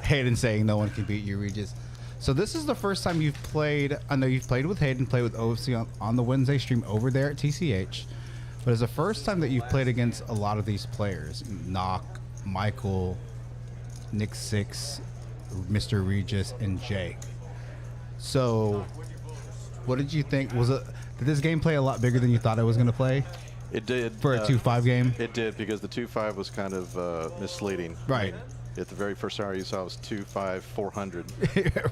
Hayden saying no one can beat you, Regis. So this is the first time you've played. I know you've played with Hayden, played with OFC on the Wednesday stream over there at TCH, but it's the first time that you've played against a lot of these players: Knock, Michael, Nick Six, Mr. Regis, and Jake. So, what did you think? Did this game play a lot bigger than you thought it was going to play It did. for a 2-5 game? It did, because the 2-5 was kind of misleading. Right. At the very first hour you saw it was 2-5, 400.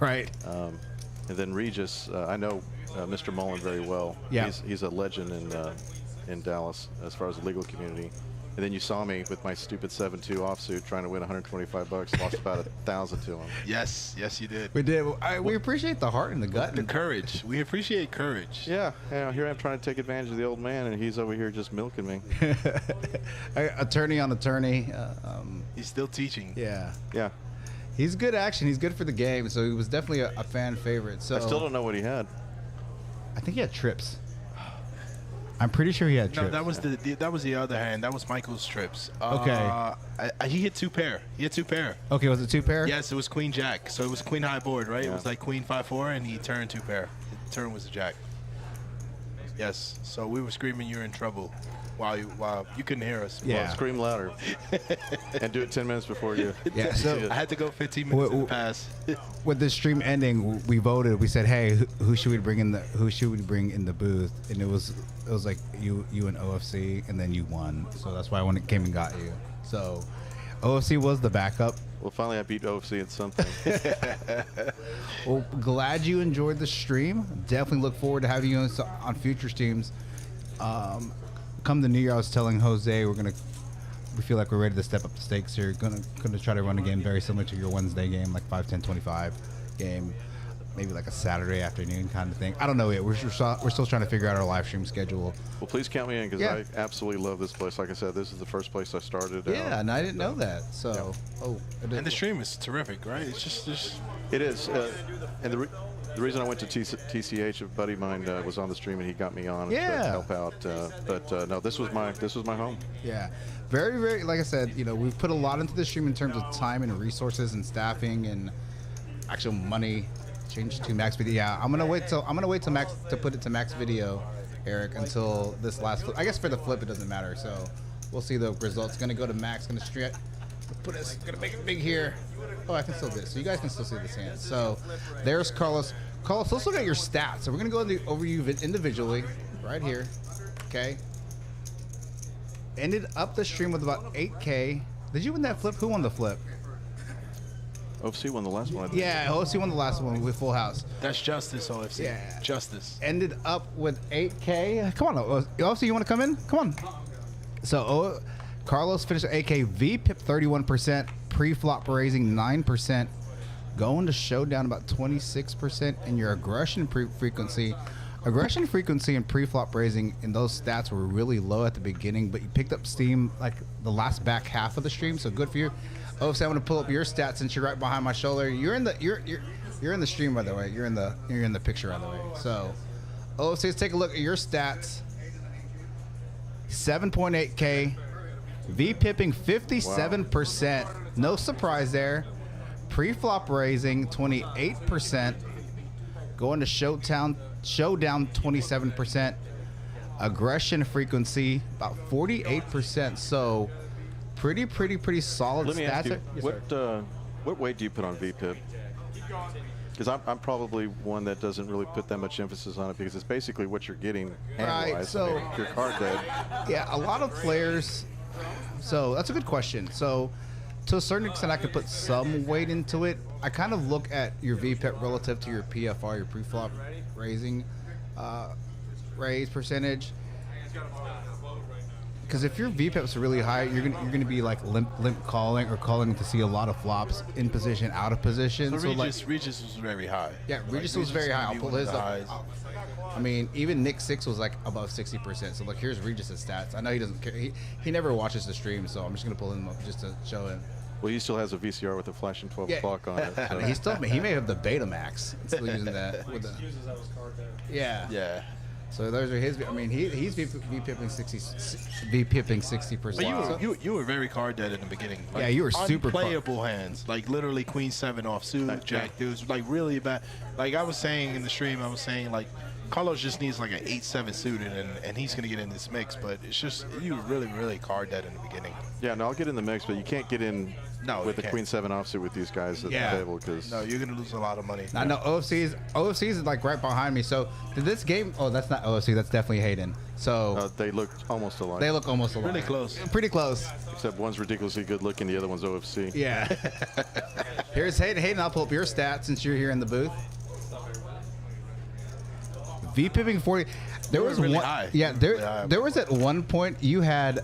Right. And then Regis, I know Mr. Mullen very well. Yeah. He's a legend in Dallas as far as the legal community. And then you saw me with my stupid 7-2 offsuit trying to win $125, lost about 1,000 to him. Yes, you did. We did. We appreciate the heart and the gut. The courage. We appreciate courage. Yeah, here I'm trying to take advantage of the old man, and he's over here just milking me. Attorney on attorney. He's still teaching. Yeah. Yeah. He's good action. He's good for the game. So he was definitely a fan favorite. So I still don't know what he had. I think he had trips. I'm pretty sure he had No, trips. that was the other hand. That was Michael's trips. Okay. He hit 2 pair. Okay, was it 2 pair? Yes, it was Queen Jack. So it was Queen high board, right? It Yeah. was like Queen 5-4, and he turned 2 pair. The turn was a Jack. Yes. So we were screaming, "You're in trouble," while you couldn't hear us. Yeah. Well, scream louder. And do it 10 minutes before you. Yeah. So I had to go 15 minutes in the Wh- pass. with the stream ending, we voted. We said, "Hey, who should we bring in the booth?" And it was like you and OFC, and then you won. So that's why I came and got you. So OFC was the backup. Well, finally I beat OFC in something. Well, glad you enjoyed the stream. Definitely look forward to having you on future streams. Come the New Year, I was telling Jose we feel like we're ready to step up the stakes here. Gonna try to run a game very similar to your Wednesday game, like 5, 10, 25 game. Maybe like a Saturday afternoon kind of thing. I don't know yet. We're still trying to figure out our live stream schedule. Well, please count me in, because Yeah. I absolutely love this place. Like I said, this is the first place I started. Yeah, and I didn't know that. So, And the stream is terrific, right? It's just It is. And the reason I went to TCH, a buddy of mine was on the stream, and he got me on Yeah. to help out. But no, this was my home. yeah, very, very. Like I said, we've put a lot into the stream in terms of time and resources and staffing and actual money. Change to max video. Yeah, I'm gonna wait till max to put it to max video, Eric, until this last flip. I guess for the flip it doesn't matter. So we'll see the results. Gonna go to max. Gonna gonna make it big here. Oh, I can still do it. So you guys can still see this hand. So there's Carlos. Carlos, let's look at your stats. So we're gonna go over you individually right here. Okay. Ended up the stream with about 8K. Did you win that flip? Who won the flip? OFC won the last one. I think. Yeah, OFC won the last one with Full House. that's justice, OFC. Yeah. Justice. Ended up with 8K. Come on, OFC, you want to come in? Come on. So Carlos finished at 8K. VPIP 31%. Pre-flop raising 9%. Going to showdown about 26%. And your aggression frequency. Aggression frequency and pre-flop raising in those stats were really low at the beginning, but you picked up steam like the last back half of the stream, so good for you. OFC, I'm gonna pull up your stats since you're right behind my shoulder. You're in the stream, by the way. You're in the picture, by the way. So OFC, let's take a look at your stats. 7.8K. V-pipping 57%. No surprise there. Pre-flop raising 28%. Going to showdown 27%. Aggression frequency about 48%. So pretty solid Let me stats. ask you, Yes, sir. what weight do you put on VPIP? Because I'm probably one that doesn't really put that much emphasis on it, because it's basically what you're getting hand-wise. Right, so- if your card dead. Yeah, a lot of players. So that's a good question. So to a certain extent, I could put some weight into it. I kind of look at your VPEP relative to your PFR, your pre-flop raising raise percentage. because if your VPIP's really high, you're gonna be like limp calling or calling to see a lot of flops in position, out of position. So like, Regis was very high. yeah, Regis Like, was very high. gonna I'll be pull one of his the up. highs. I mean, even Nick 6 was like above 60%. So like, here's Regis's stats. I know he doesn't care. He never watches the stream, so I'm just gonna pull him up just to show him. Well, he still has a VCR with a flashing 12 o'clock on it. I So. mean, he may have the Betamax. Still using that. With the, Excuses that was card dead. yeah. Yeah. So those are his. I mean, he's VPIPing 60%. But you were very card dead in the beginning. Like, Yeah, you were super unplayable hands. Like literally Queen 7 off suit, Jack deuce, like really bad. Like I was saying in the stream, I was saying like Carlos just needs like an 8-7 suited, and he's gonna get in this mix. But it's just you were really card dead in the beginning. Yeah, no, I'll get in the mix, but you can't get in with the can't. Queen 7 offsuit with these guys at Yeah. the table because No, you're gonna lose a lot of money. I know OFC is like right behind me. So did this game? Oh, that's not OFC. That's definitely Hayden. So they look almost alike. they look almost alike. Really close. Pretty close. Except one's ridiculously good looking, the other one's OFC. Yeah. Here's Hayden. Hayden, I'll pull up your stats since you're here in the booth. VPIPing 40. There You were was really one. high. Yeah, You were there really high. there was at one point you had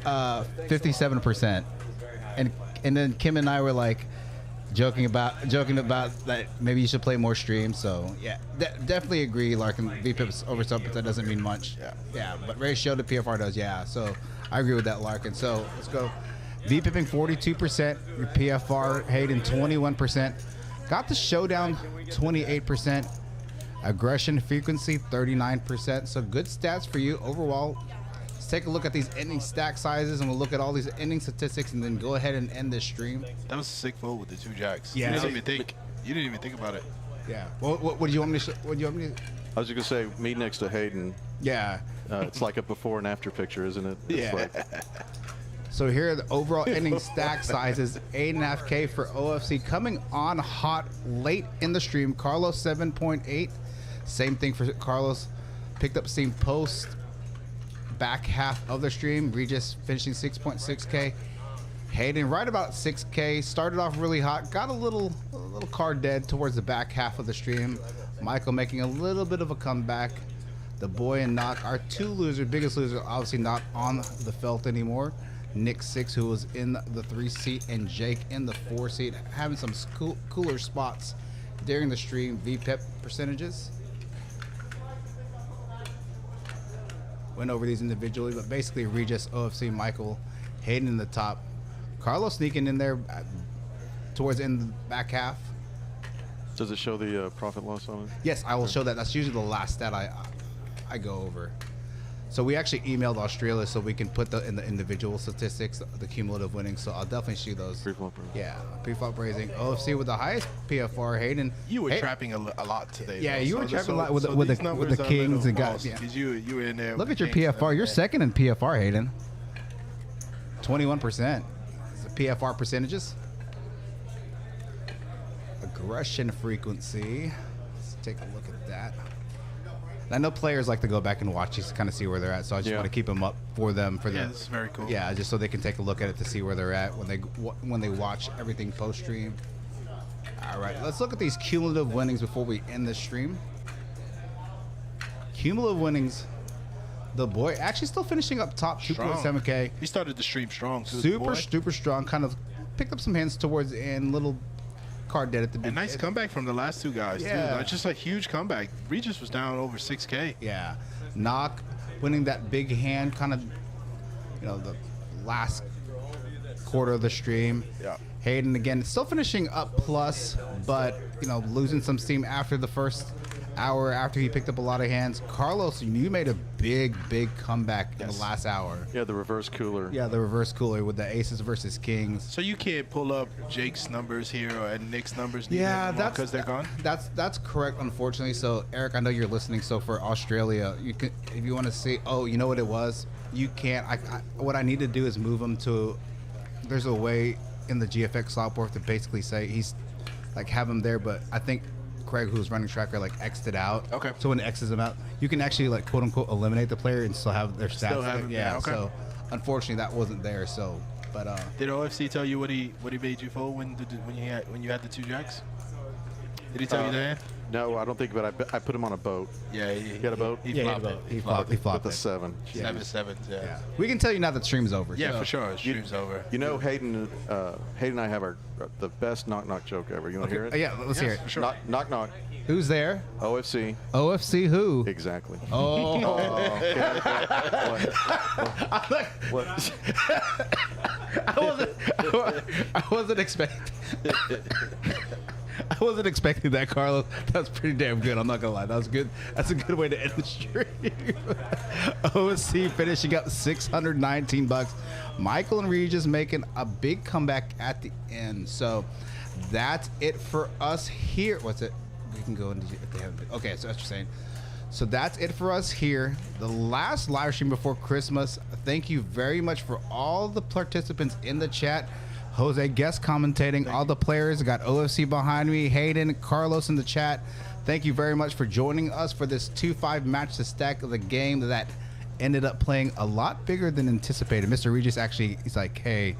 57%, and then Kim and I were like joking about that maybe you should play more streams. So yeah, definitely agree. Larkin VPIP's oversub, but that doesn't mean much. Yeah, but ratio to PFR does. Yeah, so I agree with that, Larkin. So let's go. VPIPing 42%, your PFR Hayden 21%, got the showdown 28%. Aggression frequency 39%. So good stats for you overall. Let's take a look at these ending stack sizes, and we'll look at all these ending statistics, and then go ahead and end this stream. That was a sick fold with the 2 jacks. Yeah. You didn't even think about it. Yeah. What do you want me to? What do you want me to? I was just going to say, me next to Hayden, Yeah. it's like a before and after picture, isn't it? It's Yeah. like, So here are the overall ending stack sizes. 8.5K for OFC coming on hot late in the stream. Carlos 7.8. Same thing for Carlos. Picked up same post back half of the stream. Regis finishing 6.6K. Hayden right about 6K. Started off really hot. Got a little card dead towards the back half of the stream. Michael making a little bit of a comeback. The boy and Knock, our two losers, biggest loser, obviously not on the felt anymore. Nick 6, who was in the 3 seat, and Jake in the 4 seat, having some cooler spots during the stream. VPIP percentages. Went over these individually, but basically Regis, OFC, Michael, Hayden in the top. Carlos sneaking in there towards the end of the back half. does it show the profit loss on it? Yes, I will show that. That's usually the last stat I go over. So we actually emailed Australia so we can put in the individual statistics, the cumulative winnings. So I'll definitely see those. Pre-flop raising. Yeah, pre-flop raising. OFC with the highest PFR, Hayden. You were Hey- trapping a lot today. Yeah, though. you were trapping a lot with so the these numbers are a kings little and guys, false, yeah. 'cause you were in there. Look with at your the kings and PFR. You're everything. second in PFR, Hayden. 21%. It's the PFR percentages. Aggression frequency. Let's take a look at that. I know players like to go back and watch these to kind of see where they're at, so I just Yeah. want to keep them up for them. Yeah, this is very cool. Yeah, just so they can take a look at it to see where they're at when they watch everything post stream. All right, let's look at these cumulative winnings before we end the stream. Cumulative winnings. The boy actually still finishing up top, 2.7K. He started the stream strong too. the Super, boy. super strong. Kind of picked up some hands towards the end. Little card dead at the A beginning. nice comeback from the last two guys Yeah. too. Like, just a huge comeback. Regis was down over 6K. Yeah. Knock winning that big hand, kind of, the last quarter of the stream. Yeah. Hayden again, still finishing up plus, but losing some steam after the first hour after he picked up a lot of hands. Carlos, you made a big comeback in the last hour. Yeah, the reverse cooler. Yeah, the reverse cooler with the aces versus kings. So you can't pull up Jake's numbers here or Nick's numbers. Yeah, that's because they're gone. That's correct, unfortunately. So Eric, I know you're listening. So for Australia, you can, if you want to see, you know what it was. You can't. What I need to do is move them to. There's a way in the GFX software to basically say he's like have him there, but I think Craig, who's running tracker, like X'd it out. Okay. So when it X's them out, you can actually like quote unquote eliminate the player and still have their stats. Still have them, yeah. yeah, okay. So unfortunately that wasn't there. So, but Did OFC tell you what he made you fold when you had the two jacks? Did he tell you that? No, I don't think, but I put him on a boat. Yeah, He had a boat? He Yeah, flopped it. he flopped With a it. 7. 7-7. Yeah. We can tell you now that stream's over. Yeah, so. for sure. Stream's over. You know, Hayden and I have the best knock-knock joke ever. You want to hear it? Yeah, let's hear it. For sure. Knock, knock. Who's there? OFC. OFC who? Exactly. Oh. What? I wasn't expecting. I wasn't expecting that, Carlos. That's pretty damn good. I'm not gonna lie. That was good. That's a good way to end the stream. OSC finishing up $619. Michael and Regis making a big comeback at the end. So that's it for us here. What's it? We can go into if they haven't been. Okay, so that's what you're saying. So that's it for us here. The last live stream before Christmas. Thank you very much for all the participants in the chat. Jose guest commentating, all the players. I got OFC behind me, Hayden, Carlos in the chat. Thank you very much for joining us for this 2-5 match to stack of the game that ended up playing a lot bigger than anticipated. Mr. Regis actually, he's like, hey,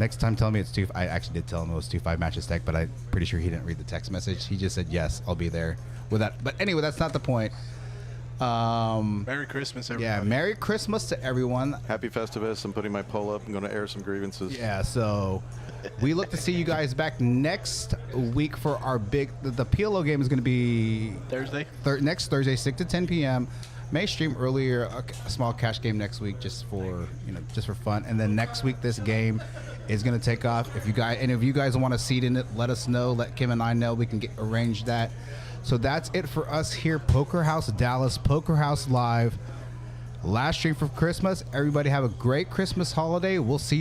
next time tell me it's 2. I actually did tell him it was 2-5 match to stack, but I'm pretty sure he didn't read the text message. He just said, yes, I'll be there with that. But anyway, that's not the point. Merry Christmas, everybody. Yeah, Merry Christmas to everyone. Happy Festivus. I'm putting my poll up. I'm going to air some grievances. Yeah, so we look to see you guys back next week for our big. The PLO game is going to be Thursday. next Thursday, 6 to 10 p.m. May stream earlier a small cash game next week just for just for fun, and then next week this game is going to take off. If you guys want a seat in it, let us know. Let Kim and I know. We can arrange that. So that's it for us here, Poker House Dallas, Poker House Live. Last stream for Christmas. Everybody have a great Christmas holiday. We'll see you.